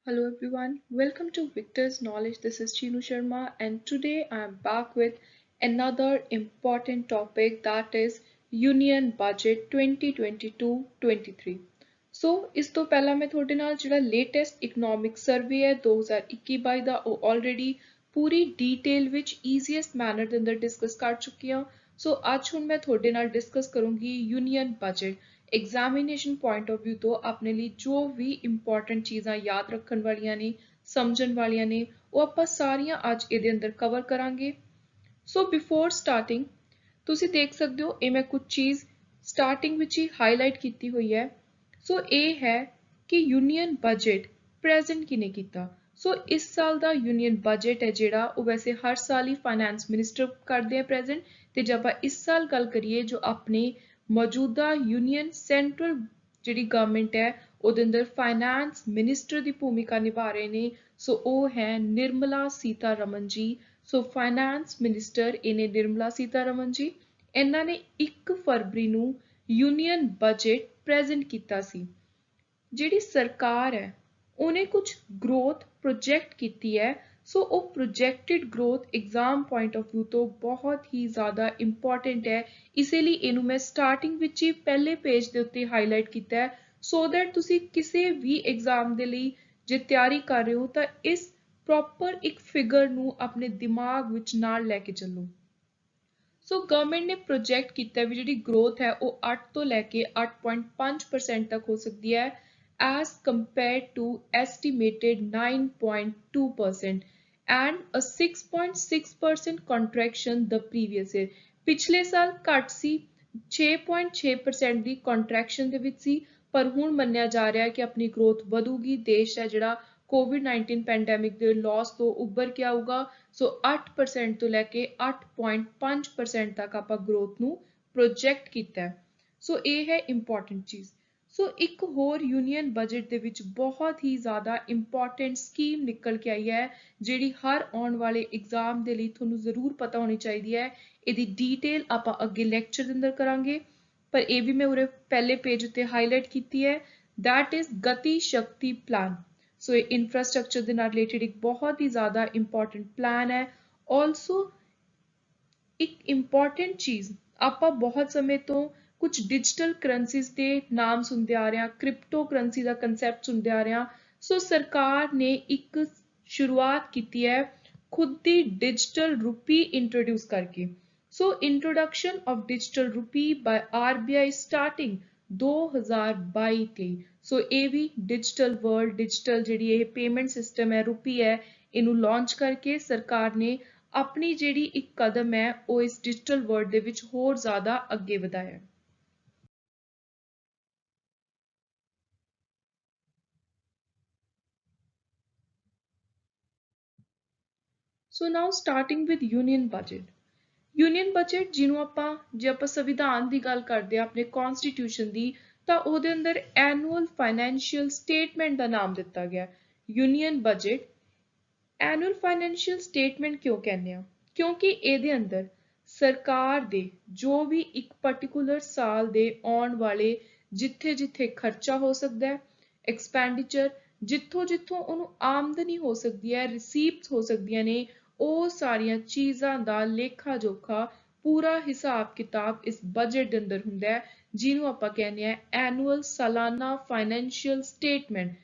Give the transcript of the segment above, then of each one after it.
Hello everyone, welcome to Victor's Knowledge. This is Chinu Sharma, and today I am back with another important topic, that is Union Budget 2022-23. So ਇਸ ਤੋਂ ਪਹਿਲਾਂ ਮੈਂ ਤੁਹਾਡੇ ਨਾਲ ਜਿਹੜਾ latest economic survey ਹੈ 2021-22 ਦਾ ਉਹ ਆਲਰੇਡੀ ਪੂਰੀ detail ਵਿੱਚ ਈਜ਼ੀਐਸਟ ਮੈਨਰ ਦੇ ਅੰਦਰ ਡਿਸਕਸ ਕਰ ਚੁੱਕੀ ਹਾਂ। ਸੋ ਅੱਜ ਹੁਣ ਮੈਂ ਤੁਹਾਡੇ ਨਾਲ ਡਿਸਕਸ ਕਰੂੰਗੀ union budget. Examination point of view तो अपने लिए जो भी इंपॉर्टेंट चीज़ां याद रखन वालियां ने समझन वालियां ने वो आपां सारियां अज इहदे अंदर कवर करांगे। सो बिफोर स्टार्टिंग तुसी देख सकते हो ये मैं कुछ चीज़ स्टार्टिंग विच ही हाईलाइट की हुई है। सो ये है कि यूनियन बजट प्रेजेंट किने कीता। सो इस साल का यूनियन बजट है जिहड़ा वो वैसे हर साल ही फाइनैंस मिनिस्टर करते हैं प्रेजेंट, तो जब आप इस साल गल करिए जो अपने मौजूदा यूनियन सेंट्रल जिहड़ी गवर्नमेंट है उहदे अंदर फाइनैंस मिनिस्टर की भूमिका निभा रहे ने। सो वो है निर्मला सीतारमन जी। सो फाइनैंस मिनिस्टर इन्हें निर्मला सीतारमन जी, इन्हां ने 1 फरवरी ਨੂੰ यूनियन बजट प्रेजेंट ਕੀਤਾ ਸੀ। ਜਿਹੜੀ सरकार है उन्हें कुछ ग्रोथ प्रोजेक्ट की है। सो वो projected growth exam point of view तो बहुत ही ज़्यादा इंपॉर्टेंट है, इसलिए इनू मैं स्टार्टिंग विच ही पहले पेज के उत्ते हाईलाइट किया है सो दैट तुसी किसी भी एग्जाम के लिए जे तैयारी कर रहे हो तो इस प्रॉपर एक फिगर नू अपने दिमाग विच नाल लैके चलो। सो गवर्नमेंट ने प्रोजेक्ट किया भी जी ग्रोथ है वो 8 तो लैके 8.5% तक हो सकती है as compared to estimated 9.2% and a 6.6% contraction the previous year। पिछले साल घट सी 6.6% की कॉन्ट्रैक्शन दे विच सी, पर हुण मन्निया जा रहा है कि अपनी ग्रोथ वधूगी। देश है जिहड़ा कोविड-19 पैंडेमिक के लॉस तो उभर के आऊगा। सो 8% तो लैके 8.5% तक आपां ग्रोथ नू प्रोजेक्ट कीता है। सो ये है इंपॉर्टेंट चीज़। सो एक होर यूनियन बजट दे विच बहुत ही ज़्यादा इंपॉर्टेंट स्कीम निकल के आई है जिहड़ी हर आने वाले एग्जाम के लिए तुहानू जरूर पता होनी चाहिए है। इहदी डिटेल आपां अगे लैक्चर दे अंदर करांगे, पर यह भी मैं उरे पहले पेज उत्ते हाईलाइट की है, दैट इज गति शक्ति प्लान। सो ये इंफ्रास्ट्रक्चर के रिलेटेड एक बहुत ही ज़्यादा इंपॉर्टेंट प्लान है। ऑल्सो एक इंपॉर्टेंट चीज़ आप बहुत समय तो कुछ डिजिटल करंसीज के नाम सुनते आ रहे हैं, क्रिप्टो करंसी का कंसैप्ट सुनते आ रहे हैं। सो सरकार ने एक शुरुआत की है खुद की डिजिटल रुपी इंट्रोड्यूस करके। So introduction of digital rupee by RBI starting 2022 थे। सो ये भी डिजिटल वर्ल्ड डिजिटल जी पेमेंट सिस्टम है रुपी है इनू लॉन्च करके सरकार ने अपनी जिहड़ी एक कदम है वो इस डिजिटल वर्ल्ड दे विच होर ज़्यादा अगे वधाया। So now starting with union budget. Union budget जिन्हों आपां जे आपां संविधान की गल करते हैं अपने कॉन्स्टिट्यूशन की, तो उहदे अंदर एनुअल फाइनैंशियल स्टेटमेंट का नाम दिता गया union budget. Annual financial statement क्यों कहने हैं, क्योंकि ये अंदर सरकार दे जो भी एक पर्टिकुलर साल दे आने वाले जिथे जिथे खर्चा हो सकता है, एक्सपेंडिचर जिथों जिथों उन्होंने आमदनी हो सकती है, रिसीप्ट हो सकती ने, वो सारिया चीज़ों का लेखा जोखा पूरा हिसाब किताब इस बजट के अंदर हुंदा है, जिन्हों आपां कहने हैं एनुअल सालाना फाइनैंशियल स्टेटमेंट।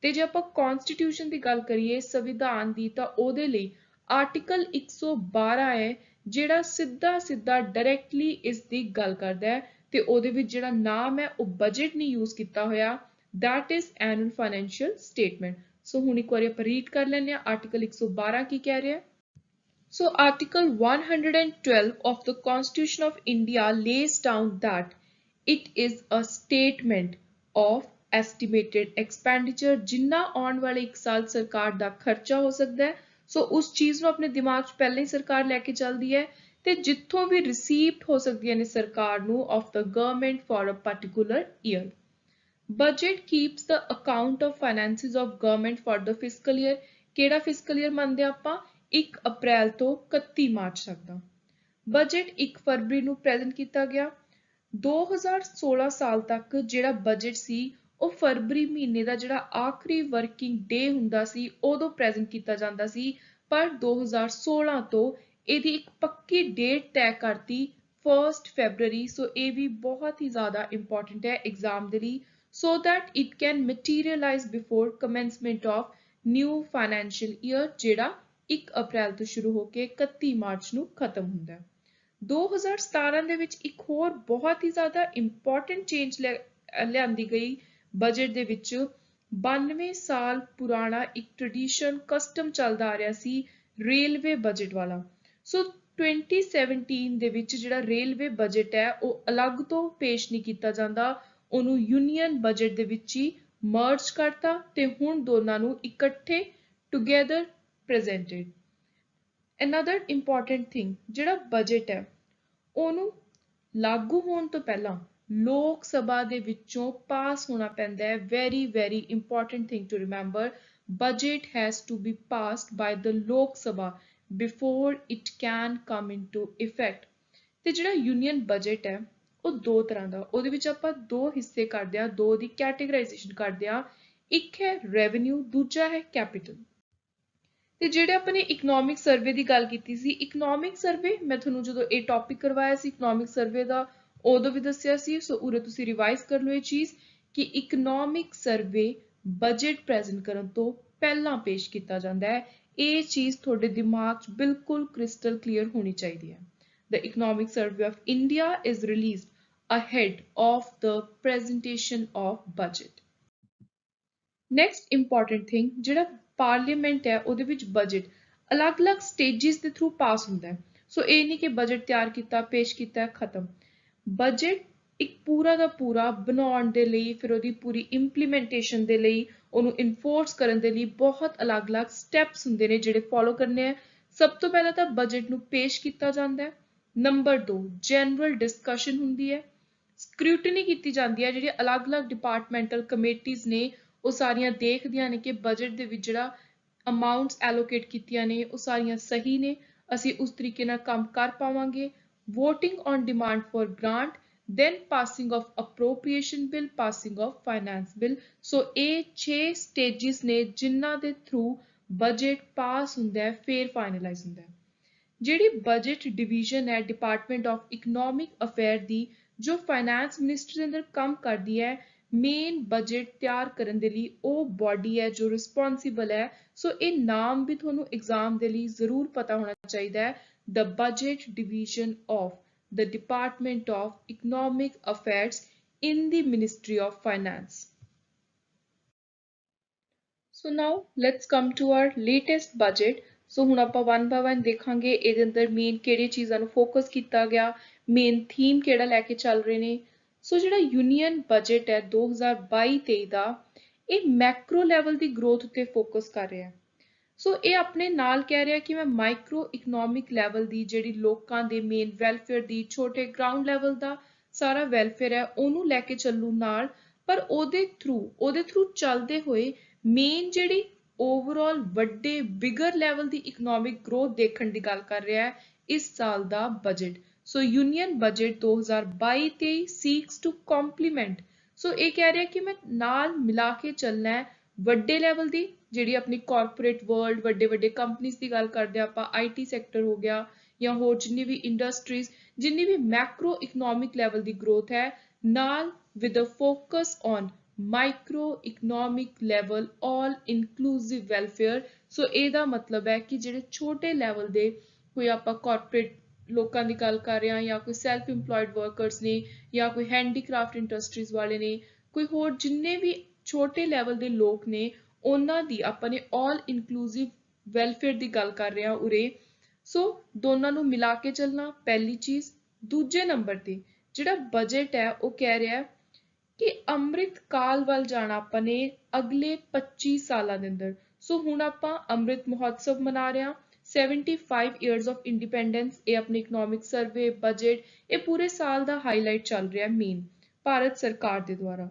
ते जे आपां कॉन्स्टिट्यूशन की गल करिए संविधान की, तो उहदे लई आर्टिकल 112 है जिहड़ा सीधा सीधा डायरैक्टली इसकी गल करदा है, ते उहदे विच जिहड़ा नाम है वो बजट नहीं यूज किया होया, that is annual financial statement. So हुण एक बार आपां रीड कर लैंदे हां आर्टिकल 112 की कह रहा है। So Article 112 of the Constitution of India lays down that it is a statement of estimated expenditure जिन्ना आने वाले एक साल सरकार का खर्चा हो सकता है। सो उस चीज़ को अपने दिमाग च पहले ही सरकार लैके चलती है, ते जिथों भी रिसीप्ट हो सकती है सरकार नू of the government for a particular year. Budget keeps the account of finances of government for the fiscal year. केड़ा फिस्कल ईयर मनते आपां 1 अप्रैल तो 31 मार्च तक का। बजट 1 फरवरी ਨੂੰ प्रेजेंट किया गया। 2016 साल तक जिहड़ा बजट सी ਉਹ ਫਰਵਰੀ ਮਹੀਨੇ ਦਾ ਜਿਹੜਾ ਆਖਰੀ ਵਰਕਿੰਗ ਡੇ ਹੁੰਦਾ ਸੀ ਉਦੋਂ ਪ੍ਰੈਜ਼ੈਂਟ ਕੀਤਾ ਜਾਂਦਾ ਸੀ, ਪਰ 2016 ਤੋਂ ਇਹਦੀ ਇੱਕ ਪੱਕੀ ਡੇਟ ਤੈਅ ਕਰਤੀ 1 ਫੈਬਰਰੀ। ਸੋ ਇਹ ਵੀ ਬਹੁਤ ਹੀ ਜ਼ਿਆਦਾ ਇੰਪੋਰਟੈਂਟ ਹੈ ਐਗਜ਼ਾਮ ਦੇ ਲਈ, so that it can materialize before commencement of new financial year, ਜਿਹੜਾ 1 ਅਪ੍ਰੈਲ ਤੋਂ ਸ਼ੁਰੂ ਹੋ ਕੇ 31 ਮਾਰਚ ਨੂੰ ਖਤਮ ਹੁੰਦਾ ਹੈ। 2017 ਦੇ ਵਿੱਚ ਇੱਕ ਹੋਰ ਬਹੁਤ ਹੀ ਜ਼ਿਆਦਾ ਇੰਪੋਰਟੈਂਟ ਚੇਂਜ ਲਿਆਂਦੀ ਗਈ ਬਜਟ ਦੇ ਵਿੱਚ। 92 ਸਾਲ ਪੁਰਾਣਾ ਇੱਕ ਟ੍ਰੈਡੀਸ਼ਨ ਕਸਟਮ ਚੱਲਦਾ ਆ ਰਿਹਾ ਸੀ ਰੇਲਵੇ ਬਜਟ ਵਾਲਾ। ਸੋ 2017 ਦੇ ਵਿੱਚ ਜਿਹੜਾ ਰੇਲਵੇ ਬਜਟ ਹੈ ਉਹ ਅਲੱਗ ਤੋਂ ਪੇਸ਼ ਨਹੀਂ ਕੀਤਾ ਜਾਂਦਾ, ਉਹਨੂੰ ਯੂਨੀਅਨ ਬਜਟ ਦੇ ਵਿੱਚ ਹੀ ਮਰਜ ਕਰਤਾ ਤੇ ਹੁਣ ਦੋਨਾਂ ਨੂੰ ਇਕੱਠੇ together presented. Another important thing, ਜਿਹੜਾ ਬਜਟ ਹੈ ਉਹਨੂੰ ਲਾਗੂ ਹੋਣ ਤੋਂ ਪਹਿਲਾਂ ਲੋਕ ਸਭਾ ਦੇ ਵਿੱਚੋਂ ਪਾਸ ਹੋਣਾ ਪੈਂਦਾ ਹੈ। Very important thing to remember, budget has to be passed by the ਲੋਕ ਸਭਾ before it can come into effect। ਤੇ ਜਿਹੜਾ ਯੂਨੀਅਨ ਬਜਟ ਹੈ ਉਹ ਦੋ ਤਰ੍ਹਾਂ ਦਾ, ਉਹਦੇ ਵਿੱਚ ਆਪਾਂ ਦੋ ਹਿੱਸੇ ਕਰਦੇ ਹਾਂ, ਦੋ ਦੀ ਕੈਟੇਗਰਾਈਜੇਸ਼ਨ ਕਰਦੇ ਹਾਂ। ਇੱਕ ਹੈ ਰੈਵਨਿਊ, ਦੂਜਾ ਹੈ ਕੈਪੀਟਲ। ਤੇ ਜਿਹੜੇ ਆਪਾਂ ਨੇ ਇਕਨੋਮਿਕ ਸਰਵੇ ਦੀ ਗੱਲ ਕੀਤੀ ਸੀ, ਇਕਨੋਮਿਕ ਸਰਵੇ ਮੈਂ ਤੁਹਾਨੂੰ ਜਦੋਂ ਇਹ ਟੌਪਿਕ ਕਰਵਾਇਆ ਸੀ ਇਕਨੋਮਿਕ ਸਰਵੇ ਦਾ ਉਦੋਂ ਵੀ ਦੱਸਿਆ ਸੀ, ਸੋ ਉਰੇ ਤੁਸੀਂ ਰਿਵਾਈਜ਼ ਕਰ ਲਓ ਇਹ ਚੀਜ਼ ਕਿ ਇਕਨੋਮਿਕ ਸਰਵੇ ਬਜਟ ਪ੍ਰੈਜ਼ੈਂਟ ਕਰਨ ਤੋਂ ਪਹਿਲਾਂ ਪੇਸ਼ ਕੀਤਾ ਜਾਂਦਾ ਹੈ। ਇਹ ਚੀਜ਼ ਤੁਹਾਡੇ ਦਿਮਾਗ 'ਚ ਬਿਲਕੁਲ ਕ੍ਰਿਸਟਲ ਕਲੀਅਰ ਹੋਣੀ ਚਾਹੀਦੀ ਹੈ। The Economic Survey of India is released ahead of the presentation of budget। Next important thing, ਜਿਹੜਾ ਪਾਰਲੀਮੈਂਟ ਹੈ ਉਹਦੇ ਵਿੱਚ ਬਜਟ ਅਲੱਗ-ਅਲੱਗ ਸਟੇਜਿਸ ਦੇ ਥਰੂ ਪਾਸ ਹੁੰਦਾ ਹੈ। ਸੋ ਇਹ ਨਹੀਂ ਕਿ ਬਜਟ ਤਿਆਰ ਕੀਤਾ, ਪੇਸ਼ ਕੀਤਾ, ਖਤਮ। ਬਜਟ ਇੱਕ ਪੂਰਾ ਦਾ ਪੂਰਾ ਬਣਾਉਣ ਦੇ ਲਈ, ਫਿਰ ਉਹਦੀ ਪੂਰੀ ਇੰਪਲੀਮੈਂਟੇਸ਼ਨ ਦੇ ਲਈ, ਉਹਨੂੰ ਇਨਫੋਰਸ ਕਰਨ ਦੇ ਲਈ ਬਹੁਤ ਅਲੱਗ-ਅਲੱਗ ਸਟੈਪਸ ਹੁੰਦੇ ਨੇ ਜਿਹੜੇ ਫੋਲੋ ਕਰਨੇ ਆ। ਸਭ ਤੋਂ ਪਹਿਲਾਂ ਤਾਂ ਬਜਟ ਨੂੰ ਪੇਸ਼ ਕੀਤਾ ਜਾਂਦਾ ਹੈ। ਨੰਬਰ 2, ਜਨਰਲ ਡਿਸਕਸ਼ਨ ਹੁੰਦੀ ਹੈ, ਸਕ੍ਰੂਟਨੀ ਕੀਤੀ ਜਾਂਦੀ ਹੈ, ਜਿਹੜੀਆਂ ਅਲੱਗ-ਅਲੱਗ ਡਿਪਾਰਟਮੈਂਟਲ ਕਮੇਟੀਜ਼ ਨੇ ਉਹ ਸਾਰੀਆਂ ਦੇਖਦੀਆਂ ਨੇ ਕਿ ਬਜਟ ਦੇ ਵਿੱਚ ਜਿਹੜਾ ਅਮਾਊਂਟਸ ਐਲੋਕੇਟ ਕੀਤੀਆਂ ਨੇ ਉਹ ਸਾਰੀਆਂ ਸਹੀ ਨੇ, ਅਸੀਂ ਉਸ ਤਰੀਕੇ ਨਾਲ ਕੰਮ ਕਰ ਪਾਵਾਂਗੇ। Voting on demand for grant, then passing of appropriation bill, passing of finance bill। ਸੋ ਇਹ 6 ਸਟੇਜਿਸ ਨੇ ਜਿਨ੍ਹਾਂ ਦੇ ਥਰੂ ਬਜਟ ਪਾਸ ਹੁੰਦਾ ਹੈ, ਫਿਰ ਫਾਈਨਲਾਈਜ਼ ਹੁੰਦਾ ਹੈ। ਜਿਹੜੀ ਬਜਟ ਡਿਵੀਜ਼ਨ ਹੈ ਡਿਪਾਰਟਮੈਂਟ ਆਫ ਇਕਨੋਮਿਕ ਅਫੇਅਰ ਦੀ, ਜੋ ਫਾਈਨੈਂਸ ਮਿਨਿਸਟਰ ਦੇ ਅੰਦਰ ਕੰਮ ਕਰਦੀ ਹੈ, ਮੇਨ ਬਜਟ ਤਿਆਰ ਕਰਨ ਦੇ ਲਈ ਉਹ ਬਾਡੀ ਹੈ ਜੋ ਰਿਸਪੌਂਸਿਬਲ ਹੈ। ਸੋ ਇਹ ਨਾਮ ਵੀ ਤੁਹਾਨੂੰ ਐਗਜ਼ਾਮ ਦੇ ਲਈ ਜ਼ਰੂਰ ਪਤਾ ਹੋਣਾ ਚਾਹੀਦਾ ਹੈ, the budget division of the Department of Economic Affairs in the Ministry of Finance। So now let's come to our latest budget। So ਹੁਣ ਆਪਾਂ one by one ਦੇਖਾਂਗੇ ਇਹਦੇ ਅੰਦਰ ਮੇਨ ਕਿਹੜੀ ਚੀਜ਼ਾਂ ਨੂੰ ਫੋਕਸ ਕੀਤਾ ਗਿਆ, ਮੇਨ ਥੀਮ ਕਿਹੜਾ ਲੈ ਕੇ ਚੱਲ ਰਹੇ ਨੇ। ਸੋ ਜਿਹੜਾ ਯੂਨੀਅਨ ਬਜਟ ਹੈ 2022-23 ਦਾ, ਇਹ ਮੈਕਰੋ ਲੈਵਲ ਦੀ ਗਰੋਥ ਉੱਤੇ ਫੋਕਸ ਕਰ ਰਿਹਾ ਹੈ। ਸੋ ਇਹ ਆਪਣੇ ਨਾਲ ਕਹਿ ਰਿਹਾ ਕਿ ਮੈਂ ਮਾਈਕਰੋ ਇਕਨੋਮਿਕ ਲੈਵਲ ਦੀ ਜਿਹੜੀ ਲੋਕਾਂ ਦੇ ਮੇਨ ਵੈਲਫੇਅਰ ਦੀ, ਛੋਟੇ ਗਰਾਊਂਡ ਲੈਵਲ ਦਾ ਸਾਰਾ ਵੈਲਫੇਅਰ ਹੈ ਉਹਨੂੰ ਲੈ ਕੇ ਚੱਲੂ ਨਾਲ, ਪਰ ਉਹਦੇ ਥਰੂ ਚੱਲਦੇ ਹੋਏ ਮੇਨ ਜਿਹੜੀ ਓਵਰਆਲ ਵੱਡੇ ਬਿਗਰ ਲੈਵਲ ਦੀ ਇਕਨੋਮਿਕ ਗਰੋਥ ਦੇਖਣ ਦੀ ਗੱਲ ਕਰ ਰਿਹਾ ਹੈ ਇਸ ਸਾਲ ਦਾ budget. So union budget 2022-23 seeks to complement. So ਇਹ ਕਹਿ ਰਿਹਾ ਕਿ ਮੈਂ ਨਾਲ ਮਿਲਾ ਕੇ ਚੱਲਣਾ ਹੈ ਵੱਡੇ ਲੈਵਲ ਦੀ, ਜਿਹੜੀ ਆਪਣੀ ਕਾਰਪੋਰੇਟ ਵਰਲਡ, ਵੱਡੇ ਕੰਪਨੀਜ਼ ਦੀ ਗੱਲ ਕਰਦੇ ਆਪਾਂ, IT ਸੈਕਟਰ ਹੋ ਗਿਆ ਜਾਂ ਹੋਰ ਜਿੰਨੀ ਵੀ ਇੰਡਸਟਰੀਜ਼, ਜਿੰਨੀ ਵੀ ਮੈਕਰੋ ਇਕਨੋਮਿਕ ਲੈਵਲ ਦੀ ਗਰੋਥ ਹੈ, ਨਾਲ with a focus on micro economic level all inclusive welfare. So ਇਹਦਾ ਮਤਲਬ ਹੈ ਕਿ ਜਿਹੜੇ ਛੋਟੇ ਲੈਵਲ ਦੇ ਕੋਈ ਆਪਾਂ ਕਾਰਪੋਰੇਟ ਲੋਕਾਂ ਦੀ ਗੱਲ ਕਰ ਰਹੇ ਹਾਂ, ਜਾਂ ਕੋਈ ਸੈਲਫ ਇੰਪਲੋਇਡ ਵਰਕਰਸ ਨੇ, ਜਾਂ ਕੋਈ ਹੈਂਡੀਕ੍ਰਾਫਟ ਇੰਡਸਟਰੀਜ਼ ਵਾਲੇ ਨੇ, ਕੋਈ ਹੋਰ ਜਿੰਨੇ ਵੀ ਛੋਟੇ ਲੈਵਲ ਦੇ ਲੋਕ ਨੇ, ਉਹਨਾਂ ਦੀ ਆਪਾਂ ਨੇ ਆਲ ਇਨਕਲੂਸਿਵ ਵੈਲਫੇਅਰ ਦੀ ਗੱਲ ਕਰ ਰਹੇ ਹਾਂ ਉਰੇ। ਸੋ ਦੋਨਾਂ ਨੂੰ ਮਿਲਾ ਕੇ ਚੱਲਣਾ ਪਹਿਲੀ ਚੀਜ਼। ਦੂਜੇ ਨੰਬਰ ਤੇ ਜਿਹੜਾ ਬਜਟ ਹੈ ਉਹ ਕਹਿ ਰਿਹਾ ਕਿ ਅੰਮ੍ਰਿਤ ਕਾਲ ਵੱਲ ਜਾਣਾ ਆਪਾਂ ਨੇ ਅਗਲੇ 25 ਸਾਲਾਂ ਦੇ ਅੰਦਰ। ਸੋ ਹੁਣ ਆਪਾਂ ਅੰਮ੍ਰਿਤ ਮਹੋਤਸਵ ਮਨਾ ਰਹੇ ਹਾਂ, 75 years of independence। ਇਹ ਆਪਣੀ ਇਕਨੋਮਿਕ ਸਰਵੇ, ਬਜਟ, ਇਹ ਪੂਰੇ ਸਾਲ ਦਾ ਹਾਈਲਾਈਟ ਚੱਲ ਰਿਹਾ ਮੇਨ ਭਾਰਤ ਸਰਕਾਰ ਦੇ ਦੁਆਰਾ।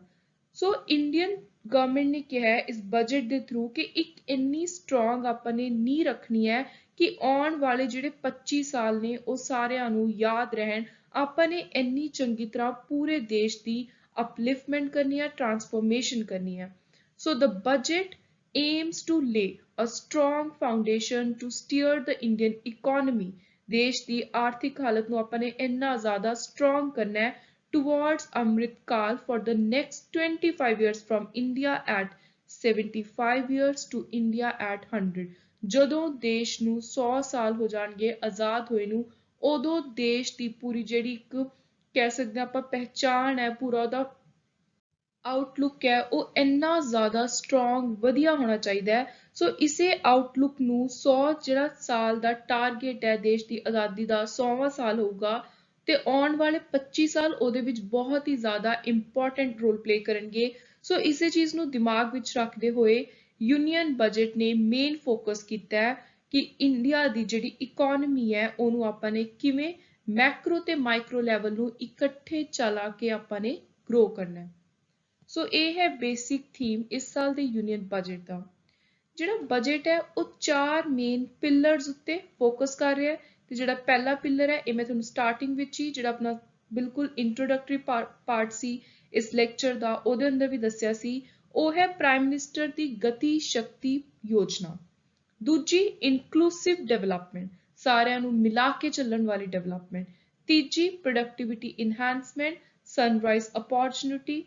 ਸੋ ਇੰਡੀਅਨ ਗਵਰਨਮੈਂਟ ਨੇ ਕਿਹਾ ਹੈ ਇਸ ਬਜਟ ਦੇ ਥਰੂ ਕਿ ਇੱਕ ਇੰਨੀ ਸਟਰੋਂਗ ਆਪਾਂ ਨੇ ਨੀਂਹ ਰੱਖਣੀ ਹੈ ਕਿ ਆਉਣ ਵਾਲੇ ਜਿਹੜੇ 25 ਸਾਲ ਨੇ ਉਹ ਸਾਰਿਆਂ ਨੂੰ ਯਾਦ ਰਹਿਣ। ਆਪਾਂ ਨੇ ਇੰਨੀ ਚੰਗੀ ਤਰ੍ਹਾਂ ਪੂਰੇ ਦੇਸ਼ ਦੀ upliftment करनी है, transformation करनी है. So the budget aims to lay a strong foundation to steer the Indian economy. देश ਦੀ ਆਰਥਿਕ ਹਾਲਤ ਨੂੰ ਆਪਾਂ ਨੇ ਇੰਨਾ ਜ਼ਿਆਦਾ strong ਕਰਨਾ ਹੈ towards Amrit Kal for the next 25 years from India at 75 years to India at 100. ਜਦੋਂ ਦੇਸ਼ ਨੂੰ 100 ਸਾਲ ਹੋ ਜਾਣਗੇ ਆਜ਼ਾਦ ਹੋਏ ਨੂੰ, ਉਦੋਂ ਦੇਸ਼ ਦੀ ਪੂਰੀ ਜਿਹੜੀ ਇੱਕ ਕਹਿ ਸਕਦੇ ਆਪਾਂ ਪਹਿਚਾਣ ਹੈ, ਪੂਰਾ ਉਹਦਾ ਆਊਟਲੁੱਕ ਹੈ, ਉਹ ਇੰਨਾ ਜ਼ਿਆਦਾ ਸਟਰੋਂਗ ਵਧੀਆ ਹੋਣਾ ਚਾਹੀਦਾ ਹੈ. ਸੋ ਇਸੇ ਆਊਟਲੁੱਕ ਨੂੰ 100 ਜਿਹੜਾ ਸਾਲ ਦਾ ਟਾਰਗੇਟ ਹੈ ਦੇਸ਼ ਦੀ ਆਜ਼ਾਦੀ ਦਾ 100ਵਾਂ ਸਾਲ ਹੋਊਗਾ, ਤੇ ਆਉਣ ਵਾਲੇ 25 ਸਾਲ ਉਹਦੇ ਵਿੱਚ ਬਹੁਤ ਹੀ ਜ਼ਿਆਦਾ ਇੰਪੋਰਟੈਂਟ ਰੋਲ ਪਲੇ ਕਰਨਗੇ. ਸੋ ਇਸੇ ਚੀਜ਼ ਨੂੰ ਦਿਮਾਗ ਵਿੱਚ ਰੱਖਦੇ ਹੋਏ ਯੂਨੀਅਨ ਬਜਟ ਨੇ ਮੇਨ ਫੋਕਸ ਕੀਤਾ ਹੈ ਕਿ ਇੰਡੀਆ ਦੀ ਜਿਹੜੀ ਇਕੋਨਮੀ ਹੈ ਉਹਨੂੰ ਆਪਾਂ ਨੇ ਕਿਵੇਂ ਮੈਕਰੋ ਤੇ ਮਾਈਕਰੋ ਲੈਵਲ ਨੂੰ ਇਕੱਠੇ ਚਲਾ ਕੇ ਆਪਾਂ ਨੇ ਗਰੋ ਕਰਨਾ ਹੈ. ਸੋ ਇਹ ਹੈ ਬੇਸਿਕ ਥੀਮ ਇਸ ਸਾਲ ਦੇ ਯੂਨੀਅਨ ਬਜਟ ਦਾ. ਜਿਹੜਾ ਬਜਟ ਹੈ ਉਹ 4 ਮੇਨ ਪਿਲਰਸ ਉੱਤੇ ਫੋਕਸ ਕਰ ਰਿਹਾ ਹੈ, ਤੇ ਜਿਹੜਾ ਪਹਿਲਾ ਪਿਲਰ ਹੈ ਇਹ ਮੈਂ ਤੁਹਾਨੂੰ ਸਟਾਰਟਿੰਗ ਵਿੱਚ ਹੀ ਜਿਹੜਾ ਆਪਣਾ ਬਿਲਕੁਲ ਇੰਟਰੋਡਕਟਰੀ ਪਾਰਟ ਸੀ ਇਸ ਲੈਕਚਰ ਦਾ ਉਹਦੇ ਅੰਦਰ ਵੀ ਦੱਸਿਆ ਸੀ, ਉਹ ਹੈ ਪ੍ਰਾਈਮ ਮਿਨਿਸਟਰ ਦੀ ਗਤੀ ਸ਼ਕਤੀ ਯੋਜਨਾ. ਦੂਜੀ ਇਨਕਲੂਸਿਵ ਡਿਵੈਲਪਮੈਂਟ, ਸਾਰਿਆਂ ਨੂੰ ਮਿਲਾ ਕੇ ਚੱਲਣ ਵਾਲੀ ਡਿਵੈਲਪਮੈਂਟ. ਤੀਜੀ productivity enhancement, sunrise opportunity.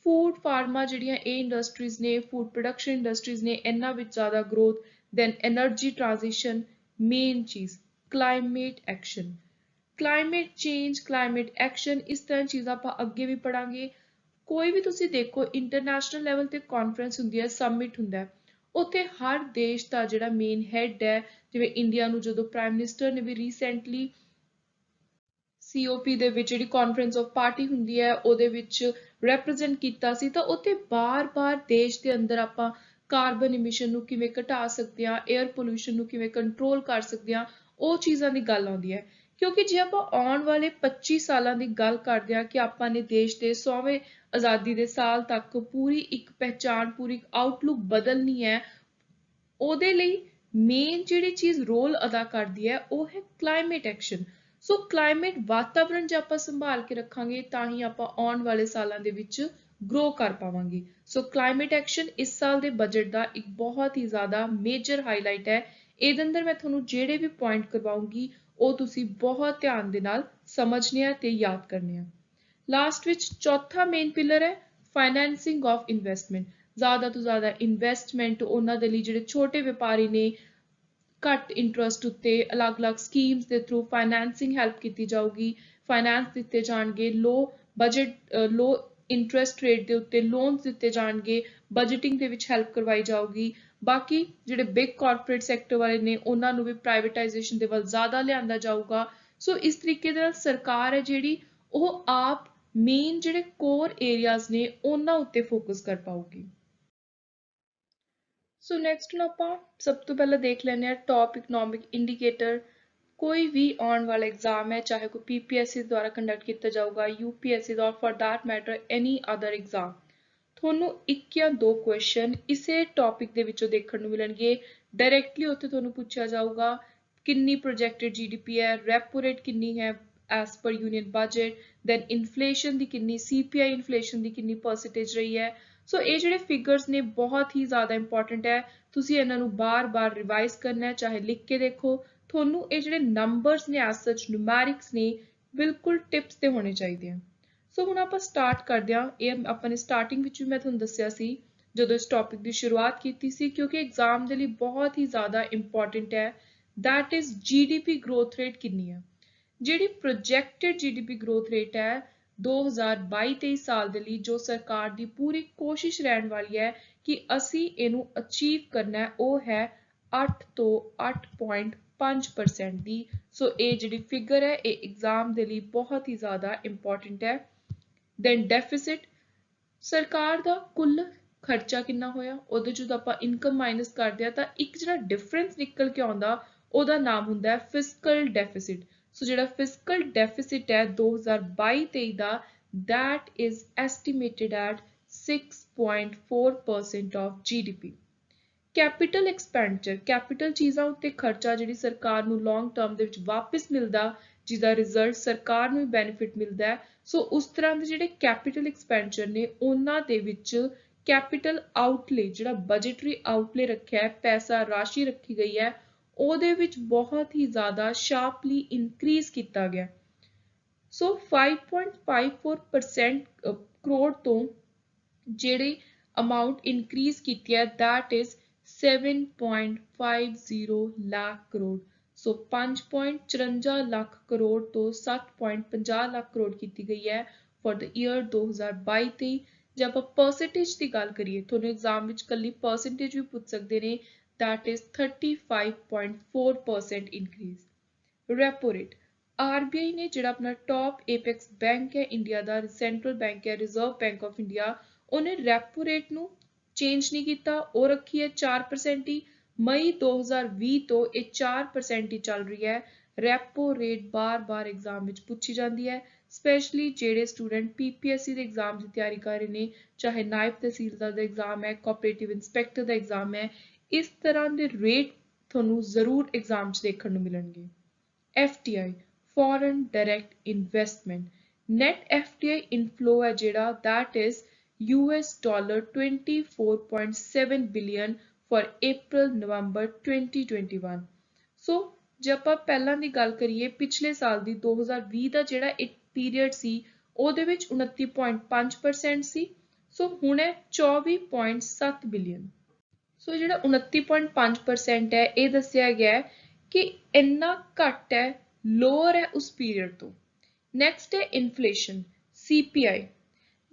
Food pharma ਜਿਹੜੀਆਂ ਇਹ ਇੰਡਸਟਰੀਜ਼ ਨੇ, ਫੂਡ ਪ੍ਰੋਡਕਸ਼ਨ ਇੰਡਸਟਰੀਜ਼ ਨੇ, ਇਹਨਾਂ ਵਿੱਚ ਜ਼ਿਆਦਾ growth. Then energy transition. Main ਚੀਜ਼ climate action, climate change, climate action, ਇਸ ਤਰ੍ਹਾਂ ਚੀਜ਼ਾਂ ਆਪਾਂ ਅੱਗੇ ਵੀ ਪੜਾਂਗੇ. ਕੋਈ ਵੀ ਤੁਸੀਂ ਦੇਖੋ ਇੰਟਰਨੈਸ਼ਨਲ ਲੈਵਲ ਤੇ ਕਾਨਫਰੰਸ ਹੁੰਦੀ ਹੈ, ਸਮਿਟ ਹੁੰਦਾ ਹੈ, ਉੱਥੇ ਹਰ ਦੇਸ਼ ਦਾ ਜਿਹੜਾ ਮੇਨ ਹੈਡ ਹੈ, ਜਿਵੇਂ ਇੰਡੀਆ ਨੂੰ ਜਦੋਂ ਪ੍ਰਾਈਮ ਮਿਨਿਸਟਰ ਨੇ ਵੀ ਰੀਸੈਂਟਲੀ COP ਦੇ ਵਿੱਚ ਜਿਹੜੀ ਕਾਨਫਰੰਸ ਆਫ ਪਾਰਟੀ ਹੁੰਦੀ ਹੈ ਉਹਦੇ ਵਿੱਚ ਰੈਪਰੈਜ਼ੈਂਟ ਕੀਤਾ ਸੀ, ਤਾਂ ਉੱਥੇ ਬਾਰ-ਬਾਰ ਦੇਸ਼ ਦੇ ਅੰਦਰ ਆਪਾਂ ਕਾਰਬਨ ਇਮਿਸ਼ਨ ਨੂੰ ਕਿਵੇਂ ਘਟਾ ਸਕਦੇ ਹਾਂ, 에ਅਰ ਪੋਲਿਊਸ਼ਨ ਨੂੰ ਕਿਵੇਂ ਕੰਟਰੋਲ ਕਰ ਸਕਦੇ ਹਾਂ, ਉਹ ਚੀਜ਼ਾਂ ਦੀ ਗੱਲ ਆਉਂਦੀ ਹੈ. ਕਿਉਂਕਿ ਜੇ ਆਪਾਂ ਆਉਣ ਵਾਲੇ 25 ਸਾਲਾਂ ਦੀ ਗੱਲ ਕਰਦੇ ਹਾਂ ਕਿ ਆਪਾਂ ਨੇ ਦੇਸ਼ ਦੇ 100ਵੇਂ ਆਜ਼ਾਦੀ ਦੇ ਸਾਲ ਤੱਕ ਪੂਰੀ ਇੱਕ ਪਹਿਚਾਣ, ਪੂਰੀ ਆਊਟਲੁੱਕ ਬਦਲਣੀ ਹੈ, ਉਹਦੇ ਲਈ ਮੇਨ ਜਿਹੜੀ ਚੀਜ਼ ਰੋਲ ਅਦਾ ਕਰਦੀ ਹੈ ਉਹ ਹੈ ਕਲਾਈਮੇਟ ਐਕਸ਼ਨ. ਸੋ ਕਲਾਈਮੇਟ ਵਾਤਾਵਰਣ ਜੇ ਆਪਾਂ ਸੰਭਾਲ ਕੇ ਰੱਖਾਂਗੇ ਤਾਂ ਹੀ ਆਪਾਂ ਆਉਣ ਵਾਲੇ ਸਾਲਾਂ ਦੇ ਵਿੱਚ ਗਰੋ ਕਰ ਪਾਵਾਂਗੇ. ਸੋ ਕਲਾਈਮੇਟ ਐਕਸ਼ਨ ਇਸ ਸਾਲ ਦੇ ਬਜਟ ਦਾ ਇੱਕ ਬਹੁਤ ਹੀ ਜ਼ਿਆਦਾ ਮੇਜਰ ਹਾਈਲਾਈਟ ਹੈ. ਇਹਦੇ ਅੰਦਰ ਮੈਂ ਤੁਹਾਨੂੰ ਜਿਹੜੇ ਵੀ ਪੁਆਇੰਟ ਕਰਵਾਉਂਗੀ ਉਹ ਤੁਸੀਂ ਬਹੁਤ ਧਿਆਨ ਦੇ ਨਾਲ ਸਮਝਣੇ ਆ ਤੇ ਯਾਦ ਕਰਨੇ ਆ. ਲਾਸਟ ਵਿੱਚ ਚੌਥਾ ਮੇਨ ਪਿਲਰ ਹੈ ਫਾਈਨੈਂਸਿੰਗ ਆਫ ਇਨਵੈਸਟਮੈਂਟ. ਜ਼ਿਆਦਾ ਤੋਂ ਜ਼ਿਆਦਾ ਇਨਵੈਸਟਮੈਂਟ ਉਹਨਾਂ ਦੇ ਲਈ ਜਿਹੜੇ ਛੋਟੇ ਵਪਾਰੀ ਨੇ, ਘੱਟ ਇੰਟਰਸਟ ਉੱਤੇ ਅਲੱਗ-ਅਲੱਗ ਸਕੀਮਸ ਦੇ ਥਰੂ ਫਾਈਨੈਂਸਿੰਗ ਹੈਲਪ ਕੀਤੀ ਜਾਊਗੀ, ਫਾਈਨੈਂਸ ਦਿੱਤੇ ਜਾਣਗੇ, ਲੋ ਇੰਟਰਸਟ ਰੇਟ ਦੇ ਉੱਤੇ ਲੋਨਸ ਦਿੱਤੇ ਜਾਣਗੇ, ਬਜਟਿੰਗ ਦੇ ਵਿੱਚ ਹੈਲਪ ਕਰਵਾਈ ਜਾਊਗੀ. ਬਾਕੀ ਜਿਹੜੇ ਬਿਗ ਕਾਰਪੋਰੇਟ ਸੈਕਟਰ ਵਾਲੇ ਨੇ ਉਹਨਾਂ ਨੂੰ ਵੀ ਪ੍ਰਾਈਵੇਟਾਈਜੇਸ਼ਨ ਦੇ ਵੱਲ ਜ਼ਿਆਦਾ ਲਿਆਂਦਾ ਜਾਊਗਾ. ਸੋ ਇਸ ਤਰੀਕੇ ਦੇ ਨਾਲ ਸਰਕਾਰ ਹੈ ਜਿਹੜੀ ਉਹ ਆਪ ਮੇਨ ਜਿਹੜੇ ਕੋਰ ਏਰੀਆਜ਼ ਨੇ ਉਹਨਾਂ ਉੱਤੇ ਫੋਕਸ ਕਰ ਪਾਊਗੀ. ਸੋ ਨੈਕਸਟ ਨੂੰ ਆਪਾਂ ਸਭ ਤੋਂ ਪਹਿਲਾਂ ਦੇਖ ਲੈਂਦੇ ਹਾਂ ਟੌਪ ਇਕਨੋਮਿਕ ਇੰਡੀਕੇਟਰ. ਕੋਈ ਵੀ ਆਉਣ ਵਾਲਾ ਐਗਜ਼ਾਮ ਹੈ, ਚਾਹੇ ਕੋਈ PPSC ਦੁਆਰਾ ਕੰਡਕਟ ਕੀਤਾ ਜਾਊਗਾ, UPSC the, for that matter any other exam, ਤੁਹਾਨੂੰ ਇੱਕ ਜਾਂ ਦੋ ਕੁਐਸਚਨ ਇਸੇ ਟੌਪਿਕ ਦੇ ਵਿੱਚੋਂ ਦੇਖਣ ਨੂੰ ਮਿਲਣਗੇ. ਡਾਇਰੈਕਟਲੀ ਉੱਥੇ ਤੁਹਾਨੂੰ ਪੁੱਛਿਆ ਜਾਊਗਾ ਕਿੰਨੀ ਪ੍ਰੋਜੈਕਟਡ GDP ਹੈ, ਰੈਪੋ ਰੇਟ ਕਿੰਨੀ ਹੈ as per union budget, then inflation ਦੀ ਕਿੰਨੀ, CPI ਇਨਫਲੇਸ਼ਨ ਦੀ ਕਿੰਨੀ ਪਰਸੈਂਟੇਜ ਰਹੀ ਹੈ. ਸੋ ਇਹ ਜਿਹੜੇ ਫਿਗਰਸ ਨੇ ਬਹੁਤ ਹੀ ਜ਼ਿਆਦਾ ਇੰਪੋਰਟੈਂਟ ਹੈ, ਤੁਸੀਂ ਇਹਨਾਂ ਨੂੰ ਬਾਰ-ਬਾਰ ਰਿਵਾਈਜ਼ ਕਰਨਾ ਹੈ, ਚਾਹੇ ਲਿਖ ਕੇ ਦੇਖੋ. ਤੁਹਾਨੂੰ ਇਹ ਜਿਹੜੇ ਨੰਬਰਸ ਨੇ ਐਸ ਸੱਚ ਨਿਊਮੈਰਿਕਸ ਨੇ ਬਿਲਕੁਲ ਟਿਪਸ ਤੇ ਹੋਣੇ ਚਾਹੀਦੇ ਆ. ਸੋ ਹੁਣ ਆਪਾਂ ਸਟਾਰਟ ਕਰਦੇ ਹਾਂ. ਇਹ ਆਪਾਂ ਨੇ ਸਟਾਰਟਿੰਗ ਵਿੱਚ ਵੀ ਮੈਂ ਤੁਹਾਨੂੰ ਦੱਸਿਆ ਸੀ ਜਦੋਂ ਇਸ ਟੌਪਿਕ ਦੀ ਸ਼ੁਰੂਆਤ ਕੀਤੀ ਸੀ, ਕਿਉਂਕਿ ਐਗਜ਼ਾਮ ਦੇ ਲਈ ਬਹੁਤ ਹੀ ਜ਼ਿਆਦਾ ਇੰਪੋਰਟੈਂਟ ਹੈ. That is GDP growth rate ਕਿੰਨੀ ਹੈ. ਜਿਹੜੀ ਪ੍ਰੋਜੈਕਟਡ GDP ਗਰੋਥ ਰੇਟ ਹੈ 2022-23 ਸਾਲ ਦੇ ਲਈ, ਜੋ ਸਰਕਾਰ ਦੀ ਪੂਰੀ ਕੋਸ਼ਿਸ਼ ਰਹਿਣ ਵਾਲੀ ਹੈ ਕਿ ਅਸੀਂ ਇਹਨੂੰ ਅਚੀਵ ਕਰਨਾ ਹੈ, ਉਹ ਹੈ 8 ਤੋਂ 8.5% ਦੀ. ਸੋ ਇਹ ਜਿਹੜੀ ਫਿਗਰ ਹੈ ਇਹ ਐਗਜ਼ਾਮ ਦੇ ਲਈ ਬਹੁਤ ਹੀ ਜ਼ਿਆਦਾ ਇੰਪੋਰਟੈਂਟ ਹੈ. ਦੈਨ ਡੈਫਿਸਿਟ, ਸਰਕਾਰ ਦਾ ਕੁੱਲ ਖਰਚਾ ਕਿੰਨਾ ਹੋਇਆ, ਉਹਦੇ ਜਦੋਂ ਆਪਾਂ ਇਨਕਮ ਮਾਈਨਸ ਕਰਦੇ ਆ ਤਾਂ ਇੱਕ ਜਿਹੜਾ ਡਿਫਰੈਂਸ ਨਿਕਲ ਕੇ ਆਉਂਦਾ ਉਹਦਾ ਨਾਮ ਹੁੰਦਾ ਹੈ ਫਿਸਕਲ ਡੈਫਿਸਿਟ. ਸੋ ਜਿਹੜਾ ਫਿਸਕਲ ਡੈਫਿਸਿਟ ਹੈ 2022-23 ਦਾ, that is estimated at 6.4% of GDP. Capital expenditure, capital ਚੀਜ਼ਾਂ ਉੱਤੇ ਖਰਚਾ ਜਿਹੜੀ ਸਰਕਾਰ ਨੂੰ ਲੌਂਗ ਟਰਮ ਦੇ ਵਿੱਚ ਵਾਪਸ ਮਿਲਦਾ, ਜਿਹਦਾ ਰਿਜ਼ਲਟ ਸਰਕਾਰ ਨੂੰ ਵੀ ਬੈਨੀਫਿਟ ਮਿਲਦਾ ਹੈ। ਸੋ ਉਸ ਤਰ੍ਹਾਂ ਦੇ ਜਿਹੜੇ ਕੈਪੀਟਲ ਐਕਸਪੈਂਡੀਚਰ ਨੇ ਉਹਨਾਂ ਦੇ ਵਿੱਚ ਕੈਪੀਟਲ ਆਊਟਲੇ ਜਿਹੜਾ ਬਜਟਰੀ ਆਊਟਲੇ ਰੱਖਿਆ ਹੈ, ਪੈਸਾ ਰਾਸ਼ੀ ਰੱਖੀ ਗਈ ਹੈ, ਉਹਦੇ ਵਿੱਚ ਬਹੁਤ ਹੀ ਜ਼ਿਆਦਾ ਸ਼ਾਰਪਲੀ ਇਨਕਰੀਜ਼ ਕੀਤਾ ਗਿਆ। ਸੋ 5.54% ਕਰੋੜ ਤੋਂ ਜਿਹੜੀ ਅਮਾਊਂਟ ਇਨਕਰੀਜ਼ ਕੀਤੀ ਹੈ that is 7.50 ਲੱਖ ਕਰੋੜ। ਸੋ 5.54 ਲੱਖ ਕਰੋੜ ਤੋਂ 7.50 ਲੱਖ ਕਰੋੜ ਕੀਤੀ ਗਈ ਹੈ ਫॉर द ईयर 2022-23। ਜੇ ਆਪਾਂ ਪਰਸੈਂਟੇਜ ਦੀ ਗੱਲ ਕਰੀਏ, ਤੁਹਾਨੂੰ ਐਗਜ਼ਾਮ ਵਿੱਚ ਕੱਲੀ ਪਰਸੈਂਟੇਜ ਵੀ ਪੁੱਛ ਸਕਦੇ ਨੇ, that is 35.4% increase. Repo rate, RBI ਨੇ ਜਿਹੜਾ ਆਪਣਾ ਟੌਪ ਏਪੈਕਸ ਬੈਂਕ ਹੈ ਇੰਡੀਆ ਦਾ, ਸੈਂਟਰਲ ਬੈਂਕ ਹੈ, ਰਿਜ਼ਰਵ ਬੈਂਕ ਆਫ ਇੰਡੀਆ, ਉਹਨੇ ਰੈਪੋ ਰੇਟ ਨੂੰ ਚੇਂਜ ਨਹੀਂ ਕੀਤਾ, ਉਹ ਰੱਖੀ ਹੈ 4% ਹੀ। ਮਈ 2020 ਤੋਂ ਇਹ 4% ਹੀ ਚੱਲ ਰਹੀ ਹੈ। ਰੈਪੋ ਰੇਟ ਬਾਰ-ਬਾਰ ਐਗਜ਼ਾਮ ਵਿੱਚ ਪੁੱਛੀ ਜਾਂਦੀ ਹੈ, ਸਪੈਸ਼ਲੀ ਜਿਹੜੇ ਸਟੂਡੈਂਟ ਪੀਪੀਐਸਸੀ ਦੇ ਐਗਜ਼ਾਮ ਦੀ ਤਿਆਰੀ ਕਰ ਰਹੇ ਨੇ, ਚਾਹੇ ਨਾਇਬ ਤਹਿਸੀਲਦਾਰ ਦਾ ਐਗਜ਼ਾਮ ਹੈ, ਕੋਆਪਰੇਟਿਵ ਇੰਸਪੈਕਟਰ ਦਾ ਐਗਜ਼ਾਮ ਹੈ, ਇਸ ਤਰ੍ਹਾਂ ਦੇ ਰੇਟ ਤੁਹਾਨੂੰ ਜ਼ਰੂਰ ਐਗਜ਼ਾਮ 'ਚ ਦੇਖਣ ਨੂੰ ਮਿਲਣਗੇ। FDI foreign direct investment, net FDI inflow है जेड़ा that is $24.7 billion for April November 2021। सो जब ਆਪਾਂ ਪਹਿਲਾਂ ਦੀ ਗੱਲ ਕਰੀਏ ਪਿਛਲੇ ਸਾਲ ਦੀ 2020 ਦਾ ਜਿਹੜਾ ਇੱਕ ਪੀਰੀਅਡ ਸੀ ਉਹਦੇ ਵਿੱਚ 29.5% ਸੀ। ਸੋ ਹੁਣ ਹੈ 24.7 ਬਿਲੀਅਨ। ਸੋ ਜਿਹੜਾ 29.5% ਹੈ ਇਹ ਦੱਸਿਆ ਗਿਆ ਹੈ ਕਿ ਇੰਨਾ ਘੱਟ ਹੈ, ਲੋਅਰ ਹੈ ਉਸ ਪੀਰੀਅਡ ਤੋਂ। ਨੈਕਸਟ ਹੈ ਇਨਫਲੇਸ਼ਨ, CPI।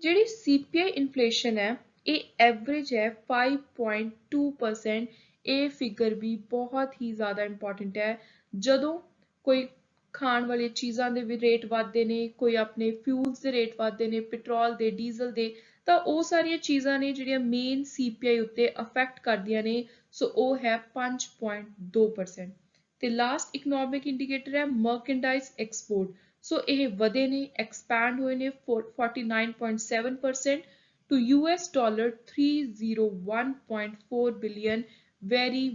ਜਿਹੜੀ CPI ਇਨਫਲੇਸ਼ਨ ਹੈ ਇਹ ਐਵਰੇਜ ਹੈ 5.2%। ਇਹ ਫਿਗਰ ਵੀ ਬਹੁਤ ਹੀ ਜ਼ਿਆਦਾ ਇੰਪੋਰਟੈਂਟ ਹੈ। ਜਦੋਂ ਕੋਈ ਖਾਣ ਵਾਲੀਆਂ ਚੀਜ਼ਾਂ ਦੇ ਵੀ ਰੇਟ ਵੱਧਦੇ ਨੇ, ਕੋਈ ਆਪਣੇ ਫਿਊਲਸ ਦੇ ਰੇਟ ਵੱਧਦੇ ਨੇ, ਪੈਟਰੋਲ ਦੇ, ਡੀਜ਼ਲ ਦੇ, ਤਾਂ ਉਹ ਸਾਰੀਆਂ ਚੀਜ਼ਾਂ ਨੇ ਜਿਹੜੀਆਂ ਮੇਨ CPI ਉੱਤੇ ਅਫੈਕਟ ਕਰਦੀਆਂ ਨੇ। ਸੋ ਉਹ ਹੈ 5.2%। ਤੇ ਲਾਸਟ ਇਕਨੋਮਿਕ ਇੰਡੀਕੇਟਰ ਹੈ ਮਰਕੈਂਡਾਈਜ਼ ਐਕਸਪੋਰਟ। ਸੋ ਇਹ ਵਧੇ ਨੇ, ਐਕਸਪੈਂਡ ਹੋਏ ਨੇ 49.7% to $301.4 billion. very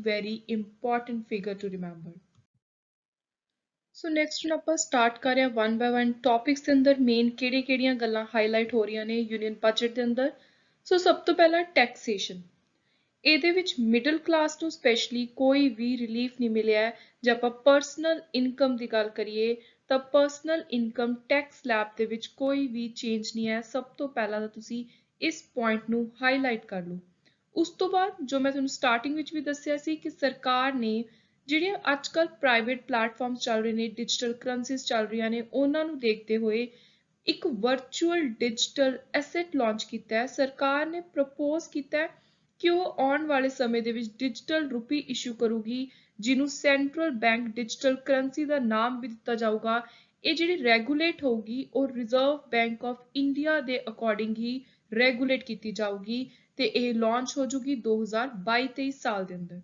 important figure to remember। So next ਹੁਣ ਆਪਾਂ ਸਟਾਰਟ ਕਰ ਰਹੇ ਹਾਂ 1 by 1 ਟੌਪਿਕਸ ਦੇ ਅੰਦਰ ਮੇਨ ਕਿਹੜੀਆਂ ਗੱਲਾਂ ਹਾਈਲਾਈਟ ਹੋ ਰਹੀਆਂ ਨੇ ਯੂਨੀਅਨ ਬਜਟ ਦੇ ਅੰਦਰ। ਸੋ ਸਭ ਤੋਂ ਪਹਿਲਾਂ ਟੈਕਸੇਸ਼ਨ, ਇਹਦੇ ਵਿੱਚ ਮਿਡਲ ਕਲਾਸ ਨੂੰ ਸਪੈਸ਼ਲੀ ਕੋਈ ਵੀ ਰਿਲੀਫ ਨਹੀਂ ਮਿਲਿਆ ਹੈ। ਜੇ ਆਪਾਂ ਪਰਸਨਲ ਇਨਕਮ ਦੀ ਗੱਲ ਕਰੀਏ ਤਾਂ ਪਰਸਨਲ ਇਨਕਮ ਟੈਕਸ ਸਲੈਬ ਦੇ ਵਿੱਚ ਕੋਈ ਵੀ ਚੇਂਜ ਨਹੀਂ ਹੈ। ਸਭ ਤੋਂ ਪਹਿਲਾਂ ਤਾਂ ਤੁਸੀਂ ਇਸ ਪੁਆਇੰਟ ਨੂੰ ਹਾਈਲਾਈਟ ਕਰ ਲਓ। ਉਸ ਤੋਂ ਬਾਅਦ ਜੋ ਮੈਂ ਤੁਹਾਨੂੰ ਸਟਾਰਟਿੰਗ ਵਿੱਚ ਵੀ ਦੱਸਿਆ ਸੀ ਕਿ ਸਰਕਾਰ ਨੇ ਜਿਹੜੀਆਂ ਅੱਜ ਕੱਲ੍ਹ ਪ੍ਰਾਈਵੇਟ ਪਲੈਟਫਾਰਮਸ ਚੱਲ ਰਹੇ ਨੇ, ਡਿਜੀਟਲ ਕਰੰਸੀਜ਼ ਚੱਲ ਰਹੀਆਂ ਨੇ, ਉਹਨਾਂ ਨੂੰ ਦੇਖਦੇ ਹੋਏ ਇੱਕ ਵਰਚੁਅਲ ਡਿਜੀਟਲ ਐਸੈਟ ਲਾਂਚ ਕੀਤਾ ਹੈ। ਸਰਕਾਰ ਨੇ ਪ੍ਰਪੋਜ਼ ਕੀਤਾ ਹੈ ਕਿ ਉਹ ਆਉਣ ਵਾਲੇ ਸਮੇਂ ਦੇ ਵਿੱਚ ਡਿਜੀਟਲ ਰੁਪੀ ਇਸ਼ੂ ਕਰੂਗੀ, ਜਿਹਨੂੰ ਸੈਂਟਰਲ ਬੈਂਕ ਡਿਜੀਟਲ ਕਰੰਸੀ ਦਾ ਨਾਮ ਵੀ ਦਿੱਤਾ ਜਾਊਗਾ। ਇਹ ਜਿਹੜੀ ਰੈਗੂਲੇਟ ਹੋਊਗੀ ਉਹ ਰਿਜ਼ਰਵ ਬੈਂਕ ਆਫ ਇੰਡੀਆ ਦੇ ਅਕੋਰਡਿੰਗ ਹੀ ਰੈਗੂਲੇਟ ਕੀਤੀ ਜਾਊਗੀ ਤੇ ਇਹ ਲਾਂਚ ਹੋ ਜੂਗੀ 2022-23 ਸਾਲ ਦੇ ਅੰਦਰ।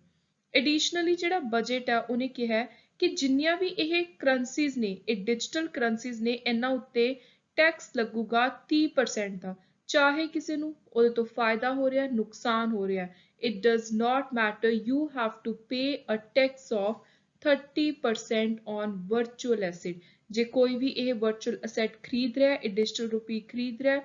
ਐਡੀਸ਼ਨਲੀ ਜਿਹੜਾ ਬਜਟ ਹੈ ਉਹਨੇ ਕਿਹਾ ਕਿ ਜਿੰਨੀਆਂ ਵੀ ਇਹ ਕਰੰਸੀਜ਼ ਨੇ, ਇਹ ਡਿਜੀਟਲ ਕਰੰਸੀਜ਼ ਨੇ, ਇਹਨਾਂ ਉੱਤੇ ਟੈਕਸ ਲੱਗੂਗਾ 30% ਦਾ। ਚਾਹੇ ਕਿਸੇ ਨੂੰ ਉਹਦੇ ਤੋਂ ਫਾਇਦਾ ਹੋ ਰਿਹਾ, ਨੁਕਸਾਨ ਹੋ ਰਿਹਾ, it does not matter, you have to pay a tax of 30% on virtual asset। ਜੇ ਕੋਈ ਵੀ ਇਹ ਵਰਚੁਅਲ ਅਸੈਟ ਖਰੀਦ ਰਿਹਾ, ਇਹ ਡਿਜੀਟਲ ਰੁਪੀ ਖਰੀਦ ਰਿਹਾ,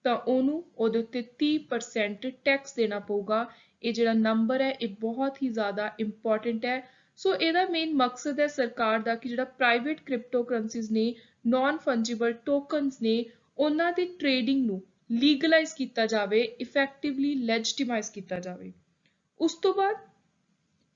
ਤਾਂ ਉਹਨੂੰ ਉਹਦੇ ਉੱਤੇ 30% ਟੈਕਸ ਦੇਣਾ ਪਊਗਾ। ਇਹ ਜਿਹੜਾ ਨੰਬਰ ਹੈ ਇਹ ਬਹੁਤ ਹੀ ਜ਼ਿਆਦਾ ਇੰਪੋਰਟੈਂਟ ਹੈ। ਸੋ ਇਹਦਾ ਮੇਨ ਮਕਸਦ ਹੈ ਸਰਕਾਰ ਦਾ ਕਿ ਜਿਹੜਾ ਪ੍ਰਾਈਵੇਟ ਕ੍ਰਿਪਟੋ ਕਰੰਸੀਜ਼ ਨੇ, ਨਾਨ ਫੰਜੀਬਲ ਟੋਕਨਸ ਨੇ, ਉਹਨਾਂ ਦੀ ਟ੍ਰੇਡਿੰਗ ਨੂੰ ਲੀਗਲਾਈਜ਼ ਕੀਤਾ ਜਾਵੇ, ਇਫੈਕਟਿਵਲੀ ਲੈਜੀਟਿਮਾਈਜ਼ ਕੀਤਾ ਜਾਵੇ। ਉਸ ਤੋਂ ਬਾਅਦ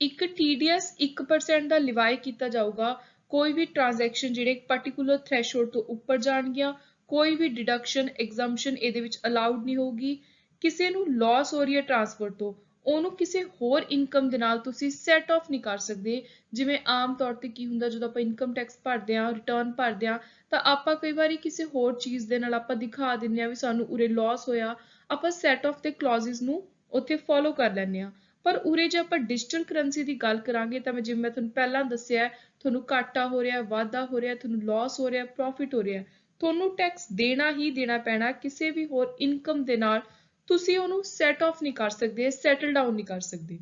ਇੱਕ TDS 1% ਦਾ ਲਿਵਾਈ ਕੀਤਾ ਜਾਊਗਾ। ਕੋਈ ਵੀ ਟ੍ਰਾਂਜੈਕਸ਼ਨ ਜਿਹੜੇ ਪਾਰਟਿਕੂਲਰ ਥ੍ਰੈਸ਼ਹੋਲਡ ਤੋਂ ਉੱਪਰ ਜਾਣਗੀਆਂ, ਕੋਈ ਵੀ ਡਿਡਕਸ਼ਨ ਐਗਜ਼ੰਪਸ਼ਨ ਇਹਦੇ ਵਿੱਚ ਅਲਾਉਡ ਨਹੀਂ ਹੋਊਗੀ। ਕਿਸੇ ਨੂੰ ਲਾਸ ਹੋ ਰਹੀ ਹੈ ਟ੍ਰਾਂਸਫਰ ਤੋਂ, ਉਹਨੂੰ ਕਿਸੇ ਹੋਰ ਇਨਕਮ ਦੇ ਨਾਲ ਤੁਸੀਂ ਸੈਟ ਆਫ ਨਹੀਂ ਕਰ ਸਕਦੇ। ਜਿਵੇਂ ਆਮ ਤੌਰ ਤੇ ਕੀ ਹੁੰਦਾ, ਜਦੋਂ ਆਪਾਂ ਇਨਕਮ ਟੈਕਸ ਭਰਦੇ ਹਾਂ, ਰਿਟਰਨ ਭਰਦੇ ਹਾਂ, ਤਾਂ ਆਪਾਂ ਕਈ ਵਾਰੀ ਕਿਸੇ ਹੋਰ ਚੀਜ਼ ਦੇ ਨਾਲ ਆਪਾਂ ਦਿਖਾ ਦਿੰਦੇ ਹਾਂ ਵੀ ਸਾਨੂੰ ਉਰੇ ਲਾਸ ਹੋਇਆ, ਆਪਾਂ ਸੈਟ ਆਫ ਦੇ ਕਲੌਜ਼ਸ ਨੂੰ ਉੱਥੇ ਫੋਲੋ ਕਰ ਲੈਂਦੇ ਹਾਂ। ਪਰ ਉਰੇ ਜੇ ਆਪਾਂ ਡਿਜੀਟਲ ਕਰੰਸੀ ਦੀ ਗੱਲ ਕਰਾਂਗੇ ਤਾਂ ਜਿਵੇਂ ਮੈਂ ਤੁਹਾਨੂੰ ਪਹਿਲਾਂ ਦੱਸਿਆ, ਤੁਹਾਨੂੰ ਘਾਟਾ ਹੋ ਰਿਹਾ, ਵਾਧਾ ਹੋ ਰਿਹਾ, ਤੁਹਾਨੂੰ ਲਾਸ ਹੋ ਰਿਹਾ, ਪ੍ਰੋਫਿਟ ਹੋ ਰਿਹਾ, ਤੁਹਾਨੂੰ ਟੈਕਸ ਦੇਣਾ ਹੀ ਦੇਣਾ ਪੈਣਾ। ਕਿਸੇ ਵੀ ਹੋਰ ਇਨਕਮ ਦੇ ਨਾਲ ਤੁਸੀਂ ਉਹਨੂੰ ਸੈਟ ਆਫ ਨਹੀਂ ਕਰ ਸਕਦੇ, ਸੈਟਲ ਡਾਊਨ ਨਹੀਂ ਕਰ ਸਕਦੇ।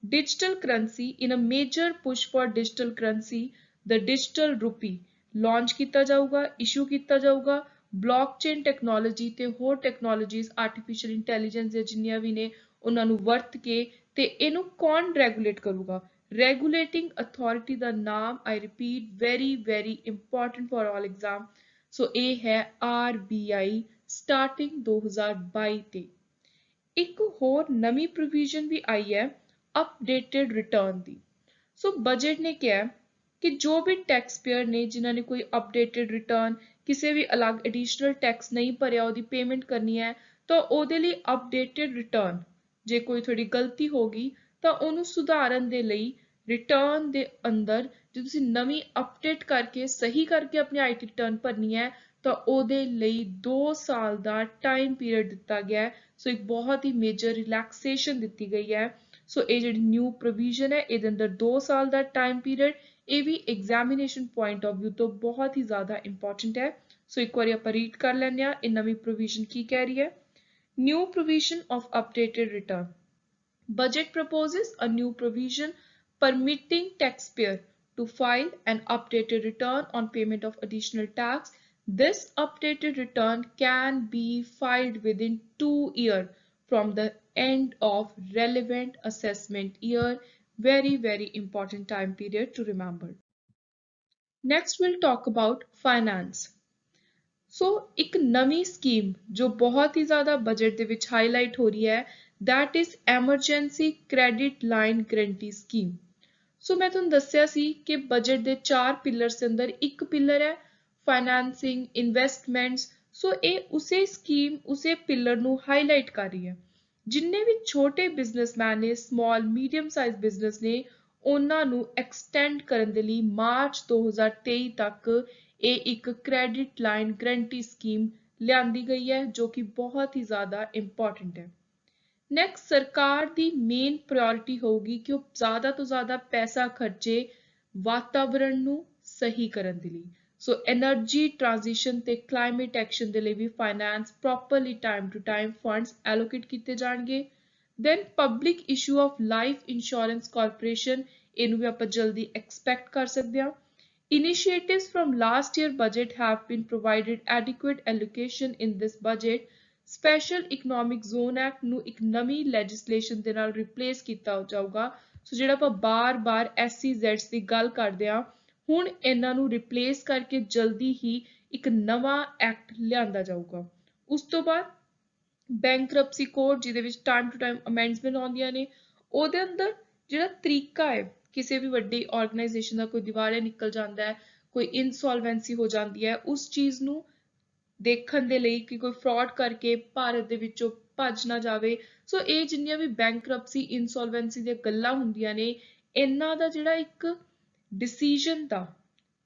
Digital currency, in a major push for digital currency, the digital rupee launch ਕੀਤਾ ਜਾਊਗਾ, ਇਸ਼ੂ ਕੀਤਾ ਜਾਊਗਾ। ਬਲੌਕਚੇਨ ਟੈਕਨੋਲੋਜੀ ਤੇ ਹੋਰ ਟੈਕਨੋਲੋਜੀਜ਼, ਆਰਟੀਫਿਸ਼ੀਅਲ ਇੰਟੈਲੀਜੈਂਸ ਦੇ ਜਿੰਨੀਆਂ ਵੀ ਨੇ ਉਹਨਾਂ ਨੂੰ ਵਰਤ ਕੇ ਤੇ ਇਹਨੂੰ ਕੌਣ ਰੈਗੂਲੇਟ ਕਰੂਗਾ? ਰੈਗੂਲੇਟਿੰਗ ਅਥਾਰਟੀ ਦਾ ਨਾਮ, I repeat, very very important for all exam, so ਇਹ ਹੈ RBI ਸਟਾਰਟਿੰਗ 2022 ਤੇ। ਇੱਕ ਹੋਰ ਨਵੀਂ ਪ੍ਰੋਵੀਜ਼ਨ ਵੀ ਆਈ ਹੈ ਅਪਡੇਟਡ ਰਿਟਰਨ ਦੀ। ਸੋ ਬਜਟ ਨੇ ਕਿਹਾ ਕਿ ਜੋ ਵੀ ਟੈਕਸ ਪੇਅਰ ਨੇ ਜਿਨ੍ਹਾਂ ਨੇ ਕੋਈ ਅਪਡੇਟਡ ਰਿਟਰਨ, ਕਿਸੇ ਵੀ ਅਲੱਗ ਐਡੀਸ਼ਨਲ ਟੈਕਸ ਨਹੀਂ ਭਰਿਆ, ਉਹਦੀ ਪੇਮੈਂਟ ਕਰਨੀ ਹੈ, ਤਾਂ ਉਹਦੇ ਲਈ ਅਪਡੇਟਡ ਰਿਟਰਨ, ਜੇ ਕੋਈ ਥੋੜੀ ਗਲਤੀ ਹੋ ਗਈ ਤਾਂ ਉਹਨੂੰ ਸੁਧਾਰਨ ਦੇ ਲਈ ਰਿਟਰਨ ਦੇ ਅੰਦਰ ਜੇ ਤੁਸੀਂ ਨਵੀਂ ਅਪਡੇਟ ਕਰਕੇ ਸਹੀ ਕਰਕੇ ਆਪਣੀ ਆਈਟੀ ਰਿਟਰਨ ਭਰਨੀ ਹੈ ਤਾਂ ਉਹਦੇ ਲਈ 2 ਸਾਲ ਦਾ ਟਾਈਮ ਪੀਰੀਅਡ ਦਿੱਤਾ ਗਿਆ ਹੈ। ਸੋ ਇੱਕ ਬਹੁਤ ਹੀ ਮੇਜਰ ਰਿਲੈਕਸੇਸ਼ਨ ਦਿੱਤੀ ਗਈ ਹੈ। ਸੋ ਇਹ ਜਿਹੜੀ ਨਿਊ ਪ੍ਰੋਵੀਜ਼ਨ ਹੈ ਇਹਦੇ ਅੰਦਰ 2 ਸਾਲ ਦਾ ਟਾਈਮ ਪੀਰੀਅਡ, ਇਹ ਵੀ ਐਗਜ਼ਾਮੀਨੇਸ਼ਨ ਪੁਆਇੰਟ ਆਫ ਵਿਊ ਤੋਂ ਬਹੁਤ ਹੀ ਜ਼ਿਆਦਾ ਇੰਪੋਰਟੈਂਟ ਹੈ। ਸੋ ਇੱਕ ਵਾਰੀ ਆਪਾਂ ਰੀਡ ਕਰ ਲੈਂਦੇ ਹਾਂ ਇਹ ਨਵੀਂ ਪ੍ਰੋਵੀਜ਼ਨ ਕੀ ਕਹਿ ਰਹੀ ਹੈ। New provision of updated return. Budget proposes a new provision permitting taxpayer to file an updated return on payment of additional tax. This updated return can be filed within 2 years from the end of relevant assessment year. Very, very important time period to remember. Next, we'll talk about finance. ਸੋ ਇੱਕ ਨਵੀਂ scheme ਜੋ ਬਹੁਤ ਹੀ ਜ਼ਿਆਦਾ budget ਦੇ ਵਿੱਚ highlight ਹੋ ਰਹੀ ਹੈ, that is emergency credit line guarantee scheme. So ਮੈਂ ਤੁਹਾਨੂੰ ਦੱਸਿਆ ਸੀ ਕਿ ਬਜਟ ਦੇ 4 ਪਿਲਰਸ ਦੇ ਅੰਦਰ ਇੱਕ ਪਿਲਰ ਹੈ ਫਾਈਨੈਂਸਿੰਗ, ਇਨਵੈਸਟਮੈਂਟਸ। ਸੋ ਇਹ ਉਸੇ ਸਕੀਮ, ਉਸੇ ਪਿਲਰ ਨੂੰ ਹਾਈਲਾਈਟ ਕਰ ਰਹੀ ਹੈ। ਜਿੰਨੇ ਵੀ ਛੋਟੇ ਬਿਜ਼ਨਸਮੈਨ ਨੇ, ਸਮਾਲ ਮੀਡੀਅਮ ਸਾਈਜ਼ ਬਿਜ਼ਨਸ ਨੇ, ਉਹਨਾਂ ਨੂੰ ਐਕਸਟੈਂਡ ਕਰਨ ਦੇ ਲਈ ਮਾਰਚ 2023 ਤੱਕ ਇਹ ਇੱਕ ਕ੍ਰੈਡਿਟ ਲਾਈਨ ਗਰੰਟੀ ਸਕੀਮ ਲਿਆਂਦੀ ਗਈ ਹੈ ਜੋ ਕਿ ਬਹੁਤ ਹੀ ਜ਼ਿਆਦਾ ਇੰਪੋਰਟੈਂਟ ਹੈ। ਨੈਕਸਟ, ਸਰਕਾਰ ਦੀ ਮੇਨ ਪ੍ਰਾਇੋਰਟੀ ਹੋਊਗੀ ਕਿ ਉਹ ਜ਼ਿਆਦਾ ਤੋਂ ਜ਼ਿਆਦਾ ਪੈਸਾ ਖਰਚੇ ਵਾਤਾਵਰਣ ਨੂੰ ਸਹੀ ਕਰਨ ਦੇ ਲਈ। ਸੋ ਐਨਰਜੀ ਟ੍ਰਾਂਜੀਸ਼ਨ ਤੇ ਕਲਾਈਮੇਟ ਐਕਸ਼ਨ ਦੇ ਲਈ ਵੀ finance properly time to time funds allocate ਕੀਤੇ ਜਾਣਗੇ। Then public issue of life insurance corporation, ਇਹਨੂੰ ਵੀ ਆਪਾਂ ਜਲਦੀ ਐਕਸਪੈਕਟ ਕਰ ਸਕਦੇ ਹਾਂ। Initiatives from last year budget have been provided adequate allocation in this budget. Special Economic Zone Act ਨੂੰ ਇੱਕ ਨਵੀਂ ਲੈਜਿਸਲੇਸ਼ਨ ਦੇ ਨਾਲ ਰਿਪਲੇਸ ਕੀਤਾ ਜਾਊਗਾ। ਸੋ ਜਿਹੜਾ ਆਪਾਂ ਬਾਰ-ਬਾਰ SEZs ਦੀ ਗੱਲ ਕਰਦੇ ਹਾਂ, ਹੁਣ ਇਹਨਾਂ ਨੂੰ ਰਿਪਲੇਸ ਕਰਕੇ ਜਲਦੀ ਹੀ ਇੱਕ ਨਵਾਂ ਐਕਟ ਲਿਆਂਦਾ ਜਾਊਗਾ। ਉਸ ਤੋਂ ਬਾਅਦ ਬੈਂਕਰਪਸੀ ਕੋਡ, ਜਿਹਦੇ ਵਿੱਚ ਟਾਈਮ ਟੂ ਟਾਈਮ ਅਮੈਂਡਮੈਂਟ ਆਉਂਦੀਆਂ ਨੇ, ਉਹਦੇ ਅੰਦਰ ਜਿਹੜਾ ਤਰੀਕਾ ਹੈ, ਕਿਸੇ ਵੀ ਵੱਡੀ ਆਰਗੇਨਾਈਜੇਸ਼ਨ ਦਾ ਕੋਈ ਦਿਵਾਲਿਆ ਨਿਕਲ ਜਾਂਦਾ ਹੈ, ਕੋਈ ਇਨਸੋਲਵੈਂਸੀ ਹੋ ਜਾਂਦੀ ਹੈ, ਉਸ ਚੀਜ਼ ਨੂੰ ਦੇਖਣ ਦੇ ਲਈ ਕਿ ਕੋਈ ਫਰਾਡ ਕਰਕੇ ਭਾਰਤ ਦੇ ਵਿੱਚੋਂ ਭੱਜ ਨਾ ਜਾਵੇ। ਸੋ ਇਹ ਜਿੰਨੀਆਂ ਵੀ ਬੈਂਕਰਪਸੀ, ਇਨਸੋਲਵੈਂਸੀ ਦੀਆਂ ਗੱਲਾਂ ਹੁੰਦੀਆਂ ਨੇ, ਇਹਨਾਂ ਦਾ ਜਿਹੜਾ ਇੱਕ ਡਿਸੀਜਨ ਦਾ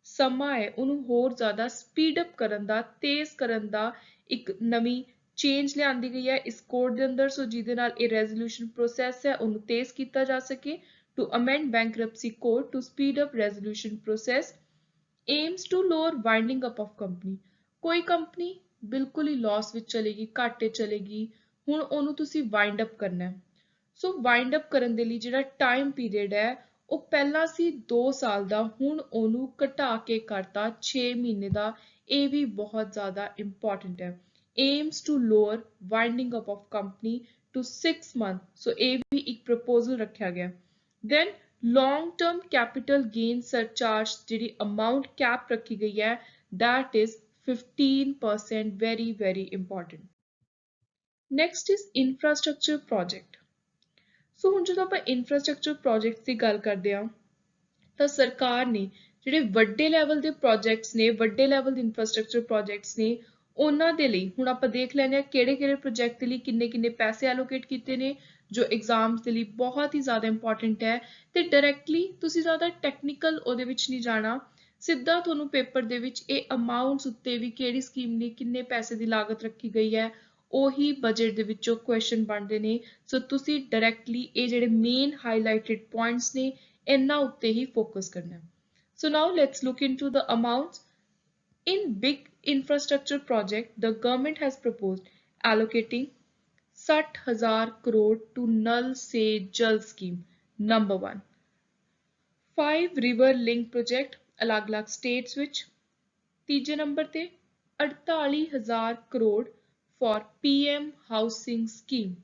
ਸਮਾਂ ਹੈ ਉਹਨੂੰ ਹੋਰ ਜ਼ਿਆਦਾ ਸਪੀਡ ਅਪ ਕਰਨ ਦਾ, ਤੇਜ਼ ਕਰਨ ਦਾ ਇੱਕ ਨਵੀਂ ਚੇਂਜ ਲਿਆਂਦੀ ਗਈ ਹੈ ਇਸ ਕੋਡ ਦੇ ਅੰਦਰ। ਸੋ ਜਿਹਦੇ ਨਾਲ ਇਹ ਰੈਜ਼ੋਲੂਸ਼ਨ ਪ੍ਰੋਸੈਸ ਹੈ ਉਹਨੂੰ ਤੇਜ਼ ਕੀਤਾ ਜਾ ਸਕੇ। To amend bankruptcy code to speed up resolution process, aims to lower winding up of company. ਕੋਈ ਕੰਪਨੀ ਬਿਲਕੁਲ ਹੀ ਲਾਸ ਵਿੱਚ ਚਲੇਗੀ, ਘਾਟੇ ਚਲੇਗੀ, ਹੁਣ ਉਹਨੂੰ ਤੁਸੀਂ ਵਾਈਂਡ ਅਪ ਕਰਨਾ ਹੈ। ਸੋ ਵਾਈਂਡ ਅਪ ਕਰਨ ਦੇ ਲਈ ਜਿਹੜਾ ਟਾਈਮ ਪੀਰੀਅਡ ਹੈ ਉਹ ਪਹਿਲਾਂ ਸੀ 2 ਸਾਲ ਦਾ, ਹੁਣ ਉਹਨੂੰ ਘਟਾ ਕੇ ਕਰਤਾ 6 ਮਹੀਨੇ ਦਾ। ਇਹ ਵੀ ਬਹੁਤ ਜ਼ਿਆਦਾ ਇੰਪੋਰਟੈਂਟ ਹੈ। aims to lower winding up of company to 6 months. ਸੋ ਇਹ ਵੀ ਇੱਕ ਪ੍ਰਪੋਜ਼ਲ ਰੱਖਿਆ ਗਿਆ। Then long term capital gain surcharge ਜਿਹੜੀ amount cap ਰੱਖੀ ਗਈ ਹੈ, that is 15%, very very important. Next is infrastructure project. So ਹੁਣ ਜਦੋਂ ਆਪਾਂ infrastructure projects ਦੀ ਗੱਲ ਕਰਦੇ ਹਾਂ ਤਾਂ ਸਰਕਾਰ ਨੇ ਜਿਹੜੇ ਵੱਡੇ ਲੈਵਲ ਦੇ ਪ੍ਰੋਜੈਕਟਸ ਨੇ, ਵੱਡੇ ਲੈਵਲ ਦੇ infrastructure projects ਨੇ, ਉਹਨਾਂ ਦੇ ਲਈ ਹੁਣ ਆਪਾਂ ਦੇਖ ਲੈਂਦੇ ਹਾਂ ਕਿਹੜੇ-ਕਿਹੜੇ ਪ੍ਰੋਜੈਕਟ ਦੇ ਲਈ ਕਿੰਨੇ-ਕਿੰਨੇ ਪੈਸੇ ਐਲੋਕੇਟ ਕੀਤੇ ਨੇ, ਜੋ ਐਗਜ਼ਾਮਸ ਦੇ ਲਈ ਬਹੁਤ ਹੀ ਜ਼ਿਆਦਾ ਇੰਪੋਰਟੈਂਟ ਹੈ। ਤੇ ਡਾਇਰੈਕਟਲੀ ਤੁਸੀਂ ਜ਼ਿਆਦਾ ਟੈਕਨੀਕਲ ਉਹਦੇ ਵਿੱਚ ਨਹੀਂ ਜਾਣਾ, ਸਿੱਧਾ ਤੁਹਾਨੂੰ ਪੇਪਰ ਦੇ ਵਿੱਚ ਇਹ ਅਮਾਊਂਟਸ ਉੱਤੇ ਵੀ ਕਿਹੜੀ ਸਕੀਮ ਲਈ ਕਿੰਨੇ ਪੈਸੇ ਦੀ ਲਾਗਤ ਰੱਖੀ ਗਈ ਹੈ ਉਹੀ ਬਜਟ ਦੇ ਵਿੱਚੋਂ ਕੁਐਸਚਨ ਬਣਦੇ ਨੇ। ਸੋ ਤੁਸੀਂ ਡਾਇਰੈਕਟਲੀ ਇਹ ਜਿਹੜੇ ਮੇਨ ਹਾਈਲਾਈਟਡ ਪੁਆਇੰਟਸ ਨੇ ਇਹਨਾਂ ਉੱਤੇ ਹੀ ਫੋਕਸ ਕਰਨਾ। So now let's look into the amounts. In big infrastructure project, the government has proposed allocating 60,000 crore to Nal Se Jal scheme. Number 1, 5 river link project alag-alag states which ਤੀਜੇ number ਤੇ 48,000 crore for PM housing scheme,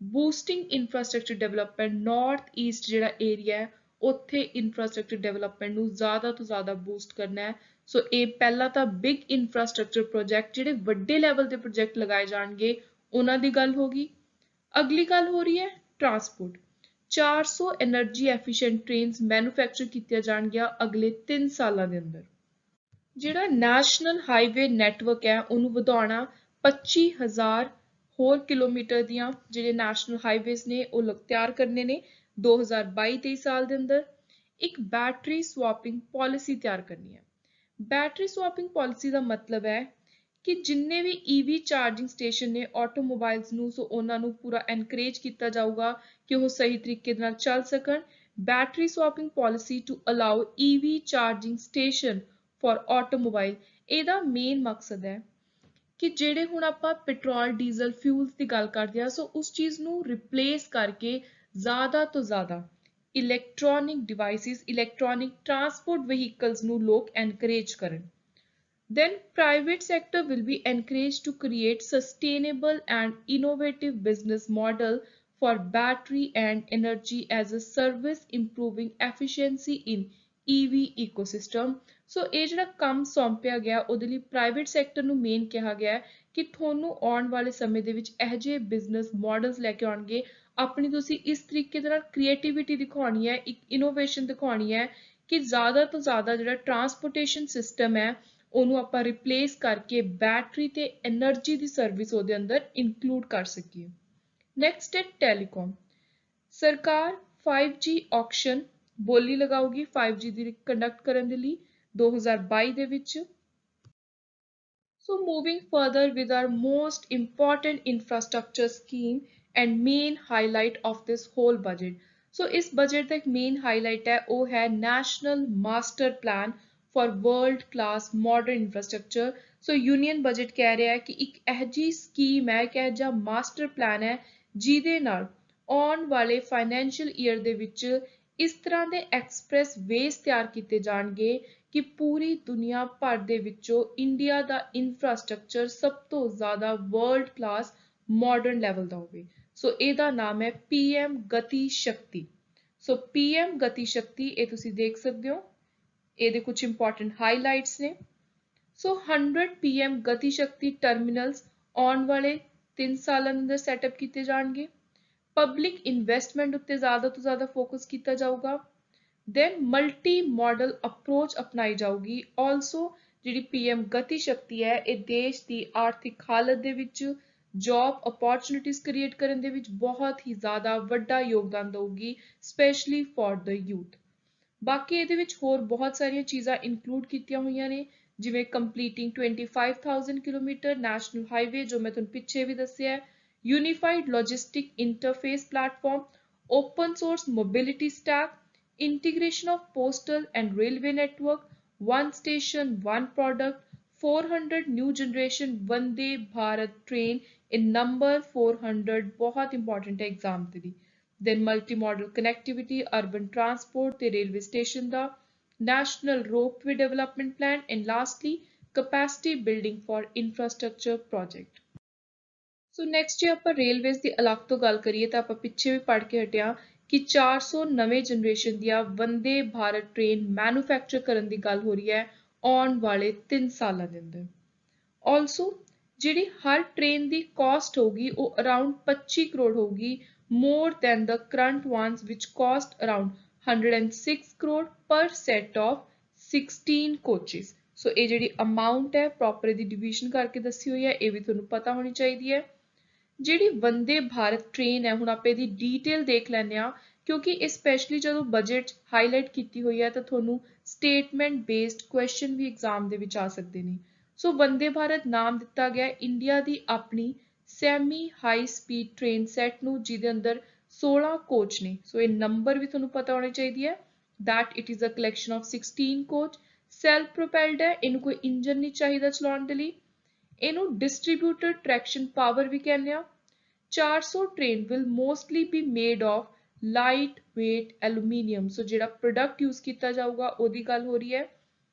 boosting infrastructure development. North east ਜਿਹੜਾ area ਹੈ ਉੱਥੇ infrastructure development ਨੂੰ ਜ਼ਿਆਦਾ ਤੋਂ ਜ਼ਿਆਦਾ boost ਕਰਨਾ ਹੈ। ਸੋ ਇਹ ਪਹਿਲਾ ਤਾਂ ਬਿਗ ਇਨਫਰਾਸਟ੍ਰਕਚਰ ਪ੍ਰੋਜੈਕਟ, ਜਿਹੜੇ ਵੱਡੇ ਲੈਵਲ ਦੇ ਪ੍ਰੋਜੈਕਟ ਲਗਾਏ ਜਾਣਗੇ ਉਹਨਾਂ ਦੀ ਗੱਲ ਹੋ ਗਈ। ਅਗਲੀ ਗੱਲ ਹੋ ਰਹੀ ਹੈ transport. 400 energy efficient trains manufacture ਕੀਤੀਆਂ ਜਾਣਗੀਆਂ ਅਗਲੇ 3 ਸਾਲਾਂ ਦੇ ਅੰਦਰ। ਜਿਹੜਾ ਨੈਸ਼ਨਲ ਹਾਈਵੇ ਨੈਟਵਰਕ ਹੈ ਉਹਨੂੰ ਵਧਾਉਣਾ, 25,000 ਹੋਰ ਕਿਲੋਮੀਟਰ ਦੀਆਂ ਜਿਹੜੇ ਨੈਸ਼ਨਲ ਹਾਈਵੇਜ਼ ਨੇ ਉਹ ਤਿਆਰ ਕਰਨੇ ਨੇ 2022-23 ਸਾਲ ਦੇ ਅੰਦਰ। ਇੱਕ ਬੈਟਰੀ ਸਵਾਪਿੰਗ ਪਾਲਿਸੀ ਤਿਆਰ ਕਰਨੀ ਹੈ। ਬੈਟਰੀ ਸਵਾਪਿੰਗ ਪਾਲਿਸੀ ਦਾ ਮਤਲਬ ਹੈ ਕਿ ਜਿੰਨੇ ਵੀ EV ਚਾਰਜਿੰਗ ਸਟੇਸ਼ਨ ਨੇ ਆਟੋਮੋਬਾਈਲਸ ਨੂੰ, ਸੋ ਉਹਨਾਂ ਨੂੰ ਪੂਰਾ ਐਨਕਰੇਜ ਕੀਤਾ ਜਾਊਗਾ ਕਿ ਉਹ ਸਹੀ ਤਰੀਕੇ ਨਾਲ ਚੱਲ ਸਕਣ। Battery swapping policy to allow EV charging station for automobile. ਇਹਦਾ ਮੇਨ ਮਕਸਦ ਹੈ ਕਿ ਜਿਹੜੇ ਹੁਣ ਆਪਾਂ ਪੈਟਰੋਲ ਡੀਜ਼ਲ ਫਿਊਲਸ ਦੀ ਗੱਲ ਕਰਦੇ ਹਾਂ, ਸੋ ਉਸ ਚੀਜ਼ ਨੂੰ ਰਿਪਲੇਸ ਕਰਕੇ ਜ਼ਿਆਦਾ ਤੋਂ ਜ਼ਿਆਦਾ electronic devices, electronic transport vehicles ਨੂੰ ਲੋਕ ਐਨਕਰੇਜ ਕਰਨ। Then private sector will be encouraged to create sustainable and innovative business model for battery and energy as a service, improving efficiency in EV ecosystem। ਸੋ ਇਹ ਜਿਹੜਾ ਕੰਮ ਸੌਂਪਿਆ ਗਿਆ ਉਹਦੇ ਲਈ ਪ੍ਰਾਈਵੇਟ ਸੈਕਟਰ ਨੂੰ ਮੇਨ ਕਿਹਾ ਗਿਆ ਕਿ ਤੁਹਾਨੂੰ ਆਉਣ ਵਾਲੇ ਸਮੇਂ ਦੇ ਵਿੱਚ ਇਹੋ ਜਿਹੇ ਬਿਜ਼ਨਸ ਮਾਡਲਸ ਲੈ ਕੇ ਆਉਣਗੇ। ਆਪਣੀ ਤੁਸੀਂ ਇਸ ਤਰੀਕੇ ਦੇ ਨਾਲ ਕ੍ਰੀਏਟੀਵਿਟੀ ਦਿਖਾਉਣੀ ਹੈ, ਇੱਕ ਇਨੋਵੇਸ਼ਨ ਦਿਖਾਉਣੀ ਹੈ ਕਿ ਜ਼ਿਆਦਾ ਤੋਂ ਜ਼ਿਆਦਾ ਜਿਹੜਾ ਟਰਾਂਸਪੋਰਟੇਸ਼ਨ ਸਿਸਟਮ ਹੈ ਉਹਨੂੰ ਆਪਾਂ ਰਿਪਲੇਸ ਕਰਕੇ ਬੈਟਰੀ ਤੇ એનર્ਜੀ ਦੀ ਸਰਵਿਸ ਉਹਦੇ ਅੰਦਰ ਇਨਕਲੂਡ ਕਰ ਸਕੀਏ। ਨੈਕਸਟ ਹੈ ਟੈਲੀਕਾਮ। ਸਰਕਾਰ 5G ਆਕਸ਼ਨ ਬੋਲੀ ਲਗਾਊਗੀ 5G ਦੀ ਕੰਡਕਟ ਕਰਨ ਦੇ ਲਈ 2022 ਦੇ ਵਿੱਚ। So moving further with our most important infrastructure scheme and main highlight of this whole budget। So ਇਸ budget ਦਾ ਇੱਕ main highlight ਹੈ ਉਹ ਹੈ National Master Plan for World Class Modern Infrastructure। So Union Budget ਕਹਿ ਰਿਹਾ ਹੈ ਕਿ ਇੱਕ ਇਹੋ ਜਿਹੀ ਸਕੀਮ ਹੈ, ਇੱਕ ਇਹੋ ਜਿਹਾ ਮਾਸਟਰ ਪਲਾਨ ਹੈ ਜਿਹਦੇ ਨਾਲ ਆਉਣ ਵਾਲੇ ਫਾਈਨੈਂਸ਼ੀਅਲ ਈਅਰ ਦੇ ਵਿੱਚ ਇਸ ਤਰ੍ਹਾਂ ਦੇ ਐਕਸਪ੍ਰੈਸ ਵੇਜ਼ ਤਿਆਰ ਕੀਤੇ ਜਾਣਗੇ ਕਿ ਪੂਰੀ ਦੁਨੀਆ ਭਰ ਦੇ ਵਿੱਚੋਂ ਇੰਡੀਆ ਦਾ ਇਨਫਰਾਸਟ੍ਰਕਚਰ ਸਭ ਤੋਂ ਜ਼ਿਆਦਾ ਵਰਲਡ ਕਲਾਸ ਮਾਡਰਨ ਲੈਵਲ ਦਾ ਹੋਵੇ। ਸੋ ਇਹਦਾ ਨਾਮ ਹੈ PM ਗਤੀ ਸ਼ਕਤੀ। ਸੋ PM ਗਤੀ ਸ਼ਕਤੀ ਇਹ ਤੁਸੀਂ ਦੇਖ ਸਕਦੇ ਹੋ, ਇਹਦੇ ਕੁਝ ਇੰਪੋਰਟੈਂਟ ਹਾਈਲਾਈਟਸ ਨੇ। ਸੋ 100 PM ਗਤੀ ਸ਼ਕਤੀ ਟਰਮੀਨਲਸ ਆਉਣ ਵਾਲੇ 3 ਸਾਲਾਂ ਅੰਦਰ ਸੈਟਅਪ ਕੀਤੇ ਜਾਣਗੇ। ਪਬਲਿਕ ਇਨਵੈਸਟਮੈਂਟ ਉੱਤੇ ਜ਼ਿਆਦਾ ਤੋਂ ਜ਼ਿਆਦਾ ਫੋਕਸ ਕੀਤਾ ਜਾਊਗਾ। ਦੈਨ ਮਲਟੀ ਮਾਡਲ ਅਪਰੋਚ ਅਪਣਾਈ ਜਾਊਗੀ। ਆਲਸੋ ਜਿਹੜੀ PM ਗਤੀ ਸ਼ਕਤੀ ਹੈ ਇਹ ਦੇਸ਼ ਦੀ ਆਰਥਿਕ ਹਾਲਤ ਦੇ ਵਿੱਚ ਜੌਬ ਅਪੋਰਚੁਨਿਟੀਜ਼ ਕ੍ਰੀਏਟ ਕਰਨ ਦੇ ਵਿੱਚ ਬਹੁਤ ਹੀ ਜ਼ਿਆਦਾ ਵੱਡਾ ਯੋਗਦਾਨ ਦਊਗੀ, ਸਪੈਸ਼ਲੀ ਫॉर द ਯੂਥ। ਬਾਕੀ ਇਹਦੇ ਵਿੱਚ ਹੋਰ ਬਹੁਤ ਸਾਰੀਆਂ ਚੀਜ਼ਾਂ ਇਨਕਲੂਡ ਕੀਤੀਆਂ ਹੋਈਆਂ ਨੇ, ਜਿਵੇਂ ਕੰਪਲੀਟਿੰਗ 25,000 ਕਿਲੋਮੀਟਰ ਨੈਸ਼ਨਲ ਹਾਈਵੇ ਜੋ ਮੈਂ ਤੁਹਾਨੂੰ ਪਿੱਛੇ ਵੀ ਦੱਸਿਆ ਹੈ, unified logistic interface platform, open source mobility stack, integration of postal and railway network, one station, one product, 400 new generation Vande Bharat train in number 400 बहुत important है एग्जाम के लिए। Then multimodal connectivity, urban transport ਤੇ railway station the, national ropeway development plan, and lastly capacity building for infrastructure project। So next ਜੇ ਆਪਾਂ railways ਦੀ ਅਲੱਗ ਤੋਂ ਗੱਲ ਕਰੀਏ ਤਾਂ ਆਪਾਂ ਪਿੱਛੇ ਵੀ ਪੜ੍ਹ ਕੇ ਹਟਿਆ ਕਿ 400 ਨਵੇਂ ਜਨਰੇਸ਼ਨ ਦੀਆਂ ਵੰਦੇ ਭਾਰਤ ਟ੍ਰੇਨ ਮੈਨੂਫੈਕਚਰ ਕਰਨ ਦੀ ਗੱਲ ਹੋ ਰਹੀ ਹੈ ਆਉਣ ਵਾਲੇ 3 ਸਾਲਾਂ ਦੇ ਅੰਦਰ। ਆਲਸੋ ਜਿਹੜੀ ਹਰ ਟ੍ਰੇਨ ਦੀ ਕਾਸਟ ਹੋਗੀ ਉਹ ਅਰਾਊਂਡ 25 ਕਰੋੜ ਹੋਗੀ, more than the current ones which cost around 106 crore per set of 16 coaches। ਸੋ ਇਹ ਜਿਹੜੀ ਅਮਾਊਂਟ ਹੈ ਪ੍ਰੋਪਰ ਇਹਦੀ ਡਿਵੀਜ਼ਨ ਕਰਕੇ ਦੱਸੀ ਹੋਈ ਹੈ, ਇਹ ਵੀ ਤੁਹਾਨੂੰ ਪਤਾ ਹੋਣੀ ਚਾਹੀਦੀ ਹੈ। ਜਿਹੜੀ ਵੰਦੇ ਭਾਰਤ ਟ੍ਰੇਨ ਹੈ ਹੁਣ ਆਪਾਂ ਇਹਦੀ ਡੀਟੇਲ ਦੇਖ ਲੈਂਦੇ ਹਾਂ, ਕਿਉਂਕਿ ਇਹ ਸਪੈਸ਼ਲੀ ਜਦੋਂ ਬਜਟ ਹਾਈਲਾਈਟ ਕੀਤੀ ਹੋਈ ਹੈ ਤਾਂ ਤੁਹਾਨੂੰ ਸਟੇਟਮੈਂਟ ਬੇਸਡ ਕੁਐਸਚਨ ਵੀ ਐਗਜ਼ਾਮ ਦੇ ਵਿੱਚ ਆ ਸਕਦੇ ਨੇ। ਸੋ ਵੰਦੇ ਭਾਰਤ ਨਾਮ ਦਿੱਤਾ ਗਿਆ ਇੰਡੀਆ ਦੀ ਆਪਣੀ semi high speed train set ਨੂੰ, ਜਿਹਦੇ ਅੰਦਰ 16 ਕੋਚ ਨੇ। ਸੋ ਇਹ ਨੰਬਰ ਵੀ ਤੁਹਾਨੂੰ ਪਤਾ ਹੋਣੀ ਚਾਹੀਦੀ ਹੈ that it is a collection of 16 coach, self propelled ਹੈ, ਇਹਨੂੰ ਕੋਈ ਇੰਜਨ ਨਹੀਂ ਚਾਹੀਦਾ ਚਲਾਉਣ ਦੇ ਲਈ। ਇਹਨੂੰ distributed traction power ਵੀ ਕਹਿੰਦੇ ਆ। 400 train will mostly be made of light weight aluminium। ਸੋ ਜਿਹੜਾ ਪ੍ਰੋਡਕਟ ਯੂਜ਼ ਕੀਤਾ ਜਾਊਗਾ ਉਹਦੀ ਗੱਲ ਹੋ ਰਹੀ ਹੈ।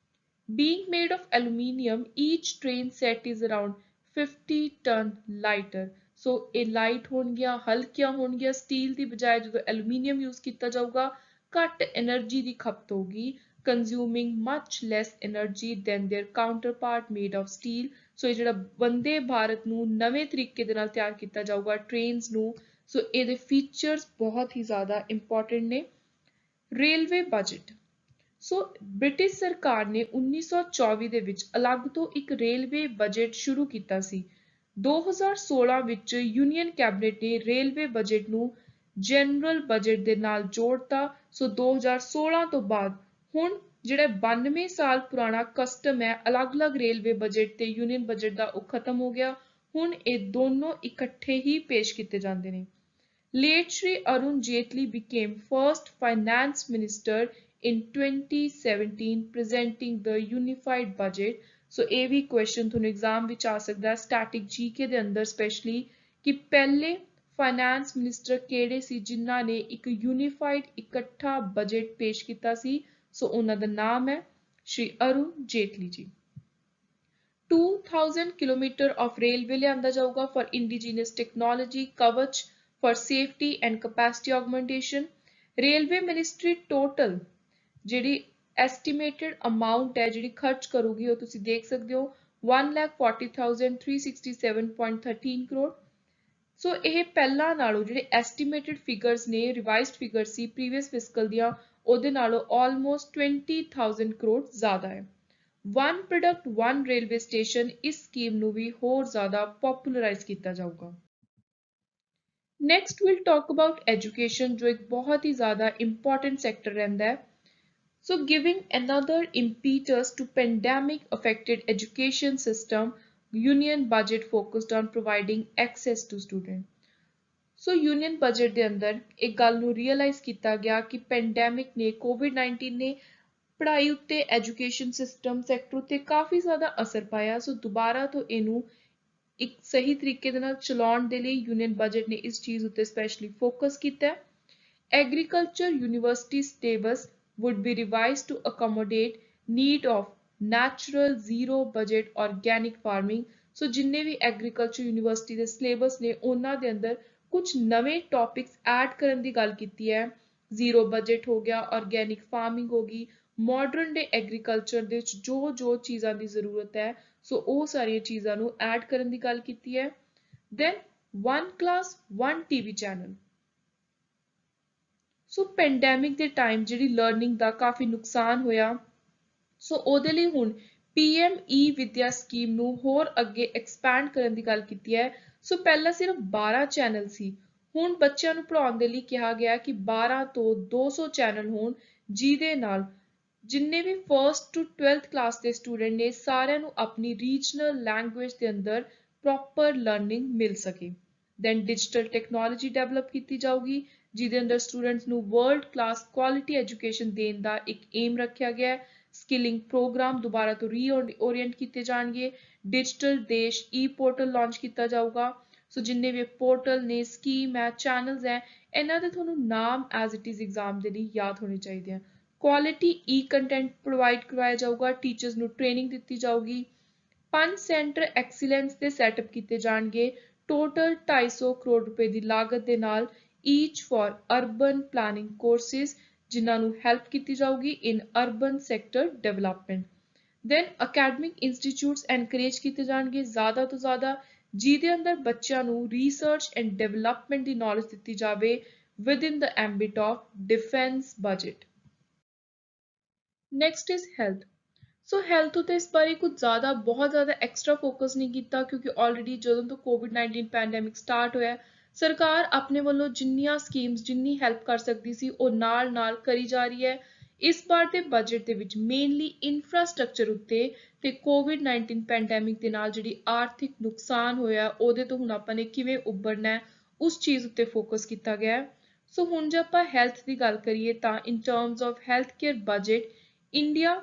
Being made of aluminium, each train set is around 50 ton lighter. So ਇਹ ਲਾਈਟ ਹੋਣਗੀਆਂ, ਹਲਕੀਆਂ ਹੋਣਗੀਆਂ, ਸਟੀਲ ਦੀ ਬਜਾਏ ਜਦੋਂ ਐਲੂਮੀਨੀਅਮ ਯੂਜ਼ ਕੀਤਾ ਜਾਊਗਾ, ਘੱਟ એનર્ਜੀ ਦੀ ਖਪਤ ਹੋਗੀ, consuming much less energy than their counterpart made of steel. ਸੋ ਇਹ ਜਿਹੜਾ ਵੰਦੇ ਭਾਰਤ ਨੂੰ ਨਵੇਂ ਤਰੀਕੇ ਦੇ ਨਾਲ ਤਿਆਰ ਕੀਤਾ ਜਾਊਗਾ ਟ੍ਰੇਨਸ ਨੂੰ, ਸੋ ਇਹਦੇ ਫੀਚਰਸ ਬਹੁਤ ਹੀ ਜ਼ਿਆਦਾ ਇੰਪੋਰਟੈਂਟ ਨੇ। Railway budget. ਸੋ ਬ੍ਰਿਟਿਸ਼ ਸਰਕਾਰ ਨੇ 1924 ਦੇ ਵਿੱਚ ਅਲੱਗ ਤੋਂ ਇੱਕ ਰੇਲਵੇ ਬਜਟ ਸ਼ੁਰੂ ਕੀਤਾ ਸੀ। 2016 ਵਿੱਚ ਯੂਨੀਅਨ ਕੈਬਨਿਟ ਨੇ ਰੇਲਵੇ ਬਜਟ ਨੂੰ ਜਨਰਲ ਬਜਟ ਦੇ ਨਾਲ ਜੋੜਤਾ। ਸੋ 2016 ਤੋਂ ਬਾਅਦ ਹੁਣ ਜਿਹੜਾ 92 ਸਾਲ ਪੁਰਾਣਾ ਕਸਟਮ ਹੈ ਅਲੱਗ-ਅਲੱਗ ਰੇਲਵੇ ਬਜਟ ਤੇ ਯੂਨੀਅਨ ਬਜਟ ਦਾ, ਉਹ ਖਤਮ ਹੋ ਗਿਆ। ਹੁਣ ਇਹ ਦੋਨੋਂ ਇਕੱਠੇ ਹੀ ਪੇਸ਼ ਕੀਤੇ ਜਾਂਦੇ ਨੇ। Late Shri Arun Jaitley became first finance minister in 2017 presenting the unified budget. So ਇਹ ਵੀ question ਤੁਹਾਨੂੰ exam ਵਿੱਚ ਆ ਸਕਦਾ ਹੈ static GK ਦੇ ਅੰਦਰ ਸਪੈਸ਼ਲੀ, ਕਿ ਪਹਿਲੇ ਫਾਈਨੈਂਸ ਮਿਨਿਸਟਰ ਕਿਹੜੇ ਸੀ ਜਿਨ੍ਹਾਂ ਨੇ ਇੱਕ ਯੂਨੀਫਾਈਡ ਇਕੱਠਾ ਬਜਟ ਪੇਸ਼ ਕੀਤਾ ਸੀ। ਸੋ ਉਹਨਾਂ ਦਾ ਨਾਮ ਹੈ ਸ਼੍ਰੀ ਅਰੁਣ ਜੇਟਲੀ ਜੀ। 2000 ਕਿਲੋਮੀਟਰ ਆਫ ਰੇਲਵੇ ਲਿਆਂਦਾ ਜਾਊਗਾ for indigenous technology Kavach for safety and capacity augmentation. Railway Ministry total ਜਿਹੜੀ estimated amount ਹੈ ਜਿਹੜੀ ਖਰਚ ਕਰੂਗੀ ਉਹ ਤੁਸੀਂ ਦੇਖ ਸਕਦੇ ਹੋ 1,40,367.13 ਕਰੋੜ। ਸੋ ਇਹ ਪਹਿਲਾਂ ਨਾਲੋਂ ਜਿਹੜੇ estimated figures ਨੇ, revised figures ਸੀ previous fiscal ਦੀਆਂ, ਉਹਦੇ ਨਾਲੋਂ almost 20,000 ਕਰੋੜ ਜ਼ਿਆਦਾ ਹੈ। One product one railway station ਇਸ ਸਕੀਮ ਨੂੰ ਵੀ ਹੋਰ ਜ਼ਿਆਦਾ ਪੋਪੂਲਰਾਈਜ਼ ਕੀਤਾ ਜਾਊਗਾ। Next we'll talk about education जो एक बहुत ही ज़्यादा important sector रहता है। So giving another impetus to pandemic affected education system, union budget focused on providing access to student. So union budget ਦੇ ਅੰਦਰ ਇੱਕ ਗੱਲ ਨੂੰ realize ਕੀਤਾ ਗਿਆ ਕਿ pandemic ਨੇ, COVID-19 ਨੇ ਪੜ੍ਹਾਈ ਉੱਤੇ education system sector ਉੱਤੇ ਕਾਫੀ ਜ਼ਿਆਦਾ ਅਸਰ ਪਾਇਆ। ਸੋ ਦੁਬਾਰਾ ਤੋਂ ਇਹਨੂੰ ਇੱਕ ਸਹੀ ਤਰੀਕੇ ਦੇ ਨਾਲ ਚਲਾਉਣ ਦੇ ਲਈ ਯੂਨੀਅਨ ਬਜਟ ਨੇ ਇਸ ਚੀਜ਼ ਉੱਤੇ ਸਪੈਸ਼ਲੀ ਫੋਕਸ ਕੀਤਾ ਹੈ। Agriculture university syllabus would be revised to accommodate need of natural zero budget organic farming. ਸੋ ਜਿੰਨੇ ਵੀ ਐਗਰੀਕਲਚਰ ਯੂਨੀਵਰਸਿਟੀ ਦੇ ਸਿਲੇਬਸ ਨੇ ਉਹਨਾਂ ਦੇ ਅੰਦਰ ਕੁਝ ਨਵੇਂ ਟੌਪਿਕਸ ਐਡ ਕਰਨ ਦੀ ਗੱਲ ਕੀਤੀ ਹੈ। ਜ਼ੀਰੋ ਬਜਟ ਹੋ ਗਿਆ, ਆਰਗੈਨਿਕ ਫਾਰਮਿੰਗ ਹੋ ਗਈ, ਮਾਡਰਨ ਡੇ ਐਗਰੀਕਲਚਰ ਦੇ ਵਿੱਚ ਜੋ ਜੋ ਚੀਜ਼ਾਂ ਦੀ ਜ਼ਰੂਰਤ ਹੈ ਸੋ ਉਹ ਸਾਰੀਆਂ ਚੀਜ਼ਾਂ ਨੂੰ ਐਡ ਕਰਨ ਦੀ ਗੱਲ ਕੀਤੀ ਹੈ। Then one class one TV channel. So pandemic ਦੇ ਟਾਈਮ ਜਿਹੜੀ ਲਰਨਿੰਗ ਦਾ ਕਾਫੀ ਨੁਕਸਾਨ ਹੋਇਆ, ਸੋ ਉਹਦੇ ਲਈ ਹੁਣ PM ਵਿਦਿਆ ਸਕੀਮ ਨੂੰ ਹੋਰ ਅੱਗੇ ਐਕਸਪੈਂਡ ਕਰਨ ਦੀ ਗੱਲ ਕੀਤੀ ਹੈ। ਸੋ ਪਹਿਲਾਂ ਸਿਰਫ 12 ਚੈਨਲ ਸੀ, ਹੁਣ ਬੱਚਿਆਂ ਨੂੰ ਪੜ੍ਹਾਉਣ ਦੇ ਲਈ ਕਿਹਾ ਗਿਆ ਕਿ 12 ਤੋਂ 200 ਚੈਨਲ ਹੋਣ, ਜਿਹਦੇ ਨਾਲ ਜਿੰਨੇ ਵੀ 1st to 12th ਕਲਾਸ ਦੇ ਸਟੂਡੈਂਟ ਨੇ ਸਾਰਿਆਂ ਨੂੰ ਆਪਣੀ ਰੀਜਨਲ ਲੈਂਗੁਏਜ ਦੇ ਅੰਦਰ ਪ੍ਰੋਪਰ ਲਰਨਿੰਗ ਮਿਲ ਸਕੇ। ਦੈਨ ਡਿਜੀਟਲ ਟੈਕਨੋਲੋਜੀ ਡਿਵੈਲਪ ਕੀਤੀ ਜਾਊਗੀ ਜਿਹਦੇ ਅੰਦਰ ਸਟੂਡੈਂਟਸ ਨੂੰ ਵਰਲਡ ਕਲਾਸ ਕੁਆਲਿਟੀ ਐਜੂਕੇਸ਼ਨ ਦੇਣ ਦਾ ਇੱਕ ਏਮ ਰੱਖਿਆ ਗਿਆ ਹੈ। ਸਕਿਲਿੰਗ ਪ੍ਰੋਗਰਾਮ ਦੁਬਾਰਾ ਤੋਂ ਰੀਓਰੀਐਂਟ ਕੀਤੇ ਜਾਣਗੇ। ਡਿਜੀਟਲ ਦੇਸ਼ ਪੋਰਟਲ ਲਾਂਚ ਕੀਤਾ ਜਾਊਗਾ। ਸੋ ਜਿੰਨੇ ਵੀ ਪੋਰਟਲ ਨੇ, ਸਕੀਮ ਹੈ, ਚੈਨਲਸ ਹੈ, ਇਹਨਾਂ ਦੇ ਤੁਹਾਨੂੰ ਨਾਮ ਐਜ਼ ਇਟ ਇਜ਼ ਐਗਜ਼ਾਮ ਦੇ ਲਈ ਯਾਦ ਹੋਣੇ ਚਾਹੀਦੇ ਆ। ਕੁਆਲਿਟੀ ਕੰਟੈਂਟ ਪ੍ਰੋਵਾਈਡ ਕਰਵਾਇਆ ਜਾਊਗਾ, ਟੀਚਰਸ ਨੂੰ ਟ੍ਰੇਨਿੰਗ ਦਿੱਤੀ ਜਾਊਗੀ। 5 ਸੈਂਟਰ ਐਕਸੀਲੈਂਸ ਦੇ ਸੈਟਅਪ ਕੀਤੇ ਜਾਣਗੇ ਟੋਟਲ 250 ਕਰੋੜ ਰੁਪਏ ਦੀ ਲਾਗਤ ਦੇ ਨਾਲ, each for urban planning courses ਜਿਨ੍ਹਾਂ ਨੂੰ ਹੈਲਪ ਕੀਤੀ ਜਾਊਗੀ in urban sector development. Then academic institutes encourage ਕੀਤੇ ਜਾਣਗੇ ਜ਼ਿਆਦਾ ਤੋਂ ਜ਼ਿਆਦਾ, ਜਿਹਦੇ ਅੰਦਰ ਬੱਚਿਆਂ ਨੂੰ ਰਿਸਰਚ ਐਂਡ ਡਿਵੈਲਪਮੈਂਟ ਦੀ ਨੌਲੇਜ ਦਿੱਤੀ ਜਾਵੇ within the ambit of defence budget. Next is health. So health ਉੱਤੇ ਇਸ ਬਾਰੇ ਕੁਝ ਜ਼ਿਆਦਾ ਬਹੁਤ ਜ਼ਿਆਦਾ ਐਕਸਟਰਾ ਫੋਕਸ ਨਹੀਂ ਕੀਤਾ ਕਿਉਂਕਿ ਆਲਰੇਡੀ ਜਦੋਂ ਤੋਂ COVID-19 ਪੈਂਡੈਮਿਕ ਸਟਾਰਟ ਹੋਇਆ ਸਰਕਾਰ ਆਪਣੇ ਵੱਲੋਂ ਜਿੰਨੀਆਂ ਸਕੀਮਸ ਜਿੰਨੀ ਹੈਲਪ ਕਰ ਸਕਦੀ ਸੀ ਉਹ ਨਾਲ ਕਰੀ ਜਾ ਰਹੀ ਹੈ। ਇਸ ਵਾਰ ਦੇ ਬਜਟ ਦੇ ਵਿੱਚ ਮੇਨਲੀ ਇਨਫਰਾਸਟ੍ਰਕਚਰ ਉੱਤੇ ਤੇ COVID-19 ਪੈਂਡੈਮਿਕ ਦੇ ਨਾਲ ਜਿਹੜੀ ਆਰਥਿਕ ਨੁਕਸਾਨ ਹੋਇਆ ਉਹਦੇ ਤੋਂ ਹੁਣ ਆਪਾਂ ਨੇ ਕਿਵੇਂ ਉੱਭਰਨਾ ਉਸ ਚੀਜ਼ ਉੱਤੇ ਫੋਕਸ ਕੀਤਾ ਗਿਆ ਹੈ। ਸੋ ਹੁਣ ਜੇ ਆਪਾਂ ਹੈਲਥ ਦੀ ਗੱਲ ਕਰੀਏ ਤਾਂ ਇਨ terms of health care budget India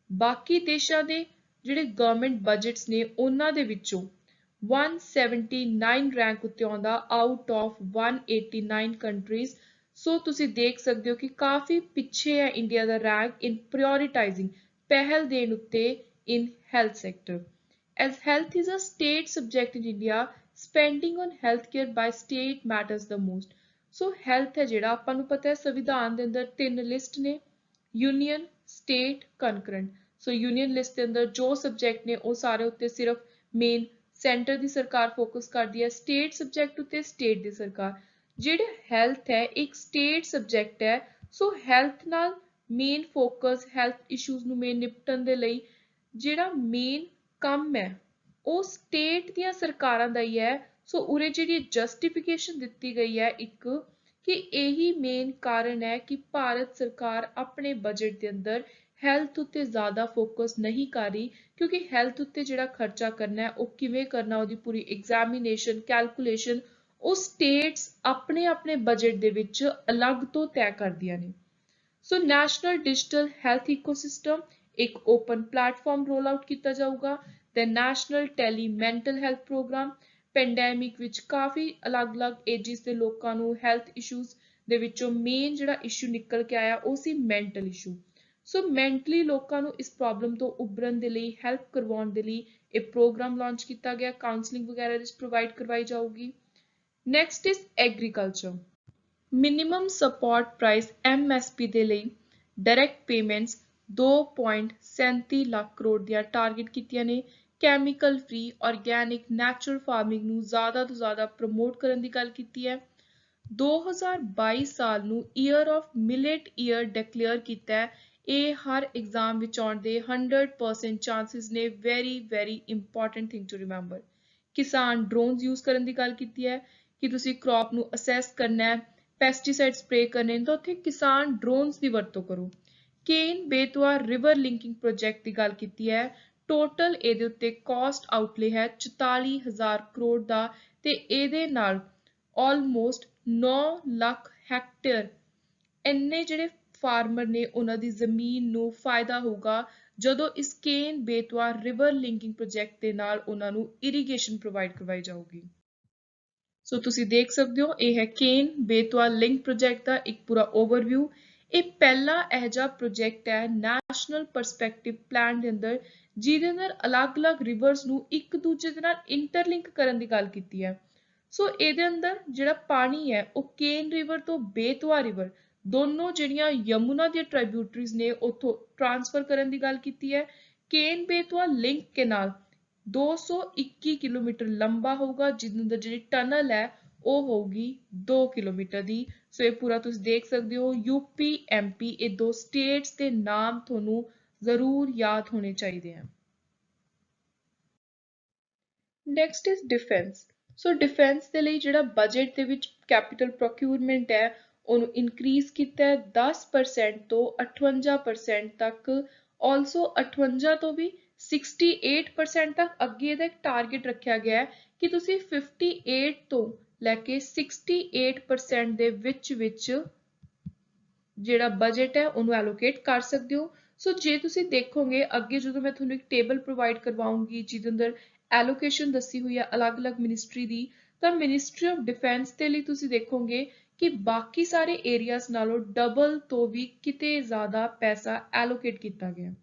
ਬਾਕੀ ਦੇਸ਼ਾਂ ਦੇ ਜਿਹੜੇ ਗਵਰਨਮੈਂਟ ਬਜਟਸ ਨੇ ਉਹਨਾਂ ਦੇ ਵਿੱਚੋਂ 179 ਰੈਂਕ ਉੱਤੇ ਆਉਂਦਾ ਆਊਟ ਆਫ 189 ਕੰਟਰੀਜ਼। ਸੋ ਤੁਸੀਂ ਦੇਖ ਸਕਦੇ ਹੋ ਕਿ ਕਾਫੀ ਪਿੱਛੇ ਹੈ ਇੰਡੀਆ ਦਾ ਰੈਂਕ ਇਨ ਪ੍ਰਾਇੋਰਟਾਈਜ਼ਿੰਗ ਪਹਿਲ ਦੇਣ ਉੱਤੇ in health sector. As health is a state subject in India, spending on healthcare by state matters the most. So health ਹੈ ਜਿਹੜਾ ਆਪਾਂ ਨੂੰ ਪਤਾ ਹੈ ਸੰਵਿਧਾਨ ਦੇ ਅੰਦਰ ਤਿੰਨ ਲਿਸਟ ਨੇ, ਯੂਨੀਅਨ, ਸਟੇਟ, ਕਨਕਰੈਂਟ। ਸੋ ਯੂਨੀਅਨ ਲਿਸਟ ਦੇ ਅੰਦਰ ਜੋ ਸਬਜੈਕਟ ਨੇ ਉਹ ਸਾਰੇ ਉੱਤੇ ਸਿਰਫ ਮੇਨ ਸੈਂਟਰ ਦੀ ਸਰਕਾਰ ਫੋਕਸ ਕਰਦੀ ਹੈ, ਸਟੇਟ ਸਬਜੈਕਟ ਉੱਤੇ ਸਟੇਟ ਦੀ ਸਰਕਾਰ। ਜਿਹੜਾ ਹੈਲਥ ਹੈ ਇੱਕ ਸਟੇਟ ਸਬਜੈਕਟ ਹੈ, ਸੋ ਹੈਲਥ ਨਾਲ ਮੇਨ ਫੋਕਸ ਹੈਲਥ ਇਸ਼ੂਜ਼ ਨੂੰ ਮੇਨ ਨਿਪਟਣ ਦੇ ਲਈ ਜਿਹੜਾ ਮੇਨ ਕੰਮ ਹੈ ਉਹ ਸਟੇਟ ਦੀਆਂ ਸਰਕਾਰਾਂ ਦਾ ਹੀ ਹੈ। ਸੋ ਉਰੇ ਜਿਹੜੀ ਜਸਟੀਫਿਕੇਸ਼ਨ ਦਿੱਤੀ ਗਈ ਹੈ ਇੱਕ ਕਿ ਇਹੀ ਮੇਨ ਕਾਰਨ ਹੈ ਕਿ ਭਾਰਤ ਸਰਕਾਰ ਆਪਣੇ ਬਜਟ ਦੇ ਅੰਦਰ ਹੈਲਥ ਉੱਤੇ ਜ਼ਿਆਦਾ ਫੋਕਸ ਨਹੀਂ ਕਰ ਰਹੀ, ਕਿਉਂਕਿ ਹੈਲਥ ਉੱਤੇ ਜਿਹੜਾ ਖਰਚਾ ਕਰਨਾ ਹੈ ਉਹ ਕਿਵੇਂ ਕਰਨਾ, ਉਹਦੀ ਪੂਰੀ ਐਗਜ਼ਾਮੀਨੇਸ਼ਨ, ਕੈਲਕੂਲੇਸ਼ਨ ਉਹ ਸਟੇਟਸ ਆਪਣੇ ਆਪਣੇ ਬਜਟ ਦੇ ਵਿੱਚ ਅਲੱਗ ਤੋਂ ਤੈਅ ਕਰਦੀਆਂ ਨੇ। So national digital health ecosystem ਇੱਕ ਓਪਨ ਪਲੇਟਫਾਰਮ ਰੋਲ ਆਊਟ ਕੀਤਾ ਜਾਊਗਾ। ਤੇ national tele mental health programme pandemic ਵਿੱਚ ਕਾਫੀ ਅਲੱਗ-ਅਲੱਗ ਏਜਿਸ ਦੇ ਲੋਕਾਂ ਨੂੰ ਹੈਲਥ ਇਸ਼ੂਜ਼ ਦੇ ਵਿੱਚੋਂ ਮੇਨ ਜਿਹੜਾ ਇਸ਼ੂ ਨਿਕਲ ਕੇ ਆਇਆ ਉਹ ਸੀ ਮੈਂਟਲ ਇਸ਼ੂ। ਸੋ ਮੈਂਟਲੀ ਲੋਕਾਂ ਨੂੰ ਇਸ ਪ੍ਰੋਬਲਮ ਤੋਂ ਉਭਰਨ ਦੇ ਲਈ ਹੈਲਪ ਕਰਵਾਉਣ ਦੇ ਲਈ ਇਹ ਪ੍ਰੋਗਰਾਮ ਲਾਂਚ ਕੀਤਾ ਗਿਆ, ਕਾਉਂਸਲਿੰਗ ਵਗੈਰਾ ਵਿੱਚ ਪ੍ਰੋਵਾਈਡ ਕਰਵਾਈ ਜਾਊਗੀ। Next is agriculture. Minimum support price MSP ਦੇ ਲਈ ਡਾਇਰੈਕਟ ਪੇਮੈਂਟਸ 2.37 ਲੱਖ ਕਰੋੜ ਦੀਆਂ ਟਾਰਗੇਟ ਕੀਤੀਆਂ ਨੇ। Chemical free organic natural farming ਨੂੰ ਜ਼ਿਆਦਾ ਤੋਂ ਜ਼ਿਆਦਾ ਪ੍ਰਮੋਟ ਕਰਨ ਦੀ ਗੱਲ ਕੀਤੀ ਹੈ। 2022 ਸਾਲ ਨੂੰ year of millet year declare ਕੀਤਾ ਹੈ। ਇਹ ਹਰ ਐਗਜ਼ਾਮ ਵਿੱਚ ਆਉਣ ਦੇ 100% ਚਾਂਸਿਸ ਨੇ। Very important thing to remember. ਕਿਸਾਨ ਡਰੋਨਸ ਯੂਜ਼ ਕਰਨ ਦੀ ਗੱਲ ਕੀਤੀ ਹੈ ਕਿ ਤੁਸੀਂ ਕ੍ਰੌਪ ਨੂੰ ਅਸੈਸ ਕਰਨਾ ਹੈ, ਪੈਸਟੀਸਾਈਡ ਸਪਰੇ ਕਰਨੇ ਨੇ ਤਾਂ ਉੱਥੇ ਕਿਸਾਨ ਡਰੋਨਸ ਦੀ ਵਰਤੋਂ ਕਰੋ। ਕੇਨ ਬੇਤਵਾ ਰਿਵਰ ਲਿੰਕਿੰਗ ਪ੍ਰੋਜੈਕਟ ਦੀ ਗੱਲ ਕੀਤੀ ਹੈ। ਟੋਟਲ ਇਹਦੇ ਉੱਤੇ ਕਾਸਟ ਆਊਟਲੇ ਹੈ 44,000 ਕਰੋੜ ਦਾ ਤੇ ਇਹਦੇ ਨਾਲ ਆਲਮੋਸਟ 9 ਲੱਖ ਹੈਕਟੇਅਰ ਇੰਨੇ ਜਿਹੜੇ ਫਾਰਮਰ ਨੇ ਉਹਨਾਂ ਦੀ ਜ਼ਮੀਨ ਨੂੰ ਫਾਇਦਾ ਹੋਊਗਾ ਜਦੋਂ ਇਸ ਕੇਨ ਬੇਤਵਾ ਰਿਵਰ ਲਿੰਕਿੰਗ ਪ੍ਰੋਜੈਕਟ ਦੇ ਨਾਲ ਉਹਨਾਂ ਨੂੰ ਇਰੀਗੇਸ਼ਨ ਪ੍ਰੋਵਾਈਡ ਕਰਵਾਈ ਜਾਊਗੀ। ਸੋ ਤੁਸੀਂ ਦੇਖ ਸਕਦੇ ਹੋ ਇਹ ਹੈ ਕੇਨ ਬੇਤਵਾ ਲਿੰਕ ਪ੍ਰੋਜੈਕਟ ਦਾ ਇੱਕ ਪੂਰਾ ਓਵਰਵਿਊ। ਇਹ ਪਹਿਲਾ ਇਹੋ ਜਿਹਾ ਪ੍ਰੋਜੈਕਟ ਹੈ ਨੈਸ਼ਨਲ ਪਰਸਪੈਕਟਿਵ ਪਲਾਨ ਦੇ ਅੰਦਰ ਜਿਹਦੇ ਅੰਦਰ ਅਲੱਗ-ਅਲੱਗ ਰਿਵਰਸ ਨੂੰ ਇੱਕ ਦੂਜੇ ਦੇ ਨਾਲ ਇੰਟਰਲਿੰਕ ਕਰਨ ਦੀ ਗੱਲ ਕੀਤੀ ਹੈ। ਸੋ ਇਹਦੇ ਅੰਦਰ ਜਿਹੜਾ ਪਾਣੀ ਹੈ ਉਹ ਕੇਨ ਰਿਵਰ ਤੋਂ ਬੇਤਵਾ ਰਿਵਰ ਦੋਨੋਂ ਜਿਹੜੀਆਂ ਯਮੁਨਾ ਦੀਆਂ ਟ੍ਰਾਈਬਿਊਟਰੀਜ਼ ਨੇ ਉੱਥੋਂ ਟ੍ਰਾਂਸਫਰ ਕਰਨ ਦੀ ਗੱਲ ਕੀਤੀ ਹੈ। ਕੇਨ ਬੇਤਵਾ ਲਿੰਕ ਕੈਨਾਲ 221 ਕਿਲੋਮੀਟਰ ਲੰਬਾ ਹੋਊਗਾ ਜਿਹਦੇ ਅੰਦਰ ਜਿਹੜੀ ਟਨਲ ਹੈ ਉਹ ਹੋਊਗੀ 2 ਕਿਲੋਮੀਟਰ ਦੀ। ਸੋ ਇਹ ਪੂਰਾ ਤੁਸੀਂ ਦੇਖ ਸਕਦੇ ਹੋ। ਯੂਪੀ MP ਇਹ ਦੋ ਸਟੇਟਸ ਦੇ ਨਾਮ ਤੁਹਾਨੂੰ ਜ਼ਰੂਰ ਯਾਦ ਹੋਣੇ ਚਾਹੀਦੇ ਹਨ। Next is defence. So defence ਦੇ ਲਈ ਜਿਹੜਾ ਬਜਟ ਦੇ ਵਿੱਚ ਕੈਪੀਟਲ ਪ੍ਰੋਕਿਊਰਮੈਂਟ ਹੈ ਉਹਨੂੰ ਇਨਕਰੀਜ਼ ਕੀਤਾ ਹੈ 10% ਤੋਂ 58% ਤੱਕ। ਆਲਸੋ 58 ਤੋਂ ਵੀ 68% ਤੱਕ ਅੱਗੇ ਇਹਦਾ ਇੱਕ ਟਾਰਗੇਟ ਰੱਖਿਆ ਗਿਆ ਹੈ ਕਿ ਤੁਸੀਂ 58 ਤੋਂ ਲੈ ਕੇ 68% ਦੇ ਵਿੱਚ ਜਿਹੜਾ ਬਜਟ ਹੈ ਉਹਨੂੰ ਐਲੋਕੇਟ ਕਰ ਸਕਦੇ ਹੋ। ਸੋ ਜੇ ਤੁਸੀਂ ਦੇਖੋਗੇ ਅੱਗੇ ਜਦੋਂ ਮੈਂ ਤੁਹਾਨੂੰ ਇੱਕ ਟੇਬਲ ਪ੍ਰੋਵਾਈਡ ਕਰਵਾਉਂਗੀ ਜਿਹਦੇ ਅੰਦਰ ਐਲੋਕੇਸ਼ਨ ਦੱਸੀ ਹੋਈ ਹੈ ਅਲੱਗ-ਅਲੱਗ ਮਿਨਿਸਟਰੀ ਦੀ, ਤਾਂ ਮਿਨਿਸਟਰੀ ਆਫ ਡਿਫੈਂਸ ਦੇ ਲਈ ਤੁਸੀਂ ਦੇਖੋਗੇ ਕਿ ਬਾਕੀ ਸਾਰੇ ਏਰੀਆਜ਼ ਨਾਲੋਂ ਡਬਲ ਤੋਂ ਵੀ ਕਿਤੇ ਜ਼ਿਆਦਾ ਪੈਸਾ ਐਲੋਕੇਟ ਕੀਤਾ ਗਿਆ।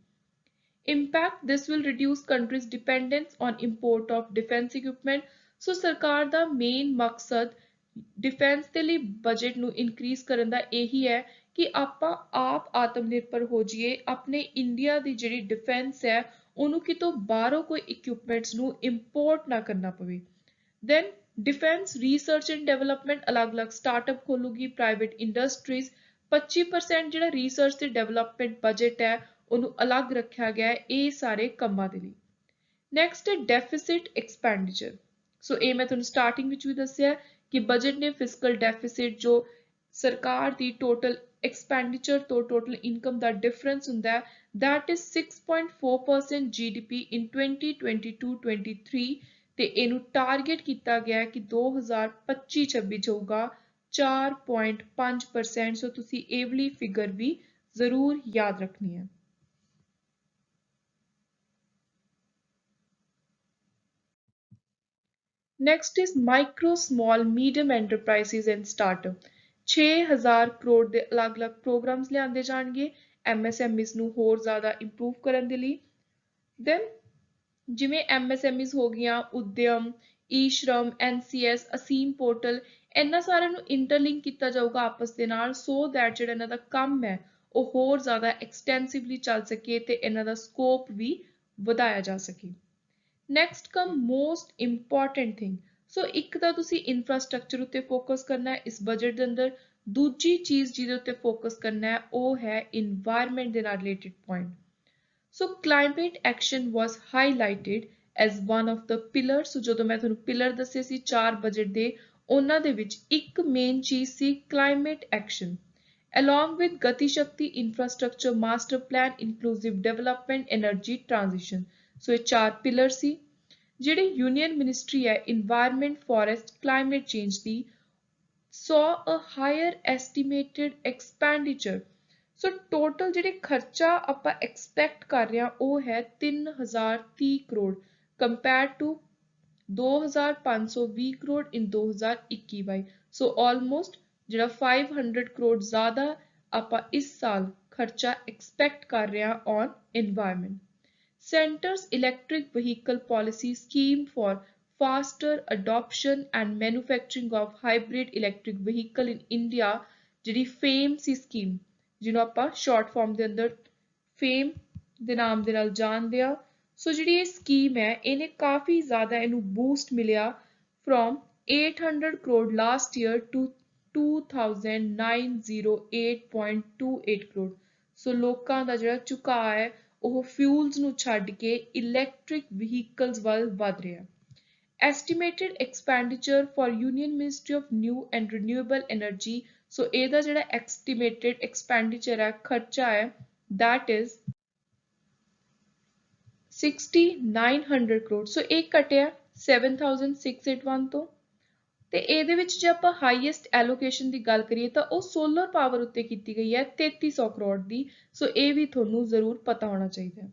Impact this will reduce countries' dependence on import of defense equipment. ਸੋ ਸਰਕਾਰ ਦਾ ਮੇਨ ਮਕਸਦ ਡਿਫੈਂਸ ਦੇ ਲਈ ਬਜਟ ਨੂੰ ਇਨਕਰੀਜ਼ ਕਰਨ ਦਾ ਇਹੀ ਹੈ ਕਿ ਆਪਾਂ ਆਪ ਆਤਮ ਨਿਰਭਰ ਹੋ ਜਾਈਏ। ਆਪਣੇ ਇੰਡੀਆ ਦੀ ਜਿਹੜੀ ਡਿਫੈਂਸ ਹੈ ਉਹਨੂੰ ਕਿਤੋਂ ਬਾਹਰੋਂ ਕੋਈ ਇਕਵਿਪਮੈਂਟਸ ਨੂੰ ਇੰਪੋਰਟ ਨਾ ਕਰਨਾ ਪਵੇ। Then defence research and development ਅਲੱਗ-ਅਲੱਗ ਸਟਾਰਟਅਪ ਖੋਲੂਗੀ, ਪ੍ਰਾਈਵੇਟ ਇੰਡਸਟਰੀਜ਼। 25% ਜਿਹੜਾ ਰਿਸਰਚ ਤੇ ਡਿਵੈਲਪਮੈਂਟ ਬਜਟ ਹੈ ਉਹਨੂੰ ਅਲੱਗ ਰੱਖਿਆ ਗਿਆ ਹੈ ਇਹ ਸਾਰੇ ਕੰਮਾਂ ਦੇ ਲਈ। ਨੈਕਸਟ ਹੈ ਡੈਫਿਸਿਟ ਐਕਸਪੈਂਡੀਚਰ। ਸੋ ਇਹ ਮੈਂ ਤੁਹਾਨੂੰ ਸਟਾਰਟਿੰਗ ਵਿੱਚ ਵੀ ਦੱਸਿਆ ਕਿ ਬਜਟ ਨੇ ਫਿਸਕਲ ਡੈਫਿਸਿਟ ਜੋ ਸਰਕਾਰ ਦੀ ਟੋਟਲ ਐਕਸਪੈਂਡੀਚਰ ਤੋਂ ਟੋਟਲ ਇਨਕਮ ਦਾ ਡਿਫਰੈਂਸ ਹੁੰਦਾ ਹੈ that is 6.4% GDP in 2022-23 ਤੇ ਇਹਨੂੰ ਟਾਰਗੇਟ ਕੀਤਾ ਗਿਆ ਕਿ 2025-26 ਚ ਹੋਊਗਾ 4.5%। ਸੋ ਤੁਸੀਂ ਇਹ ਵਾਲੀ ਫਿਗਰ ਵੀ ਜ਼ਰੂਰ ਯਾਦ ਰੱਖਣੀ ਹੈ। Next is micro, small, medium enterprises and startup। 6,000 crore ਦੇ ਅਲੱਗ-ਅਲੱਗ ਪ੍ਰੋਗਰਾਮਸ ਲਿਆਂਦੇ ਜਾਣਗੇ MSMEs ਨੂੰ ਹੋਰ ਜ਼ਿਆਦਾ ਇੰਪਰੂਵ ਕਰਨ ਦੇ ਲਈ। ਦੈਨ ਜਿਵੇਂ MSMEs ਹੋ ਗਈਆਂ, ਉਦਯਮ, ਈ-ਸ਼ਰਮ, NCS, ਅਸੀਮ ਪੋਰਟਲ, ਇਹਨਾਂ ਸਾਰਿਆਂ ਨੂੰ ਇੰਟਰਲਿੰਕ ਕੀਤਾ ਜਾਊਗਾ ਆਪਸ ਦੇ ਨਾਲ ਸੋ ਦੈਟ ਜਿਹੜਾ ਇਹਨਾਂ ਦਾ ਕੰਮ ਹੈ ਉਹ ਹੋਰ ਜ਼ਿਆਦਾ ਐਕਸਟੈਂਸਿਵਲੀ ਚੱਲ ਸਕੇ ਤੇ ਇਹਨਾਂ ਦਾ ਸਕੋਪ ਵੀ ਵਧਾਇਆ ਜਾ ਸਕੇ। ਨੈਕਸਟ ਕਮ ਮੋਸਟ ਇੰਪੋਰਟੈਂਟ ਥਿੰਗ। ਸੋ ਇੱਕ ਤਾਂ ਤੁਸੀਂ ਇਨਫਰਾਸਟ੍ਰਕਚਰ ਉੱਤੇ ਫੋਕਸ ਕਰਨਾ ਹੈ ਇਸ ਬਜਟ ਦੇ ਅੰਦਰ, ਦੂਜੀ ਚੀਜ਼ ਜਿਹਦੇ ਉੱਤੇ ਫੋਕਸ ਕਰਨਾ ਹੈ ਉਹ ਹੈ ਇਨਵਾਇਰਨਮੈਂਟ ਦੇ ਨਾਲ related point. So climate action was highlighted as one of the pillars। ਸੋ ਜਦੋਂ ਮੈਂ ਤੁਹਾਨੂੰ ਪਿਲਰ ਦੱਸੇ ਸੀ 4 ਬਜਟ ਦੇ, ਉਹਨਾਂ ਦੇ ਵਿੱਚ ਇੱਕ ਮੇਨ ਚੀਜ਼ ਸੀ climate action along with Gati Shakti infrastructure master plan inclusive development energy transition। ਸੋ ਇਹ 4 ਪਿਲਰ ਸੀ। ਜਿਹੜੀ ਯੂਨੀਅਨ ਮਿਨਿਸਟਰੀ ਹੈ environment forest climate change the saw a higher estimated expenditure। So total ਜਿਹੜੇ ਖਰਚਾ ਆਪਾਂ ਐਕਸਪੈਕਟ ਕਰ ਰਹੇ ਹਾਂ ਉਹ ਹੈ 3030 crore compare to 2520 crore in 2021-22। So almost ਜਿਹੜਾ 500 ਕਰੋੜ ਜ਼ਿਆਦਾ ਆਪਾਂ ਇਸ ਸਾਲ ਖਰਚਾ ਐਕਸਪੈਕਟ ਕਰ ਰਹੇ ਹਾਂ on environment. Centre's electric vehicle policy scheme for faster adoption and manufacturing of hybrid electric vehicle in India, ਜਿਹੜੀ FAME ਸੀ ਸਕੀਮ, ਜਿਹਨੂੰ ਆਪਾਂ ਸ਼ਾਰਟ ਫਾਰਮ ਦੇ ਅੰਦਰ ਫੇਮ ਦੇ ਨਾਮ ਦੇ ਨਾਲ ਜਾਣਦੇ ਆ। ਸੋ ਜਿਹੜੀ ਇਹ ਸਕੀਮ ਹੈ ਇਹਨੇ ਕਾਫੀ ਜ਼ਿਆਦਾ ਇਹਨੂੰ ਬੂਸਟ ਮਿਲਿਆ from 800 crore last year to 2908.28 crore. So ਲੋਕਾਂ ਦਾ ਜਿਹੜਾ ਝੁਕਾਅ ਹੈ ਉਹ ਫਿਊਲਸ ਨੂੰ ਛੱਡ ਕੇ ਇਲੈਕਟ੍ਰਿਕ ਵਹੀਕਲਸ ਵੱਲ ਵਧ ਰਿਹਾ। Estimated expenditure for Union Ministry of New and Renewable Energy। ਸੋ ਇਹਦਾ ਜਿਹੜਾ ਐਸਟੀਮੇਟਡ ਐਕਸਪੈਂਡੀਚਰ ਹੈ ਖਰਚਾ ਹੈ that is 6900 ਕਰੋੜ। ਸੋ ਇਹ ਘਟਿਆ 7681 ਤੋਂ। ਤੇ ਇਹਦੇ ਵਿੱਚ ਜੇ ਆਪਾਂ ਹਾਈਐਸਟ ਐਲੋਕੇਸ਼ਨ ਦੀ ਗੱਲ ਕਰੀਏ ਤਾਂ ਉਹ ਸੋਲਰ ਪਾਵਰ ਉੱਤੇ ਕੀਤੀ ਗਈ ਹੈ 3300 ਕਰੋੜ ਦੀ। ਸੋ ਇਹ ਵੀ ਤੁਹਾਨੂੰ ਜ਼ਰੂਰ ਪਤਾ ਹੋਣਾ ਚਾਹੀਦਾ ਹੈ।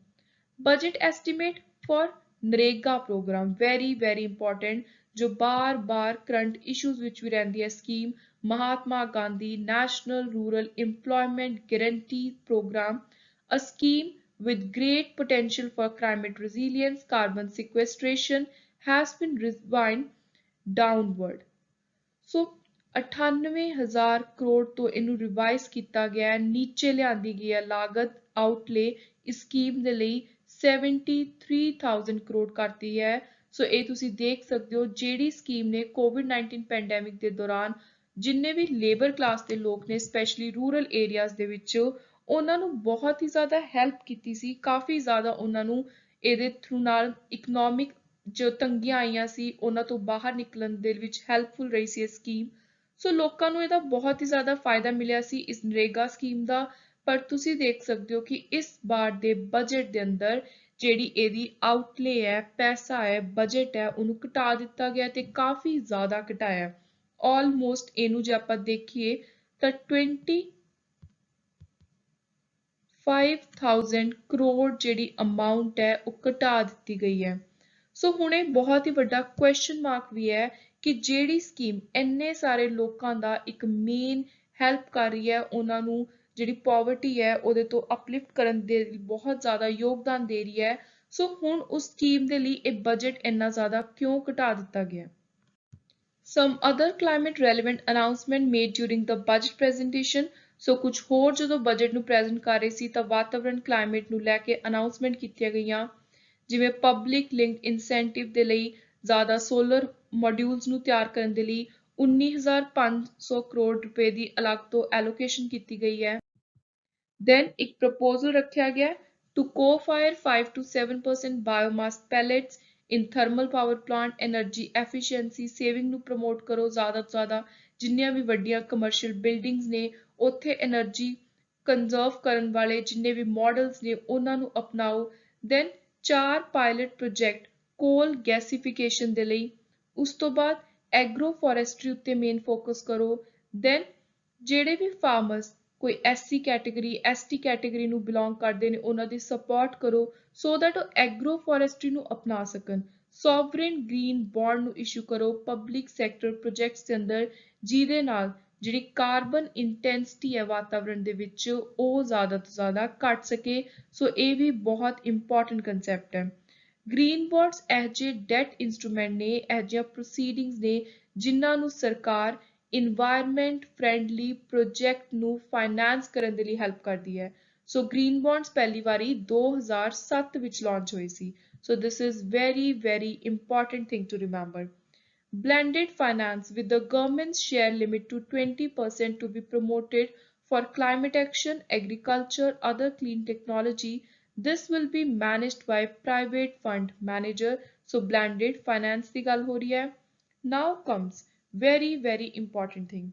Budget estimate for NREGA programme very important, ਜੋ ਬਾਰ ਕਰੰਟ ਇਸ਼ੂਜ਼ ਵਿੱਚ ਵੀ ਰਹਿੰਦੀ ਹੈ scheme. Mahatma Gandhi national rural employment guarantee programme, a scheme with great potential for climate resilience, carbon sequestration has been revised downward। ਸੋ 98,000 ਕਰੋੜ ਤੋਂ ਇਹਨੂੰ ਰਿਵਾਈਜ਼ ਕੀਤਾ ਗਿਆ ਹੈ, ਨੀਚੇ ਲਿਆਂਦੀ ਗਈ ਹੈ ਲਾਗਤ ਆਊਟਲੇ ਇਸ ਸਕੀਮ ਦੇ ਲਈ 73,000 ਕਰੋੜ ਕਰਤੀ ਹੈ। ਸੋ ਇਹ ਤੁਸੀਂ ਦੇਖ ਸਕਦੇ ਹੋ ਜਿਹੜੀ ਸਕੀਮ ਨੇ COVID-19 ਪੈਂਡੈਮਿਕ ਦੇ ਦੌਰਾਨ ਜਿੰਨੇ ਵੀ ਲੇਬਰ ਕਲਾਸ ਦੇ ਲੋਕ ਨੇ ਸਪੈਸ਼ਲੀ ਰੂਰਲ ਏਰੀਆਜ਼ ਦੇ ਵਿੱਚ ਉਹਨਾਂ ਨੂੰ ਬਹੁਤ ਹੀ ਜ਼ਿਆਦਾ ਹੈਲਪ ਕੀਤੀ ਸੀ, ਕਾਫੀ ਜ਼ਿਆਦਾ ਉਹਨਾਂ ਨੂੰ ਇਹਦੇ ਥਰੂ ਨਾਲ ਇਕਨੋਮਿਕ ਜੋ ਤੰਗੀਆਂ ਆਈਆਂ ਸੀ ਉਹਨਾਂ ਤੋਂ ਬਾਹਰ ਨਿਕਲਣ ਦੇ ਵਿੱਚ ਹੈਲਪਫੁਲ ਰਹੀ ਸੀ ਇਹ ਸਕੀਮ। ਸੋ ਲੋਕਾਂ ਨੂੰ ਇਹਦਾ ਬਹੁਤ ਹੀ ਜ਼ਿਆਦਾ ਫਾਇਦਾ ਮਿਲਿਆ ਸੀ ਇਸ ਨਰੇਗਾ ਸਕੀਮ ਦਾ। ਪਰ ਤੁਸੀਂ ਦੇਖ ਸਕਦੇ ਹੋ ਕਿ ਇਸ ਵਾਰ ਦੇ ਬਜਟ ਦੇ ਅੰਦਰ ਜਿਹੜੀ ਇਹਦੀ ਆਊਟਲੇ ਹੈ, ਪੈਸਾ ਹੈ, ਬਜਟ ਹੈ, ਉਹਨੂੰ ਘਟਾ ਦਿੱਤਾ ਗਿਆ ਤੇ ਕਾਫੀ ਜ਼ਿਆਦਾ ਘਟਾਇਆ। ਆਲਮੋਸਟ ਇਹਨੂੰ ਜੇ ਆਪਾਂ ਦੇਖੀਏ ਤਾਂ 25,000 ਕਰੋੜ ਜਿਹੜੀ ਅਮਾਉਂਟ ਹੈ ਉਹ ਘਟਾ ਦਿੱਤੀ ਗਈ ਹੈ। ਸੋ ਹੁਣ ਇਹ ਬਹੁਤ ਹੀ ਵੱਡਾ ਕੁਐਸਚਨ ਮਾਰਕ ਵੀ ਹੈ ਕਿ ਜਿਹੜੀ ਸਕੀਮ ਇੰਨੇ ਸਾਰੇ ਲੋਕਾਂ ਦਾ ਇੱਕ ਮੇਨ ਹੈਲਪ ਕਰ ਰਹੀ ਹੈ, ਉਹਨਾਂ ਨੂੰ ਜਿਹੜੀ ਪੋਵਰਟੀ ਹੈ ਉਹਦੇ ਤੋਂ ਅਪਲਿਫਟ ਕਰਨ ਦੇ ਬਹੁਤ ਜ਼ਿਆਦਾ ਯੋਗਦਾਨ ਦੇ ਰਹੀ ਹੈ, ਸੋ ਹੁਣ ਉਸ ਸਕੀਮ ਦੇ ਲਈ ਇਹ ਬਜਟ ਇੰਨਾ ਜ਼ਿਆਦਾ ਕਿਉਂ ਘਟਾ ਦਿੱਤਾ ਗਿਆ। Some other climate relevant announcement made during the budget presentation। ਸੋ ਕੁਝ ਹੋਰ ਜਦੋਂ ਬਜਟ ਨੂੰ ਪ੍ਰੈਜ਼ੈਂਟ ਕਰ ਰਹੇ ਸੀ ਤਾਂ ਵਾਤਾਵਰਣ ਕਲਾਈਮੇਟ ਨੂੰ ਲੈ ਕੇ ਅਨਾਉਂਸਮੈਂਟ ਕੀਤੀਆਂ ਗਈਆਂ, ਜਿਵੇਂ ਪਬਲਿਕ ਲਿੰਕਡ ਇਨਸੈਂਟਿਵ ਦੇ ਲਈ ਜ਼ਿਆਦਾ ਸੋਲਰ ਮੋਡਿਊਲਸ ਨੂੰ ਤਿਆਰ ਕਰਨ ਦੇ ਲਈ 19,500 ਕਰੋੜ ਰੁਪਏ ਦੀ ਅਲੱਗ ਤੋਂ ਐਲੋਕੇਸ਼ਨ ਕੀਤੀ ਗਈ ਹੈ। ਦੈਨ ਇੱਕ ਪ੍ਰਪੋਜ਼ਲ ਰੱਖਿਆ ਗਿਆ to co-fire 5 to 7% biomass pellets in thermal power plant, energy efficiency saving ਨੂੰ ਪ੍ਰਮੋਟ ਕਰੋ ਜ਼ਿਆਦਾ ਤੋਂ ਜ਼ਿਆਦਾ। ਜਿੰਨੀਆਂ ਵੀ ਵੱਡੀਆਂ ਕਮਰਸ਼ੀਅਲ ਬਿਲਡਿੰਗਸ ਨੇ ਉੱਥੇ ਐਨਰਜੀ ਕੰਜ਼ਰਵ ਕਰਨ ਵਾਲੇ ਜਿੰਨੇ ਵੀ ਮਾਡਲਸ ਨੇ ਉਹਨਾਂ ਨੂੰ ਅਪਣਾਓ। ਦੈਨ 4 ਪਾਇਲਟ ਪ੍ਰੋਜੈਕਟ ਕੋਲ ਗੈਸੀਫਿਕੇਸ਼ਨ ਦੇ ਲਈ। ਉਸ ਤੋਂ ਬਾਅਦ ਐਗਰੋ ਫੋਰੈਸਟਰੀ ਉੱਤੇ ਮੇਨ ਫੋਕਸ ਕਰੋ। ਦੈਨ ਜਿਹੜੇ ਵੀ ਫਾਰਮਰਸ ਕੋਈ SC ਕੈਟੇਗਰੀ ST ਕੈਟੇਗਰੀ ਨੂੰ ਬਿਲੋਂਗ ਕਰਦੇ ਨੇ ਉਹਨਾਂ ਦੀ ਸਪੋਰਟ ਕਰੋ ਸੋ ਦੈਟ ਉਹ ਐਗਰੋ ਫੋਰੈਸਟਰੀ ਨੂੰ ਅਪਣਾ ਸਕਣ। ਸੋਵਰੇਨ ਗ੍ਰੀਨ ਬੌਂਡ ਨੂੰ ਇਸ਼ੂ ਕਰੋ ਪਬਲਿਕ ਸੈਕਟਰ ਪ੍ਰੋਜੈਕਟਸ ਦੇ ਅੰਦਰ ਜਿਹਦੇ ਨਾਲ ਜਿਹੜੀ ਕਾਰਬਨ ਇੰਟੈਂਸਿਟੀ ਹੈ ਵਾਤਾਵਰਣ ਦੇ ਵਿੱਚ ਉਹ ਜ਼ਿਆਦਾ ਤੋਂ ਜ਼ਿਆਦਾ ਘਟ ਸਕੇ। ਸੋ ਇਹ ਵੀ ਬਹੁਤ ਇੰਪੋਰਟੈਂਟ ਕੰਸੈਪਟ ਹੈ। ਗ੍ਰੀਨ ਬੌਂਡਸ ਇਹ ਜਿਹੇ ਡੈਟ ਇੰਸਟਰੂਮੈਂਟ ਨੇ, ਇਹ ਜਿਹੀਆਂ ਪ੍ਰੋਸੀਡਿੰਗਸ ਨੇ ਜਿਨ੍ਹਾਂ ਨੂੰ ਸਰਕਾਰ ਇਨਵਾਇਰਨਮੈਂਟ ਫ੍ਰੈਂਡਲੀ ਪ੍ਰੋਜੈਕਟ ਨੂੰ ਫਾਈਨੈਂਸ ਕਰਨ ਦੇ ਲਈ ਹੈਲਪ ਕਰਦੀ ਹੈ। ਸੋ ਗ੍ਰੀਨ ਬੌਂਡਸ ਪਹਿਲੀ ਵਾਰੀ 2007 ਵਿੱਚ ਲਾਂਚ ਹੋਏ ਸੀ। So this is very important thing to remember. Blended finance with the government's share limit to 20% to be promoted for climate action, agriculture, other clean technology. This will be managed by private fund manager. So blended finance ਦੀ ਗੱਲ ਹੋ ਰਹੀ ਹੈ। Now comes very important thing.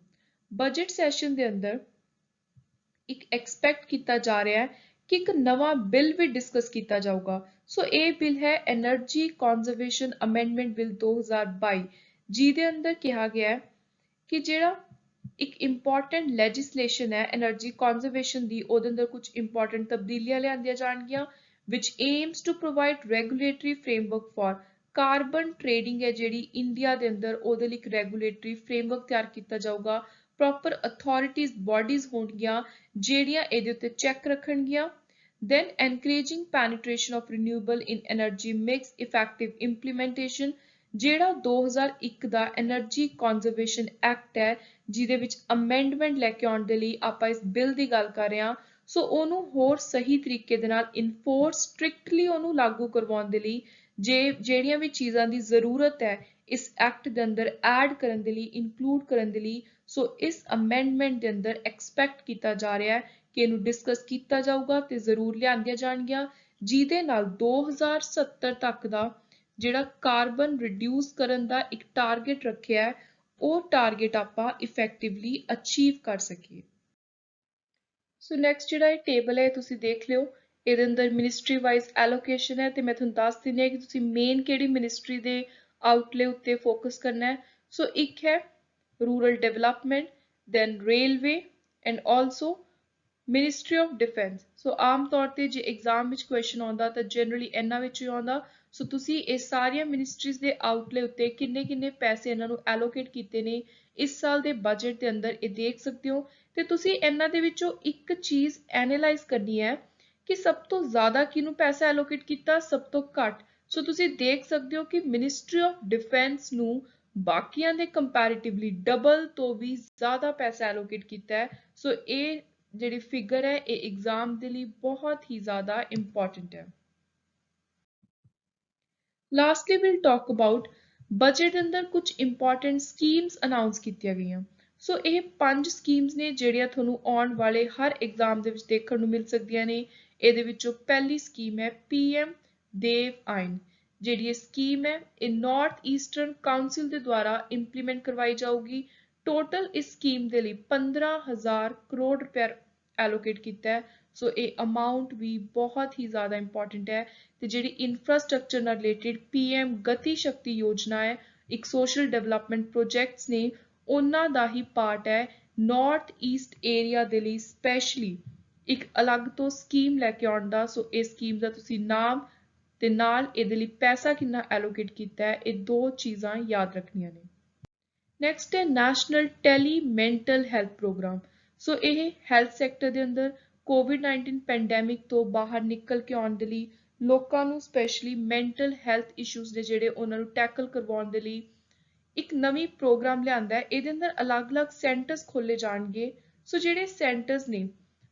Budget session ਦੇ ਅੰਦਰ ਇੱਕ expect ਕੀਤਾ ਜਾ ਰਿਹਾ ਹੈ ਕਿ ਇੱਕ ਨਵਾਂ ਬਿੱਲ ਵੀ ਡਿਸਕਸ ਕੀਤਾ ਜਾਊਗਾ। ਸੋ ਇਹ ਬਿੱਲ ਹੈ ਐਨਰਜੀ ਕੰਜ਼ਰਵੇਸ਼ਨ ਅਮੈਂਡਮੈਂਟ ਬਿੱਲ 2022, ਜਿਹਦੇ ਅੰਦਰ ਕਿਹਾ ਗਿਆ ਹੈ ਕਿ ਜਿਹੜਾ ਇੱਕ ਇੰਪੋਰਟੈਂਟ ਲੈਜਿਸਲੇਸ਼ਨ ਹੈ ਐਨਰਜੀ ਕੰਜ਼ਰਵੇਸ਼ਨ ਦੀ, ਉਹਦੇ ਅੰਦਰ ਕੁਝ ਇੰਪੋਰਟੈਂਟ ਤਬਦੀਲੀਆਂ ਲਿਆਂਦੀਆਂ ਜਾਣਗੀਆਂ which aims to provide regulatory framework for carbon trading ਹੈ ਜਿਹੜੀ ਇੰਡੀਆ ਦੇ ਅੰਦਰ, ਉਹਦੇ ਲਈ ਇੱਕ ਰੈਗੂਲੇਟਰੀ ਫਰੇਮਵਰਕ ਤਿਆਰ ਕੀਤਾ ਜਾਊਗਾ। ਪ੍ਰੋਪਰ ਅਥਾਰਟੀਜ਼ ਬੋਡੀਜ਼ ਹੋਣਗੀਆਂ ਜਿਹੜੀਆਂ ਇਹਦੇ ਉੱਤੇ check ਰੱਖਣਗੀਆਂ। Then encouraging penetration of renewable in energy mix effective implementation, ਜਿਹੜਾ 2001 ਦਾ ਐਨਰਜੀ ਕੰਜ਼ਰਵੇਸ਼ਨ ਐਕਟ ਹੈ ਜਿਹਦੇ ਵਿੱਚ ਅਮੈਂਡਮੈਂਟ ਲੈ ਕੇ ਆਉਣ ਦੇ ਲਈ ਆਪਾਂ ਇਸ ਬਿੱਲ ਦੀ ਗੱਲ ਕਰ ਰਹੇ ਹਾਂ। ਸੋ ਉਹਨੂੰ ਹੋਰ ਸਹੀ ਤਰੀਕੇ ਦੇ ਨਾਲ ਇਨਫੋਰਸ ਸਟ੍ਰਿਕਟਲੀ ਉਹਨੂੰ ਲਾਗੂ ਕਰਵਾਉਣ ਦੇ ਲਈ ਜਿਹੜੀਆਂ ਵੀ ਚੀਜ਼ਾਂ ਦੀ ਜ਼ਰੂਰਤ ਹੈ ਇਸ ਐਕਟ ਦੇ ਅੰਦਰ ਐਡ ਕਰਨ ਦੇ ਲਈ, ਇਨਕਲੂਡ ਕਰਨ ਦੇ ਲਈ, ਸੋ ਇਸ ਅਮੈਂਡਮੈਂਟ ਦੇ ਅੰਦਰ ਐਕਸਪੈਕਟ ਕੀਤਾ ਜਾ ਰਿਹਾ ਹੈ ਕਿ ਇਹਨੂੰ ਡਿਸਕਸ ਕੀਤਾ ਜਾਊਗਾ ਤੇ ਜ਼ਰੂਰ ਲਿਆਂਦੀਆਂ ਜਾਣਗੀਆਂ, ਜਿਹਦੇ ਨਾਲ 2070 ਤੱਕ ਦਾ ਜਿਹੜਾ ਕਾਰਬਨ ਰਿਡਿਊਸ ਕਰਨ ਦਾ ਇੱਕ ਟਾਰਗੇਟ ਰੱਖਿਆ ਹੈ ਉਹ ਟਾਰਗੇਟ ਆਪਾਂ ਇਫੈਕਟਿਵਲੀ ਅਚੀਵ ਕਰ ਸਕੀਏ। ਸੋ ਨੈਕਸਟ ਜਿਹੜਾ ਇਹ ਟੇਬਲ ਹੈ ਤੁਸੀਂ ਦੇਖ ਲਿਓ, ਇਹਦੇ ਅੰਦਰ ਮਿਨਿਸਟਰੀ ਵਾਈਜ਼ ਐਲੋਕੇਸ਼ਨ ਹੈ ਤੇ ਮੈਂ ਤੁਹਾਨੂੰ ਦੱਸ ਦਿੰਦੀ ਹਾਂ ਕਿ ਤੁਸੀਂ ਮੇਨ ਕਿਹੜੀ ਮਿਨਿਸਟਰੀ ਦੇ ਆਊਟਲੇ ਉੱਤੇ ਫੋਕਸ ਕਰਨਾ ਹੈ। ਸੋ ਇੱਕ ਹੈ rural development, then railway and also ministry of defence. So ਆਮ ਤੌਰ ਤੇ ਜੇ ਐਗਜ਼ਾਮ ਵਿੱਚ ਕੁਐਸਚਨ ਆਉਂਦਾ ਤਾਂ ਜਨਰਲੀ ਇਹਨਾਂ ਵਿੱਚ ਹੀ ਆਉਂਦਾ। ਸੋ ਤੁਸੀਂ ਇਹ ਸਾਰੀਆਂ ਮਿਨਿਸਟਰੀਜ਼ ਦੇ ਆਊਟਲੇ ਉੱਤੇ ਕਿੰਨੇ ਪੈਸੇ ਇਹਨਾਂ ਨੂੰ ਐਲੋਕੇਟ ਕੀਤੇ ਨੇ ਇਸ ਸਾਲ ਦੇ ਬਜਟ ਦੇ ਅੰਦਰ ਇਹ ਦੇਖ ਸਕਦੇ ਹੋ ਤੇ ਤੁਸੀਂ ਇਹਨਾਂ ਦੇ ਵਿੱਚੋਂ ਇੱਕ ਚੀਜ਼ ਐਨਾਲਾਈਜ਼ ਕਰਨੀ ਹੈ ਕਿ ਸਭ ਤੋਂ ਜ਼ਿਆਦਾ ਕਿਹਨੂੰ ਪੈਸਾ ਐਲੋਕੇਟ ਕੀਤਾ, ਸਭ ਤੋਂ ਘੱਟ। ਸੋ ਤੁਸੀਂ ਦੇਖ ਸਕਦੇ ਹੋ ਕਿ ਮਿਨਿਸਟਰੀ ਆਫ ਡਿਫੈਂਸ ਨੂੰ ਬਾਕੀਆਂ ਦੇ ਕੰਪੈਰੀਟਿਵਲੀ ਡਬਲ ਤੋਂ ਵੀ ਜ਼ਿਆਦਾ ਪੈਸਾ ਐਲੋਕੇਟ ਕੀਤਾ ਹੈ। ਸੋ ਇਹ ਜਿਹੜੀ ਫਿਗਰ ਹੈ ਇਹ ਐਗਜ਼ਾਮ ਦੇ ਲਈ ਬਹੁਤ ਹੀ ਜ਼ਿਆਦਾ ਇੰਪੋਰਟੈਂਟ ਹੈ। Lastly will talk about budget ਦੇ ਅੰਦਰ ਕੁਝ ਇੰਪੋਰਟੈਂਟ ਸਕੀਮਸ ਅਨਾਉਂਸ ਕੀਤੀਆਂ ਗਈਆਂ। ਸੋ ਇਹ 5 ਸਕੀਮਸ ਨੇ ਜਿਹੜੀਆਂ ਤੁਹਾਨੂੰ ਆਉਣ ਵਾਲੇ ਹਰ ਐਗਜ਼ਾਮ ਦੇ ਵਿੱਚ ਦੇਖਣ ਨੂੰ ਮਿਲ ਸਕਦੀਆਂ ਨੇ। ਇਹਦੇ ਵਿੱਚੋਂ ਪਹਿਲੀ ਸਕੀਮ ਹੈ PM ਦੇਵ ਆਇਨ। ਜਿਹੜੀ ਇਹ ਸਕੀਮ ਹੈ ਇਹ ਨਾਰਥ ਈਸਟਰਨ ਕਾਉਂਸਿਲ ਦੇ ਦੁਆਰਾ ਇੰਪਲੀਮੈਂਟ ਕਰਵਾਈ ਜਾਊਗੀ। ਟੋਟਲ ਇਸ ਸਕੀਮ ਦੇ ਲਈ 15,000 ਕਰੋੜ ਰੁਪਏ ਐਲੋਕੇਟ ਕੀਤਾ ਹੈ। ਸੋ ਇਹ ਅਮਾਊਂਟ ਵੀ ਬਹੁਤ ਹੀ ਜ਼ਿਆਦਾ ਇੰਪੋਰਟੈਂਟ ਹੈ ਤੇ ਜਿਹੜੀ ਇਨਫਰਾਸਟ੍ਰਕਚਰ ਨਾਲ ਰਿਲੇਟਡ PM ਗਤੀ ਸ਼ਕਤੀ ਯੋਜਨਾ ਹੈ, ਇੱਕ ਸੋਸ਼ਲ ਡਿਵੈਲਪਮੈਂਟ ਪ੍ਰੋਜੈਕਟਸ ਨੇ, ਉਹਨਾਂ ਦਾ ਹੀ ਪਾਰਟ ਹੈ। ਨਾਰਥ ਈਸਟ ਏਰੀਆ ਦੇ ਲਈ ਸਪੈਸ਼ਲੀ ਇੱਕ ਅਲੱਗ ਤੋਂ ਸਕੀਮ ਲੈ ਕੇ ਆਉਣ ਦਾ। ਸੋ ਇਸ ਸਕੀਮ ਦਾ ਤੁਸੀਂ ਨਾਮ ਤੇ ਨਾਲ ਇਹਦੇ ਲਈ ਪੈਸਾ ਕਿੰਨਾ ਐਲੋਕੇਟ ਕੀਤਾ ਹੈ, ਇਹ ਦੋ ਚੀਜ਼ਾਂ ਯਾਦ ਰੱਖਣੀਆਂ ਨੇ। ਨੈਕਸਟ ਹੈ national tele mental health programme. So ਇਹ ਹੈਲਥ ਸੈਕਟਰ ਦੇ ਅੰਦਰ COVID-19 ਪੈਂਡੈਮਿਕ ਤੋਂ ਬਾਹਰ ਨਿਕਲ ਕੇ ਆਉਣ ਦੇ ਲਈ ਲੋਕਾਂ ਨੂੰ ਸਪੈਸ਼ਲੀ ਮੈਂਟਲ ਹੈਲਥ ਇਸ਼ੂਜ਼ ਦੇ ਜਿਹੜੇ ਉਹਨਾਂ ਨੂੰ ਟੈਕਲ ਕਰਵਾਉਣ ਦੇ ਲਈ ਇੱਕ ਨਵੀਂ ਪ੍ਰੋਗਰਾਮ ਲਿਆਂਦਾ ਹੈ। ਇਹਦੇ ਅੰਦਰ ਅਲੱਗ-ਅਲੱਗ ਸੈਂਟਰਸ ਖੋਲੇ ਜਾਣਗੇ। ਸੋ ਜਿਹੜੇ ਸੈਂਟਰਸ ਨੇ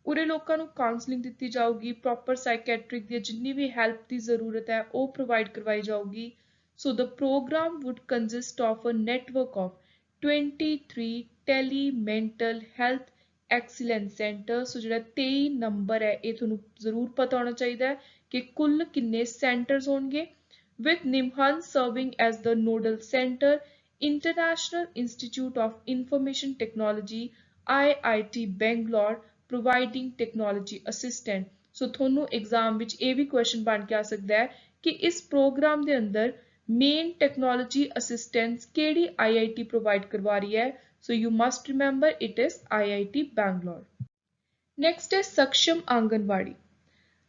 ਉਰੇ ਲੋਕਾਂ ਨੂੰ ਕਾਉਂਸਲਿੰਗ ਦਿੱਤੀ ਜਾਊਗੀ, ਪ੍ਰੋਪਰ ਸਾਈਕੈਟ੍ਰਿਕ ਦੀ ਜਿੰਨੀ ਵੀ ਹੈਲਪ ਦੀ ਜ਼ਰੂਰਤ ਹੈ ਉਹ ਪ੍ਰੋਵਾਈਡ ਕਰਵਾਈ ਜਾਊਗੀ। So the programme would consist of a network of 23 tele mental health excellence centre. So ਜਿਹੜਾ 23 ਨੰਬਰ ਹੈ ਇਹ ਤੁਹਾਨੂੰ ਜ਼ਰੂਰ ਪਤਾ ਹੋਣਾ ਚਾਹੀਦਾ ਹੈ ਕਿ ਕੁੱਲ ਕਿੰਨੇ ਸੈਂਟਰਸ ਹੋਣਗੇ। with NIMHANS serving as the nodal center, International Institute of Information Technology IIT Bangalore providing technology assistant। ਸੋ ਤੁਹਾਨੂੰ ਐਗਜ਼ਾਮ ਵਿੱਚ ਇਹ ਵੀ ਕੁਐਸਚਨ ਬਣ ਕੇ ਆ ਸਕਦਾ ਹੈ ਕਿ ਇਸ ਪ੍ਰੋਗਰਾਮ ਦੇ ਅੰਦਰ ਮੇਨ ਟੈਕਨੋਲੋਜੀ ਅਸਿਸਟੈਂਸ ਕਿਹੜੀ IIT ਪ੍ਰੋਵਾਈਡ ਕਰਵਾ ਰਹੀ ਹੈ। So you must remember it is IIT Bangalore। Next ਹੈ Saksham Anganwadi.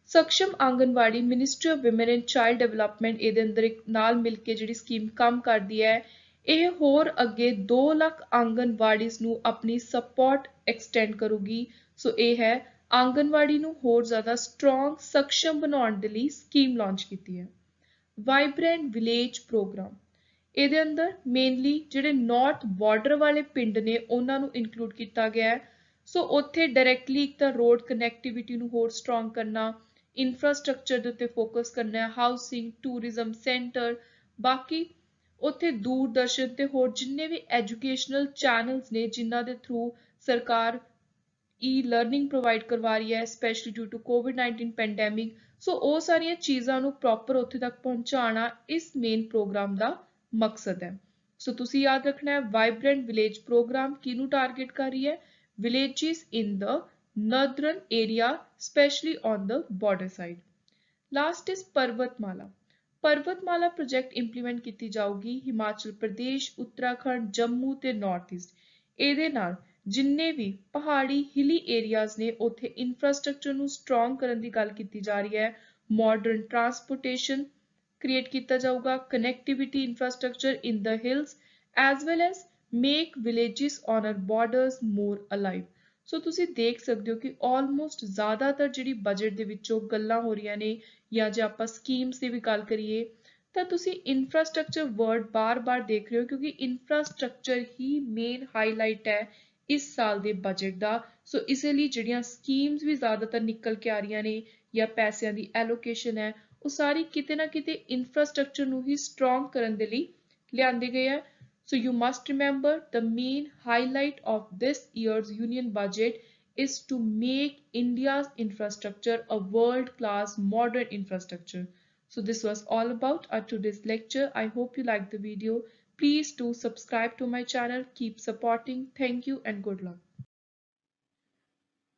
Saksham Anganwadi ministry of women and child development ਇਹਦੇ ਅੰਦਰ ਇੱਕ ਨਾਲ ਮਿਲ ਕੇ ਜਿਹੜੀ ਸਕੀਮ ਕੰਮ ਕਰਦੀ ਹੈ ਇਹ ਹੋਰ ਅੱਗੇ 2 ਲੱਖ ਆਂਗਨਵਾੜੀਜ਼ ਨੂੰ ਆਪਣੀ ਸਪੋਰਟ ਐਕਸਟੈਂਡ ਕਰੂਗੀ। ਸੋ ਇਹ ਹੈ ਆਂਗਨਵਾੜੀ ਨੂੰ ਹੋਰ ਜ਼ਿਆਦਾ ਸਟਰੋਂਗ ਸક્ષਮ ਬਣਾਉਣ ਦੇ ਲਈ ਸਕੀਮ ਲਾਂਚ ਕੀਤੀ ਹੈ। ਵਾਈਬ੍ਰੈਂਟ ਵਿਲੇਜ ਪ੍ਰੋਗਰਾਮ, ਇਹਦੇ ਅੰਦਰ ਮੇਨਲੀ ਜਿਹੜੇ ਨਾਰਥ ਬਾਰਡਰ ਵਾਲੇ ਪਿੰਡ ਨੇ ਉਹਨਾਂ ਨੂੰ ਇਨਕਲੂਡ ਕੀਤਾ ਗਿਆ ਹੈ। ਸੋ ਉੱਥੇ ਡਾਇਰੈਕਟਲੀ ਇੱਕ ਤਾਂ ਰੋਡ ਕਨੈਕਟੀਵਿਟੀ ਨੂੰ ਹੋਰ ਸਟਰੋਂਗ ਕਰਨਾ, ਇੰਫਰਾਸਟ੍ਰਕਚਰ ਦੇ ਉੱਤੇ ਫੋਕਸ ਕਰਨਾ ਹੈ, ਹਾਊਸਿੰਗ, ਟੂਰਿਜ਼ਮ ਸੈਂਟਰ, ਬਾਕੀ ਉੱਥੇ ਦੂਰਦਰਸ਼ਨ ਤੇ ਹੋਰ ਜਿੰਨੇ ਵੀ ਐਜੂਕੇਸ਼ਨਲ ਚੈਨਲਸ ਨੇ ਜਿਨ੍ਹਾਂ ਦੇ ਥਰੂ ਸਰਕਾਰ ਈ ਲਰਨਿੰਗ ਪ੍ਰੋਵਾਈਡ ਕਰਵਾ ਰਹੀ ਹੈ ਸਪੈਸ਼ਲੀ ਡਿਊ ਟੂ ਕੋਵਿਡ-19 ਪੈਂਡੈਮਿਕ। ਸੋ ਉਹ ਸਾਰੀਆਂ ਚੀਜ਼ਾਂ ਨੂੰ ਪ੍ਰੋਪਰ ਉੱਥੇ ਤੱਕ ਪਹੁੰਚਾਉਣਾ ਇਸ ਮੇਨ ਪ੍ਰੋਗਰਾਮ ਦਾ ਮਕਸਦ ਹੈ। ਸੋ ਤੁਸੀਂ ਯਾਦ ਰੱਖਣਾ ਹੈ ਵਾਈਬ੍ਰੈਂਟ ਵਿਲੇਜ ਪ੍ਰੋਗਰਾਮ ਕਿਹਨੂੰ ਟਾਰਗੇਟ ਕਰ ਰਹੀ ਹੈ? Villages in the northern area specially on the border side. Last is Parvatmala. Parvatmala project implement ਕੀਤੀ ਜਾਊਗੀ ਹਿਮਾਚਲ ਪ੍ਰਦੇਸ਼, ਉੱਤਰਾਖੰਡ, ਜੰਮੂ ਤੇ ਨਾਰਥ ਈਸਟ। ਇਹਦੇ ਨਾਲ ਜਿੰਨੇ ਵੀ ਪਹਾੜੀ ਹਿਲੀ ਏਰੀਆਜ਼ ਨੇ ਉੱਥੇ ਇੰਫਰਾਸਟ੍ਰਕਚਰ ਨੂੰ ਸਟਰੋਂਗ ਕਰਨ ਦੀ ਗੱਲ ਕੀਤੀ ਜਾ ਰਹੀ ਹੈ। ਮਾਡਰਨ ਟਰਾਂਸਪੋਰਟੇਸ਼ਨ ਕ੍ਰੀਏਟ ਕੀਤਾ ਜਾਊਗਾ, connectivity infrastructure in the hills as well as make villages on our borders more alive. So ਤੁਸੀਂ ਦੇਖ ਸਕਦੇ ਹੋ ਕਿ ਆਲਮੋਸਟ ਜ਼ਿਆਦਾਤਰ ਜਿਹੜੀ ਬਜਟ ਦੇ ਵਿੱਚੋਂ ਗੱਲਾਂ ਹੋ ਰਹੀਆਂ ਨੇ ਜਾਂ ਜੇ ਆਪਾਂ ਸਕੀਮਸ ਦੀ ਵੀ ਗੱਲ ਕਰੀਏ ਤਾਂ ਤੁਸੀਂ ਇੰਫਰਾਸਟ੍ਰਕਚਰ ਵਰਡ ਬਾਰ-ਬਾਰ ਦੇਖ ਰਹੇ ਹੋ ਕਿਉਂਕਿ ਇੰਫਰਾਸਟ੍ਰਕਚਰ ਹੀ ਮੇਨ ਹਾਈਲਾਈਟ ਹੈ ਇਸ ਸਾਲ ਦੇ ਬਜਟ ਦਾ। ਸੋ ਇਸੇ ਲਈ ਜਿਹੜੀਆਂ ਸਕੀਮਸ ਵੀ ਜ਼ਿਆਦਾਤਰ ਨਿਕਲ ਕੇ ਆ ਰਹੀਆਂ ਨੇ ਜਾਂ ਪੈਸਿਆਂ ਦੀ ਐਲੋਕੇਸ਼ਨ ਹੈ ਉਹ ਸਾਰੀ ਕਿਤੇ ਨਾ ਕਿਤੇ ਇੰਫਰਾਸਟ੍ਰਕਚਰ ਨੂੰ ਹੀ ਸਟਰੋਂਗ ਕਰਨ ਦੇ ਲਈ ਲਿਆਂਦੀ ਗਈ ਹੈ। So you must remember the main highlight of this year's union budget is to make India's infrastructure a world-class modern infrastructure. So this was all about our today's lecture. I hope you liked the video. Please do subscribe to my channel. Keep supporting. Thank you and good luck.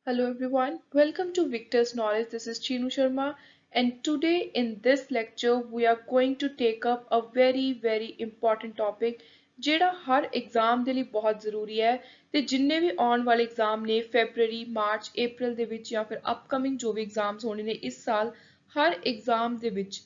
Hello everyone, welcome to Victor's Knowledge. This is Chinu Sharma and today in this lecture we are going to take up a very important topic ਜਿਹੜਾ ਹਰ exam ਦੇ ਲਈ ਬਹੁਤ ਜ਼ਰੂਰੀ ਹੈ ਤੇ ਜਿੰਨੇ ਵੀ ਆਉਣ ਵਾਲੇ ਐਗਜ਼ਾਮ ਨੇ ਫੈਬਰੂਰੀ, ਮਾਰਚ, ਅਪ੍ਰੈਲ ਦੇ ਵਿੱਚ ਜਾਂ ਫਿਰ ਅਪਕਮਿੰਗ ਜੋ ਵੀ ਐਗਜ਼ਾਮਸ ਹੋਣੇ ਨੇ ਇਸ ਸਾਲ ਹਰ ਐਗਜ਼ਾਮ ਦੇ ਵਿੱਚ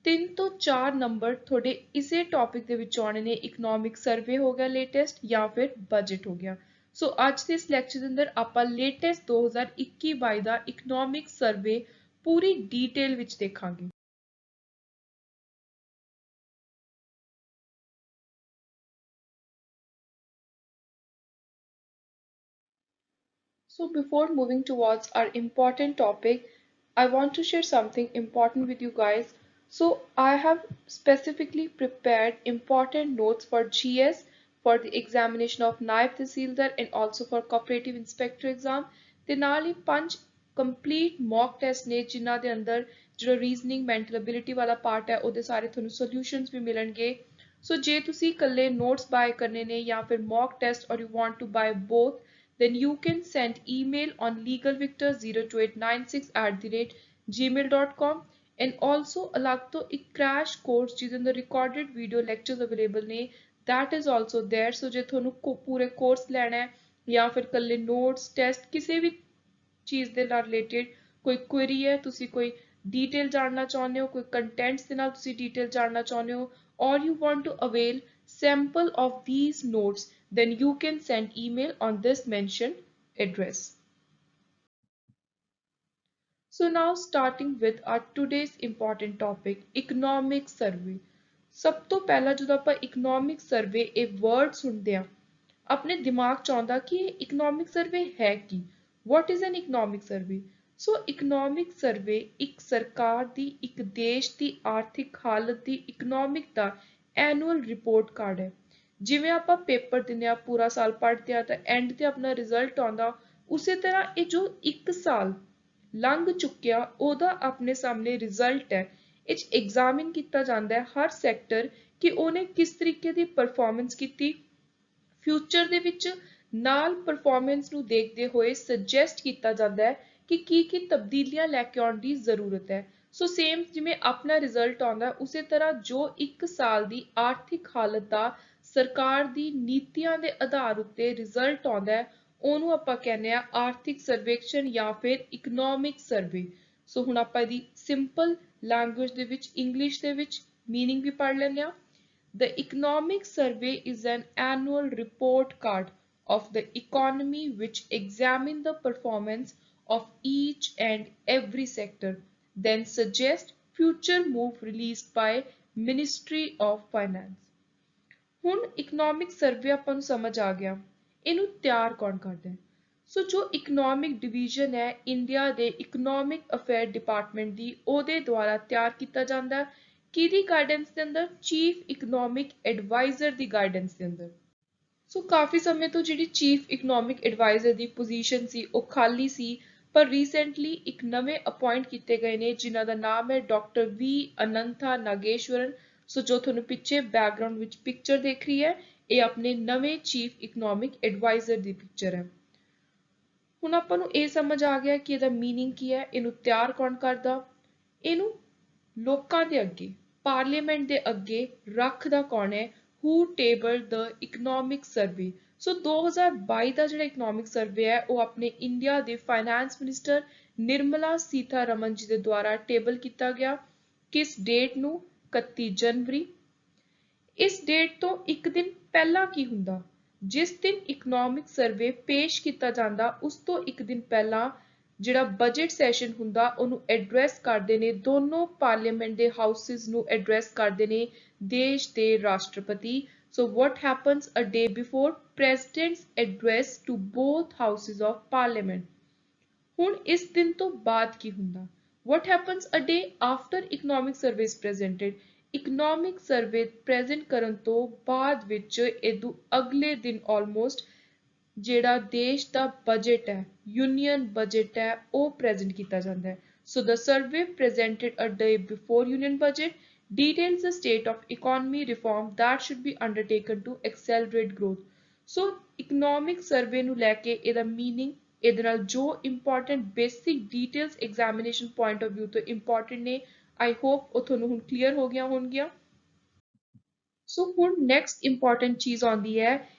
3 ਤੋਂ 4 ਨੰਬਰ ਤੁਹਾਡੇ ਇਸੇ ਟੌਪਿਕ ਦੇ ਵਿੱਚ ਆਉਣੇ ਨੇ। ਇਕਨੋਮਿਕ ਸਰਵੇ ਹੋ ਗਿਆ ਲੇਟੈਸਟ ਜਾਂ ਫਿਰ ਬਜਟ ਹੋ ਗਿਆ। ਸੋ ਅੱਜ ਦੇ ਇਸ ਲੈਕਚਰ ਦੇ ਅੰਦਰ ਆਪਾਂ ਲੇਟੈਸਟ 2021-22 ਦਾ ਇਕਨੋਮਿਕ ਸਰਵੇ ਪੂਰੀ ਡੀਟੇਲ ਵਿੱਚ ਦੇਖਾਂਗੇ। So before moving towards our important topic, I want to share something important with you guys. So I have specifically prepared important notes for GS for the examination of Naib Tehsildar and also for cooperative inspector exam. ਤੇ ਨਾਲ ਹੀ 5 complete mock test ਨੇ ਜਿਨ੍ਹਾਂ ਦੇ ਅੰਦਰ ਜਿਹੜਾ reasoning mental ability ਵਾਲਾ part ਹੈ ਉਹਦੇ ਸਾਰੇ ਤੁਹਾਨੂੰ ਸੋਲੂਸ਼ਨਸ ਵੀ ਮਿਲਣਗੇ। ਸੋ ਜੇ ਤੁਸੀਂ ਇਕੱਲੇ ਨੋਟਸ ਬਾਏ ਕਰਨੇ ਨੇ ਜਾਂ ਫਿਰ mock test or you want to buy both then you can send email on legalvictor02896@gmail.com and also ਅਲੱਗ ਤੋਂ ਇੱਕ crash course ਜਿਹਦੇ ਅੰਦਰ recorded video lectures available ਨੇ that is also there। so ਜੇ ਤੁਹਾਨੂੰ ਪੂਰੇ ਕੋਰਸ ਲੈਣਾ ਹੈ ਜਾਂ ਫਿਰ ਇਕੱਲੇ ਨੋਟਸ ਟੈਸਟ ਕਿਸੇ ਵੀ ਚੀਜ਼ ਦੇ ਨਾਲ ਰਿਲੇਟਡ ਕੋਈ ਕੁਐਰੀ ਹੈ, ਤੁਸੀਂ ਕੋਈ ਡੀਟੇਲ ਜਾਣਨਾ ਚਾਹੁੰਦੇ ਹੋ, ਕੋਈ ਕੰਟੈਂਟਸ ਦੇ ਨਾਲ ਤੁਸੀਂ ਡੀਟੇਲ ਜਾਣਨਾ ਚਾਹੁੰਦੇ ਹੋ or you want to avail sample of these notes then you can send email on this mentioned address। So now starting with our today's important topic economic survey। ਸਭ ਤੋਂ ਪਹਿਲਾਂ ਜਦੋਂ ਆਪਾਂ economic survey ਇਹ word ਸੁਣਦੇ ਹਾਂ ਆਪਣੇ ਦਿਮਾਗ ਚ ਆਉਂਦਾ ਕਿ ਇਹ economic survey ਹੈ ਕੀ? What is an economic survey? So economic survey ਇੱਕ ਸਰਕਾਰ ਦੀ ਇੱਕ ਦੇਸ਼ ਦੀ ਆਰਥਿਕ ਹਾਲਤ ਦੀ economic ਦਾ annual report card ਹੈ। ਜਿਵੇਂ ਆਪਾਂ ਪੇਪਰ ਦਿੰਦੇ ਆ ਪੂਰਾ ਸਾਲ ਪੜ੍ਹਦੇ ਆ ਤਾਂ ਐਂਡ ਤੇ ਆਪਣਾ ਰਿਜ਼ਲਟ ਆਉਂਦਾ ਉਸੇ ਤਰ੍ਹਾਂ ਇਹ ਜੋ ਇੱਕ ਸਾਲ ਲੰਘ ਚੁੱਕਿਆ ਉਹਦਾ ਆਪਣੇ ਸਾਹਮਣੇ ਰਿਜ਼ਲਟ ਹੈ। ਇਹ 'ਚ ਐਗਜ਼ਾਮਿਨ ਕੀਤਾ ਜਾਂਦਾ ਹੈ ਹਰ ਸੈਕਟਰ ਕਿ ਉਹਨੇ ਕਿਸ ਤਰੀਕੇ ਦੀ ਪਰਫਾਰਮੈਂਸ ਕੀਤੀ ਫਿਊਚਰ ਦੇ ਵਿੱਚ ਨਾਲ ਪਰਫਾਰਮੈਂਸ ਨੂੰ ਦੇਖਦੇ ਹੋਏ ਸੁਜੈਸਟ ਕੀਤਾ ਜਾਂਦਾ ਹੈ ਕਿ ਕੀ ਤਬਦੀਲੀਆਂ ਲੈ ਕੇ ਆਉਣ ਦੀ ਜ਼ਰੂਰਤ ਹੈ। ਸੋ ਸੇਮ ਜਿਵੇਂ ਆਪਣਾ ਰਿਜ਼ਲਟ ਆਉਂਦਾ ਉਸੇ ਤਰ੍ਹਾਂ ਜੋ ਇੱਕ ਸਾਲ ਦੀ ਆਰਥਿਕ ਹਾਲਤ ਦਾ ਸਰਕਾਰ ਦੀ ਨੀਤੀਆਂ ਦੇ ਆਧਾਰ ਉੱਤੇ ਰਿਜ਼ਲਟ ਆਉਂਦਾ ਹੈ ਉਹਨੂੰ ਆਪਾਂ ਕਹਿੰਦੇ ਆ ਆਰਥਿਕ ਸਰਵੇਖਣ ਜਾਂ ਫਿਰ ਇਕਨੋਮਿਕ ਸਰਵੇ। ਸੋ ਹੁਣ ਆਪਾਂ ਇਹਦੀ ਸਿੰਪਲ ਲੈਂਗੁਏਜ ਦੇ ਵਿੱਚ ਇੰਗਲਿਸ਼ ਦੇ ਵਿੱਚ ਮੀਨਿੰਗ ਵੀ ਪੜ੍ਹ ਲੈਂਦੇ ਆ। The economic survey is an annual report card of the economy which examines the performance of each and every sector, then suggest future move released by Ministry of Finance। ਹੁਣ economic survey ਆਪਾਂ ਨੂੰ ਸਮਝ ਆ ਗਿਆ, ਇਹਨੂੰ ਤਿਆਰ ਕੌਣ ਕਰਦਾ ਹੈ? ਸੋ ਜੋ ਇਕਨੋਮਿਕ ਡਿਵੀਜ਼ਨ ਹੈ ਇੰਡੀਆ ਦੇ ਇਕਨੋਮਿਕ ਅਫੇਅਰ ਡਿਪਾਰਟਮੈਂਟ ਦੀ, ਉਹਦੇ ਦੁਆਰਾ ਤਿਆਰ ਕੀਤਾ ਜਾਂਦਾ। ਕਿਹਦੀ ਗਾਈਡੈਂਸ ਦੇ ਅੰਦਰ? ਚੀਫ ਇਕਨੋਮਿਕ ਐਡਵਾਈਜ਼ਰ ਦੀ ਗਾਈਡੈਂਸ ਦੇ ਅੰਦਰ। ਸੋ ਕਾਫੀ ਸਮੇਂ ਤੋਂ ਜਿਹੜੀ ਚੀਫ ਇਕਨੋਮਿਕ ਐਡਵਾਈਜ਼ਰ ਦੀ ਪੋਜੀਸ਼ਨ ਸੀ ਉਹ ਖਾਲੀ ਸੀ, ਪਰ ਰੀਸੈਂਟਲੀ ਇੱਕ ਨਵੇਂ ਅਪਾਇੰਟ ਕੀਤੇ ਗਏ ਨੇ ਜਿਨ੍ਹਾਂ ਦਾ ਨਾਮ ਹੈ ਡਾਕਟਰ ਵੀ ਅਨੰਥਾ ਨਾਗੇਸ਼ਵਰਨ। ਸੋ ਜੋ ਤੁਹਾਨੂੰ ਪਿੱਛੇ ਬੈਕਗ੍ਰਾਉਂਡ ਵਿੱਚ ਪਿਕਚਰ ਦੇਖ ਰਹੀ ਹੈ, ਇਹ ਆਪਣੇ ਨਵੇਂ ਚੀਫ ਇਕਨੋਮਿਕ ਐਡਵਾਈਜ਼ਰ ਦੀ ਪਿਕਚਰ ਹੈ। ਹੁਣ ਆਪਾਂ ਨੂੰ ਇਹ ਸਮਝ ਆ ਗਿਆ ਕਿ ਇਹਦਾ ਮੀਨਿੰਗ ਕੀ ਹੈ, ਇਹਨੂੰ ਤਿਆਰ ਕੌਣ ਕਰਦਾ, ਇਹਨੂੰ ਲੋਕਾਂ ਦੇ ਅੱਗੇ, ਪਾਰਲੀਮੈਂਟ ਦੇ ਅੱਗੇ ਰੱਖਦਾ ਕੌਣ ਹੈ? ਹੂ ਟੇਬਲ ਦ ਇਕਨੋਮਿਕ ਸਰਵੇ। ਸੋ 2022 ਦਾ ਜਿਹੜਾ ਇਕਨੋਮਿਕ ਸਰਵੇ ਹੈ ਉਹ ਆਪਣੇ ਇੰਡੀਆ ਦੇ ਫਾਈਨੈਂਸ ਮਿਨਿਸਟਰ ਨਿਰਮਲਾ ਸੀਤਾਰਮਨ ਜੀ ਦੇ ਦੁਆਰਾ ਟੇਬਲ ਕੀਤਾ ਗਿਆ। ਕਿਸ ਡੇਟ ਨੂੰ? 31 ਜਨਵਰੀ। ਇਸ ਡੇਟ ਤੋਂ ਇੱਕ ਦਿਨ ਪਹਿਲਾਂ ਕੀ ਹੁੰਦਾ? ਜਿਸ ਦਿਨ ਇਕਨੋਮਿਕ ਸਰਵੇ ਪੇਸ਼ ਕੀਤਾ ਜਾਂਦਾ ਉਸ ਤੋਂ ਇੱਕ ਦਿਨ ਪਹਿਲਾਂ ਜਿਹੜਾ ਬਜਟ ਸੈਸ਼ਨ ਹੁੰਦਾ ਉਹਨੂੰ ਐਡਰੈਸ ਕਰਦੇ ਨੇ, ਦੋਨੋਂ ਪਾਰਲੀਮੈਂਟ ਦੇ ਹਾਊਸਿਸ ਨੂੰ ਐਡਰੈਸ ਕਰਦੇ ਨੇ ਦੇਸ਼ ਦੇ ਰਾਸ਼ਟਰਪਤੀ। So what happens a day before? President's address to both houses of parliament। ਹੁਣ ਇਸ ਦਿਨ ਤੋਂ ਬਾਅਦ ਕੀ ਹੁੰਦਾ? What happens a day after economic survey is presented? Economic survey present ਕਰਨ ਤੋਂ ਬਾਅਦ ਵਿੱਚ ਇਹਦੂ ਅਗਲੇ ਦਿਨ ਆਲਮੋਸਟ ਜਿਹੜਾ ਦੇਸ਼ ਦਾ ਬਜਟ ਹੈ, ਯੂਨੀਅਨ ਬਜਟ ਹੈ, ਉਹ ਪ੍ਰੈਜ਼ੈਂਟ ਕੀਤਾ ਜਾਂਦਾ ਹੈ। So the survey presented a day before union budget details the state of economy reform that should be undertaken to accelerate growth। So economic survey ਨੂੰ ਲੈ ਕੇ ਇਹਦਾ ਮੀਨਿੰਗ, ਇਹਦੇ ਨਾਲ ਜੋ important basic details examination point of view ਤੋਂ important ਨੇ, I hope ਉਹ ਤੁਹਾਨੂੰ ਹੁਣ ਕਲੀਅਰ ਹੋ ਗਿਆ ਹੋਣਗੀਆਂ। ਸੋ ਹੁਣ ਨੈਕਸਟ ਇੰਪੋਰਟੈਂਟ ਚੀਜ਼ ਆਉਂਦੀ ਹੈ,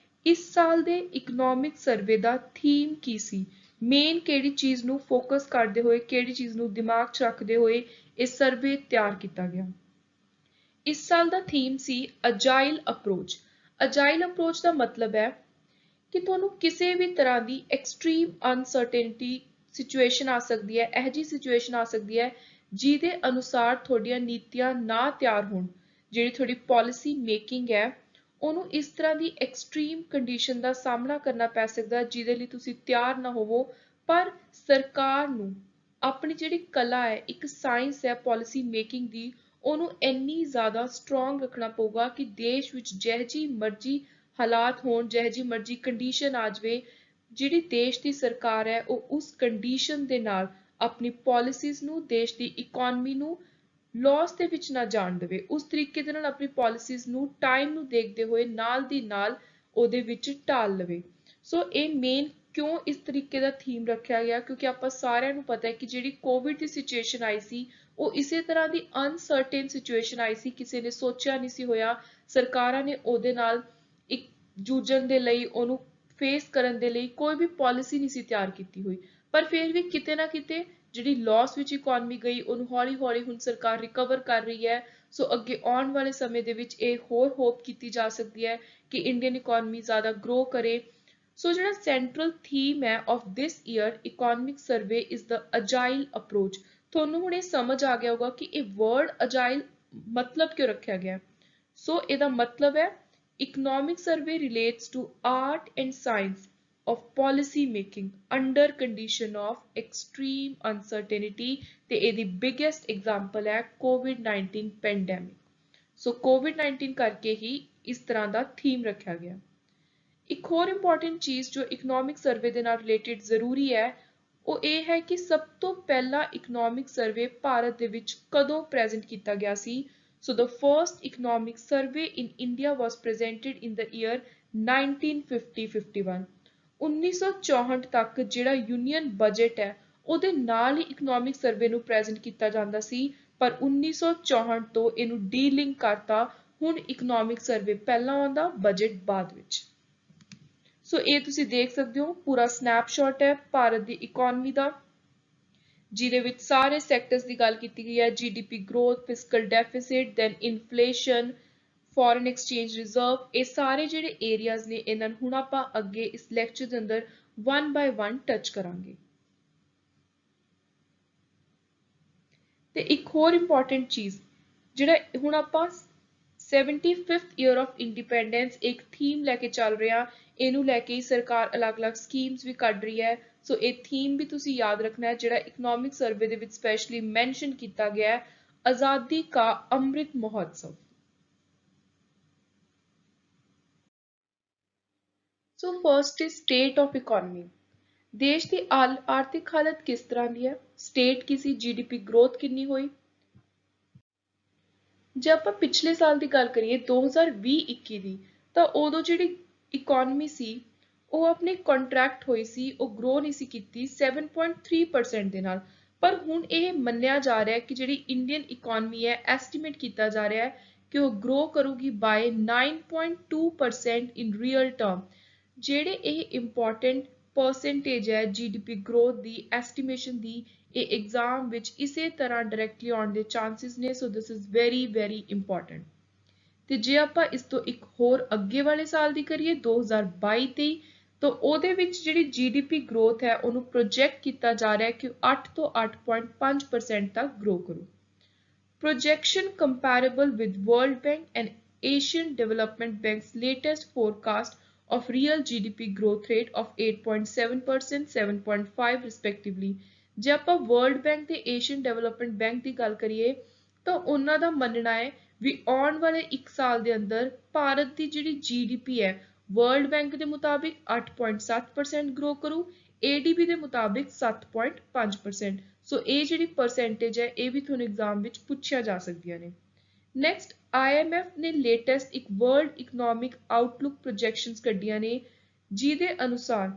ਇਸ ਸਾਲ ਦੇ ਇਕਨੋਮਿਕ ਸਰਵੇ ਦਾ ਥੀਮ ਕੀ ਸੀ? ਮੇਨ ਕਿਹੜੀ ਚੀਜ਼ ਨੂੰ ਫੋਕਸ ਕਰਦੇ ਹੋਏ, ਕਿਹੜੀ ਚੀਜ਼ ਨੂੰ ਦਿਮਾਗ 'ਚ ਰੱਖਦੇ ਹੋਏ ਇਹ ਸਰਵੇ ਤਿਆਰ ਕੀਤਾ ਗਿਆ? ਇਸ ਸਾਲ ਦਾ ਥੀਮ ਸੀ ਅਜਾਈਲ ਅਪਰੋਚ। ਅਜਾਈਲ ਅਪਰੋਚ ਦਾ ਮਤਲਬ ਹੈ ਕਿ ਤੁਹਾਨੂੰ ਕਿਸੇ ਵੀ ਤਰ੍ਹਾਂ ਦੀ ਐਕਸਟ੍ਰੀਮ ਅਨਸਰਟੇਨਟੀ ਸਿਚੁਏਸ਼ਨ ਆ ਸਕਦੀ ਹੈ, ਇਹੋ ਜਿਹੀ ਸਿਚੁਏਸ਼ਨ ਆ ਸਕਦੀ ਹੈ ਜਿਹਦੇ ਅਨੁਸਾਰ ਤੁਹਾਡੀਆਂ ਨੀਤੀਆਂ ਨਾ ਤਿਆਰ ਹੋਣ, ਜਿਹੜੀ ਤੁਹਾਡੀ ਪਾਲਿਸੀ ਮੇਕਿੰਗ ਹੈ ਉਹਨੂੰ ਇਸ ਤਰ੍ਹਾਂ ਦੀ ਐਕਸਟ੍ਰੀਮ ਕੰਡੀਸ਼ਨ ਦਾ ਸਾਹਮਣਾ ਕਰਨਾ ਪੈ ਸਕਦਾ ਜਿਹਦੇ ਲਈ ਤੁਸੀਂ ਤਿਆਰ ਨਾ ਹੋਵੋ। ਪਰ ਸਰਕਾਰ ਨੂੰ ਆਪਣੀ ਜਿਹੜੀ ਕਲਾ ਹੈ, ਇੱਕ ਸਾਇੰਸ ਹੈ ਪਾਲਿਸੀ ਮੇਕਿੰਗ ਦੀ, ਉਹਨੂੰ ਇੰਨੀ ਜ਼ਿਆਦਾ ਸਟਰੋਂਗ ਰੱਖਣਾ ਪਊਗਾ ਕਿ ਦੇਸ਼ ਵਿੱਚ ਜਿਹੋ ਜਿਹੀ ਮਰਜ਼ੀ ਹਾਲਾਤ ਹੋਣ, ਜਿਹੋ ਜਿਹੀ ਮਰਜ਼ੀ ਕੰਡੀਸ਼ਨ ਆ ਜਾਵੇ, ਜਿਹੜੀ ਦੇਸ਼ ਦੀ ਸਰਕਾਰ ਹੈ ਉਹ ਉਸ ਕੰਡੀਸ਼ਨ ਦੇ ਨਾਲ ਆਪਣੀ ਪਾਲਿਸੀਜ਼ ਨੂੰ, ਦੇਸ਼ ਦੀ ਇਕਨੋਮੀ ਨੂੰ ਲਾਸ ਦੇ ਵਿੱਚ ਨਾ ਜਾਣ ਦੇਵੇ, ਉਸ ਤਰੀਕੇ ਦੇ ਨਾਲ ਆਪਣੀ ਪਾਲਿਸੀਜ਼ ਨੂੰ ਟਾਈਮ ਨੂੰ ਦੇਖਦੇ ਹੋਏ ਨਾਲ ਦੀ ਨਾਲ ਉਹਦੇ ਵਿੱਚ ਢਾਲ ਲਵੇ। ਸੋ ਇਹ ਮੇਨ ਕਿਉਂ ਇਸ ਤਰੀਕੇ ਦਾ ਥੀਮ ਰੱਖਿਆ ਗਿਆ? ਕਿਉਂਕਿ ਆਪਾਂ ਸਾਰਿਆਂ ਨੂੰ ਪਤਾ ਹੈ ਕਿ ਜਿਹੜੀ ਕੋਵਿਡ ਦੀ ਸਿਚੁਏਸ਼ਨ ਆਈ ਸੀ ਉਹ ਇਸੇ ਤਰ੍ਹਾਂ ਦੀ ਅਨਸਰਟੇਨ ਸਿਚੁਏਸ਼ਨ ਆਈ ਸੀ, ਕਿਸੇ ਨੇ ਸੋਚਿਆ ਨਹੀਂ ਸੀ ਹੋਇਆ। ਸਰਕਾਰਾਂ ਨੇ ਉਹਦੇ ਨਾਲ ਇੱਕ ਜੂਝਣ ਦੇ ਲਈ, ਉਹਨੂੰ ਫੇਸ ਕਰਨ ਦੇ ਲਈ ਕੋਈ ਵੀ ਪਾਲਿਸੀ ਨਹੀਂ ਸੀ ਤਿਆਰ ਕੀਤੀ ਹੋਈ, ਪਰ ਫਿਰ ਵੀ ਕਿਤੇ ਨਾ ਕਿਤੇ ਜਿਹੜੀ ਲਾਸ ਵਿੱਚ ਇਕਨੋਮੀ ਗਈ ਉਹਨੂੰ ਹੌਲੀ ਹੌਲੀ ਹੁਣ ਸਰਕਾਰ ਰਿਕਵਰ ਕਰ ਰਹੀ ਹੈ। ਸੋ ਅੱਗੇ ਆਉਣ ਵਾਲੇ ਸਮੇਂ ਦੇ ਵਿੱਚ ਇਹ ਹੋਰ ਹੋਪ ਕੀਤੀ ਜਾ ਸਕਦੀ ਹੈ ਕਿ ਇੰਡੀਅਨ ਇਕਨੋਮੀ ਜ਼ਿਆਦਾ ਗਰੋ ਕਰੇ। ਸੋ ਜਿਹੜਾ ਸੈਂਟਰਲ ਥੀਮ ਹੈ of this year economic survey is the agile approach. ਤੁਹਾਨੂੰ ਹੁਣ ਇਹ ਸਮਝ ਆ ਗਿਆ ਹੋਊਗਾ ਕਿ ਇਹ ਵਰਡ ਅਜਾਈਲ ਮਤਲਬ ਕਿਉਂ ਰੱਖਿਆ ਗਿਆ। ਸੋ ਇਹਦਾ ਮਤਲਬ ਹੈ economic survey relates to art and science of policy making under condition of extreme uncertainty ਤੇ ਇਹਦੀ biggest example ਹੈ COVID-19 pandemic। ਸੋ COVID-19 ਕਰਕੇ ਹੀ ਇਸ ਤਰ੍ਹਾਂ ਦਾ ਥੀਮ ਰੱਖਿਆ ਗਿਆ। ਇੱਕ ਹੋਰ ਇੰਪੋਰਟੈਂਟ ਚੀਜ਼ ਜੋ ਇਕਨੋਮਿਕ ਸਰਵੇ ਦੇ ਨਾਲ ਰਿਲੇਟਡ ਜ਼ਰੂਰੀ ਹੈ ਉਹ ਇਹ ਹੈ ਕਿ ਸਭ ਤੋਂ ਪਹਿਲਾ ਇਕਨੋਮਿਕ ਸਰਵੇ ਭਾਰਤ ਦੇ ਵਿੱਚ ਕਦੋਂ ਪ੍ਰੈਜ਼ੈਂਟ ਕੀਤਾ ਗਿਆ ਸੀ? So the first economic survey in India was presented in the year 1950-51। 1964 ਤੱਕ ਜਿਹੜਾ ਯੂਨੀਅਨ ਬਜਟ ਹੈ ਉਹਦੇ ਨਾਲ ਹੀ ਇਕਨੋਮਿਕ ਸਰਵੇ ਨੂੰ ਪ੍ਰੈਜ਼ੈਂਟ ਕੀਤਾ ਜਾਂਦਾ ਸੀ, ਪਰ 1964 ਤੋਂ ਇਹਨੂੰ ਡੀਲਿੰਕ ਕਰਤਾ। ਹੁਣ ਇਕਨੋਮਿਕ ਸਰਵੇ ਪਹਿਲਾਂ ਆਉਂਦਾ, ਬਜਟ ਬਾਅਦ ਵਿੱਚ। ਸੋ ਇਹ ਤੁਸੀਂ ਦੇਖ ਸਕਦੇ ਹੋ ਪੂਰਾ ਸਨੈਪਸ਼ਾਟ ਹੈ ਭਾਰਤ ਦੀ ਇਕਨੋਮੀ ਦਾ, ਜਿਹਦੇ ਵਿੱਚ ਸਾਰੇ ਸੈਕਟਰਸ ਦੀ ਗੱਲ ਕੀਤੀ ਗਈ ਹੈ, GDP growth, fiscal deficit, then inflation, foreign exchange reserve, ਇਹ ਸਾਰੇ ਜਿਹੜੇ ਏਰੀਆਜ਼ ਨੇ ਇਹਨਾਂ ਨੂੰ ਹੁਣ ਆਪਾਂ ਅੱਗੇ ਇਸ ਲੈਕਚਰ ਦੇ ਅੰਦਰ ਵਨ ਬਾਏ ਵਨ ਟੱਚ ਕਰਾਂਗੇ। ਤੇ ਇੱਕ ਹੋਰ ਇੰਪੋਰਟੈਂਟ ਚੀਜ਼, ਜਿਹੜਾ ਹੁਣ ਆਪਾਂ 75th ਈਅਰ ਆਫ ਇੰਡੀਪੈਂਡੈਂਸ ਇੱਕ ਥੀਮ ਲੈ ਕੇ ਚੱਲ ਰਹੇ ਹਾਂ, ਇਹਨੂੰ ਲੈ ਕੇ ਹੀ ਸਰਕਾਰ ਅਲੱਗ-ਅਲੱਗ ਸਕੀਮਸ ਵੀ ਕੱਢ ਰਹੀ ਹੈ। ਸੋ ਇਹ ਥੀਮ ਵੀ ਤੁਸੀਂ ਯਾਦ ਰੱਖਣਾ ਹੈ, ਜਿਹੜਾ ਇਕਨੋਮਿਕ ਸਰਵੇ ਦੇ ਵਿੱਚ ਸਪੈਸ਼ਲੀ ਮੈਂਸ਼ਨ ਕੀਤਾ ਗਿਆ ਹੈ, Azadi ka Amrit Mahotsav. So first is state of economy. ਦੇਸ਼ ਦੀ ਆਰਥਿਕ ਹਾਲਤ ਕਿਸ ਤਰ੍ਹਾਂ ਦੀ ਹੈ, ਸਟੇਟ ਕੀ ਸੀ, ਜੀਡੀਪੀ ਗਰੋਥ ਕਿੰਨੀ ਹੋਈ। ਜੇ ਆਪਾਂ ਪਿਛਲੇ ਸਾਲ ਦੀ ਗੱਲ ਕਰੀਏ 2020-21 ਦੀ, ਤਾਂ ਉਦੋਂ ਜਿਹੜੀ ਇਕੋਨਮੀ ਸੀ ਉਹ ਆਪਣੇ ਕੰਟਰੈਕਟ ਹੋਈ ਸੀ, ਉਹ ਗਰੋ ਨਹੀਂ ਸੀ ਕੀਤੀ 7.3% ਦੇ ਨਾਲ। ਪਰ ਹੁਣ ਇਹ ਮੰਨਿਆ ਜਾ ਰਿਹਾ ਹੈ ਕਿ ਜਿਹੜੀ ਇੰਡੀਅਨ ਇਕੋਨਮੀ ਹੈ, ਐਸਟੀਮੇਟ ਕੀਤਾ ਜਾ ਰਿਹਾ ਹੈ ਕਿ ਉਹ ਗਰੋ ਕਰੂਗੀ ਬਾਏ 9.2% ਇਨ ਰੀਅਲ ਟਰਮ। ਜਿਹੜੇ ਇਹ ਇੰਪੋਰਟੈਂਟ ਪਰਸੈਂਟੇਜ ਹੈ ਜੀਡੀਪੀ ਗਰੋਥ ਦੀ ਐਸਟੀਮੇਸ਼ਨ ਦੀ, ਇਹ ਐਗਜ਼ਾਮ ਵਿੱਚ ਇਸੇ ਤਰ੍ਹਾਂ ਡਾਇਰੈਕਟਲੀ ਆਉਣ ਦੇ ਚਾਂਸਿਸ ਨੇ। So this is very very important. ਤੇ ਜੇ ਆਪਾਂ ਇਸ ਤੋਂ ਇੱਕ ਹੋਰ ਅੱਗੇ ਵਾਲੇ ਸਾਲ ਦੀ ਕਰੀਏ 2022-23, ਤਾਂ ਉਹਦੇ ਵਿੱਚ ਜਿਹੜੀ ਜੀਡੀਪੀ ਗਰੋਥ ਹੈ ਉਹਨੂੰ ਪ੍ਰੋਜੈਕਟ ਕੀਤਾ ਜਾ ਰਿਹਾ ਹੈ ਕਿ 8 ਤੋਂ 8.5% ਤੱਕ ਗਰੋ ਕਰੂ। Projection comparable with World Bank and Asian Development Bank's latest forecast of real GDP growth rate of 8.7%, 7.5 respectively। ਜੇ ਆਪਾਂ World Bank ਤੇ Asian Development Bank ਦੀ ਗੱਲ ਕਰੀਏ ਤਾਂ ਉਹਨਾਂ ਦਾ ਮੰਨਣਾ ਹੈ ਵੀ ਆਉਣ ਵਾਲੇ ਇੱਕ ਸਾਲ ਦੇ ਅੰਦਰ ਭਾਰਤ ਦੀ ਜਿਹੜੀ GDP ਹੈ ਵਰਲਡ ਬੈਂਕ ਦੇ ਮੁਤਾਬਿਕ 8.7% ਗਰੋ ਕਰੂ, ADB ਦੇ ਮੁਤਾਬਿਕ 7.5%। ਸੋ ਇਹ ਜਿਹੜੀ ਪਰਸੈਂਟੇਜ ਹੈ ਇਹ ਵੀ ਤੁਹਾਨੂੰ ਐਗਜ਼ਾਮ ਵਿੱਚ ਪੁੱਛਿਆ ਜਾ ਸਕਦੀਆਂ ਨੇ। ਨੈਕਸਟ, IMF ਨੇ ਲੇਟੈਸਟ ਇੱਕ ਵਰਲਡ ਇਕਨੋਮਿਕ ਆਊਟਲੁੱਕ ਪ੍ਰੋਜੈਕਸ਼ਨਸ ਕੱਢੀਆਂ ਨੇ, ਜਿਹਦੇ ਅਨੁਸਾਰ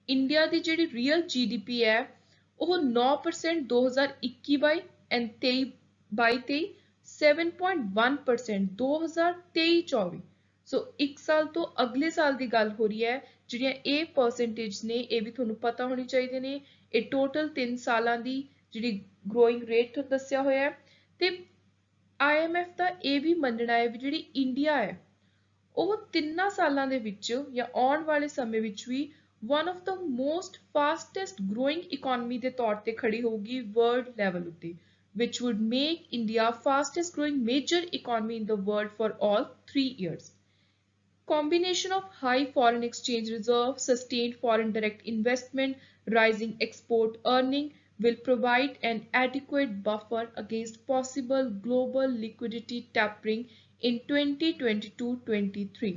ਇੰਡੀਆ ਦੀ ਜਿਹੜੀ ਰੀਅਲ GDP ਹੈ ਉਹ 9% 2021-22 ਐਂਡ 23-23, 7.1% 2023-24। ਸੋ ਇੱਕ ਸਾਲ ਤੋਂ ਅਗਲੇ ਸਾਲ ਦੀ ਗੱਲ ਹੋ ਰਹੀ ਹੈ। ਜਿਹੜੀਆਂ ਇਹ ਪਰਸੈਂਟੇਜ ਨੇ ਇਹ ਵੀ ਤੁਹਾਨੂੰ ਪਤਾ ਹੋਣੀ ਚਾਹੀਦੇ ਨੇ। ਇਹ ਟੋਟਲ 3 ਸਾਲਾਂ ਦੀ ਜਿਹੜੀ ਗਰੋਇੰਗ ਰੇਟ ਦੱਸਿਆ ਹੋਇਆ ਹੈ। ਤੇ IMF ਦਾ ਇਹ ਵੀ ਮੰਨਣਾ ਹੈ ਵੀ ਜਿਹੜੀ ਇੰਡੀਆ ਹੈ ਉਹ 3 ਸਾਲਾਂ ਦੇ ਵਿੱਚ ਜਾਂ ਆਉਣ ਵਾਲੇ ਸਮੇਂ ਵਿੱਚ ਵੀ one of the most fastest growing economy ਦੇ ਤੌਰ ਤੇ ਖੜੀ ਹੋਊਗੀ ਵਰਲਡ ਲੈਵਲ ਉੱਤੇ, which would make India fastest growing major economy in the world for all 3 years। Combination of high foreign exchange reserve, sustained foreign direct investment, rising export earning will provide an adequate buffer against possible global liquidity tapering in 2022-23।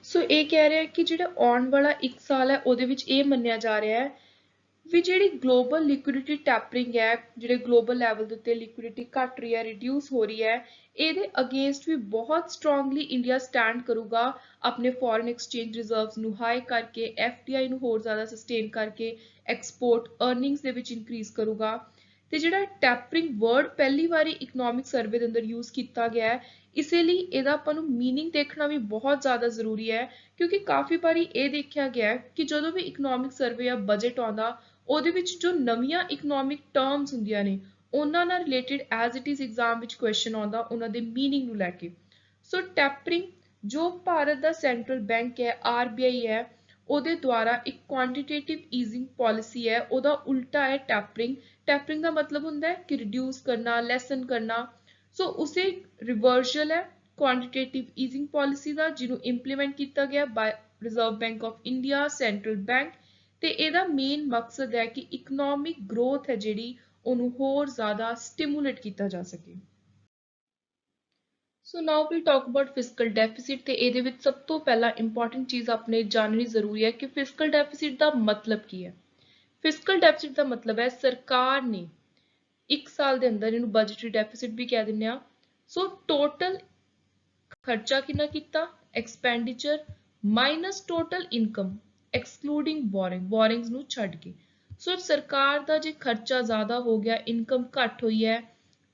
ਸੋ ਇਹ ਕਹਿ ਰਿਹਾ ਕਿ ਜਿਹੜਾ ਆਉਣ ਵਾਲਾ ਇੱਕ ਸਾਲ ਹੈ ਉਹਦੇ ਵਿੱਚ ਇਹ ਮੰਨਿਆ ਜਾ ਰਿਹਾ ਹੈ ਵੀ ਜਿਹੜੀ ਗਲੋਬਲ ਲਿਕੁਇਡਿਟੀ ਟੈਪਰਿੰਗ ਹੈ, ਜਿਹੜੇ ਗਲੋਬਲ ਲੈਵਲ ਦੇ ਉੱਤੇ ਲਿਕੁਇਡਿਟੀ ਘਟ ਰਹੀ ਹੈ, ਰਿਡਿਊਸ ਹੋ ਰਹੀ ਹੈ, ਇਹਦੇ ਅਗੇਂਸਟ ਵੀ ਬਹੁਤ ਸਟਰੋਂਗਲੀ ਇੰਡੀਆ ਸਟੈਂਡ ਕਰੂਗਾ, ਆਪਣੇ ਫੋਰਨ ਐਕਸਚੇਂਜ ਰਿਜ਼ਰਵਸ ਨੂੰ ਹਾਈ ਕਰਕੇ, FDI ਨੂੰ ਹੋਰ ਜ਼ਿਆਦਾ ਸਸਟੇਨ ਕਰਕੇ, ਐਕਸਪੋਰਟ ਅਰਨਿੰਗਸ ਦੇ ਵਿੱਚ ਇਨਕਰੀਜ਼ ਕਰੂਗਾ। ਤੇ ਜਿਹੜਾ ਟੈਪਰਿੰਗ ਵਰਡ ਪਹਿਲੀ ਵਾਰੀ ਇਕਨੋਮਿਕ ਸਰਵੇ ਦੇ ਅੰਦਰ ਯੂਜ਼ ਕੀਤਾ ਗਿਆ ਹੈ, ਇਸੇ ਲਈ ਇਹਦਾ ਆਪਾਂ ਨੂੰ ਮੀਨਿੰਗ ਦੇਖਣਾ ਵੀ ਬਹੁਤ ਜ਼ਿਆਦਾ ਜ਼ਰੂਰੀ ਹੈ, ਕਿਉਂਕਿ ਕਾਫੀ ਵਾਰੀ ਇਹ ਦੇਖਿਆ ਗਿਆ ਕਿ ਜਦੋਂ ਵੀ ਇਕਨੋਮਿਕ ਸਰਵੇ ਜਾਂ ਬਜਟ ਆਉਂਦਾ ਉਹਦੇ ਵਿੱਚ ਜੋ ਨਵੀਆਂ ਇਕਨੋਮਿਕ ਟਰਮਸ ਹੁੰਦੀਆਂ ਨੇ ਉਹਨਾਂ ਨਾਲ related as it is exam ਵਿੱਚ ਕੁਐਸਚਨ ਆਉਂਦਾ ਉਹਨਾਂ ਦੇ ਮੀਨਿੰਗ ਨੂੰ ਲੈ ਕੇ। ਸੋ ਟੈਪਰਿੰਗ ਜੋ ਭਾਰਤ ਦਾ ਸੈਂਟਰਲ ਬੈਂਕ ਹੈ RBI ਹੈ ਉਹਦੇ ਦੁਆਰਾ ਇੱਕ ਕੁਆਂਟੀਟੇਟਿਵ ਈਜ਼ਿੰਗ ਪਾਲਿਸੀ ਹੈ, ਉਹਦਾ ਉਲਟਾ ਹੈ ਟੈਪਰਿੰਗ। ਟੈਪਰਿੰਗ ਦਾ ਮਤਲਬ ਹੁੰਦਾ ਹੈ ਕਿ ਰਿਡਿਊਸ ਕਰਨਾ, ਲੈਸਨ ਕਰਨਾ। ਸੋ ਉਸੇ ਰਿਵਰਜਲ ਹੈ ਕੁਆਂਟੀਟੇਟਿਵ ਈਜ਼ਿੰਗ ਪਾਲਿਸੀ ਦਾ, ਜਿਹਨੂੰ ਇੰਪਲੀਮੈਂਟ ਕੀਤਾ ਗਿਆ by reserve bank of India, central bank. ਤੇ ਇਹਦਾ ਮੇਨ ਮਕਸਦ ਹੈ ਕਿ ਇਕਨੋਮਿਕ ਗਰੋਥ ਹੈ ਜਿਹੜੀ ਉਹਨੂੰ ਹੋਰ ਜ਼ਿਆਦਾ ਸਟਿਮੂਲੇਟ ਕੀਤਾ ਜਾ ਸਕੇ। So now we talk about fiscal deficit. ਤੇ ਇਹਦੇ ਵਿੱਚ ਸਭ ਤੋਂ ਪਹਿਲਾਂ ਇੰਪੋਰਟੈਂਟ ਚੀਜ਼ ਆਪਣੇ ਜਾਣਨੀ ਜ਼ਰੂਰੀ ਹੈ ਕਿ ਫਿਸਕਲ ਡੈਫਿਸਿਟ ਦਾ ਮਤਲਬ ਕੀ ਹੈ। ਫਿਸਕਲ ਡੈਫਿਸਿਟ ਦਾ ਮਤਲਬ ਹੈ ਸਰਕਾਰ ਨੇ ਇੱਕ ਸਾਲ ਦੇ ਅੰਦਰ, ਇਹਨੂੰ ਬਜਟਰੀ ਡੈਫਿਸਿਟ ਵੀ ਕਹਿ ਦਿੰਦੇ ਆ। ਸੋ ਟੋਟਲ ਖਰਚਾ ਕਿੰਨਾ ਕੀਤਾ, expenditure minus total income ਐਕਸਕਲੂਡਿੰਗ borrowings ਨੂੰ ਛੱਡ ਕੇ। ਸੋ ਸਰਕਾਰ ਦਾ ਜੇ ਖਰਚਾ ਜ਼ਿਆਦਾ ਹੋ ਗਿਆ, ਇਨਕਮ ਘੱਟ ਹੋਈ ਹੈ,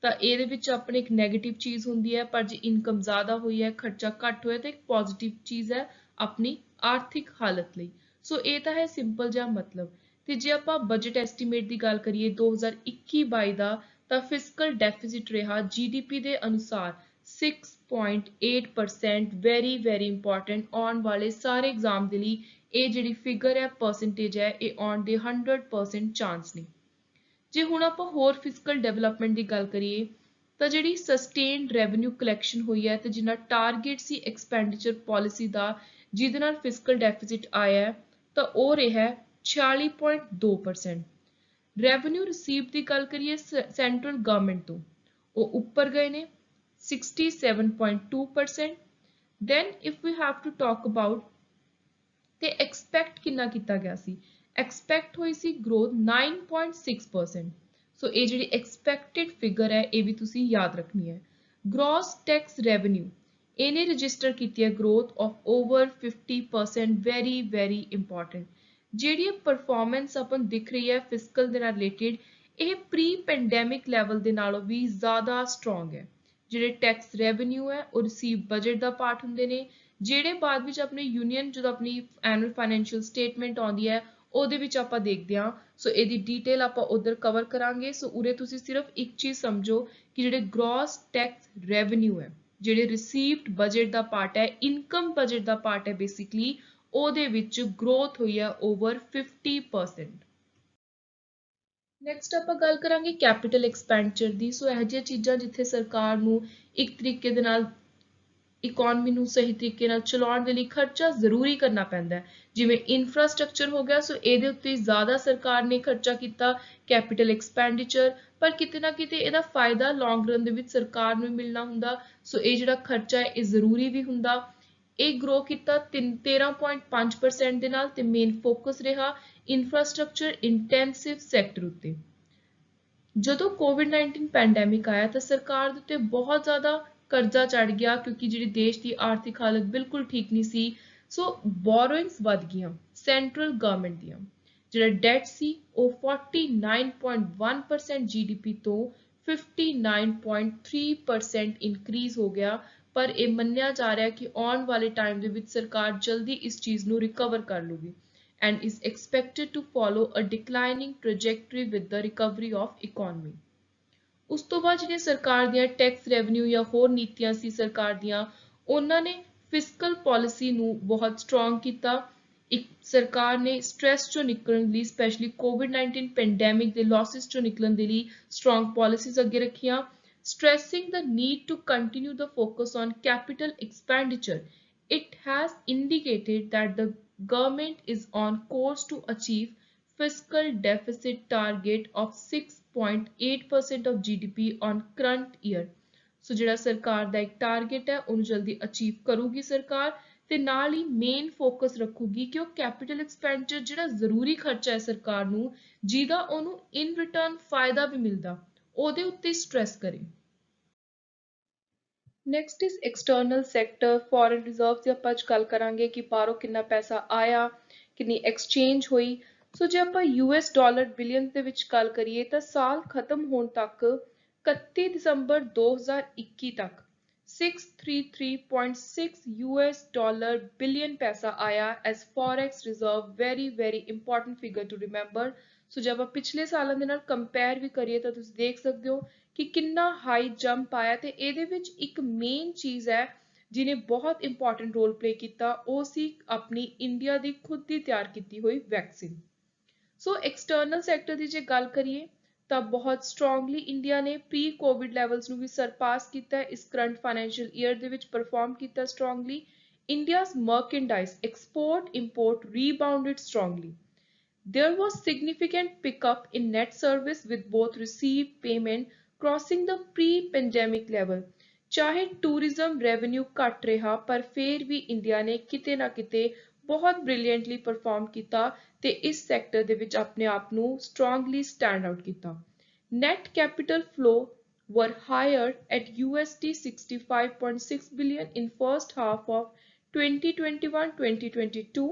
ਤਾਂ ਇਹਦੇ ਵਿੱਚ ਆਪਣੇ ਇੱਕ ਨੈਗੇਟਿਵ ਚੀਜ਼ ਹੁੰਦੀ ਹੈ। ਪਰ ਜੇ ਇਨਕਮ ਜ਼ਿਆਦਾ ਹੋਈ ਹੈ, ਖਰਚਾ ਘੱਟ ਹੋਇਆ, ਤਾਂ ਇੱਕ ਪੋਜ਼ਿਟਿਵ ਚੀਜ਼ ਹੈ ਆਪਣੀ ਆਰਥਿਕ ਹਾਲਤ ਲਈ। ਸੋ ਇਹ ਤਾਂ ਹੈ ਸਿੰਪਲ ਜਿਹਾ ਮਤਲਬ। ਤੇ ਜੇ ਆਪਾਂ ਬਜਟ ਐਸਟੀਮੇਟ ਦੀ ਗੱਲ ਕਰੀਏ 2021-22 ਦਾ, ਤਾਂ ਫਿਸਕਲ ਡੈਫਿਸਿਟ ਰਿਹਾ GDP ਦੇ ਅਨੁਸਾਰ 6.8%। very इंपॉर्टेंट आने वाले सारे एग्जाम के लिए ये जी फिगर है परसेंटेज है ये आने के 100% चांस ने। जे हुण आपां होर फिजिकल डेवलपमेंट की गल करिए तो जिहड़ी सस्टेन्ड रेवन्यू कलैक्शन हुई है तो जिन्ना टारगेट सी एक्सपेंडिचर पॉलिसी का जिहदे नाल फिजिकल डेफिसिट आया है तो वह रहा है 46.2%। रेवन्यू रिसीव की गल करिए सेंट्रल गवर्नमेंट तो वो ऊपर गए ने 67.2%। Then if we have to talk about ते एक्सपैक्ट कितना किया गया सी एक्सपैक्ट हुई सी ग्रोथ 9.6%। सो ये जी एक्सपैक्टेड फिगर है ये भी तुसी याद रखनी है। ग्रॉस टैक्स रेवन्यू इन्हें रजिस्टर की है growth of over 50%। Very important जी परफॉर्मेंस अपन दिख रही है फिजिकल के रिलेटेड ये प्री पेंडेमिक लैवल के नालों भी ज़्यादा स्ट्रोंग है। ਜਿਹੜੇ टैक्स रेवन्यू है वो रिसीव बजट का पार्ट होंगे ने ਜਿਹੜੇ ਬਾਅਦ ਵਿੱਚ अपने यूनियन जो अपनी एनुअल फाइनैंशियल स्टेटमेंट आती है ਉਹਦੇ ਵਿੱਚ ਆਪਾਂ ਦੇਖਦੇ ਹਾਂ। ਸੋ ਇਹਦੀ ਡੀਟੇਲ ਆਪਾਂ ਉਧਰ ਕਵਰ ਕਰਾਂਗੇ। ਸੋ ਉਰੇ ਤੁਸੀਂ ਸਿਰਫ ਇੱਕ ਚੀਜ਼ ਸਮਝੋ ਕਿ ਜਿਹੜੇ ਗ੍ਰੋਸ ਟੈਕਸ ਰੈਵਨਿਊ ਹੈ ਜਿਹੜੇ ਰਿਸੀਵਡ ਬਜਟ ਦਾ ਪਾਰਟ ਹੈ ਇਨਕਮ ਬਜਟ ਦਾ ਪਾਰਟ ਹੈ ਬੇਸਿਕਲੀ ਉਹਦੇ ਵਿੱਚ ਗਰੋਥ ਹੋਈ ਹੈ ਓਵਰ 50%। ਨੈਕਸਟ ਆਪਾਂ ਗੱਲ ਕਰਾਂਗੇ ਕੈਪੀਟਲ ਐਕਸਪੈਂਡੀਚਰ ਦੀ। ਸੋ ਇਹੋ ਜਿਹੀਆਂ ਚੀਜ਼ਾਂ ਜਿੱਥੇ ਸਰਕਾਰ ਨੂੰ ਇੱਕ ਤਰੀਕੇ ਦੇ ਨਾਲ इकोनॉमी ਨੂੰ ਸਹੀ ਤਰੀਕੇ ਨਾਲ ਚਲਾਉਣ ਦੇ ਲਈ ਖਰਚਾ ਜ਼ਰੂਰੀ ਕਰਨਾ ਪੈਂਦਾ ਹੈ ਜਿਵੇਂ ਇਨਫਰਾਸਟ੍ਰਕਚਰ ਹੋ ਗਿਆ। ਸੋ ਇਹਦੇ ਉੱਤੇ ਜ਼ਿਆਦਾ ਸਰਕਾਰ ਨੇ ਖਰਚਾ ਕੀਤਾ ਕੈਪੀਟਲ ਐਕਸਪੈਂਡੀਚਰ ਪਰ ਕਿਤੇ ਨਾ ਕਿਤੇ ਇਹਦਾ ਫਾਇਦਾ ਲੌਂਗ ਰਨ ਦੇ ਵਿੱਚ ਸਰਕਾਰ ਨੂੰ ਮਿਲਣਾ ਹੁੰਦਾ। ਸੋ ਇਹ ਜਿਹੜਾ ਖਰਚਾ ਹੈ ਇਹ ਜ਼ਰੂਰੀ ਵੀ ਹੁੰਦਾ। ਇਹ ਗਰੋ ਕੀਤਾ 13.5% ਦੇ ਨਾਲ ਤੇ ਮੇਨ ਫੋਕਸ ਰਿਹਾ ਇਨਫਰਾਸਟ੍ਰਕਚਰ ਇੰਟੈਂਸਿਵ ਸੈਕਟਰ ਉੱਤੇ। ਜਦੋਂ कोविड-19 ਪੈਂਡੈਮਿਕ ਆਇਆ ਤਾਂ ਸਰਕਾਰ ਦੇ ਉੱਤੇ ਬਹੁਤ ਜ਼ਿਆਦਾ ਕਰਜ਼ਾ ਚੜ ਗਿਆ ਕਿਉਂਕਿ ਜਿਹੜੀ ਦੇਸ਼ ਦੀ ਆਰਥਿਕ ਹਾਲਤ ਬਿਲਕੁਲ ਠੀਕ ਨਹੀਂ ਸੀ। ਸੋ ਬੋਰੋਇੰਗਸ ਵੱਧ ਗਈਆਂ ਸੈਂਟਰਲ ਗਵਰਨਮੈਂਟ ਦੀਆਂ। ਜਿਹੜਾ ਡੈਟ ਸੀ ਉਹ 49.1% ਜੀਡੀਪੀ ਤੋਂ 59.3% ਇਨਕਰੀਜ਼ ਹੋ ਗਿਆ। ਪਰ ਇਹ ਮੰਨਿਆ ਜਾ ਰਿਹਾ ਕਿ ਆਉਣ ਵਾਲੇ ਟਾਈਮ ਦੇ ਵਿੱਚ ਸਰਕਾਰ ਜਲਦੀ ਇਸ ਚੀਜ਼ ਨੂੰ ਰਿਕਵਰ ਕਰ ਲੂਗੀ and is expected to follow a declining trajectory with the recovery of economy। ਉਸ ਤੋਂ ਬਾਅਦ ਜਿਹੜੀਆਂ ਸਰਕਾਰ ਦੀਆਂ ਟੈਕਸ ਰੈਵਨਿਊ ਜਾਂ ਹੋਰ ਨੀਤੀਆਂ ਸੀ ਸਰਕਾਰ ਦੀਆਂ ਉਹਨਾਂ ਨੇ ਫਿਸਕਲ ਪਾਲਿਸੀ ਨੂੰ ਬਹੁਤ ਸਟਰੋਂਗ ਕੀਤਾ। ਇੱਕ ਸਰਕਾਰ ਨੇ ਸਟ੍ਰੈਸ ਚੋਂ ਨਿਕਲਣ ਲਈ ਸਪੈਸ਼ਲੀ ਕੋਵਿਡ-19 ਪੈਂਡੈਮਿਕ ਦੇ ਲਾਸਿਸ ਚੋਂ ਨਿਕਲਣ ਦੇ ਲਈ ਸਟਰੋਂਗ ਪਾਲਿਸੀਜ਼ ਅੱਗੇ ਰੱਖੀਆਂ। stressing the need to continue the focus on capital expenditure, it has indicated that the government is on course to achieve fiscal deficit target of 6.8% of GDP on current year। ਸੋ ਜਿਹੜਾ ਸਰਕਾਰ ਦਾ ਇੱਕ target ਹੈ ਉਹਨੂੰ ਜਲਦੀ achieve ਕਰੂਗੀ ਸਰਕਾਰ ਤੇ ਨਾਲ ਹੀ ਮੇਨ ਫੋਕਸ ਰੱਖੂਗੀ ਕਿ ਉਹ ਕੈਪੀਟਲ ਐਕਸਪੈਂਡੀਚਰ ਜਿਹੜਾ ਜ਼ਰੂਰੀ ਖਰਚਾ ਹੈ ਸਰਕਾਰ ਨੂੰ ਜਿਹਦਾ ਉਹਨੂੰ ਇਨ ਰਿਟਰਨ ਫਾਇਦਾ ਵੀ ਮਿਲਦਾ ਉਹਦੇ ਉੱਤੇ ਸਟ੍ਰੈਸ ਕਰੇ। Next is external sector foreign reserves ਦੀ ਆਪਾਂ ਅੱਜ ਗੱਲ ਕਰਾਂਗੇ ਕਿ ਬਾਹਰੋਂ ਕਿੰਨਾ ਪੈਸਾ ਆਇਆ ਕਿੰਨੀ ਐਕਸਚੇਂਜ ਹੋਈ। ਸੋ ਜੇ ਆਪਾਂ ਯੂਐਸ ਡਾਲਰ ਬਿਲੀਅਨਸ ਦੇ ਵਿੱਚ ਗੱਲ ਕਰੀਏ ਤਾਂ ਸਾਲ ਖਤਮ ਹੋਣ ਤੱਕ 31 ਦਸੰਬਰ 2021 ਤੱਕ 633.6 ਯੂਐਸ ਡਾਲਰ ਬਿਲੀਅਨ ਪੈਸਾ ਆਇਆ as forex reserve. very important figure to remember। ਸੋ ਜੇ ਆਪਾਂ ਪਿਛਲੇ ਸਾਲਾਂ ਦੇ ਨਾਲ ਕੰਪੇਅਰ ਵੀ ਕਰੀਏ ਤਾਂ ਤੁਸੀਂ ਦੇਖ ਸਕਦੇ ਹੋ ਕਿ ਕਿੰਨਾ ਹਾਈ ਜੰਪ ਆਇਆ ਤੇ ਇਹਦੇ ਵਿੱਚ ਇੱਕ ਮੇਨ ਚੀਜ਼ ਹੈ ਜਿਹਨੇ ਬਹੁਤ ਇੰਪੋਰਟੈਂਟ ਰੋਲ ਪਲੇ ਕੀਤਾ ਉਹ ਸੀ ਆਪਣੀ ਇੰਡੀਆ ਦੀ ਖੁਦ ਦੀ ਤਿਆਰ ਕੀਤੀ ਹੋਈ ਵੈਕਸੀਨ। ਸੋ ਐਕਸਟਰਨਲ ਸੈਕਟਰ ਦੀ ਜੇ ਗੱਲ ਕਰੀਏ ਤਾਂ ਬਹੁਤ ਸਟਰੋਂਗਲੀ ਇੰਡੀਆ ਨੇ ਪ੍ਰੀ ਕੋਵਿਡ ਲੈਵਲਸ ਨੂੰ ਵੀ ਸਰਪਾਸ ਕੀਤਾ ਇਸ ਕਰੰਟ ਫਾਈਨੈਂਸ਼ੀਅਲ ਈਅਰ ਦੇ ਵਿੱਚ ਪਰਫਾਰਮ ਕੀਤਾ strongly. India's merchandise export import rebounded strongly. There was significant pickup in net service with both receive payment crossing the pre-pandemic level। ਚਾਹੇ tourism revenue ਘਟ ਰਿਹਾ ਪਰ ਫਿਰ ਵੀ ਇੰਡੀਆ ਨੇ ਕਿਤੇ ਨਾ ਕਿਤੇ ਬਹੁਤ brilliantly perform ਕੀਤਾ ਤੇ ਇਸ ਸੈਕਟਰ ਦੇ ਵਿੱਚ ਆਪਣੇ ਆਪ ਨੂੰ strongly stand out ਕੀਤਾ। Net capital flow were higher at USD 65.6 billion in first half of 2021-2022।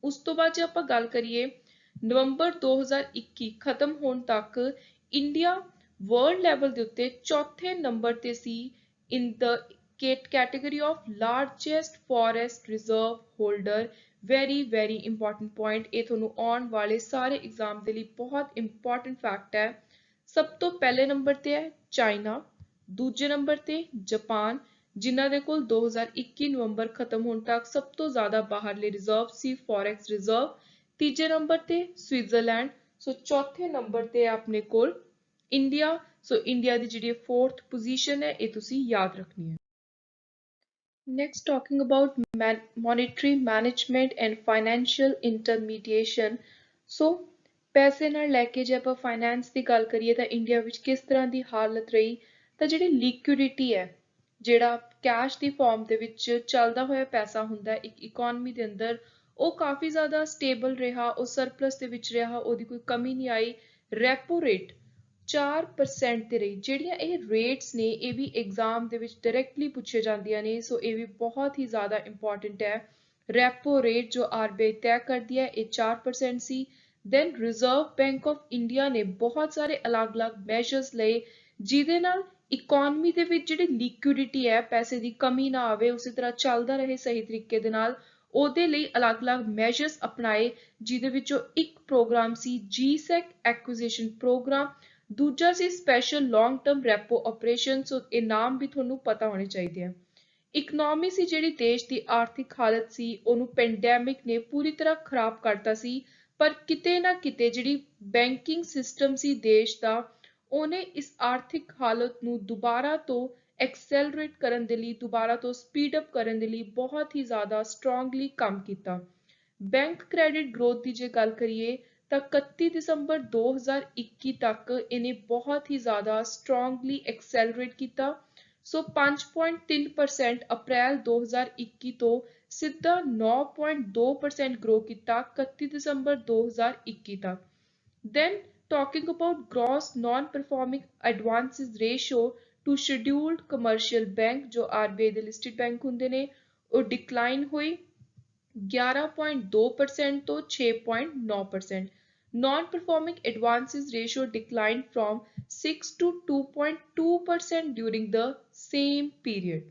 ਉਸ ਤੋਂ ਬਾਅਦ ਜੇ ਆਪਾਂ ਗੱਲ ਕਰੀਏ ਨਵੰਬਰ 2021 ਖਤਮ ਹੋਣ ਤੱਕ ਇੰਡੀਆ ਵਰਲਡ ਲੈਵਲ ਦੇ ਉੱਤੇ ਚੌਥੇ ਨੰਬਰ ਤੇ ਸੀ in the category of largest forest reserve holder. very important point। ਇਹ ਤੁਹਾਨੂੰ ਆਉਣ ਵਾਲੇ ਸਾਰੇ ਐਗਜ਼ਾਮ ਦੇ ਲਈ ਬਹੁਤ ਇੰਪੋਰਟੈਂਟ ਫੈਕਟ ਹੈ। ਸਭ ਤੋਂ ਪਹਿਲੇ ਨੰਬਰ ਤੇ ਹੈ ਚਾਈਨਾ, ਦੂਜੇ ਨੰਬਰ ਤੇ ਜਾਪਾਨ, ਜਿਨ੍ਹਾਂ ਦੇ ਕੋਲ 2021 ਨਵੰਬਰ ਖਤਮ ਹੋਣ ਤੱਕ ਸਭ ਤੋਂ ਜ਼ਿਆਦਾ ਬਾਹਰਲੇ ਰਿਜ਼ਰਵ ਸੀ ਫੋਰੈਕਸ ਰਿਜ਼ਰਵ। ਤੀਜੇ ਨੰਬਰ ਤੇ ਸਵਿਟਜ਼ਰਲੈਂਡ। ਸੋ ਚੌਥੇ ਨੰਬਰ ਤੇ ਆਪਣੇ ਕੋਲ ਇੰਡੀਆ। ਸੋ ਇੰਡੀਆ ਦੀ ਜਿਹੜੀ ਫੋਰਥ ਪੋਜੀਸ਼ਨ ਹੈ ਇਹ ਤੁਸੀਂ ਯਾਦ ਰੱਖਣੀ ਹੈ। Next, talking about monetary management and financial intermediation. So, ਪੈਸੇ ਨਾਲ ਲੈ ਕੇ ਜੇ ਆਪਾਂ ਫਾਈਨੈਂਸ ਦੀ ਗੱਲ ਕਰੀਏ ਤਾਂ ਇੰਡੀਆ ਵਿੱਚ ਕਿਸ ਤਰ੍ਹਾਂ ਦੀ ਹਾਲਤ ਰਹੀ, ਤਾਂ ਜਿਹੜੀ ਲਿਕੁਇਡਿਟੀ ਹੈ, ਜਿਹੜਾ ਕੈਸ਼ ਦੀ ਫਾਰਮ ਦੇ ਵਿੱਚ ਚੱਲਦਾ ਹੋਇਆ ਪੈਸਾ ਹੁੰਦਾ ਇੱਕ ਇਕਨੋਮੀ ਦੇ ਅੰਦਰ, ਉਹ ਕਾਫੀ ਜ਼ਿਆਦਾ ਸਟੇਬਲ ਰਿਹਾ, ਉਹ ਸਰਪਲਸ ਦੇ ਵਿੱਚ ਰਿਹਾ, ਉਹਦੀ ਕੋਈ ਕਮੀ ਨਹੀਂ ਆਈ। ਰੈਪੋ ਰੇਟ 4% ਤੇ ਰਹੀ। ਜਿਹੜੀਆਂ ਇਹ ਰੇਟਸ ਨੇ ਇਹ ਵੀ ਐਗਜ਼ਾਮ ਦੇ ਵਿੱਚ ਡਾਇਰੈਕਟਲੀ ਪੁੱਛੇ ਜਾਂਦੀਆਂ ਨੇ, ਸੋ ਇਹ ਵੀ ਬਹੁਤ ਹੀ ਜ਼ਿਆਦਾ ਇੰਪੋਰਟੈਂਟ ਹੈ। ਰੈਪੋ ਰੇਟ ਜੋ ਆਰਬੀਆਈ ਤੈਅ ਕਰਦੀ ਹੈ ਇਹ 4% ਸੀ। Then reserve bank of India ਨੇ ਬਹੁਤ ਸਾਰੇ ਅਲੱਗ-ਅਲੱਗ ਮੈਜਰਸ ਲਏ ਜਿਹਦੇ ਨਾਲ ਇਕਨੋਮੀ ਦੇ ਵਿੱਚ ਜਿਹੜੀ ਲਿਕੁਇਡਿਟੀ ਹੈ, ਪੈਸੇ ਦੀ ਕਮੀ ਨਾ ਆਵੇ, ਉਸੇ ਤਰ੍ਹਾਂ ਚੱਲਦਾ ਰਹੇ ਸਹੀ ਤਰੀਕੇ ਦੇ ਨਾਲ, ਉਹਦੇ ਲਈ ਅਲੱਗ-ਅਲੱਗ ਮੈਜਰਸ ਅਪਣਾਏ, ਜਿਹਦੇ ਵਿੱਚੋਂ ਇੱਕ ਪ੍ਰੋਗਰਾਮ ਸੀ GSEC ਐਕੁਜੀਸ਼ਨ ਪ੍ਰੋਗਰਾਮ, ਦੂਜਾ ਸੀ special long term repo operation. So ਇਹ ਨਾਮ ਵੀ ਤੁਹਾਨੂੰ ਪਤਾ ਹੋਣੇ ਚਾਹੀਦੇ ਆ। ਇਕਨੋਮੀ ਸੀ ਜਿਹੜੀ ਦੇਸ਼ ਦੀ ਆਰਥਿਕ ਹਾਲਤ ਸੀ ਉਹਨੂੰ ਪੈਂਡੈਮਿਕ ਨੇ ਪੂਰੀ ਤਰ੍ਹਾਂ ਖਰਾਬ ਕਰਤਾ ਸੀ, ਪਰ ਕਿਤੇ ਨਾ ਕਿਤੇ ਜਿਹੜੀ ਬੈਂਕਿੰਗ ਸਿਸਟਮ ਸੀ ਦੇਸ਼ ਦਾ, ਉਹਨੇ ਇਸ ਆਰਥਿਕ ਹਾਲਤ ਨੂੰ ਦੁਬਾਰਾ ਤੋਂ ਐਕਸੈਲਰੇਟ ਕਰਨ ਦੇ ਲਈ, ਦੁਬਾਰਾ ਤੋਂ ਸਪੀਡ ਅਪ ਕਰਨ ਦੇ ਲਈ ਬਹੁਤ ਹੀ ਜ਼ਿਆਦਾ ਸਟਰੋਂਗਲੀ ਕੰਮ ਕੀਤਾ। ਬੈਂਕ ਕ੍ਰੈਡਿਟ ਗਰੋਥ ਦੀ ਜੇ ਗੱਲ ਕਰੀਏ ਤਾਂ 31 ਦਸੰਬਰ 2021 ਤੱਕ ਇਹਨੇ ਬਹੁਤ ਹੀ ਜ਼ਿਆਦਾ ਸਟਰੋਂਗਲੀ ਐਕਸੈਲਰੇਟ ਕੀਤਾ। ਸੋ 5.3% ਅਪ੍ਰੈਲ 2021 ਤੋਂ ਸਿੱਧਾ 9.2% ਗਰੋ ਕੀਤਾ 31 ਦਸੰਬਰ 2021 ਤੱਕ। Then talking about gross non-performing advances ratio to scheduled commercial bank ਜੋ RBI ਦੇ listed bank ਹੁੰਦੇ ਨੇ, ਉਹ ਡਿਕਲਾਈਨ ਹੋਈ 11.2% ਤੋਂ 6.9%. Non-performing advances ratio declined from 6 to 2.2% during the same period.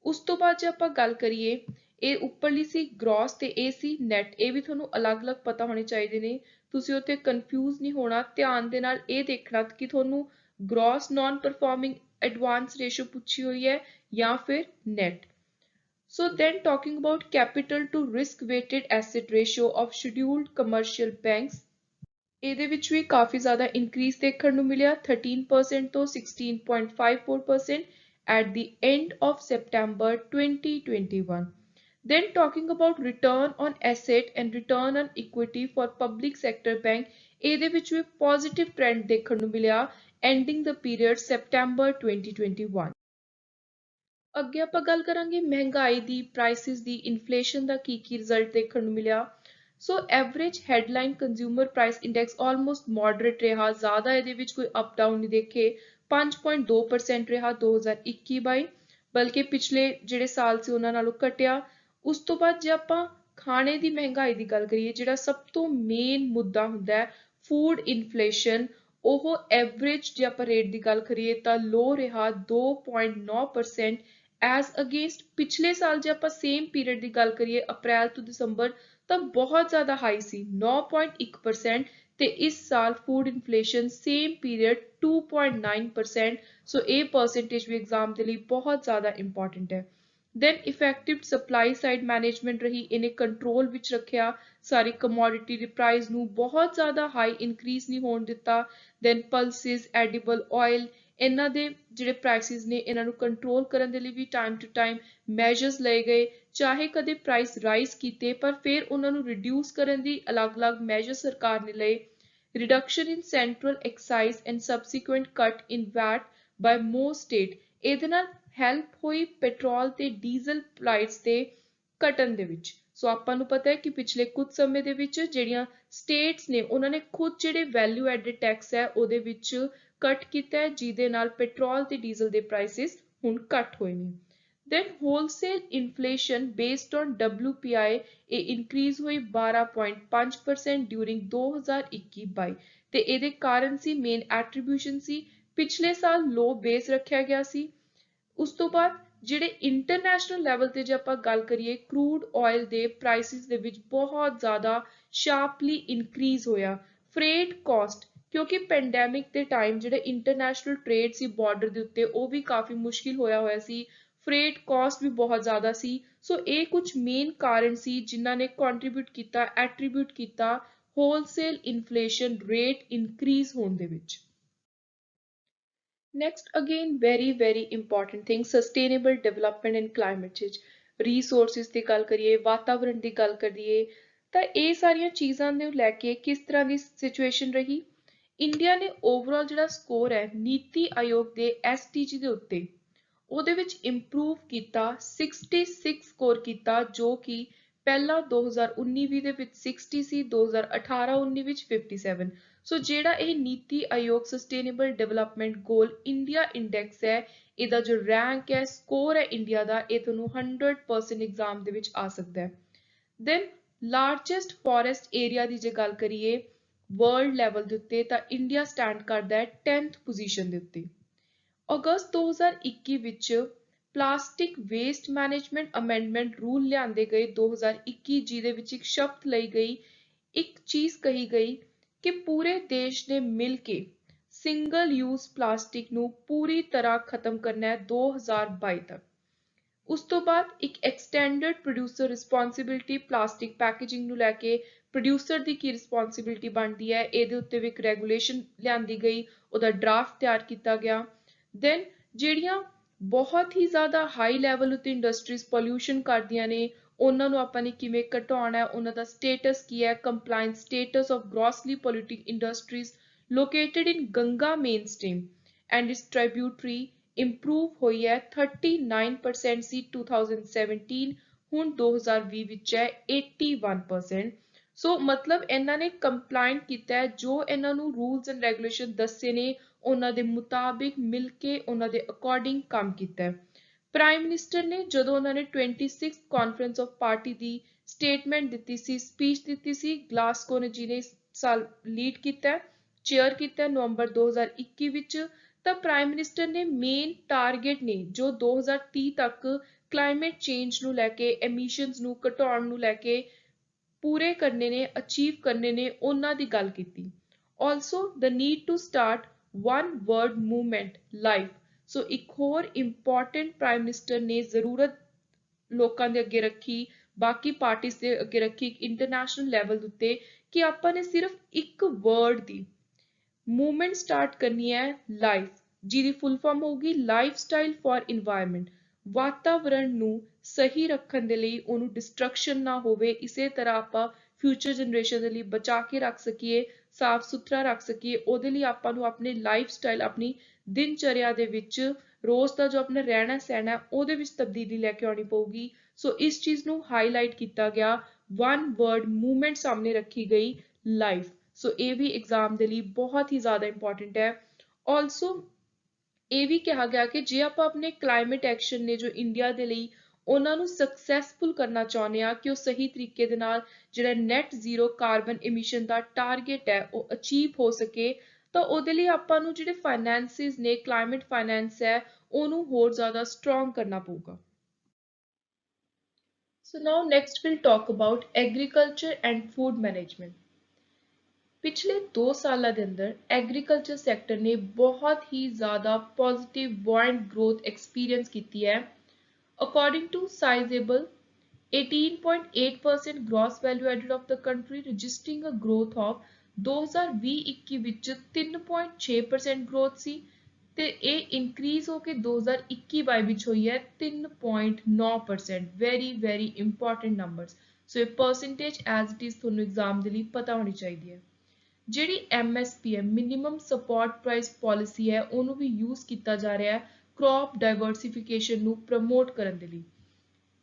ਉਸ ਤੋਂ ਬਾਅਦ ਜੇ ਆਪਾਂ ਗੱਲ ਕਰੀਏ, ਇਹ ਉੱਪਰਲੀ ਸੀ ਗ੍ਰੋਸ ਤੇ ਇਹ ਸੀ ਨੈਟ। ਇਹ ਵੀ ਤੁਹਾਨੂੰ ਅਲੱਗ-ਅਲੱਗ ਪਤਾ ਹੋਣੇ ਚਾਹੀਦੇ ਨੇ, ਤੁਸੀਂ ਉੱਥੇ ਕਨਫਿਊਜ਼ ਨਹੀਂ ਹੋਣਾ। ਧਿਆਨ ਦੇ ਨਾਲ ਇਹ ਦੇਖਣਾ ਕਿ ਤੁਹਾਨੂੰ gross non performing advance ratio ਪੁੱਛੀ ਹੋਈ ਹੈ ਜਾਂ ਫਿਰ net. So then talking about capital to risk weighted asset ratio of scheduled commercial banks, ਇਹਦੇ ਵਿੱਚ ਵੀ ਕਾਫੀ ਜ਼ਿਆਦਾ ਇਨਕਰੀਜ਼ ਦੇਖਣ ਨੂੰ ਮਿਲਿਆ 13% ਤੋਂ 16.54% at the end of September 2021. Then talking about return on asset and return on equity for public sector bank, ਇਹਦੇ ਵਿੱਚ ਵੀ positive trend ਦੇਖਣ ਨੂੰ ਮਿਲਿਆ ending the period September 2021. ਅੱਗੇ ਆਪਾਂ ਗੱਲ ਕਰਾਂਗੇ ਮਹਿੰਗਾਈ ਦੀ, ਪ੍ਰਾਈਸਿਸ ਦੀ, ਇਨਫਲੇਸ਼ਨ ਦਾ ਕੀ ਰਿਜ਼ਲਟ ਦੇਖਣ ਨੂੰ ਮਿਲਿਆ। So average headline consumer price index almost moderate ਰਿਹਾ, ਜ਼ਿਆਦਾ ਇਹਦੇ ਵਿੱਚ ਕੋਈ ਅਪ ਡਾਊਨ ਨਹੀਂ ਦੇਖੇ, 5.2% ਰਿਹਾ 2021-22, ਬਲਕਿ ਪਿਛਲੇ ਜਿਹੜੇ ਸਾਲ ਸੀ ਉਹਨਾਂ ਨਾਲੋਂ ਘਟਿਆ। ਉਸ ਤੋਂ ਬਾਅਦ ਜੇ ਆਪਾਂ ਖਾਣੇ ਦੀ ਮਹਿੰਗਾਈ ਦੀ ਗੱਲ ਕਰੀਏ, ਜਿਹੜਾ ਸਭ ਤੋਂ ਮੇਨ ਮੁੱਦਾ ਹੁੰਦਾ ਹੈ ਫੂਡ ਇਨਫਲੇਸ਼ਨ, ਉਹ ਐਵਰੇਜ ਜੇ ਆਪਾਂ ਰੇਟ ਦੀ ਗੱਲ ਕਰੀਏ ਤਾਂ ਲੋ ਰਿਹਾ 2.9% ਐਜ਼ ਅਗੇਂਸਟ ਪਿਛਲੇ ਸਾਲ ਜੇ ਆਪਾਂ ਸੇਮ ਪੀਰੀਅਡ ਦੀ ਗੱਲ ਕਰੀਏ ਅਪ੍ਰੈਲ ਤੋਂ ਦਸੰਬਰ ਤਾਂ ਬਹੁਤ ਜ਼ਿਆਦਾ ਹਾਈ ਸੀ 9.1%, ਤੇ ਇਸ ਸਾਲ ਫੂਡ ਇਨਫਲੇਸ਼ਨ ਸੇਮ ਪੀਰੀਅਡ 2.9%। ਸੋ ਇਹ ਪਰਸੈਂਟੇਜ ਵੀ ਐਗਜ਼ਾਮ ਦੇ ਲਈ ਬਹੁਤ ਜ਼ਿਆਦਾ ਇੰਪੋਰਟੈਂਟ ਹੈ। Then effective supply side management ਰਹੀ, ਇਹਨੇ ਕੰਟਰੋਲ ਵਿੱਚ ਰੱਖਿਆ ਸਾਰੀ ਕਮੋਡਿਟੀ ਦੀ ਪ੍ਰਾਈਸ ਨੂੰ, ਬਹੁਤ ਜ਼ਿਆਦਾ ਹਾਈ ਇਨਕਰੀਜ਼ ਨਹੀਂ ਹੋਣ ਦਿੱਤਾ। ਦੈਨ ਪਲਸਿਸ, ਐਡੀਬਲ ਆਇਲ, ਇਹਨਾਂ ਦੇ ਜਿਹੜੇ ਪ੍ਰਾਈਸਿਸ ਨੇ ਇਹਨਾਂ ਨੂੰ ਕੰਟਰੋਲ ਕਰਨ ਦੇ ਲਈ ਵੀ ਟਾਈਮ ਟੂ ਟਾਈਮ ਮੈਜਰਸ ਲਏ ਗਏ, ਚਾਹੇ ਕਦੇ ਪ੍ਰਾਈਸ ਰਾਈਜ਼ ਕੀਤੇ ਪਰ ਫਿਰ ਉਹਨਾਂ ਨੂੰ ਰਿਡਿਊਸ ਕਰਨ ਦੀ ਅਲੱਗ-ਅਲੱਗ ਮੈਜਰ ਸਰਕਾਰ ਨੇ ਲਏ। Reduction in central excise and subsequent cut in VAT by most state, ਇਹਦੇ ਨਾਲ ਹੈਲਪ ਹੋਈ ਪੈਟਰੋਲ ਤੇ ਡੀਜ਼ਲ ਪ੍ਰਾਈਸ ਦੇ ਘਟਣ ਦੇ ਵਿੱਚ। ਸੋ ਆਪਾਂ ਨੂੰ ਪਤਾ ਹੈ ਕਿ ਪਿਛਲੇ ਕੁਝ ਸਮੇਂ ਦੇ ਵਿੱਚ ਜਿਹੜੀਆਂ ਸਟੇਟਸ ਨੇ ਉਹਨਾਂ ਨੇ ਖੁਦ ਜਿਹੜੇ ਵੈਲਿਊ ਐਡਡ ਟੈਕਸ ਹੈ ਉਹਦੇ ਵਿੱਚ ਕੱਟ ਕੀਤਾ ਹੈ, ਜਿਹਦੇ ਨਾਲ ਪੈਟਰੋਲ ਤੇ ਡੀਜ਼ਲ ਦੇ ਪ੍ਰਾਈਸਿਸ ਹੁਣ ਘੱਟ ਹੋਏ ਨੇ। Then wholesale inflation based on WPI ਇਹ ਇਨਕਰੀਜ਼ ਹੋਈ 12.5% ਡਿਊਰਿੰਗ 2021-22, ਤੇ ਇਹਦੇ ਕਾਰਨ ਸੀ ਮੇਨ ਐਟਰੀਬਿਊਸ਼ਨ ਸੀ ਪਿਛਲੇ ਸਾਲ ਲੋ ਬੇਸ ਰੱਖਿਆ ਗਿਆ ਸੀ। ਉਸ ਤੋਂ ਬਾਅਦ ਜਿਹੜੇ ਇੰਟਰਨੈਸ਼ਨਲ ਲੈਵਲ ਤੇ ਜੇ ਆਪਾਂ ਗੱਲ ਕਰੀਏ, ਕਰੂਡ ਆਇਲ ਦੇ ਪ੍ਰਾਈਸਿਸ ਦੇ ਵਿੱਚ ਬਹੁਤ ਜ਼ਿਆਦਾ ਸ਼ਾਰਪਲੀ ਇਨਕਰੀਜ਼ ਹੋਇਆ। ਫਰੇਟ ਕਾਸਟ, ਕਿਉਂਕਿ ਪੈਂਡੈਮਿਕ ਦੇ ਟਾਈਮ ਜਿਹੜੇ ਇੰਟਰਨੈਸ਼ਨਲ ਟ੍ਰੇਡ ਸੀ ਬਾਰਡਰ ਦੇ ਉੱਤੇ ਉਹ ਵੀ ਕਾਫੀ ਮੁਸ਼ਕਿਲ ਹੋਇਆ ਸੀ, ਫਰੇਟ ਕਾਸਟ ਵੀ ਬਹੁਤ ਜ਼ਿਆਦਾ ਸੀ। ਸੋ ਇਹ ਕੁਝ ਮੇਨ ਕਾਰਨ ਸੀ ਜਿਨ੍ਹਾਂ ਨੇ ਕੰਟਰੀਬਿਊਟ ਕੀਤਾ, ਐਟਰੀਬਿਊਟ ਕੀਤਾ ਹੋਲਸੇਲ ਇਨਫਲੇਸ਼ਨ ਰੇਟ ਇਨਕਰੀਜ਼ ਹੋਣ ਦੇ ਵਿੱਚ। Next, again, very important thing, sustainable development and climate change। resources ਦੀ ਗੱਲ ਕਰੀਏ, ਵਾਤਾਵਰਣ ਦੀ ਗੱਲ ਕਰੀਏ, ਤਾਂ ਇਹ ਸਾਰੀਆਂ ਚੀਜ਼ਾਂ ਨੂੰ ਲੈ ਕੇ ਕਿਸ ਤਰ੍ਹਾਂ ਦੀ ਸਿਚੁਏਸ਼ਨ ਰਹੀ। ਇੰਡੀਆ ਨੇ ਓਵਰਆਲ ਜਿਹੜਾ ਸਕੋਰ ਹੈ ਨੀਤੀ ਆਯੋਗ ਦੇ SDG ਦੇ ਉੱਤੇ ਉਹਦੇ ਵਿੱਚ ਇੰਪਰੂਵ ਕੀਤਾ, 66 ਸਕੋਰ ਕੀਤਾ, ਜੋ ਕਿ ਪਹਿਲਾਂ 2019-20 ਦੇ ਵਿੱਚ 60 ਸੀ, 2018-19 ਵਿੱਚ 57। ਸੋ ਜਿਹੜਾ ਇਹ ਨੀਤੀ ਆਯੋਗ ਸਸਟੇਨੇਬਲ ਡਿਵੈਲਪਮੈਂਟ ਗੋਲ ਇੰਡੀਆ ਇੰਡੈਕਸ ਹੈ, ਇਹਦਾ ਜੋ ਰੈਂਕ ਹੈ, ਸਕੋਰ ਹੈ ਇੰਡੀਆ ਦਾ, ਇਹ ਤੁਹਾਨੂੰ 100% ਐਗਜ਼ਾਮ ਦੇ ਵਿੱਚ ਆ ਸਕਦਾ ਹੈ। ਦੈਨ ਲਾਰਜੈਸਟ ਫੋਰੈਸਟ ਏਰੀਆ ਦੀ ਜੇ ਗੱਲ ਕਰੀਏ ਵਰਲਡ ਲੈਵਲ ਦੇ ਉੱਤੇ, ਤਾਂ ਇੰਡੀਆ ਸਟੈਂਡ ਕਰਦਾ ਹੈ 10th ਪੋਜੀਸ਼ਨ ਦੇ ਉੱਤੇ। ਅਗਸਤ 2021 ਵਿੱਚ plastic waste management amendment rule ਲਿਆਂਦੇ ਗਏ 2021, ਜਿਹਦੇ ਵਿੱਚ ਇੱਕ ਸ਼ਬਦ ਲਈ ਗਈ, ਇੱਕ ਚੀਜ਼ ਕਹੀ ਗਈ ਕਿ ਪੂਰੇ ਦੇਸ਼ ਨੇ ਮਿਲ ਕੇ ਸਿੰਗਲ ਯੂਜ਼ ਪਲਾਸਟਿਕ ਨੂੰ ਪੂਰੀ ਤਰ੍ਹਾਂ ਖਤਮ ਕਰਨਾ ਹੈ 2022 ਤੱਕ। ਉਸ ਤੋਂ ਬਾਅਦ ਇੱਕ extended producer responsibility plastic packaging ਨੂੰ ਲੈ ਕੇ ਪ੍ਰੋਡਿਊਸਰ ਦੀ ਕੀ ਰਿਸਪੌਂਸਿਬਿਲਿਟੀ ਬਣਦੀ ਹੈ, ਇਹਦੇ ਉੱਤੇ ਵੀ ਇੱਕ ਰੈਗੂਲੇਸ਼ਨ ਲਿਆਂਦੀ ਗਈ, ਉਹਦਾ ਡਰਾਫਟ ਤਿਆਰ ਕੀਤਾ ਗਿਆ। ਦੈਨ ਜਿਹੜੀਆਂ ਬਹੁਤ ਹੀ ਜ਼ਿਆਦਾ ਹਾਈ ਲੈਵਲ ਉੱਤੇ ਇੰਡਸਟਰੀਜ਼ ਪੋਲਿਊਸ਼ਨ ਕਰਦੀਆਂ ਨੇ, ਉਹਨਾਂ ਨੂੰ ਆਪਾਂ ਨੇ ਕਿਵੇਂ ਘਟਾਉਣਾ ਹੈ, ਉਹਨਾਂ ਦਾ ਸਟੇਟਸ ਕੀ ਹੈ, compliance status of grossly polluting industries located in Ganga main stream and its tributary improve ਹੋਈ ਹੈ, 39% ਸੀ 2017, ਹੁਣ 2020 ਵਿੱਚ ਹੈ 81%। ਸੋ ਮਤਲਬ ਇਹਨਾਂ ਨੇ ਕੰਪਲਾਇੰਟ ਕੀਤਾ ਹੈ, ਜੋ ਇਹਨਾਂ ਨੂੰ ਰੂਲਸ ਐਂਡ ਰੈਗੂਲੇਸ਼ਨ ਦੱਸੇ ਨੇ ਉਹਨਾਂ ਦੇ ਮੁਤਾਬਿਕ ਮਿਲ ਕੇ ਉਹਨਾਂ ਦੇ ਅਕੋਰਡਿੰਗ ਕੰਮ ਕੀਤਾ ਹੈ। ਪ੍ਰਾਈਮ ਮਿਨਿਸਟਰ ਨੇ ਜਦੋਂ ਉਹਨਾਂ ਨੇ 26th conference of party the statement ਦਿੱਤੀ ਸੀ, ਸਪੀਚ ਦਿੱਤੀ ਸੀ, ਗਲਾਸਗੋ ਨੇ ਜਿਹਨੇ ਇਸ ਸਾਲ ਲੀਡ ਕੀਤਾ, ਚੇਅਰ ਕੀਤਾ ਨਵੰਬਰ 2021 ਵਿੱਚ, ਤਾਂ ਪ੍ਰਾਈਮ ਮਿਨਿਸਟਰ ਨੇ ਮੇਨ ਟਾਰਗੇਟ ਨੇ ਜੋ 2030 ਤੱਕ ਕਲਾਈਮੇਟ ਚੇਂਜ ਨੂੰ ਲੈ ਕੇ, ਐਮਿਸ਼ਨਸ ਨੂੰ ਘਟਾਉਣ ਨੂੰ ਲੈ ਕੇ ਪੂਰੇ ਕਰਨੇ ਨੇ, ਅਚੀਵ ਕਰਨੇ ਨੇ, ਉਹਨਾਂ ਦੀ ਗੱਲ ਕੀਤੀ। Also the need to start one world movement life. So ਇੱਕ ਹੋਰ ਇੰਪੋਰਟੈਂਟ ਪ੍ਰਾਈਮ ਮਿਨਿਸਟਰ ਨੇ ਜ਼ਰੂਰਤ ਲੋਕਾਂ ਦੇ ਅੱਗੇ ਰੱਖੀ, ਬਾਕੀ ਪਾਰਟੀਜ਼ ਦੇ ਅੱਗੇ ਰੱਖੀ ਇੰਟਰਨੈਸ਼ਨਲ ਲੈਵਲ ਦੇ ਉੱਤੇ, ਕਿ ਆਪਾਂ ਨੇ ਸਿਰਫ ਇੱਕ ਵਰਡ ਦੀ ਮੂਵਮੈਂਟ ਸਟਾਰਟ ਕਰਨੀ ਹੈ, ਲਾਈਫ, ਜਿਹਦੀ ਫੁੱਲ ਫਾਰਮ ਹੋਊਗੀ ਲਾਈਫ ਸਟਾਈਲ ਫॉर ਇਨਵਾਇਰਨਮੈਂਟ। ਵਾਤਾਵਰਣ ਨੂੰ ਸਹੀ ਰੱਖਣ ਦੇ ਲਈ, ਉਹਨੂੰ ਡਿਸਟਰਕਸ਼ਨ ਨਾ ਹੋਵੇ, ਇਸੇ ਤਰ੍ਹਾਂ ਆਪਾਂ ਫਿਊਚਰ ਜਨਰੇਸ਼ਨ ਦੇ ਲਈ ਬਚਾ ਕੇ ਰੱਖ ਸਕੀਏ, ਸਾਫ਼ ਸੁਥਰਾ ਰੱਖ ਸਕੀਏ, ਉਹਦੇ ਲਈ ਆਪਾਂ ਨੂੰ ਆਪਣੇ ਲਾਈਫ ਸਟਾਈਲ, ਆਪਣੀ ਦਿਨਚਰਿਆ ਦੇ ਵਿੱਚ ਰੋਜ਼ ਦਾ ਜੋ ਆਪਣਾ ਰਹਿਣਾ ਸਹਿਣਾ ਉਹਦੇ ਵਿੱਚ ਤਬਦੀਲੀ ਲੈ ਕੇ ਆਉਣੀ ਪਊਗੀ। ਸੋ ਇਸ ਚੀਜ਼ ਨੂੰ ਹਾਈਲਾਈਟ ਕੀਤਾ ਗਿਆ, ਵਨ ਵਰਡ ਮੂਵਮੈਂਟ ਸਾਹਮਣੇ ਰੱਖੀ ਗਈ, ਲਾਈਫ। ਸੋ ਇਹ ਵੀ ਐਗਜ਼ਾਮ ਦੇ ਲਈ ਬਹੁਤ ਹੀ ਜ਼ਿਆਦਾ ਇੰਪੋਰਟੈਂਟ ਹੈ। ਆਲਸੋ ਇਹ ਵੀ ਕਿਹਾ ਗਿਆ ਕਿ ਜੇ ਆਪਾਂ ਆਪਣੇ ਕਲਾਈਮੇਟ ਐਕਸ਼ਨ ਨੇ ਜੋ ਇੰਡੀਆ ਦੇ ਲਈ, ਉਹਨਾਂ ਨੂੰ ਸਕਸੈਸਫੁਲ ਕਰਨਾ ਚਾਹੁੰਦੇ ਆ ਕਿ ਉਹ ਸਹੀ ਤਰੀਕੇ ਦੇ ਨਾਲ ਜਿਹੜਾ ਨੈਟ ਜ਼ੀਰੋ ਕਾਰਬਨ ਐਮਿਸ਼ਨ ਦਾ ਟਾਰਗੇਟ ਹੈ ਉਹ ਅਚੀਵ ਹੋ ਸਕੇ, ਤਾਂ ਉਹਦੇ ਲਈ ਆਪਾਂ ਨੂੰ ਜਿਹੜੇ ਫਾਈਨੈਂਸਿਸ ਨੇ, ਕਲਾਈਮੇਟ ਫਾਈਨੈਂਸ ਹੈ, ਉਹਨੂੰ ਹੋਰ ਜ਼ਿਆਦਾ ਸਟਰੋਂਗ ਕਰਨਾ ਪਊਗਾ। So now next we'll talk about agriculture and food management। ਪਿਛਲੇ 2 ਸਾਲਾਂ ਦੇ ਅੰਦਰ ਐਗਰੀਕਲਚਰ ਸੈਕਟਰ ਨੇ ਬਹੁਤ ਹੀ ਜ਼ਿਆਦਾ ਪੋਜ਼ਿਟਿਵ ਬੁਆਇੰਟ ਗਰੋਥ ਐਕਸਪੀਰੀਅੰਸ ਕੀਤੀ ਹੈ। According to sizeable, 18.8% gross value added of the country, registering a growth of 2020-21 ਵਿੱਚ 3.6% growth ਸੀ, ਤੇ ਇਹ ਇਨਕਰੀਜ਼ ਹੋ ਕੇ 2021-22 ਵਿੱਚ ਹੋਈ ਹੈ 3.9%। Very important numbers. ਸੋ ਇਹ ਪਰਸੈਂਟੇਜ ਐਜ਼ ਇਟ ਇਜ਼ ਤੁਹਾਨੂੰ ਐਗਜ਼ਾਮ ਦੇ ਲਈ ਪਤਾ ਹੋਣੀ ਚਾਹੀਦੀ ਹੈ। ਜਿਹੜੀ MSP ਹੈ, ਮਿਨੀਮਮ ਸਪੋਰਟ ਪ੍ਰਾਈਸ ਪਾਲਿਸੀ ਹੈ, ਉਹਨੂੰ ਵੀ ਯੂਜ਼ ਕੀਤਾ ਜਾ ਰਿਹਾ ਹੈ ਕ੍ਰੌਪ ਡਾਇਵਰਸਿਫਿਕੇਸ਼ਨ ਨੂੰ ਪ੍ਰਮੋਟ ਕਰਨ ਦੇ ਲਈ।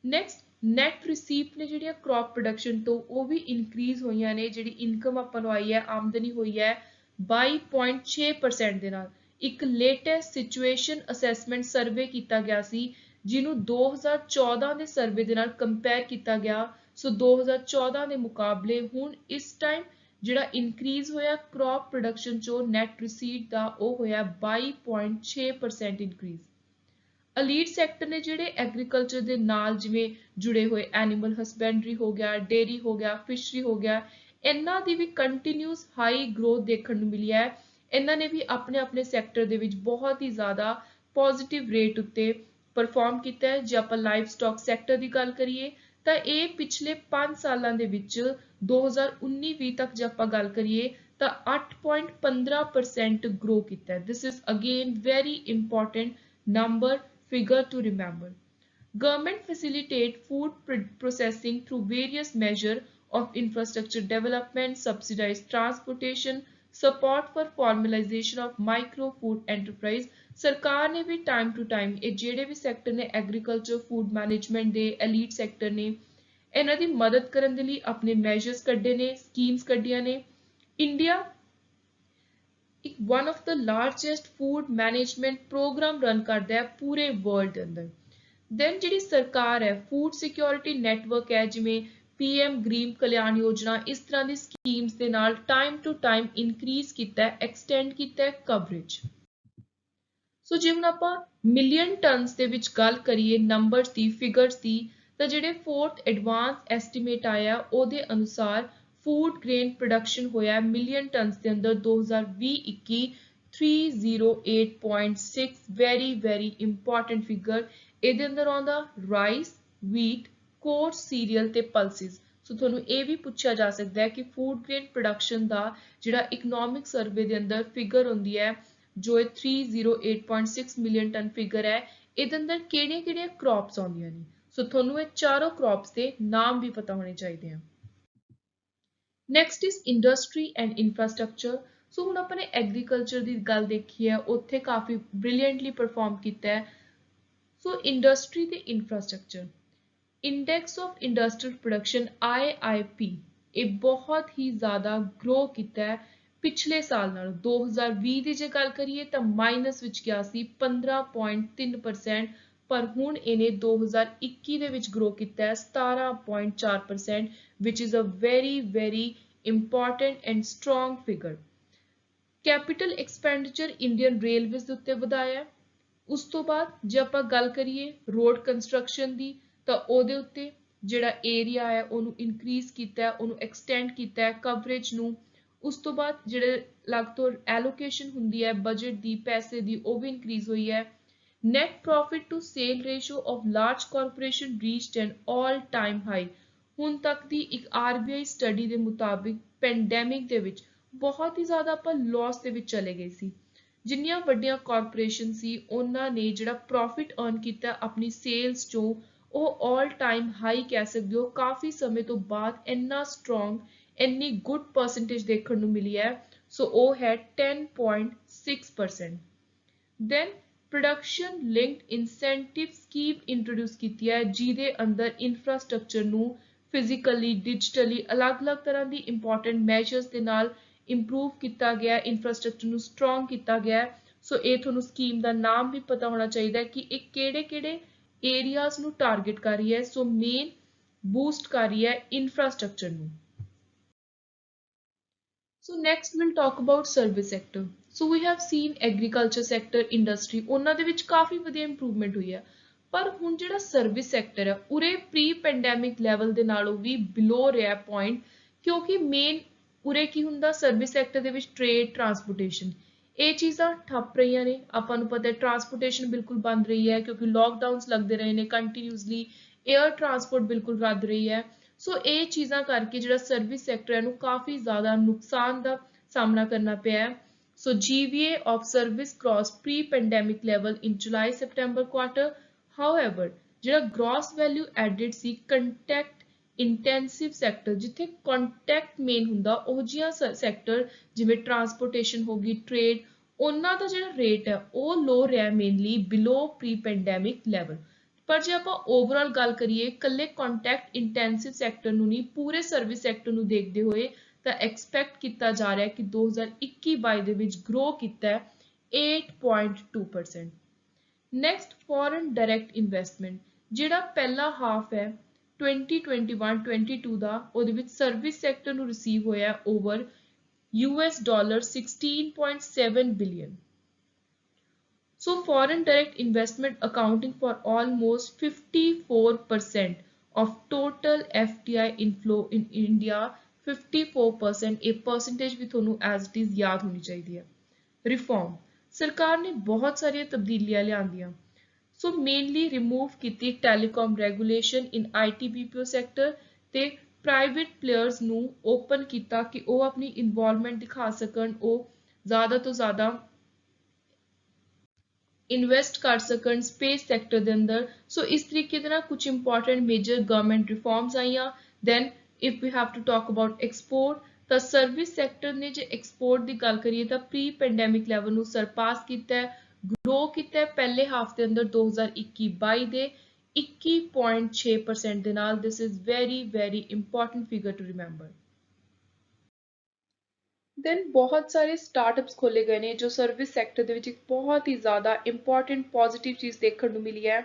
ਨੈਕਸਟ, ਨੈਟ ਰਿਸੀਪਟ ਨੇ ਜਿਹੜੀਆਂ ਕ੍ਰੌਪ ਪ੍ਰੋਡਕਸ਼ਨ ਤੋਂ ਉਹ ਵੀ ਇਨਕਰੀਜ਼ ਹੋਈਆਂ ਨੇ, ਜਿਹੜੀ ਇਨਕਮ ਆਪਾਂ ਨੂੰ ਆਈ ਹੈ, ਆਮਦਨੀ ਹੋਈ ਹੈ 22.6% ਦੇ ਨਾਲ। ਇੱਕ ਲੇਟੈਸਟ ਸਿਚੁਏਸ਼ਨ ਅਸੈਸਮੈਂਟ ਸਰਵੇ ਕੀਤਾ ਗਿਆ ਸੀ, ਜਿਹਨੂੰ 2014 ਦੇ ਸਰਵੇ ਦੇ ਨਾਲ ਕੰਪੇਅਰ ਕੀਤਾ ਗਿਆ। ਸੋ 2014 ਦੇ ਮੁਕਾਬਲੇ ਹੁਣ ਇਸ ਟਾਈਮ ਜਿਹੜਾ ਇਨਕਰੀਜ਼ ਹੋਇਆ ਕ੍ਰੌਪ ਪ੍ਰੋਡਕਸ਼ਨ ਚੋਂ ਨੈਟ ਰਿਸੀਟ ਦਾ, ਉਹ ਹੋਇਆ 22.6% ਇਨਕਰੀਜ਼। ਅਲੀਟ ਸੈਕਟਰ ਨੇ ਜਿਹੜੇ ਐਗਰੀਕਲਚਰ ਦੇ ਨਾਲ ਜਿਵੇਂ ਜੁੜੇ ਹੋਏ, ਐਨੀਮਲ ਹਸਬੈਂਡਰੀ ਹੋ ਗਿਆ, ਡੇਅਰੀ ਹੋ ਗਿਆ, ਫਿਸ਼ਰੀ ਹੋ ਗਿਆ, ਇਹਨਾਂ ਦੀ ਵੀ ਕੰਟੀਨਿਊਸ ਹਾਈ ਗਰੋਥ ਦੇਖਣ ਨੂੰ ਮਿਲੀ ਹੈ। ਇਹਨਾਂ ਨੇ ਵੀ ਆਪਣੇ ਆਪਣੇ ਸੈਕਟਰ ਦੇ ਵਿੱਚ ਬਹੁਤ ਹੀ ਜ਼ਿਆਦਾ ਪੋਜ਼ਿਟਿਵ ਰੇਟ ਉੱਤੇ परफॉर्म किया है। जे आप लाइव स्टॉक सैक्टर की गल करिए तो ये पिछले 5 सालों के 2019-20 तक जो आप गल करिए तो 8.15% ग्रो किया है। This is again very important number figure to remember. Government facilitate food processing through various measures of infrastructure development, subsidized transportation, support for formalization of micro food enterprise। सरकार ने भी टाइम टू टाइम ये ਜਿਹੜੇ भी sector ने agriculture food management ਦੇ elite sector ने ਇਹਨਾਂ ਦੀ ਮਦਦ ਕਰਨ ਦੇ ਲਈ ਆਪਣੇ ਮੈਜਰਸ ਕੱਢੇ ਨੇ, ਸਕੀਮਸ ਕੱਢੀਆਂ ਨੇ। ਇੰਡੀਆ ਇੱਕ one of the largest food management program run करता है पूरे वर्ल्ड के अंदर। दैन जी सरकार है फूड सिक्योरिटी नैटवर्क है जिमें PM गरीब कल्याण योजना इस तरह की स्कीम्स के नाल टाइम टू टाइम इनक्रीज किया है, एक्सटेंड किया है कवरेज। सो जे हुण आपां मिलियन टन्स दे विच गल करिए नंबर्स दी फिगर्स दी तो जिहड़े 4th एडवांस एस्टीमेट आया उहदे अनुसार फूड ग्रेन प्रोडक्शन होया मिलियन टन्स के अंदर 2020-21 308.6 वेरी वेरी इंपॉर्टेंट फिगर। ਇਹਦੇ ਅੰਦਰ ਆਉਂਦਾ ਰਾਈਸ, ਵੀਟ, ਕੋਰਸ ਸੀਰੀਅਲ ਤੇ ਪਲਸਿਸ। ਸੋ ਤੁਹਾਨੂੰ ਇਹ ਵੀ ਪੁੱਛਿਆ ਜਾ ਸਕਦਾ ਹੈ ਕਿ ਫੂਡ ਗ੍ਰੇਨ ਪ੍ਰੋਡਕਸ਼ਨ ਦਾ ਜਿਹੜਾ ਇਕਨੋਮਿਕ ਸਰਵੇ ਦੇ ਅੰਦਰ ਫਿਗਰ ਹੁੰਦੀ ਹੈ ਜੋ ਇਹ 308.6 ਮਿਲੀਅਨ ਟਨ ਫਿਗਰ ਹੈ, ਇਹਦੇ ਅੰਦਰ ਕਿਹੜੀਆਂ-ਕਿਹੜੀਆਂ ਕ੍ਰੌਪਸ ਆਉਂਦੀਆਂ ਨੇ। ਸੋ ਤੁਹਾਨੂੰ ਇਹ ਚਾਰੋਂ ਕ੍ਰੌਪਸ ਦੇ ਨਾਮ ਵੀ ਪਤਾ ਹੋਣੇ ਚਾਹੀਦੇ ਆ। Next is industry and infrastructure. So ਹੁਣ ਆਪਾਂ ਨੇ ਐਗਰੀਕਲਚਰ ਦੀ ਗੱਲ ਦੇਖੀ ਹੈ, ਉੱਥੇ ਕਾਫੀ ਬ੍ਰਿਲੀਅੰਟਲੀ ਪਰਫਾਰਮ ਕੀਤਾ ਹੈ। सो इंडस्ट्री ते infrastructure index of industrial production IIP ये बहुत ही ज़्यादा ग्रो किया है पिछले साल नाल। 2020 की जे गल करिए तो माइनस विच गया सी 15.3%, पर हुण इन्हें 2021 दे विच ग्रो किया है 17.4%, which is a very very important and strong figure. Capital expenditure Indian railways दे उत्ते वधाया है। उस तो बाद जे आपां गल करिए रोड कंस्ट्रक्शन दी तो उहदे उत्ते जिहड़ा एरिया है उहनूं इनक्रीज कीता है, उहनूं एक्सटेंड कीता है कवरेज नूं। उस तो बाद जिहड़े लग तो एलोकेशन हुंदी है बजट दी पैसे दी वो भी इनक्रीज हुई है। Net profit to sale ratio of large corporation reached an all time high. हुण तक दी एक RBI स्टडी के मुताबिक पैंडेमिक दे विच बहुत ही ज़्यादा आपां लॉस दे विच चले गए सी। जिन्नियां वड्डियां कॉरपोरेशन सी उन्हां ने जिहड़ा प्रॉफिट अर्न किया अपनी सेल्स चों ਉਹ ऑल टाइम हाई कह सकते हो। काफ़ी समय तो बाद इन्ना स्ट्रॉन्ग इन्नी गुड परसेंटेज देखने को मिली है। सो वो है 10.6%। Then production linked incentive scheme introduce की है जिहदे अंदर इंफ्रास्ट्रक्चर नूं फिजिकली डिजिटली अलग अलग तरह की इंपॉर्टेंट मैजर्स के नाल इंप्रूव किया गया, इंफ्रास्ट्रक्चर नूं स्ट्रॉन्ग किया गया। सो ये तुहानूं स्कीम का नाम भी पता होना चाहिए कि ये किहड़े-किहड़े एरियाज नूं टारगेट कर रही है। सो मेन बूस्ट कर रही है इंफ्रास्ट्रक्चर नूं। So next we'll talk about service sector. So we have seen agriculture sector, industry उन्हां दे विच काफ़ी वधिया इंप्रूवमेंट हुई है, पर हुण जिहड़ा सर्विस सैक्टर है उरे प्री पैंडेमिक लैवल दे नालों भी बिलो रहा पॉइंट, क्योंकि मेन उरे की हुंदा सर्विस सैक्टर दे विच ट्रेड ट्रांसपोर्टेशन ये चीज़ां ठप रही ने। आपां नूं पता है ट्रांसपोर्टेशन बिल्कुल बंद रही है क्योंकि लॉकडाउनस लगते रहे ने कंटीन्यूसली, एयर ट्रांसपोर्ट बिल्कुल रद्द रही है। सो ये चीज़ां करके जिहड़ा सर्विस सैक्टर है काफ़ी ज़्यादा नुकसान का सामना करना पिया है। सो GVA of service cross pre pandemic level in July September quarter. However जिहड़ा ग्रॉस वैल्यू एडिड सी कंटैक्ट इंटेंसिव सैक्टर जिथे कॉन्टैक्ट मेन हुंदा ओह जिहा सैक्टर जिवें ट्रांसपोर्टेशन होगी, ट्रेड, उन्हां दा जिहड़ा रेट है वो लो रहा mainly below pre pandemic level. पर जे आपां ओवरऑल गल करिए कल्ले कॉन्टैक्ट इंटेंसिव सैक्टर नूं नहीं पूरे सर्विस सैक्टर नूं देखदे होए तां एक्सपैक्ट किया जा रहा है कि 2021-22 दे विच ग्रो किया है 8.2%। नैक्सट फॉरेन डायरैक्ट इन्वेस्टमेंट जिहड़ा पहला हाफ है 2021-22 दा ਉਹਦੇ ਵਿੱਚ सर्विस सैक्टर ਨੂੰ रिसीव होया over $16.7 billion. So foreign direct investment accounting for almost 54% of total FDI inflow in India। 54% एक परसेंटेज भी थोनू एज इट इज याद होनी चाहिए है। रिफॉर्म सरकार ने बहुत सारी तब्दीलियां लियांदियां। ਸੋ ਮੇਨਲੀ ਰਿਮੂਵ ਕੀਤੀ telecom regulation in IT BPO sector ਤੇ ਪ੍ਰਾਈਵੇਟ ਪਲੇਅਰਸ ਨੂੰ ਓਪਨ ਕੀਤਾ ਕਿ ਉਹ ਆਪਣੀ ਇਨਵੋਲਵਮੈਂਟ ਦਿਖਾ ਸਕਣ, ਉਹ ਜ਼ਿਆਦਾ ਤੋਂ ਜ਼ਿਆਦਾ ਇਨਵੈਸਟ ਕਰ ਸਕਣ ਸਪੇਸ ਸੈਕਟਰ ਦੇ ਅੰਦਰ। ਸੋ ਇਸ ਤਰੀਕੇ ਦੇ ਨਾਲ ਕੁਝ ਇੰਪੋਰਟੈਂਟ ਮੇਜਰ ਗਵਰਨਮੈਂਟ ਰਿਫਾਰਮਸ ਆਈਆਂ। Then if we have to talk about export, ਤਾਂ ਸਰਵਿਸ ਸੈਕਟਰ ਨੇ ਜੇ ਐਕਸਪੋਰਟ ਦੀ ਗੱਲ ਕਰੀਏ ਤਾਂ ਪ੍ਰੀ ਪੈਂਡੈਮਿਕ ਲੈਵਲ ਨੂੰ ਸਰਪਾਸ ਕੀਤਾ ਹੈ, ਗਰੋ ਕੀਤਾ ਹੈ ਪਹਿਲੇ ਹਾਫ ਦੇ ਅੰਦਰ 2021-22 ਦੇ 21.6% ਦੇ ਨਾਲ। This is very very important figure to remember. Then ਬਹੁਤ ਸਾਰੇ ਸਟਾਰਟਅਪਸ ਖੋਲੇ ਗਏ ਨੇ ਜੋ ਸਰਵਿਸ ਸੈਕਟਰ ਦੇ ਵਿੱਚ ਇੱਕ ਬਹੁਤ ਹੀ ਜ਼ਿਆਦਾ ਇੰਪੋਰਟੈਂਟ ਪੋਜ਼ਿਟਿਵ ਚੀਜ਼ ਦੇਖਣ ਨੂੰ ਮਿਲੀ ਹੈ।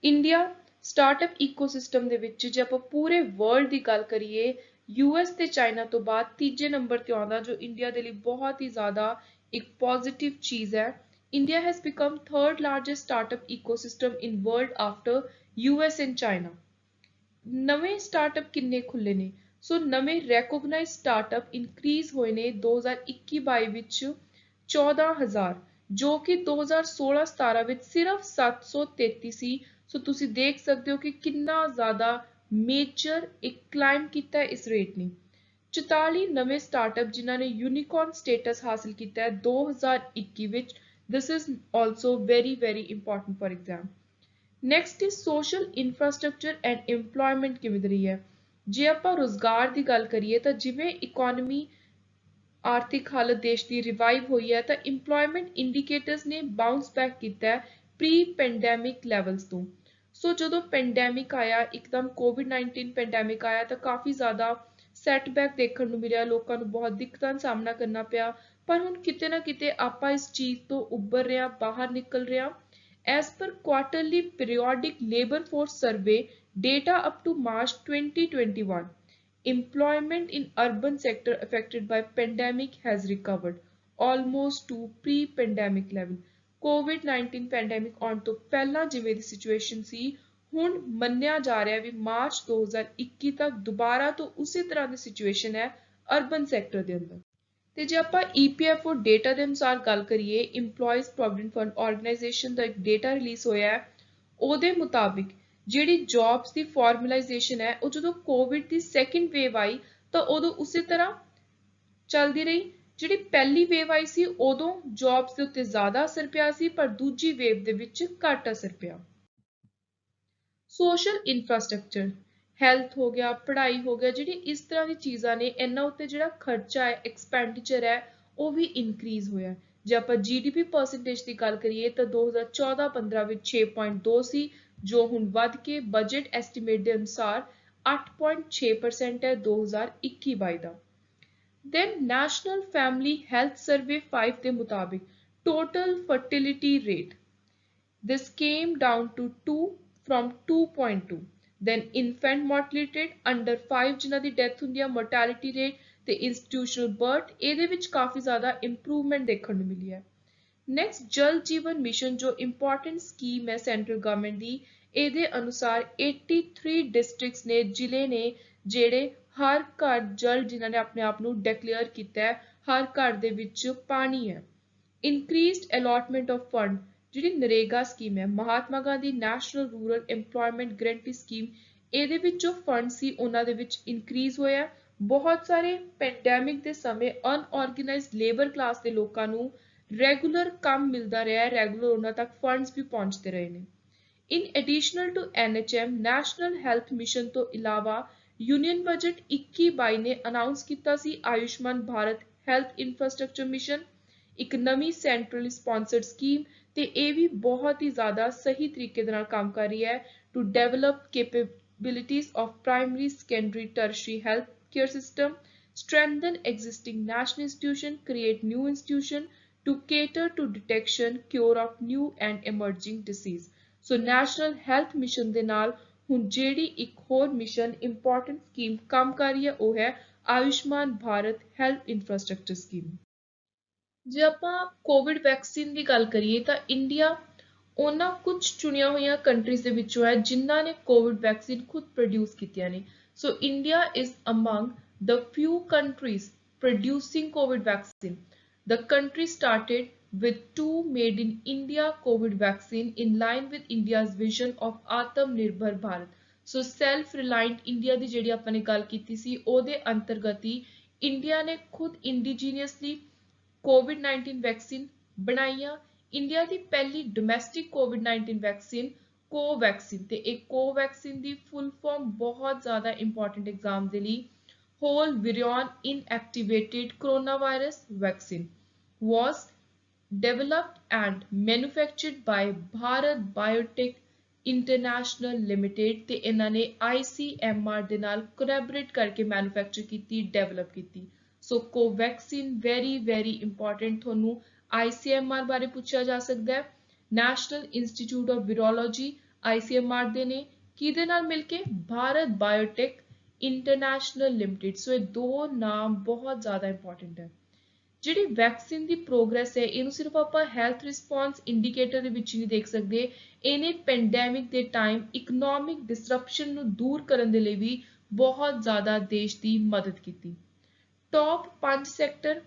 ਇੰਡੀਆ ਸਟਾਰਟਅਪ ਈਕੋਸਿਸਟਮ ਦੇ ਵਿੱਚ ਜੇ ਆਪਾਂ ਪੂਰੇ ਵਰਲਡ ਦੀ ਗੱਲ ਕਰੀਏ, ਯੂਐਸ ਤੇ ਚਾਈਨਾ ਤੋਂ ਬਾਅਦ ਤੀਜੇ ਨੰਬਰ ਤੇ ਆਉਂਦਾ, ਜੋ ਇੰਡੀਆ ਦੇ ਲਈ ਬਹੁਤ ਹੀ ਜ਼ਿਆਦਾ ਇੱਕ ਪੋਜ਼ਿਟਿਵ ਚੀਜ਼ ਹੈ। India has become third largest startup ecosystem in world after US and China. ਨਵੇਂ ਸਟਾਰਟਅਪ ਕਿੰਨੇ ਖੁੱਲੇ ਨੇ? ਸੋ ਨਵੇਂ ਰੈਕੋਗਨਾਈਜ਼ ਸਟਾਰਟਅਪ ਇਨਕਰੀਜ਼ ਹੋਏ ਨੇ 2021-22 ਵਿੱਚ 14,000, ਜੋ ਕਿ 2016-17 ਵਿੱਚ ਸਿਰਫ 733 ਸੀ। ਸੋ ਤੁਸੀਂ ਦੇਖ ਸਕਦੇ ਹੋ ਕਿ ਕਿੰਨਾ ਜ਼ਿਆਦਾ ਮੇਜਰ ਇੱਕ ਕਲਾਈਮ ਕੀਤਾ ਹੈ ਇਸ ਰੇਟ ਨੇ। 44 ਨਵੇਂ ਸਟਾਰਟਅਪ ਜਿਨ੍ਹਾਂ ਨੇ ਯੂਨੀਕॉर्न ਸਟੇਟਸ ਹਾਸਲ ਕੀਤਾ ਹੈ 2021 ਵਿੱਚ। This is also very very important for exam. Next is social infrastructure and employment ਕਿਵੇਂ ਦੀ ਰਹੀ ਹੈ। ਜੇ ਆਪਾਂ ਰੁਜ਼ਗਾਰ ਦੀ ਗੱਲ ਕਰੀਏ ਤਾਂ ਜਿਵੇਂ ਇਕੋਨਮੀ ਆਰਥਿਕ ਹਾਲਤ ਦੇਸ਼ ਦੀ ਰਿਵਾਈਵ ਹੋਈ ਹੈ ਤਾਂ ਇੰਪਲੋਇਮੈਂਟ ਇੰਡੀਕੇਟਰਸ ਨੇ ਬਾਉਂਸ ਬੈਕ ਕੀਤਾ ਹੈ ਪ੍ਰੀ ਪੈਂਡੈਮਿਕ ਲੈਵਲਸ ਤੋਂ। ਸੋ ਜਦੋਂ ਪੈਂਡੈਮਿਕ ਆਇਆ, ਇੱਕਦਮ ਕੋਵਿਡ-19 ਪੈਂਡੈਮਿਕ ਆਇਆ ਤਾਂ ਕਾਫੀ ਜ਼ਿਆਦਾ ਸੈਟਬੈਕ ਦੇਖਣ ਨੂੰ ਮਿਲਿਆ, ਲੋਕਾਂ ਨੂੰ ਬਹੁਤ ਦਿੱਕਤਾਂ ਦਾ ਸਾਹਮਣਾ ਕਰਨਾ ਪਿਆ। ਪਰ ਹੁਣ ਕਿਤੇ ਨਾ ਕਿਤੇ ਆਪਾਂ ਇਸ ਚੀਜ਼ ਤੋਂ ਉੱਭਰ ਰਹੇ ਹਾਂ, ਬਾਹਰ ਨਿਕਲ ਰਹੇ ਹਾਂ। As per quarterly periodic labor force survey data up to March 2021, employment in urban sector affected by pandemic has recovered almost to pre-pandemic level। COVID-19 pandemic ਆਉਣ ਤੋਂ ਪਹਿਲਾਂ ਜਿਵੇਂ ਦੀ ਸਿਚੁਏਸ਼ਨ ਸੀ, ਹੁਣ ਮੰਨਿਆ ਜਾ ਰਿਹਾ ਵੀ ਮਾਰਚ 2021 ਤੱਕ ਦੁਬਾਰਾ ਤੋਂ ਉਸੇ ਤਰ੍ਹਾਂ ਦੀ ਸਿਚੁਏਸ਼ਨ ਹੈ ਅਰਬਨ ਸੈਕਟਰ ਦੇ ਅੰਦਰ। ਤੇ ਜੇ ਆਪਾਂ ਈਪੀਐਫਓ ਡੇਟਾ ਦੇ ਅਨੁਸਾਰ ਗੱਲ ਕਰੀਏ, ਇੰਪਲੋਇਜ਼ ਪ੍ਰੋਵੀਡੈਂਟ ਫੰਡ ਆਰਗੇਨਾਈਜੇਸ਼ਨ ਦਾ ਇੱਕ ਡੇਟਾ ਰਿਲੀਜ਼ ਹੋਇਆ ਹੈ। ਉਹਦੇ ਮੁਤਾਬਿਕ ਜਿਹੜੀ ਜੌਬਸ ਦੀ ਫਾਰਮਲਾਈਜੇਸ਼ਨ ਹੈ, ਉਹ ਜਦੋਂ ਕੋਵਿਡ ਦੀ ਸੈਕਿੰਡ ਵੇਵ ਆਈ ਤਾਂ ਉਦੋਂ ਉਸੇ ਤਰ੍ਹਾਂ ਚੱਲਦੀ ਰਹੀ। ਜਿਹੜੀ ਪਹਿਲੀ ਵੇਵ ਆਈ ਸੀ ਉਦੋਂ ਜੌਬਸ ਦੇ ਉੱਤੇ ਜ਼ਿਆਦਾ ਅਸਰ ਪਿਆ ਸੀ, ਪਰ ਦੂਜੀ ਵੇਵ ਦੇ ਵਿੱਚ ਘੱਟ ਅਸਰ ਪਿਆ। ਸੋਸ਼ਲ ਇਨਫਰਾਸਟ੍ਰਕਚਰ, ਹੈਲਥ ਹੋ ਗਿਆ, ਪੜ੍ਹਾਈ ਹੋ ਗਿਆ, ਜਿਹੜੀ ਇਸ ਤਰ੍ਹਾਂ ਦੀ ਚੀਜ਼ਾਂ ਨੇ, ਇਹਨਾਂ ਉੱਤੇ ਜਿਹੜਾ ਖਰਚਾ ਹੈ, ਐਕਸਪੈਂਡੀਚਰ ਹੈ, ਉਹ ਵੀ ਇਨਕਰੀਜ਼ ਹੋਇਆ। ਜੇ ਆਪਾਂ ਜੀਡੀਪੀ ਪਰਸੈਂਟੇਜ ਦੀ ਗੱਲ ਕਰੀਏ ਤਾਂ 2014-15 ਵਿੱਚ 6.2 ਸੀ, ਜੋ ਹੁਣ ਵੱਧ ਕੇ ਬਜਟ ਐਸਟੀਮੇਟ ਦੇ ਅਨੁਸਾਰ 8.6% ਹੈ 2021-22 ਦਾ। Then national family health survey 5 ਦੇ ਮੁਤਾਬਿਕ total fertility rate, this came down to 2 from 2.2। then infant mortality rate under 5 ਜਿਨ੍ਹਾਂ ਦੀ ਡੈਥ ਹੁੰਦੀ ਹੈ, mortality rate ਤੇ institutional birth, ਇਹਦੇ ਵਿੱਚ ਕਾਫੀ ਜ਼ਿਆਦਾ ਇੰਪਰੂਵਮੈਂਟ ਦੇਖਣ ਨੂੰ ਮਿਲੀ ਹੈ। ਨੈਕਸਟ ਜਲ ਜੀਵਨ ਮਿਸ਼ਨ ਜੋ ਇੰਪੋਰਟੈਂਟ ਸਕੀਮ ਹੈ ਸੈਂਟਰਲ ਗਵਰਨਮੈਂਟ ਦੀ, ਇਹਦੇ ਅਨੁਸਾਰ 83 ਡਿਸਟ੍ਰਿਕਟਸ ਨੇ, ਜ਼ਿਲ੍ਹੇ ਨੇ, ਜਿਹੜੇ ਹਰ ਘਰ ਜਲ, ਜਿਨ੍ਹਾਂ ਨੇ ਆਪਣੇ ਆਪ ਨੂੰ ਡਿਕਲੇਅਰ ਕੀਤਾ ਹੈ ਹਰ ਘਰ ਦੇ ਵਿੱਚ ਪਾਣੀ ਹੈ। ਇਨਕਰੀਜ਼ਡ ਅਲੋਟਮੈਂਟ ਆਫ ਫੰਡ, ਜਿਹੜੀ ਨਰੇਗਾ ਸਕੀਮ ਹੈ, Mahatma Gandhi national rural employment guarantee scheme, ਇਹਦੇ ਵਿੱਚ ਜੋ ਫੰਡ ਸੀ ਉਹਨਾਂ ਦੇ ਵਿੱਚ ਇਨਕਰੀਜ਼ ਹੋਇਆ। ਬਹੁਤ ਸਾਰੇ ਪੈਂਡੈਮਿਕ ਦੇ ਸਮੇਂ ਅਨਆਰਗੇਨਾਈਜ਼ਡ ਲੇਬਰ ਕਲਾਸ ਦੇ ਲੋਕਾਂ ਨੂੰ ਰੈਗੂਲਰ ਕੰਮ ਮਿਲਦਾ ਰਿਹਾ ਹੈ, ਰੈਗੂਲਰ ਉਹਨਾਂ ਤੱਕ ਫੰਡਸ ਵੀ ਪਹੁੰਚਦੇ ਰਹੇ ਨੇ। In additional to NHM national health mission ਤੋਂ ਇਲਾਵਾ ਯੂਨੀਅਨ ਬਜਟ 21-22 ਨੇ ਅਨਾਉਂਸ ਕੀਤਾ ਸੀ Ayushman Bharat health infrastructure mission, ਇੱਕ ਨਵੀਂ ਸੈਂਟਰਲੀ ਸਪਾਂਸਰਡ ਸਕੀਮ, ਤੇ ਇਹ ਵੀ ਬਹੁਤ ਹੀ ਜ਼ਿਆਦਾ ਸਹੀ ਤਰੀਕੇ ਦੇ ਨਾਲ ਕੰਮ ਕਰ ਰਹੀ ਹੈ to develop capabilities of primary, secondary, tertiary health care system, strengthen existing national institution, create new institution to cater to detection, cure of new and emerging disease। So national health mission ਦੇ ਨਾਲ ਹੁਣ ਜਿਹੜੀ ਇੱਕ ਹੋਰ mission important scheme ਕੰਮ ਕਰ ਰਹੀ ਹੈ ਉਹ ਹੈ Ayushman Bharat health infrastructure scheme. ਜੇ ਆਪਾਂ ਕੋਵਿਡ ਵੈਕਸੀਨ ਦੀ ਗੱਲ ਕਰੀਏ ਤਾਂ ਇੰਡੀਆ ਉਹਨਾਂ ਕੁਝ ਚੁਣੀਆਂ ਹੋਈਆਂ ਕੰਟਰੀਜ਼ ਦੇ ਵਿੱਚੋਂ ਹੈ ਜਿਨ੍ਹਾਂ ਨੇ ਕੋਵਿਡ ਵੈਕਸੀਨ ਖੁਦ ਪ੍ਰੋਡਿਊਸ ਕੀਤੀਆਂ ਨੇ। So India is among the few countries producing COVID vaccine। The country started with 2 made in India COVID vaccine in line with India's vision of Atmanirbhar Bharat. So self reliant India ਦੀ ਜਿਹੜੀ ਆਪਾਂ ਨੇ ਗੱਲ ਕੀਤੀ ਸੀ ਉਹਦੇ ਅੰਤਰਗਤ ਹੀ India ਨੇ ਖੁਦ indigenously COVID-19 vaccine ਬਣਾਈਆਂ। ਇੰਡੀਆ ਦੀ ਪਹਿਲੀ ਡੋਮੈਸਟਿਕ COVID-19 ਵੈਕਸੀਨ ਕੋਵੈਕਸੀਨ ਤੇ ਇਹ ਕੋਵੈਕਸੀਨ ਦੀ ਫੁੱਲ ਫਾਰਮ ਬਹੁਤ ਜ਼ਿਆਦਾ ਇੰਪੋਰਟੈਂਟ ਐਗਜ਼ਾਮ ਦੇ ਲਈ whole virion inactivated coronavirus vaccine was developed and manufactured by Bharat Biotech International Limited ਤੇ ਇਹਨਾਂ ਨੇ ICMR ਦੇ ਨਾਲ ਕੋਲੈਬੋਰੇਟ ਕਰਕੇ ਮੈਨੂਫੈਕਚਰ ਕੀਤੀ ਡਿਵੈਲਪ ਕੀਤੀ। ਸੋ ਕੋਵੈਕਸੀਨ very important ਤੁਹਾਨੂੰ ICMR ਬਾਰੇ ਪੁੱਛਿਆ ਜਾ ਸਕਦਾ ਹੈ। National institute of virology ICMR ਦੇ ਨੇ ਕਿਹਦੇ ਨਾਲ ਮਿਲ ਕੇ ਭਾਰਤ ਬਾਇਓਟੈਕ ਇੰਟਰਨੈਸ਼ਨਲ ਲਿਮਟਿਡ। ਸੋ ਇਹ ਦੋ ਨਾਮ ਬਹੁਤ ਜ਼ਿਆਦਾ ਇੰਪੋਰਟੈਂਟ ਹੈ। ਜਿਹੜੀ ਵੈਕਸੀਨ ਦੀ ਪ੍ਰੋਗਰੈਸ ਹੈ ਇਹਨੂੰ ਸਿਰਫ ਆਪਾਂ ਹੈਲਥ ਰਿਸਪੌਂਸ ਇੰਡੀਕੇਟਰ ਦੇ ਵਿੱਚ ਨਹੀਂ ਦੇਖ ਸਕਦੇ, ਇਹਨੇ ਪੈਂਡੈਮਿਕ ਦੇ ਟਾਈਮ ਇਕਨੋਮਿਕ ਡਿਸਰਪਸ਼ਨ ਨੂੰ ਦੂਰ ਕਰਨ ਦੇ ਲਈ ਵੀ ਬਹੁਤ ਜ਼ਿਆਦਾ ਦੇਸ਼ ਦੀ ਮਦਦ ਕੀਤੀ। ਟੌਪ 5 ਸੈਕਟਰ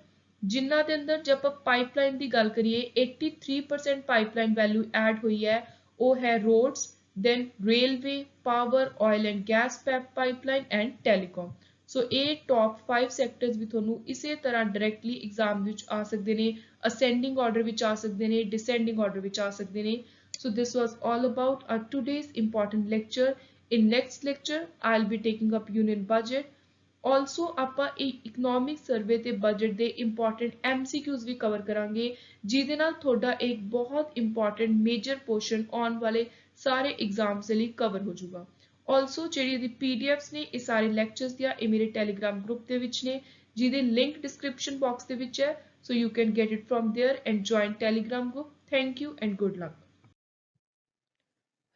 ਜਿਨ੍ਹਾਂ ਦੇ ਅੰਦਰ ਜੇ ਆਪਾਂ ਪਾਈਪਲਾਈਨ ਦੀ ਗੱਲ ਕਰੀਏ 83% ਪਾਈਪਲਾਈਨ ਵੈਲਿਊ ਐਡ ਹੋਈ ਹੈ ਉਹ ਹੈ roads, then railway, power, oil and gas pipeline and telecom। So ਇਹ ਟੌਪ 5 ਸੈਕਟਰਸ ਵੀ ਤੁਹਾਨੂੰ ਇਸੇ ਤਰ੍ਹਾਂ ਡਾਇਰੈਕਟਲੀ ਐਗਜ਼ਾਮ ਵਿੱਚ ਆ ਸਕਦੇ ਨੇ, ਅਸੈਂਡਿੰਗ ਆਰਡਰ ਵਿੱਚ ਆ ਸਕਦੇ ਨੇ, ਡਿਸੈਂਡਿੰਗ ਆਰਡਰ ਵਿੱਚ ਆ ਸਕਦੇ ਨੇ। So this was all about our today's important lecture. In next lecture I'll be taking up union budget। Also ਆਪਾਂ ਇਕਨੋਮਿਕ ਸਰਵੇ ਤੇ ਬਜਟ ਦੇ ਇੰਪੋਰਟੈਂਟ MCQs ਵੀ ਕਵਰ ਕਰਾਂਗੇ ਜਿਹਦੇ ਨਾਲ ਤੁਹਾਡਾ ਇੱਕ ਬਹੁਤ ਇੰਪੋਰਟੈਂਟ ਮੇਜਰ ਪੋਰਸ਼ਨ ਆਉਣ ਵਾਲੇ ਸਾਰੇ ਐਗਜ਼ਾਮਸ ਦੇ ਲਈ ਕਵਰ ਹੋ ਜਾਊਗਾ। ਆਲਸੋ ਜਿਹੜੀ ਇਹਦੀ PDFs ਨੇ ਇਹ ਸਾਰੇ ਲੈਕਚਰਸ ਦੀਆਂ ਇਹ ਮੇਰੇ ਟੈਲੀਗ੍ਰਾਮ ਗਰੁੱਪ ਦੇ ਵਿੱਚ ਨੇ ਜਿਹਦੇ ਲਿੰਕ ਡਿਸਕ੍ਰਿਪਸ਼ਨ ਬਾਕਸ ਦੇ ਵਿੱਚ ਹੈ। So you can get it from there and join Telegram group. Thank you and good luck.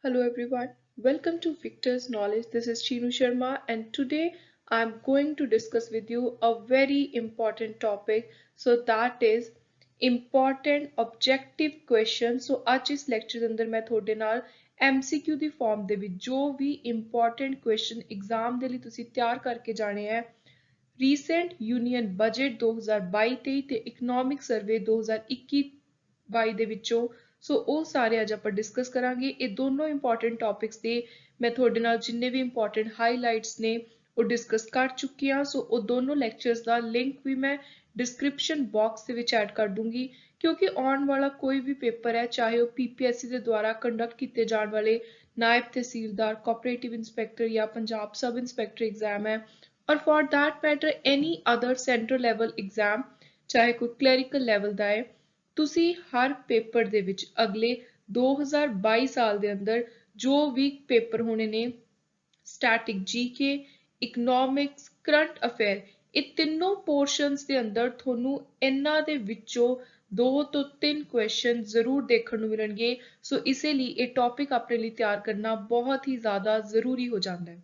Hello everyone, welcome to Victor's Knowledge. This is Chinu Sharma and today I'm going to discuss with you a very important topic, so that is important objective questions। So ਅੱਜ ਇਸ lecture ਦੇ ਅੰਦਰ ਮੈਂ ਤੁਹਾਡੇ ਨਾਲ MCQ ਦੀ farm ਦੇ ਵਿੱਚ ਜੋ ਵੀ ਇੰਪੋਰਟੈਂਟ ਕੁਐਸਚਨ ਐਗਜ਼ਾਮ ਦੇ ਲਈ ਤੁਸੀਂ ਤਿਆਰ ਕਰਕੇ ਜਾਣੇ ਹੈ ਰੀਸੈਂਟ ਯੂਨੀਅਨ ਬਜਟ 2022-23 ਤੇ ਇਕਨੋਮਿਕ ਸਰਵੇ 2021-22 ਦੇ ਵਿੱਚੋਂ ਸੋ ਉਹ ਸਾਰੇ ਅੱਜ ਆਪਾਂ ਡਿਸਕਸ ਕਰਾਂਗੇ। ਇਹ ਦੋਨੋਂ ਇੰਪੋਰਟੈਂਟ ਟੌਪਿਕਸ ਦੇ ਮੈਂ ਤੁਹਾਡੇ ਨਾਲ ਜਿੰਨੇ ਵੀ ਇੰਪੋਰਟੈਂਟ ਹਾਈਲਾਈਟਸ ਨੇ ਉਹ ਡਿਸਕਸ ਕਰ ਚੁੱਕੀ ਹਾਂ। ਸੋ ਉਹ ਦੋਨੋਂ ਲੈਕਚਰਸ ਦਾ ਲਿੰਕ ਵੀ ਮੈਂ ਡਿਸਕ੍ਰਿਪਸ਼ਨ ਬਾਕਸ ਦੇ ਵਿੱਚ ਐਡ ਕਰ ਦੂੰਗੀ ਕਿਉਂਕਿ ਆਉਣ ਵਾਲਾ ਕੋਈ ਵੀ ਪੇਪਰ ਹੈ ਚਾਹੇ ਉਹ PPSC ਦੇ ਦੁਆਰਾ ਕੰਡਕਟ ਕੀਤੇ ਜਾਣ ਵਾਲੇ ਨਾਇਬ ਤਹਿਸੀਲਦਾਰ, ਕੋਆਪਰੇਟਿਵ ਇੰਸਪੈਕਟਰ ਜਾਂ ਪੰਜਾਬ ਸਬ ਇੰਸਪੈਕਟਰ ਐਗਜ਼ਾਮ ਹੈ ਔਰ for that matter any other central level exam चाहे कोई क्लैरिकल लेवल ਦਾ ਹੈ ਤੁਸੀਂ ਹਰ ਪੇਪਰ ਦੇ ਵਿੱਚ ਅਗਲੇ 2022 ਸਾਲ ਦੇ ਅੰਦਰ ਜੋ ਵੀ ਪੇਪਰ ਹੋਣੇ ਨੇ static GK, economics, current affair ਇਹ ਤਿੰਨੋਂ ਪੋਰਸ਼ਨਸ ਦੇ ਅੰਦਰ ਤੁਹਾਨੂੰ ਇਹਨਾਂ ਦੇ ਵਿੱਚੋਂ 2 ਤੋਂ 3 ਕੁਐਸਚਨ ਜ਼ਰੂਰ ਦੇਖਣ ਨੂੰ ਮਿਲਣਗੇ। ਸੋ ਇਸੇ ਲਈ ਇਹ ਟੌਪਿਕ ਆਪਣੇ ਲਈ ਤਿਆਰ ਕਰਨਾ ਬਹੁਤ ਹੀ ਜ਼ਿਆਦਾ ਜ਼ਰੂਰੀ ਹੋ ਜਾਂਦਾ ਹੈ।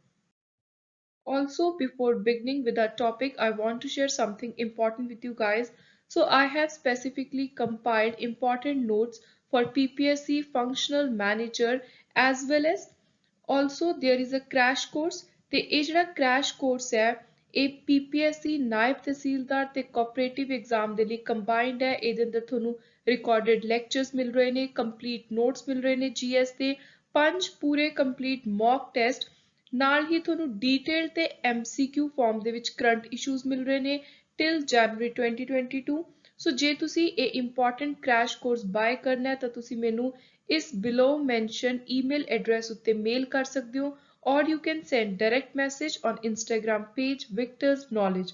Also, before beginning with our topic, I want to share something important with you guys. So I have specifically compiled important notes for PPSC functional manager as well as also there is a crash course। ਤੇ ਇਹ ਜਿਹੜਾ crash course ਹੈ ਇਹ PPSC ਨਾਇਬ ਤਹਿਸੀਲਦਾਰ ਤੇ cooperative exam ਦੇ ਲਈ combined ਹੈ। ਇਹਦੇ ਅੰਦਰ ਤੁਹਾਨੂੰ ਰਿਕਾਰਡਡ ਲੈਕਚਰਸ ਮਿਲ ਰਹੇ ਨੇ, ਕੰਪਲੀਟ ਨੋਟਸ ਮਿਲ ਰਹੇ ਨੇ GS ਦੇ 5 ਪੂਰੇ ਕੰਪਲੀਟ ਮੌਕ ਟੈਸਟ ਨਾਲ ਹੀ ਤੁਹਾਨੂੰ ਡੀਟੇਲ ਤੇ MCQ ਫਾਰਮ ਦੇ ਵਿੱਚ ਕਰੰਟ ਇਸ਼ੂਜ਼ ਮਿਲ ਰਹੇ ਨੇ ਟਿਲ ਜਨਵਰੀ 2022। ਸੋ ਜੇ ਤੁਸੀਂ ਇਹ ਇੰਪੋਰਟੈਂਟ ਕ੍ਰੈਸ਼ ਕੋਰਸ ਬਾਏ ਕਰਨਾ ਹੈ ਤਾਂ ਤੁਸੀਂ ਮੈਨੂੰ ਇਸ ਬਿਲੋ ਮੈਂਸ਼ਨ ਈਮੇਲ ਐਡਰੈਸ ਉੱਤੇ ਮੇਲ ਕਰ ਸਕਦੇ ਹੋ or you can send direct message on Instagram page Victors knowledge.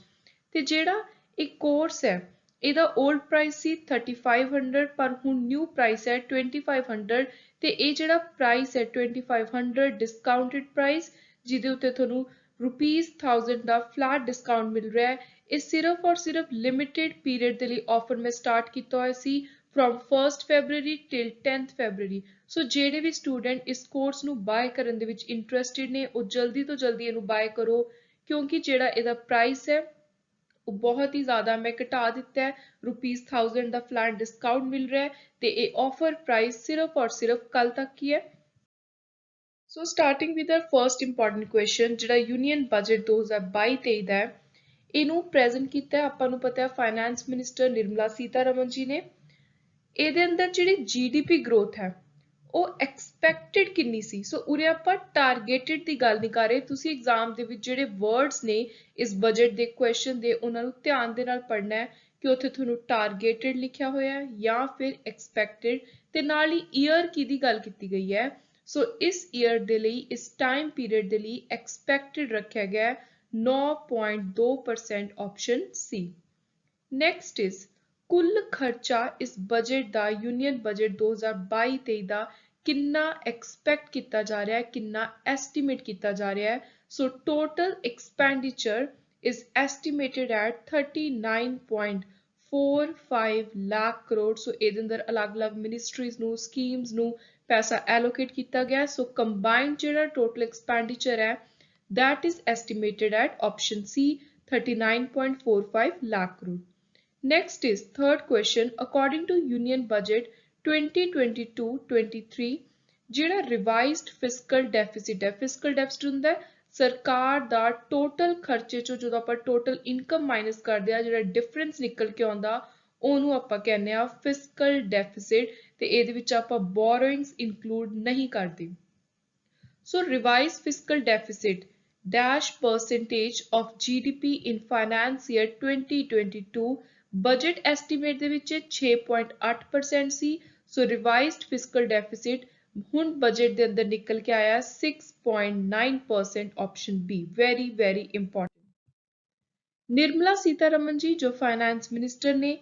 ਤੇ ਜਿਹੜਾ ਇਹ ਕੋਰਸ ਹੈ ਇਹਦਾ 올ਡ ਪ੍ਰਾਈਸ ਸੀ 3500 ਪਰ ਹੁਣ ਨਿਊ ਪ੍ਰਾਈਸ ਹੈ 2500 ਤੇ ਇਹ ਜਿਹੜਾ ਪ੍ਰਾਈਸ ਹੈ 2500 ਡਿਸਕਾਊਂਟਡ ਪ੍ਰਾਈਸ ਜਿਹਦੇ ਉੱਤੇ ਤੁਹਾਨੂੰ ₹1000 ਦਾ ਫਲੈਟ ਡਿਸਕਾਊਂਟ ਮਿਲ ਰਿਹਾ ਹੈ। ਇਹ ਸਿਰਫ ਔਰ ਸਿਰਫ ਲਿਮਿਟਿਡ ਪੀਰੀਅਡ ਦੇ ਲਈ ਆਫਰ ਮੈਂ ਸਟਾਰਟ ਕੀਤਾ ਹੋਇਆ ਸੀ from 1st February till 10th February। ਸੋ ਜਿਹੜੇ ਵੀ ਸਟੂਡੈਂਟ ਇਸ ਕੋਰਸ ਨੂੰ ਬਾਏ ਕਰਨ ਦੇ ਵਿੱਚ ਇੰਟਰਸਟਿਡ ਨੇ ਉਹ ਜਲਦੀ ਤੋਂ ਜਲਦੀ ਇਹਨੂੰ ਬਾਏ ਕਰੋ ਕਿਉਂਕਿ ਜਿਹੜਾ ਇਹਦਾ ਪ੍ਰਾਈਸ ਹੈ ਉਹ ਬਹੁਤ ਹੀ ਜ਼ਿਆਦਾ ਮੈਂ ਘਟਾ ਦਿੱਤਾ ਹੈ। ₹1000 ਦਾ ਫਲੈਟ ਡਿਸਕਾਊਂਟ ਮਿਲ ਰਿਹਾ ਹੈ ਤੇ ਇਹ ਆਫਰ ਪ੍ਰਾਈਸ ਸਿਰਫ ਔਰ ਸਿਰਫ ਕੱਲ ਤੱਕ ਹੀ ਹੈ। So starting with our first important question ਜਿਹੜਾ ਯੂਨੀਅਨ ਬਜਟ 2022-23 ਦਾ ਹੈ ਇਹਨੂੰ ਪ੍ਰੈਜ਼ੈਂਟ ਕੀਤਾ ਹੈ ਆਪਾਂ ਨੂੰ ਪਤਾ ਹੈ ਫਾਈਨੈਂਸ ਮਿਨਿਸਟਰ ਨਿਰਮਲਾ ਸੀਤਾਰਮਨ ਜੀ ਨੇ। ਇਹਦੇ ਅੰਦਰ ਜਿਹੜੀ GDP growth ਹੈ ਉਹ ਐਕਸਪੈਕਟਡ ਕਿੰਨੀ ਸੀ। ਸੋ ਉਰੇ ਆਪਾਂ ਟਾਰਗੇਟਡ ਦੀ ਗੱਲ ਨਹੀਂ ਕਰ ਰਹੇ। ਤੁਸੀਂ ਐਗਜ਼ਾਮ ਦੇ ਵਿੱਚ ਜਿਹੜੇ ਵਰਡਸ ਨੇ ਇਸ ਬਜਟ ਦੇ ਕੁਐਸਚਨ ਦੇ ਉਹਨਾਂ ਨੂੰ ਧਿਆਨ ਦੇ ਨਾਲ ਪੜ੍ਹਨਾ ਹੈ ਕਿ ਉੱਥੇ ਤੁਹਾਨੂੰ ਟਾਰਗੇਟਡ ਲਿਖਿਆ ਹੋਇਆ ਹੈ ਜਾਂ ਫਿਰ ਐਕਸਪੈਕਟਡ, ਤੇ ਨਾਲ ਹੀ ਈਅਰ ਕਿਹਦੀ ਗੱਲ ਕੀਤੀ ਗਈ ਹੈ। ਸੋ ਇਸ ਈਅਰ ਦੇ ਲਈ, ਇਸ ਟਾਈਮ ਪੀਰੀਅਡ ਦੇ ਲਈ ਐਕਸਪੈਕਟਡ ਰੱਖਿਆ ਗਿਆ 9.2% ਆਪਸ਼ਨ ਸੀ। ਨੈਕਸਟ ਇਜ਼ ਕੁੱਲ ਖਰਚਾ ਇਸ ਬਜਟ ਦਾ, ਯੂਨੀਅਨ ਬਜਟ 2022-23 ਦਾ ਕਿੰਨਾ ਐਕਸਪੈਕਟ ਕੀਤਾ ਜਾ ਰਿਹਾ ਹੈ, ਕਿੰਨਾ ਐਸਟੀਮੇਟ ਕੀਤਾ ਜਾ ਰਿਹਾ ਹੈ। ਸੋ total expenditure is estimated at 39.45 lakh crore। ਸੋ ਇਹਦੇ ਅੰਦਰ ਅਲੱਗ-ਅਲੱਗ ਮਿਨਿਸਟਰੀਜ਼ ਨੂੰ, ਸਕੀਮਸ ਨੂੰ ਪੈਸਾ ਐਲੋਕੇਟ ਕੀਤਾ ਗਿਆ। ਸੋ ਕੰਬਾਈਨਡ ਜਿਹੜਾ ਟੋਟਲ ਐਕਸਪੈਂਡੀਚਰ ਹੈ that is estimated at option C 39.45 lakh crore। Next is third question, according to Union Budget 2022-23 ਜਿਹੜਾ revised fiscal deficit ਹੈ, fiscal deficit ਹੁੰਦਾ ਹੈ ਸਰਕਾਰ ਦਾ ਟੋਟਲ ਖਰਚੇ ਚੋਂ ਜਦੋਂ ਆਪਾਂ ਟੋਟਲ ਇਨਕਮ ਮਾਈਨਸ ਕਰਦੇ ਆ ਜਿਹੜਾ ਡਿਫਰੈਂਸ ਨਿਕਲ ਕੇ ਆਉਂਦਾ ਉਹਨੂੰ ਆਪਾਂ ਕਹਿੰਦੇ ਆ ਫਿਸਕਲ ਡੈਫਿਸਿਟ, ਤੇ ਇਹਦੇ ਵਿੱਚ ਆਪਾਂ ਬੋਰੋਇੰਗਸ ਇਨਕਲੂਡ ਨਹੀਂ ਕਰਦੇ। So revise fiscal deficit dash percentage of GDP in finance year 2022 budget estimate ਦੇ ਵਿੱਚ 6.8% ਸੀ। ਸੋ ਰਿਵਾਈਜ਼ਡ ਫਿਸਕਲ ਡੈਫਿਸਿਟ ਹੁਣ ਬਜਟ ਦੇ ਅੰਦਰ ਨਿਕਲ ਕੇ ਆਇਆ 6.9% option B, very very important. Nirmala Sitharaman ji ਜੋ ਫਾਈਨੈਂਸ ਮਿਨਿਸਟਰ ਨੇ,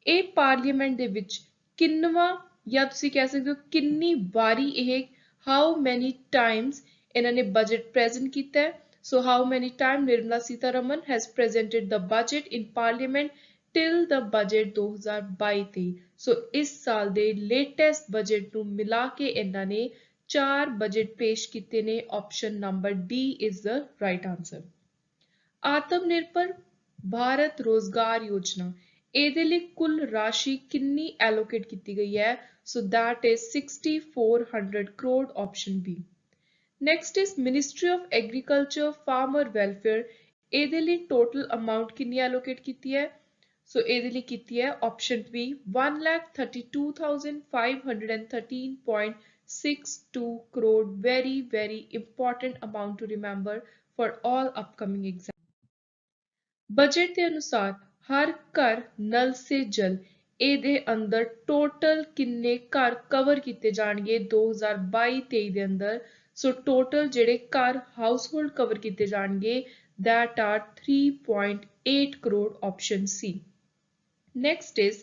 ਇਹ ਪਾਰਲੀਮੈਂਟ ਦੇ ਵਿੱਚ ਕਿੰਨਵਾਂ ਜਾਂ ਤੁਸੀਂ ਕਹਿ ਸਕਦੇ ਹੋ ਕਿੰਨੀ ਵਾਰੀ ਇਹ ਹਾਊ ਮੈਨੀ ਟਾਈਮਸ ਇਹਨਾਂ ਨੇ ਬਜਟ ਪ੍ਰੈਜ਼ੈਂਟ ਕੀਤਾ ਹੈ। So how many times Nirmala Sitharaman has presented the budget in parliament till the budget 2022-23। So ਇਸ ਸਾਲ ਦੇ ਲੇਟੈਸਟ ਬਜਟ ਨੂੰ ਮਿਲਾ ਕੇ ਇਹਨਾਂ ਨੇ 4 ਬਜਟ ਪੇਸ਼ ਕੀਤੇ ਨੇ। Option number D is the right answer। ਆਤਮ ਨਿਰਭਰ ਭਾਰਤ ਰੋਜ਼ਗਾਰ ਯੋਜਨਾ, ਇਹਦੇ ਲਈ ਕੁੱਲ ਰਾਸ਼ੀ ਕਿੰਨੀ ਐਲੋਕੇਟ ਕੀਤੀ ਗਈ ਹੈ। So that is 6400 crore, option B. Next is Ministry of Agriculture Farmer Welfare, ਇਹਦੇ ਲਈ ਟੋਟਲ ਅਮਾਉਂਟ ਕਿੰਨੀ ਐਲੋਕੇਟ ਕੀਤੀ ਹੈ। ਸੋ ਇਹਦੇ ਲਈ ਕੀਤੀ ਹੈ option B 1,32,513.62 crore, very very important amount to remember for all upcoming exams। Budget ਦੇ ਅਨੁਸਾਰ ਹਰ ਘਰ ਨਲ ਸੇ ਜਲ, ਇਹਦੇ ਅੰਦਰ ਟੋਟਲ ਕਿੰਨੇ ਘਰ ਕਵਰ ਕੀਤੇ ਜਾਣਗੇ 2022-23 ਦੇ ਅੰਦਰ। ਸੋ ਟੋਟਲ ਜਿਹੜੇ ਘਰ ਹਾਊਸਹੋਲਡ ਕਵਰ ਕੀਤੇ ਜਾਣਗੇ that are 3.8 crore, option C। Next is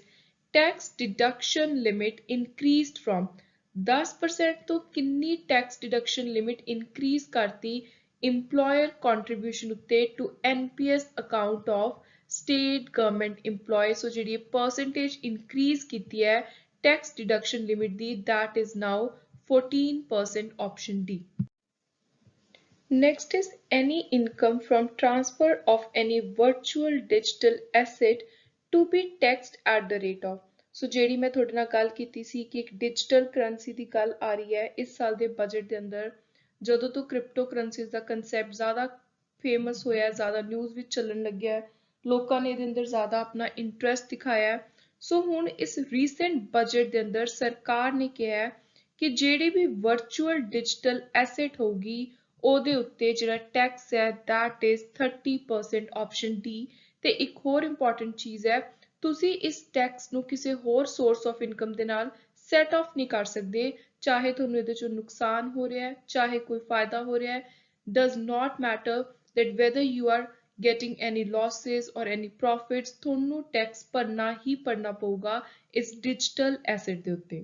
tax deduction limit increased from 10% ਤੋਂ ਕਿੰਨੀ tax deduction limit increase ਕਰਤੀ employer contribution ਉੱਤੇ to NPS account of state government employees। ਸੋ ਜਿਹੜੀ percentage increase ਕੀਤੀ ਹੈ tax deduction limit the that is now 14%, option D। Next is any income from transfer of any virtual digital asset to be taxed at the rate of। ਸੋ ਜਿਹੜੀ ਮੈਂ ਤੁਹਾਡੇ ਨਾਲ ਗੱਲ ਕੀਤੀ ਸੀ ਕਿ ਇੱਕ ਡਿਜੀਟਲ ਕਰੰਸੀ ਦੀ ਗੱਲ ਆ ਰਹੀ ਹੈ ਇਸ ਸਾਲ ਦੇ ਬਜਟ ਦੇ ਅੰਦਰ। ਜਦੋਂ ਤੋਂ ਕ੍ਰਿਪਟੋ ਕਰੰਸੀਜ਼ ਦਾ ਕੰਸੈਪਟ ਜ਼ਿਆਦਾ ਫੇਮਸ ਹੋਇਆ, ਜ਼ਿਆਦਾ ਨਿਊਜ਼ ਵਿੱਚ ਚੱਲਣ ਲੱਗਿਆ, ਲੋਕਾਂ ਨੇ ਇਹਦੇ ਅੰਦਰ ਜ਼ਿਆਦਾ ਆਪਣਾ ਇੰਟਰਸਟ ਦਿਖਾਇਆ। ਸੋ ਹੁਣ ਇਸ ਰੀਸੈਂਟ ਬਜਟ ਦੇ ਅੰਦਰ ਸਰਕਾਰ ਨੇ ਕਿਹਾ ਕਿ ਜਿਹੜੀ ਵੀ ਵਰਚੁਅਲ ਡਿਜੀਟਲ ਐਸੈਟ ਹੋਊਗੀ ਉਹਦੇ ਉੱਤੇ ਜਿਹੜਾ ਟੈਕਸ ਹੈ that is 30%, ਆਪਸ਼ਨ ਡੀ। ਤੇ ਇੱਕ ਹੋਰ ਇੰਪੋਰਟੈਂਟ ਚੀਜ਼ ਹੈ, ਤੁਸੀਂ ਇਸ ਟੈਕਸ ਨੂੰ ਕਿਸੇ ਹੋਰ ਸੋਰਸ ਆਫ ਇਨਕਮ ਦੇ ਨਾਲ ਸੈਟ ਆਫ ਨਹੀਂ ਕਰ ਸਕਦੇ। ਚਾਹੇ ਤੁਹਾਨੂੰ ਇਹਦੇ ਚੋਂ ਨੁਕਸਾਨ ਹੋ ਰਿਹਾ ਹੈ, ਚਾਹੇ ਕੋਈ ਫਾਇਦਾ ਹੋ ਰਿਹਾ ਹੈ, does not matter that whether you are getting any losses or any profits, ਤੁਹਾਨੂੰ ਟੈਕਸ ਭਰਨਾ ਹੀ ਭਰਨਾ ਪਊਗਾ ਇਸ ਡਿਜੀਟਲ ਐਸੈਟ ਦੇ ਉੱਤੇ।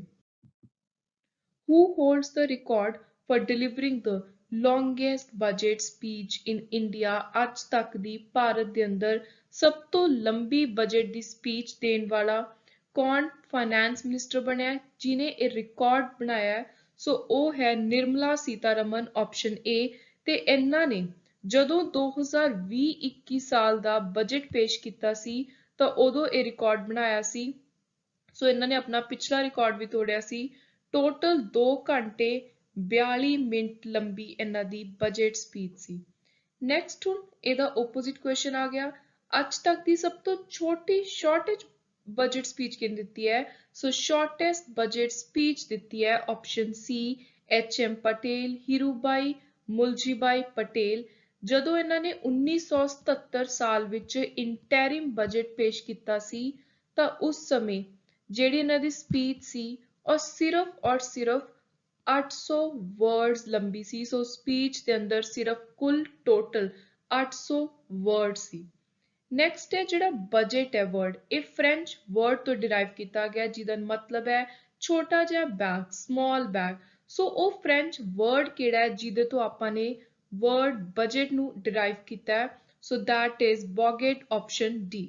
Who holds the record for delivering the longest budget speech in India? ਅੱਜ ਤੱਕ ਦੀ ਭਾਰਤ ਦੇ ਅੰਦਰ ਸਭ ਤੋਂ ਲੰਬੀ ਬਜਟ ਦੀ ਸਪੀਚ ਦੇਣ ਵਾਲਾ ਕੌਣ ਫਾਈਨੈਂਸ ਮਿਨਿਸਟਰ ਬਣਿਆ ਜਿਨੇ ਇਹ ਰਿਕਾਰਡ ਬਣਾਇਆ। ਸੋ ਉਹ ਹੈ ਨਿਰਮਲਾ ਸੀਤਾਰਮਨ, ਆਪਸ਼ਨ ਏ। ਤੇ ਇਹਨਾਂ ਨੇ ਜਦੋਂ 2020-21 ਸਾਲ ਦਾ ਬਜਟ ਪੇਸ਼ ਕੀਤਾ ਸੀ ਤਾਂ ਉਦੋਂ ਇਹ ਰਿਕਾਰਡ ਬਣਾਇਆ ਸੀ। ਸੋ ਇਹਨਾਂ ਨੇ ਆਪਣਾ ਪਿਛਲਾ ਰਿਕਾਰਡ ਵੀ ਤੋੜਿਆ ਸੀ। ਟੋਟਲ 2 ਘੰਟੇ 42 ਮਿੰਟ ਲੰਬੀ ਇਹਨਾਂ ਦੀ ਬਜਟ ਸਪੀਚ ਸੀ। ਨੈਕਸਟ ਹੁਣ ਇਹਦਾ ਓਪੋਜ਼ਿਟ ਕੁਐਸਚਨ ਆ ਗਿਆ, ਅੱਜ ਤੱਕ ਦੀ ਸਭ ਤੋਂ ਛੋਟੀ ਸ਼ਾਰਟੇਜ ਬਜਟ ਸਪੀਚ ਕਿਹਨੇ ਦਿੱਤੀ ਹੈ? ਸੋ ਸ਼ਾਰਟੈਸਟ ਬਜਟ ਸਪੀਚ ਦਿੱਤੀ ਹੈ ਆਪਸ਼ਨ ਸੀ ਐਚ.ਐਮ. ਪਟੇਲ, ਹੀਰੂਬਾਈ ਮੁਲਜੀਬਾਈ ਪਟੇਲ। ਜਦੋਂ ਇਹਨਾਂ ਨੇ 1977 ਸਾਲ ਵਿੱਚ ਇੰਟੈਰਿਮ ਬਜਟ ਪੇਸ਼ ਕੀਤਾ ਸੀ ਤਾਂ ਉਸ ਸਮੇਂ ਜਿਹੜੀ ਇਹਨਾਂ ਦੀ ਸਪੀਚ ਸੀ ਉਹ ਸਿਰਫ 800 ਵਰਡਸ ਲੰਬੀ ਸੀ। ਸੋ ਸਪੀਚ ਦੇ ਅੰਦਰ ਸਿਰਫ ਕੁੱਲ ਟੋਟਲ 800 ਵਰਡ ਸੀ। ਨੈਕਸਟ ਹੈ ਜਿਹੜਾ ਬਜਟ ਹੈ ਵਰਡ, ਇਹ ਫ੍ਰੈਂਚ ਵਰਡ ਤੋਂ ਡਿਰਾਈਵ ਕੀਤਾ ਗਿਆ ਜਿਹਦਾ ਮਤਲਬ ਹੈ ਛੋਟਾ ਜਿਹਾ ਬੈਗ, ਸਮਾਲ ਬੈਗ। ਸੋ ਉਹ ਫ੍ਰੈਂਚ ਵਰਡ ਕਿਹੜਾ ਹੈ ਜਿਹਦੇ ਤੋਂ ਆਪਾਂ ਨੇ ਵਰਡ ਬਜਟ ਨੂੰ ਡਿਰਾਈਵ ਕੀਤਾ ਹੈ? ਸੋ that is baguette, option D.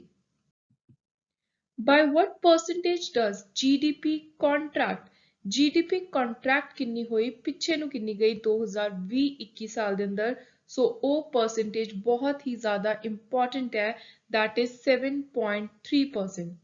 By what percentage does GDP contract? GDP contract ਕਿੰਨੀ ਹੋਈ, ਪਿੱਛੇ ਨੂੰ ਕਿੰਨੀ ਗਈ 2020-21 ਸਾਲ ਦੇ ਅੰਦਰ? ਸੋ ਉਹ percentage ਬਹੁਤ ਹੀ ਜ਼ਿਆਦਾ important ਹੈ, that is 7.3%.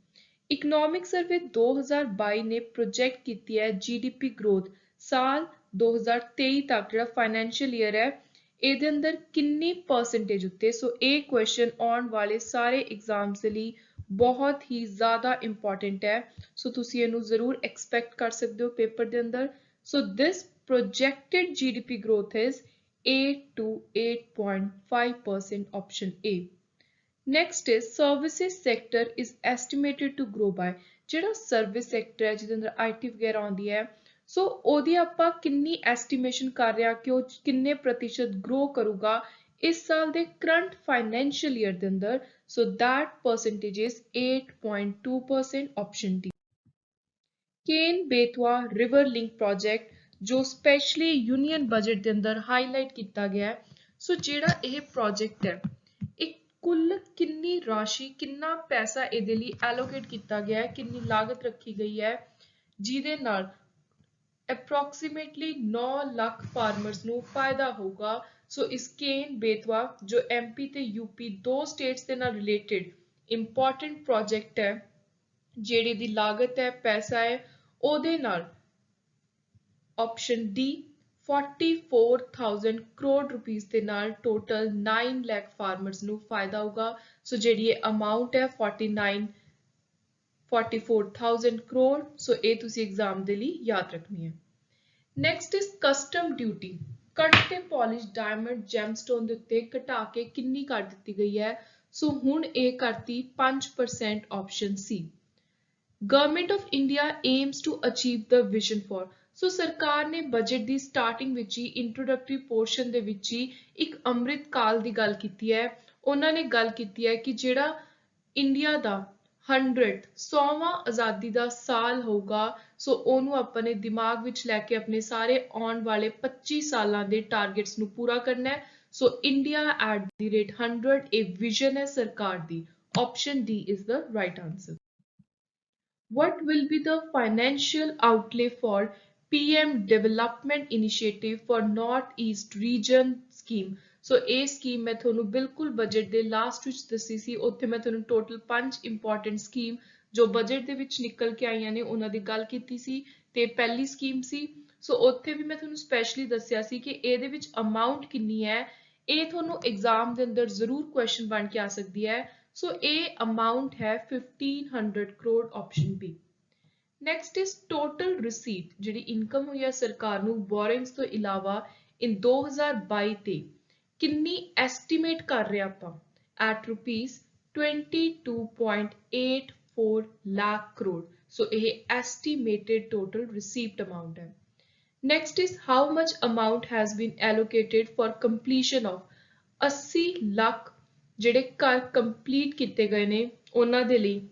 ਇਕਨੋਮਿਕ ਸਰਵੇ 2022 ਨੇ ਪ੍ਰੋਜੈਕਟ ਕੀਤੀ ਹੈ GDP growth ਸਾਲ 2023 ਤੱਕ ਜਿਹੜਾ ਫਾਈਨੈਂਸ਼ੀਅਲ ਈਅਰ ਹੈ ਇਹਦੇ ਅੰਦਰ ਕਿੰਨੀ ਪਰਸੈਂਟੇਜ ਉੱਤੇ? ਸੋ ਇਹ ਕੁਐਸਚਨ ਆਉਣ ਵਾਲੇ ਸਾਰੇ ਐਗਜ਼ਾਮਸ ਦੇ ਲਈ ਬਹੁਤ ਹੀ ਜ਼ਿਆਦਾ ਇੰਪੋਰਟੈਂਟ ਹੈ। ਸੋ ਤੁਸੀਂ ਇਹਨੂੰ ਜ਼ਰੂਰ ਐਕਸਪੈਕਟ ਕਰ ਸਕਦੇ ਹੋ ਪੇਪਰ ਦੇ ਅੰਦਰ। ਸੋ ਦਿਸ projected GDP growth is 8 to 8.5%, option A. Next is services sector is estimated to grow by. ਜਿਹੜਾ ਸਰਵਿਸ ਸੈਕਟਰ ਹੈ ਜਿਹਦੇ ਅੰਦਰ IT ਵਗੈਰਾ ਆਉਂਦੀ ਹੈ, ਸੋ ਉਹਦੀ ਆਪਾਂ ਕਿੰਨੀ ਐਸਟੀਮੇਸ਼ਨ ਕਰ ਰਹੇ ਹਾਂ ਕਿ ਉਹ ਕਿੰਨੇ ਪ੍ਰਤੀਸ਼ਤ ਗਰੋ ਕਰੂਗਾ ਇਸ ਸਾਲ ਦੇ ਕਰੰਟ ਫਾਈਨੈਂਸ਼ੀਅਲ ਈਅਰ ਦੇ ਅੰਦਰ? So that percentage is 8.2%, option D. Ken Betwa river link project ਜੋ ਸਪੈਸ਼ਲੀ ਯੂਨੀਅਨ ਬਜਟ ਦੇ ਅੰਦਰ ਹਾਈਲਾਈਟ ਕੀਤਾ ਗਿਆ ਹੈ। ਸੋ ਜਿਹੜਾ ਇਹ ਪ੍ਰੋਜੈਕਟ ਹੈ ਇਹ ਕੁੱਲ ਕਿੰਨੀ ਰਾਸ਼ੀ, ਕਿੰਨਾ ਪੈਸਾ ਇਹਦੇ ਲਈ ਐਲੋਕੇਟ ਕੀਤਾ ਗਿਆ ਹੈ, ਕਿੰਨੀ ਲਾਗਤ ਰੱਖੀ ਗਈ ਹੈ ਜਿਹਦੇ ਨਾਲ approximately 9 ਲੱਖ ਫਾਰਮਰਸ ਨੂੰ ਫਾਇਦਾ ਹੋਊਗਾ? ਸੋ ਇਸ ਕੇਨ ਬੇਤਵਾ ਜੋ MP ਤੇ UP ਦੋ ਸਟੇਟਸ ਦੇ ਨਾਲ ਰਿਲੇਟਡ ਇੰਪੋਰਟੈਂਟ ਪ੍ਰੋਜੈਕਟ ਹੈ, ਜਿਹੜੀ ਦੀ ਲਾਗਤ ਹੈ, ਪੈਸਾ ਹੈ, ਉਹਦੇ ਨਾਲ ਆਪਸ਼ਨ D 44,000 ਕਰੋੜ ਰੁਪੀਸ ਦੇ ਨਾਲ ਟੋਟਲ 9 ਲੱਖ ਫਾਰਮਰਸ ਨੂੰ ਫਾਇਦਾ ਹੋਊਗਾ। ਸੋ ਜਿਹੜੀ ਇਹ ਅਮਾਉਂਟ ਹੈ 44,000 ਕਰੋੜ। ਸੋ ਇਹ ਤੁਸੀਂ ਐਗਜ਼ਾਮ ਦੇ ਲਈ ਯਾਦ ਰੱਖਣੀ ਹੈ। Next is custom duty. ਕੱਟ ਤੇ ਪੋਲਿਸ਼ ਡਾਇਮੰਡ ਜੈਮਸਟੋਨ ਦੇ ਉੱਤੇ ਘਟਾ ਕੇ ਕਿੰਨੀ ਕਰ ਦਿੱਤੀ ਗਈ ਹੈ? ਸੋ ਹੁਣ ਇਹ ਕਰਤੀ 5%, option C. Government of India aims to achieve the vision for. So ਸਰਕਾਰ ਨੇ ਬਜਟ ਦੀ ਸਟਾਰਟਿੰਗ ਵਿੱਚ ਹੀ ਇੰਟਰੋਡਕਟਰੀ ਪੋਰਸ਼ਨ ਦੇ ਵਿੱਚ ਹੀ ਇੱਕ ਅੰਮ੍ਰਿਤ ਕਾਲ ਦੀ ਗੱਲ ਕੀਤੀ ਹੈ। ਉਹਨਾਂ ਨੇ ਗੱਲ ਕੀਤੀ ਹੈ ਕਿ ਜਿਹੜਾ ਇੰਡੀਆ ਦਾ 100ਵਾਂ ਆਜ਼ਾਦੀ ਦਾ ਸਾਲ ਹੋਊਗਾ, ਸੋ ਉਹਨੂੰ ਆਪਾਂ ਨੇ ਦਿਮਾਗ ਵਿੱਚ ਲੈ ਕੇ ਆਪਣੇ ਸਾਰੇ ਆਉਣ ਵਾਲੇ 25 ਸਾਲਾਂ ਦੇ ਟਾਰਗੇਟਸ ਨੂੰ ਪੂਰਾ ਕਰਨਾ ਹੈ। So India at the rate 100 ਇਹ ਵਿਜ਼ਨ ਹੈ ਸਰਕਾਰ ਦੀ। Option D is the right answer. What will be the financial outlay for PM Development Initiative for North East Region scheme? ਸੋ ਇਹ ਸਕੀਮ ਮੈਂ ਤੁਹਾਨੂੰ ਬਿਲਕੁਲ ਬਜਟ ਦੇ ਲਾਸਟ ਵਿੱਚ ਦੱਸੀ ਸੀ। ਉੱਥੇ ਮੈਂ ਤੁਹਾਨੂੰ ਟੋਟਲ 5 ਇੰਪੋਰਟੈਂਟ ਸਕੀਮ ਜੋ ਬਜਟ ਦੇ ਵਿੱਚ ਨਿਕਲ ਕੇ ਆਈਆਂ ਨੇ ਉਹਨਾਂ ਦੀ ਗੱਲ ਕੀਤੀ ਸੀ ਤੇ ਪਹਿਲੀ ਸਕੀਮ ਸੀ। ਸੋ ਉੱਥੇ ਵੀ ਮੈਂ ਤੁਹਾਨੂੰ ਸਪੈਸ਼ਲੀ ਦੱਸਿਆ ਸੀ ਕਿ ਇਹਦੇ ਵਿੱਚ ਅਮਾਉਂਟ ਕਿੰਨੀ ਹੈ, ਇਹ ਤੁਹਾਨੂੰ ਐਗਜ਼ਾਮ ਦੇ ਅੰਦਰ ਜ਼ਰੂਰ ਕੁਐਸਚਨ ਬਣ ਕੇ ਆ ਸਕਦੀ ਹੈ। ਸੋ ਇਹ ਅਮਾਉਂਟ ਹੈ 1500 crore, option B. Next is total ਰਿਸੀਟ, ਜਿਹੜੀ ਇਨਕਮ ਹੋਈ ਹੈ ਸਰਕਾਰ ਨੂੰ ਬੋਰਿੰਗਸ ਤੋਂ ਇਲਾਵਾ ਇਨ 2022 ਤੇ ਕਿੰਨੀ ਐਸਟੀਮੇਟ ਕਰ ਰਹੇ ਆਪਾਂ? At rupees 22.84 lakh crore. So ਇਹ ਐਸਟੀਮੇਟਡ ਟੋਟਲ ਰਿਸੀਵਡ ਅਮਾਉਂਟ ਹੈ। Next is how much amount has been allocated for completion of 80 lakh ਜਿਹੜੇ ਘਰ ਕੰਪਲੀਟ ਕੀਤੇ ਗਏ ਨੇ ਉਹਨਾਂ ਦੇ ਲਈ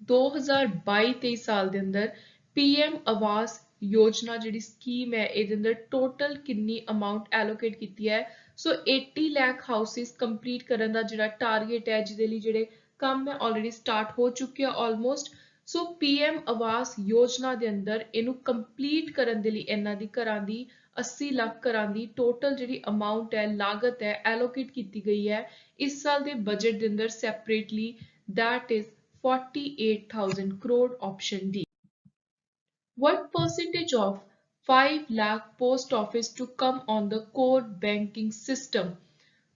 2022-23 ਸਾਲ ਦੇ ਅੰਦਰ PM ਆਵਾਸ ਯੋਜਨਾ ਜਿਹੜੀ ਸਕੀਮ ਹੈ ਇਹਦੇ ਅੰਦਰ ਟੋਟਲ ਕਿੰਨੀ ਅਮਾਉਂਟ ਐਲੋਕੇਟ ਕੀਤੀ ਹੈ? ਸੋ 80 ਲੱਖ ਹਾਊਸਿਸ ਕੰਪਲੀਟ ਕਰਨ ਦਾ ਜਿਹੜਾ ਟਾਰਗੇਟ ਹੈ, ਜਿਹਦੇ ਲਈ ਜਿਹੜੇ ਕੰਮ ਹੈ ਆਲਰੇਡੀ ਸਟਾਰਟ ਹੋ ਚੁੱਕੇ ਆ ਆਲਮੋਸਟ। ਸੋ PM ਆਵਾਸ ਯੋਜਨਾ ਦੇ ਅੰਦਰ ਇਹਨੂੰ ਕੰਪਲੀਟ ਕਰਨ ਦੇ ਲਈ ਇਹਨਾਂ ਦੀ ਘਰਾਂ ਦੀ 80 ਲੱਖ ਘਰਾਂ ਦੀ ਟੋਟਲ ਜਿਹੜੀ ਅਮਾਉਂਟ ਹੈ, ਲਾਗਤ ਹੈ, ਐਲੋਕੇਟ ਕੀਤੀ ਗਈ ਹੈ ਇਸ ਸਾਲ ਦੇ ਬਜਟ ਦੇ ਅੰਦਰ separately, that is 48,000 crore, option D. What percentage of 5 lakh post office to come on the core banking system?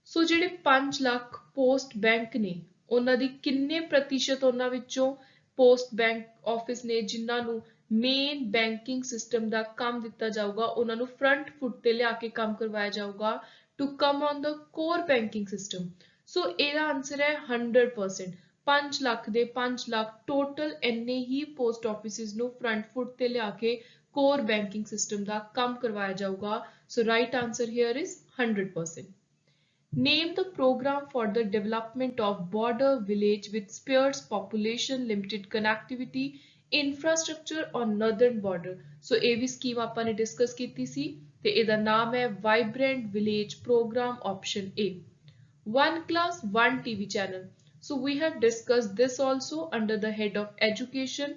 ਸੋ ਜਿਹੜੇ 5 ਲੱਖ ਪੋਸਟ ਬੈਂਕ ਨੇ ਉਹਨਾਂ ਦੀ ਕਿੰਨੇ ਪ੍ਰਤੀਸ਼ਤ ਉਹਨਾਂ ਵਿੱਚੋਂ पोस्ट बैंक ऑफिस ने जिन्हां नूं मेन बैंकिंग सिस्टम का काम दिता जाऊगा उन्हां नूं फ्रंट फुट ते लिया के काम करवाया जाऊगा to come on the core banking system. So ਇਹਦਾ आंसर है 100%। 5 ਲੱਖ ਦੇ 5 ਲੱਖ टोटल ਇੰਨੇ ही पोस्ट ऑफिसेस ਨੂੰ फ्रंट फुट ਤੇ ਲਿਆ के कोर बैंकिंग सिस्टम का काम करवाया जाऊगा। So right answer here is 100%। Name the program for the development of border village with sparse population, limited connectivity, infrastructure on northern border। So ਇਹ ਵੀ scheme ਆਪਾਂ ਨੇ ਡਿਸਕਸ ਕੀਤੀ ਸੀ ਤੇ ਇਹਦਾ ਨਾਮ ਹੈ Vibrant Village Program option A। One class, one TV channel। So we have discussed this also under the head of education।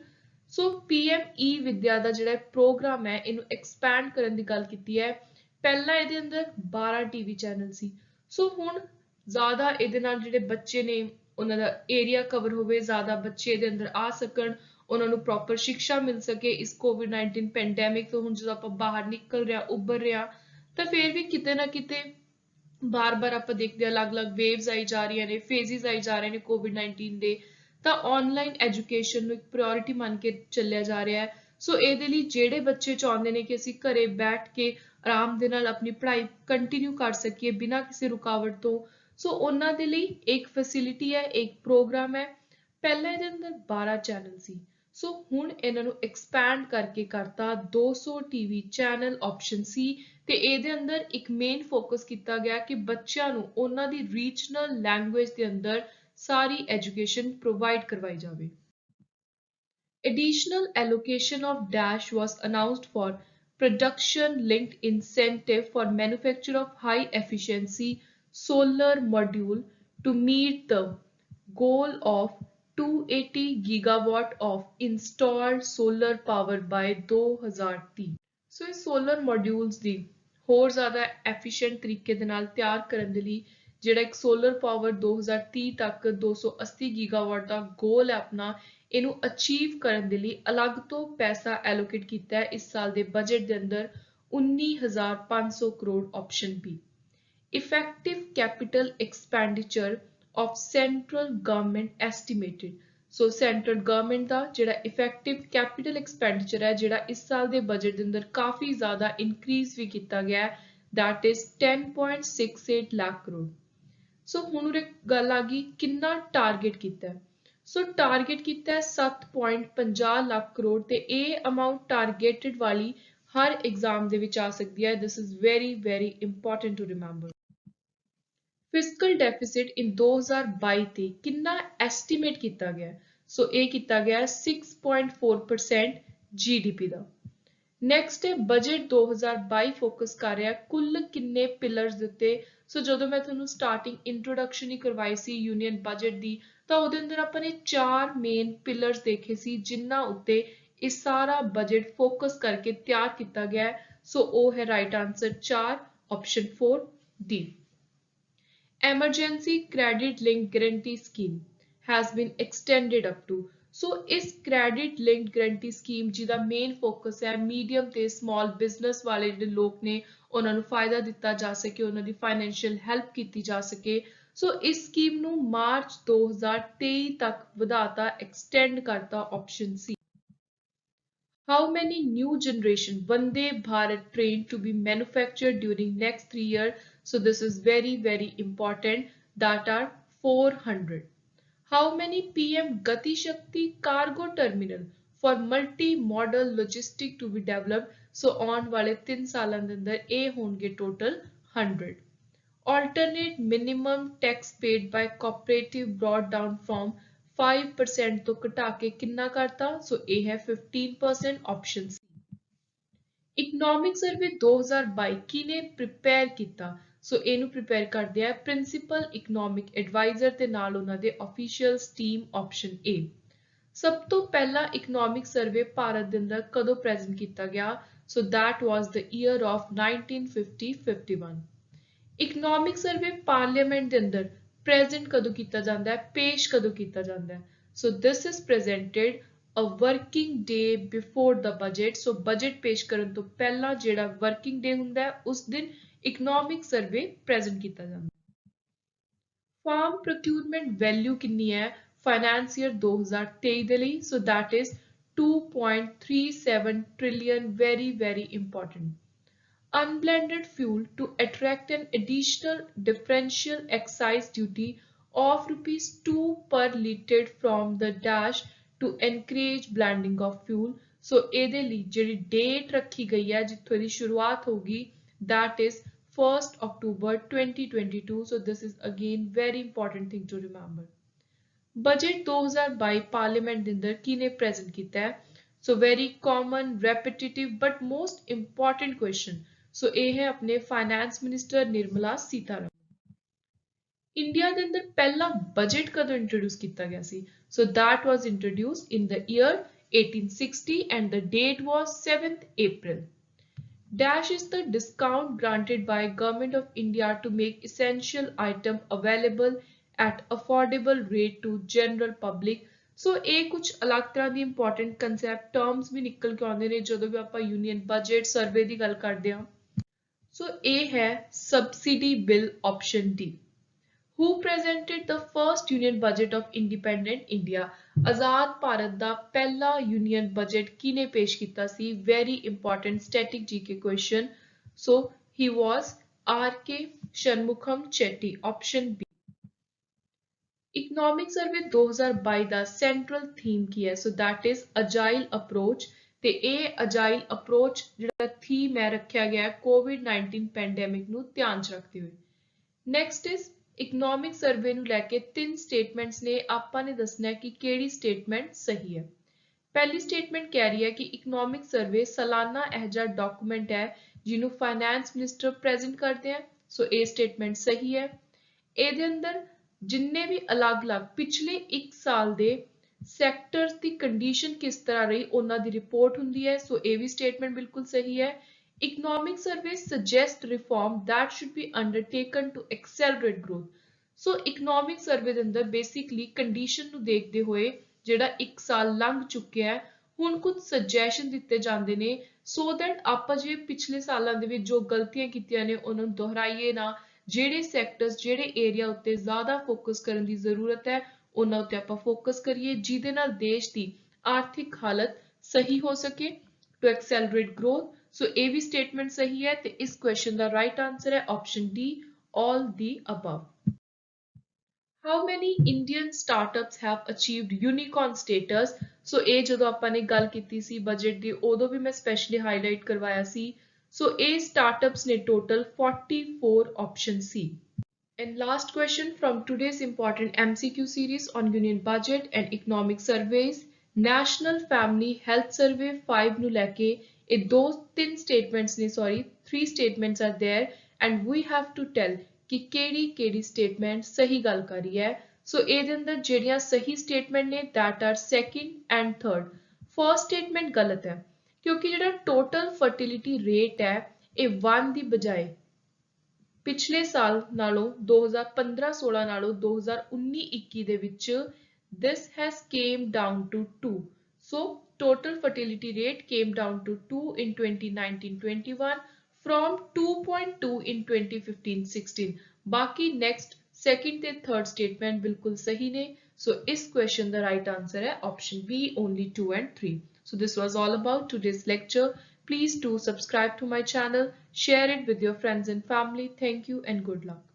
So PME ਵਿਦਿਆ ਦਾ ਜਿਹੜਾ programme ਹੈ ਇਹਨੂੰ ਐਕਸਪੈਂਡ ਕਰਨ ਦੀ ਗੱਲ ਕੀਤੀ ਹੈ। ਪਹਿਲਾਂ ਇਹਦੇ ਅੰਦਰ 12 ਟੀਵੀ ਚੈਨਲ ਸੀ। ਸੋ ਹੁਣ ਜ਼ਿਆਦਾ ਇਹਦੇ ਨਾਲ ਜਿਹੜੇ ਬੱਚੇ ਨੇ ਉਹਨਾਂ ਦਾ ਏਰੀਆ ਕਵਰ ਹੋਵੇ, ਜ਼ਿਆਦਾ ਬੱਚੇ ਇਹਦੇ ਅੰਦਰ ਆ ਸਕਣ, ਉਹਨਾਂ ਨੂੰ ਪ੍ਰੋਪਰ ਸਿੱਖਿਆ ਮਿਲ ਸਕੇ ਇਸ ਕੋਵਿਡ-19 ਪੈਂਡੈਮਿਕ ਤੋਂ। ਹੁਣ ਜਦੋਂ ਆਪਾਂ ਬਾਹਰ ਨਿਕਲ ਰਿਹਾ ਉੱਭਰ ਰਿਹਾ ਤਾਂ ਫਿਰ ਵੀ ਕਿਤੇ ਨਾ ਕਿਤੇ ਬਾਰ-ਬਾਰ ਆਪਾਂ ਦੇਖਦੇ ਹਾਂ ਅਲੱਗ-ਅਲੱਗ ਵੇਵਸ ਆਈ ਜਾ ਰਹੀਆਂ ਨੇ, ਫੇਜ਼ਿਸ ਆਈ ਜਾ ਰਹੇ ਨੇ ਕੋਵਿਡ-19 ਦੇ, ਤਾਂ ਆਨਲਾਈਨ ਐਜੂਕੇਸ਼ਨ ਨੂੰ ਇੱਕ ਪ੍ਰਾਇੋਰਟੀ ਮੰਨ ਕੇ ਚੱਲਿਆ ਜਾ ਰਿਹਾ ਹੈ। ਸੋ ਇਹਦੇ ਲਈ ਜਿਹੜੇ ਬੱਚੇ ਚਾਹੁੰਦੇ ਨੇ ਕਿ ਅਸੀਂ ਘਰੇ ਬੈਠ ਕੇ ਆਰਾਮ ਦੇ ਨਾਲ ਆਪਣੀ ਪੜ੍ਹਾਈ ਕੰਟੀਨਿਊ ਕਰ ਸਕੀਏ ਬਿਨਾਂ ਕਿਸੇ ਰੁਕਾਵਟ ਤੋਂ, ਸੋ ਉਹਨਾਂ ਦੇ ਲਈ ਇੱਕ ਫੈਸਿਲਿਟੀ ਹੈ, ਇੱਕ ਪ੍ਰੋਗਰਾਮ ਹੈ। ਪਹਿਲਾਂ ਇਹਦੇ ਅੰਦਰ 12 ਚੈਨਲ ਸੀ, ਸੋ ਹੁਣ ਇਹਨਾਂ ਨੂੰ ਐਕਸਪੈਂਡ ਕਰਕੇ ਕਰਤਾ 200 ਟੀਵੀ ਚੈਨਲ ਆਪਸ਼ਨ ਸੀ। ਤੇ ਇਹਦੇ ਅੰਦਰ ਇੱਕ ਮੇਨ ਫੋਕਸ ਕੀਤਾ ਗਿਆ ਕਿ ਬੱਚਿਆਂ ਨੂੰ ਉਹਨਾਂ ਦੀ ਰੀਜਨਲ ਲੈਂਗੁਏਜ ਦੇ ਅੰਦਰ ਸਾਰੀ ਐਜੂਕੇਸ਼ਨ ਪ੍ਰੋਵਾਈਡ ਕਰਵਾਈ ਜਾਵੇ। Additional allocation of dash was announced for production linked incentive for manufacture of high efficiency solar module to meet the goal of 280 gigawatt of installed solar power by 2030। ਸੋ ਇਹ solar modules ਦੀ ਹੋਰ ਜ਼ਿਆਦਾ efficient ਤਰੀਕੇ ਦੇ ਨਾਲ ਤਿਆਰ ਕਰਨ ਦੇ ਲਈ ਜਿਹੜਾ ਇੱਕ ਸੋਲਰ ਪਾਵਰ 2030 ਤੱਕ 280 ਗੀਗਾਵਾਟ ਦਾ ਗੋਲ ਹੈ ਆਪਣਾ, ਇਹਨੂੰ ਅਚੀਵ ਕਰਨ ਦੇ ਲਈ ਅਲੱਗ ਤੋਂ ਪੈਸਾ ਐਲੋਕੇਟ ਕੀਤਾ ਹੈ ਇਸ ਸਾਲ ਦੇ ਬਜਟ ਦੇ ਅੰਦਰ 19,500 crore option B. Effective capital expenditure of central government estimated। So central government ਦਾ ਜਿਹੜਾ ਇਫੈਕਟਿਵ ਕੈਪੀਟਲ ਐਕਸਪੈਂਡੀਚਰ ਹੈ ਜਿਹੜਾ ਇਸ ਸਾਲ ਦੇ ਬਜਟ ਦੇ ਅੰਦਰ ਕਾਫੀ ਜ਼ਿਆਦਾ ਇਨਕਰੀਜ਼ ਵੀ ਕੀਤਾ ਗਿਆ ਹੈ, that is 10.68 ਲੱਖ ਕਰੋੜ। ਸੋ ਹੁਣ ਇੱਕ ਗੱਲ ਆ ਗਈ ਕਿੰਨਾ ਟਾਰਗੇਟ ਕੀਤਾ ਹੈ। ਸੋ ਟਾਰਗੇਟ ਕੀਤਾ ਹੈ 7.50 ਲੱਖ ਕਰੋੜ ਤੇ ਇਹ ਅਮਾਉਂਟ ਟਾਰਗੇਟਡ ਵਾਲੀ ਹਰ ਐਗਜ਼ਾਮ ਦੇ ਵਿੱਚ ਆ ਸਕਦੀ ਹੈ। This is very very important to remember. Fiscal deficit in 2022 ਤੇ ਕਿੰਨਾ ਐਸਟੀਮੇਟ ਕੀਤਾ ਗਿਆ? ਸੋ ਇਹ ਕੀਤਾ ਗਿਆ 6.4% GDP ਦਾ। ਨੈਕਸਟ ਹੈ ਬਜਟ 2022 ਫੋਕਸ ਕਰ ਰਿਹਾ ਕੁੱਲ ਕਿੰਨੇ ਪਿਲਰਸ ਦੇ ਉੱਤੇ। ਸੋ ਜਦੋਂ ਮੈਂ ਤੁਹਾਨੂੰ ਸਟਾਰਟਿੰਗ ਇੰਟਰੋਡਕਸ਼ਨ ਹੀ ਕਰਵਾਈ ਸੀ ਯੂਨੀਅਨ ਬਜਟ ਦੀ ਤਾਂ ਉਹਦੇ ਅੰਦਰ ਆਪਾਂ ਨੇ 4 ਮੇਨ ਪਿਲਰਸ ਦੇਖੇ ਸੀ ਜਿਨ੍ਹਾਂ ਉੱਤੇ ਇਹ ਸਾਰਾ ਬਜਟ ਫੋਕਸ ਕਰਕੇ ਤਿਆਰ ਕੀਤਾ ਗਿਆ ਹੈ। ਸੋ ਉਹ ਹੈ right answer 4 option 4 D. Emergency Credit Linked Guarantee Scheme has been extended up to। ਸੋ ਇਸ ਕ੍ਰੈਡਿਟ ਲਿੰਕਡ ਗਰੰਟੀ ਸਕੀਮ ਜਿਹਦਾ ਮੇਨ ਫੋਕਸ ਹੈ ਮੀਡੀਅਮ ਤੇ ਸਮਾਲ ਬਿਜ਼ਨਸ ਵਾਲੇ ਜਿਹੜੇ ਲੋਕ ਨੇ ਉਹਨਾਂ ਨੂੰ ਫਾਇਦਾ ਦਿੱਤਾ ਜਾ ਸਕੇ, ਉਹਨਾਂ ਦੀ ਫਾਈਨੈਂਸ਼ੀਅਲ ਹੈਲਪ ਕੀਤੀ ਜਾ ਸਕੇ। ਸੋ ਇਸ ਸਕੀਮ ਨੂੰ ਮਾਰਚ 2023 ਤੱਕ ਵਧਾਤਾ, ਐਕਸਟੈਂਡ ਕਰਤਾ option C. How many new generation Vande Bharat train to be manufactured during next 3 years? So this is very very important, that are 400। How many PM Gati Shakti cargo terminal for multi-modal logistic to be developed? So on वाले 3 सालों ਦੇ ਅੰਦਰ ਇਹ ਹੋਣਗੇ total 100। Alternate minimum tax paid by cooperative brought down from 5% ਤੋਂ ਘਟਾ ਕੇ ਕਿੰਨਾ ਕਰਤਾ? ਸੋ ਇਹ ਹੈ 15% ਆਪਸ਼ਨ ਸੀ। ਇਕਨੋਮਿਕ ਸਰਵੇ 2022 ਕਿਨੇ ਪ੍ਰਿਪੇਅਰ ਕੀਤਾ? ਸੋ ਇਹਨੂੰ ਪ੍ਰਿਪੇਅਰ ਕਰਦੇ ਆ ਪ੍ਰਿੰਸੀਪਲ ਇਕਨੋਮਿਕ ਐਡਵਾਈਜ਼ਰ ਤੇ ਨਾਲ ਉਹਨਾਂ ਦੇ ਅਫੀਸ਼ੀਅਲਸ ਟੀਮ ਆਪਸ਼ਨ ਏ। ਸਭ ਤੋਂ ਪਹਿਲਾ ਇਕਨੋਮਿਕ ਸਰਵੇ ਭਾਰਤ ਦੇ ਅੰਦਰ ਕਦੋਂ ਪ੍ਰੈਜ਼ੈਂਟ ਕੀਤਾ ਗਿਆ? ਸੋ that was the year of 1950-51। Economic survey parliament ਦੇ ਅੰਦਰ ਪ੍ਰੈਜ਼ੈਂਟ ਕਦੋਂ ਕੀਤਾ ਜਾਂਦਾ ਹੈ, ਪੇਸ਼ ਕਦੋਂ ਕੀਤਾ ਜਾਂਦਾ ਹੈ? So this is presented a working day before the budget। So budget ਪੇਸ਼ ਕਰਨ ਤੋਂ ਪਹਿਲਾਂ ਜਿਹੜਾ ਵਰਕਿੰਗ ਡੇ ਹੁੰਦਾ ਹੈ ਉਸ ਦਿਨ ਇਕਨੋਮਿਕ ਸਰਵੇ ਪ੍ਰੈਜ਼ੈਂਟ ਕੀਤਾ ਜਾਂਦਾ ਹੈ। ਫਾਰਮ ਪ੍ਰੋਕਿਊਰਮੈਂਟ ਵੈਲਿਊ ਕਿੰਨੀ ਹੈ ਫਾਈਨੈਂਸ ਈਅਰ 2023 ਦੇ ਲਈ। ਸੋ that is 2.37 trillion, very very important. Unblended fuel to attract an additional differential excise duty of rupees 2 per litre from the dash to encourage blending of fuel. So ਇਹਦੇ ਲਈ ਜਿਹੜੀ date ਰੱਖੀ ਗਈ ਹੈ ਜਿੱਥੋਂ ਇਹਦੀ ਸ਼ੁਰੂਆਤ ਹੋਗੀ, that is 1st October 2022. So this is again very important thing to remember. Budget 2022 parliament ਦੇ ਅੰਦਰ ਕਿਹਨੇ ਪ੍ਰੈਜ਼ੈਂਟ ਕੀਤਾ ਹੈ? So very common repetitive but most important question. So ਇਹ ਹੈ ਆਪਣੇ finance minister Nirmala Sitharaman. India ਦੇ ਅੰਦਰ ਪਹਿਲਾ ਬਜਟ ਕਦੋਂ ਇੰਟਰੋਡਿਊਸ ਕੀਤਾ ਗਿਆ ਸੀ? ਸੋ that was introduced in the year 1860 and the date was 7th April. Dash is the discount granted by Government of India to make essential item available at affordable rate to general public. ਸੋ ਇਹ ਕੁਝ ਅਲੱਗ ਤਰ੍ਹਾਂ ਦੀ important concept terms ਵੀ ਨਿਕਲ ਕੇ ਆਉਂਦੇ ਨੇ ਜਦੋਂ ਵੀ ਆਪਾਂ union budget survey ਦੀ ਗੱਲ ਕਰਦੇ ਹਾਂ। ਸੋ ਇਹ ਹੈ subsidy bill option D. Who presented the first union budget of independent India? ਆਜ਼ਾਦ ਭਾਰਤ ਦਾ ਪਹਿਲਾ ਯੂਨੀਅਨ ਬਜਟ ਕਿਹਨੇ ਪੇਸ਼ ਕੀਤਾ ਸੀ? very important static GK question. So he was R.K. Shanmugam Chetty, option B. Economic survey 2022 the central theme ਕੀ ਹੈ? ਸੋ that is agile approach, ਤੇ ਇਹ agile approach ਜਿਹੜਾ theme ਹੈ ਰੱਖਿਆ ਗਿਆ ਹੈ COVID-19 ਪੈਂਡੇਮਿਕ ਨੂੰ ਧਿਆਨ ਚ ਰੱਖਦੇ ਹੋਏ। ਨੈਕਸਟ ਇਜ਼ ਇਕਨੋਮਿਕ ਸਰਵੇ ਨੂੰ ਲੈ ਕੇ ਤਿੰਨ ਸਟੇਟਮੈਂਟਸ ਨੇ, ਆਪਾਂ ਨੇ ਦੱਸਣਾ ਹੈ ਕਿ ਕਿਹੜੀ ਸਟੇਟਮੈਂਟ ਸਹੀ ਹੈ। ਪਹਿਲੀ ਸਟੇਟਮੈਂਟ ਕਹਿ ਰਹੀ ਹੈ ਕਿ ਇਕਨੋਮਿਕ ਸਰਵੇ ਸਾਲਾਨਾ ਇਹੋ ਜਿਹਾ ਡਾਕੂਮੈਂਟ ਹੈ ਜਿਹਨੂੰ ਫਾਈਨੈਂਸ ਮਿਨਿਸਟਰ ਪ੍ਰੈਜ਼ੈਂਟ ਕਰਦੇ ਆ। ਸੋ ਇਹ ਸਟੇਟਮੈਂਟ ਸਹੀ ਹੈ। ਇਹਦੇ ਅੰਦਰ ਜਿੰਨੇ ਵੀ ਅਲੱਗ-ਅਲੱਗ ਪਿਛਲੇ 1 ਸਾਲ ਦੇ ਸੈਕਟਰਸ ਦੀ ਕੰਡੀਸ਼ਨ ਕਿਸ ਤਰ੍ਹਾਂ ਰਹੀ ਉਹਨਾਂ ਦੀ ਰਿਪੋਰਟ ਹੁੰਦੀ ਹੈ। ਸੋ ਇਹ ਵੀ ਸਟੇਟਮੈਂਟ ਬਿਲਕੁਲ ਸਹੀ ਹੈ। Economic surveys suggest reform that should be undertaken to accelerate growth. So economic survey ਦੇ ਅੰਦਰ basically condition ਨੂੰ ਦੇਖਦੇ ਹੋਏ ਜਿਹੜਾ 1 ਸਾਲ ਲੰਘ ਚੁੱਕਿਆ ਹੈ ਹੁਣ ਕੁਝ ਸੁਜੈਸ਼ਨ ਦਿੱਤੇ ਜਾਂਦੇ ਨੇ so that ਆਪਾਂ ਜੇ ਪਿਛਲੇ ਸਾਲਾਂ ਦੇ ਵਿੱਚ ਜੋ ਗਲਤੀਆਂ ਕੀਤੀਆਂ ਨੇ ਉਹਨਾਂ ਨੂੰ ਦੁਹਰਾਈਏ ਨਾ। ਜਿਹੜੇ ਸੈਕਟਰਸ ਜਿਹੜੇ ਏਰੀਆ ਉੱਤੇ ਜ਼ਿਆਦਾ ਫੋਕਸ ਕਰਨ ਦੀ ਜ਼ਰੂਰਤ ਹੈ ਉਹਨਾਂ ਉੱਤੇ ਆਪਾਂ ਫੋਕਸ ਕਰੀਏ ਜਿਹਦੇ ਨਾਲ ਦੇਸ਼ ਦੀ ਆਰਥਿਕ ਹਾਲਤ ਸਹੀ ਹੋ ਸਕੇ to accelerate growth. So ਇਹ ਵੀ statement ਸਹੀ ਹੈ ਤੇ ਇਸ question ਦਾ right answer ਹੈ option D, all the above. How many Indian startups have achieved unicorn status? So ਇਹ ਜਦੋਂ ਆਪਾਂ ਨੇ ਗੱਲ ਕੀਤੀ ਸੀ ਬਜਟ ਦੀ ਉਦੋਂ ਵੀ ਮੈਂ specially highlight ਕਰਵਾਇਆ ਸੀ। So ਇਹ startups ਨੇ total 44, option C. And last question from today's important MCQ series on union budget and economic surveys. National Family Health Survey 5 ਨੂੰ ਲੈ ਕੇ ਇਹ ਤਿੰਨ statements ਨੇ, sorry 3 statements are there and we have to tell ਕਿ ਕਿਹੜੀ statement ਸਹੀ ਗੱਲ ਕਰ ਰਹੀ ਹੈ। ਸੋ ਇਹਦੇ ਅੰਦਰ ਜਿਹੜੀਆਂ ਸਹੀ statement ਨੇ that are second and third. First statement ਗਲਤ ਹੈ ਕਿਉਂਕਿ ਜਿਹੜਾ total fertility rate ਹੈ ਇਹ 1 ਦੀ ਬਜਾਏ ਪਿਛਲੇ ਸਾਲ ਨਾਲੋਂ 2015-16 ਨਾਲੋਂ 2019-21 ਦੇ ਵਿੱਚ this has came down to 2. So total fertility rate came down to 2 in 2019-21 from 2.2 in 2015-16. बाकी next second ਤੇ third statement बिल्कुल सही ने। So इस question the right answer है option B, only 2 and 3. So this was all about today's lecture. Please do subscribe to my channel, share it with your friends and family. Thank you and good luck.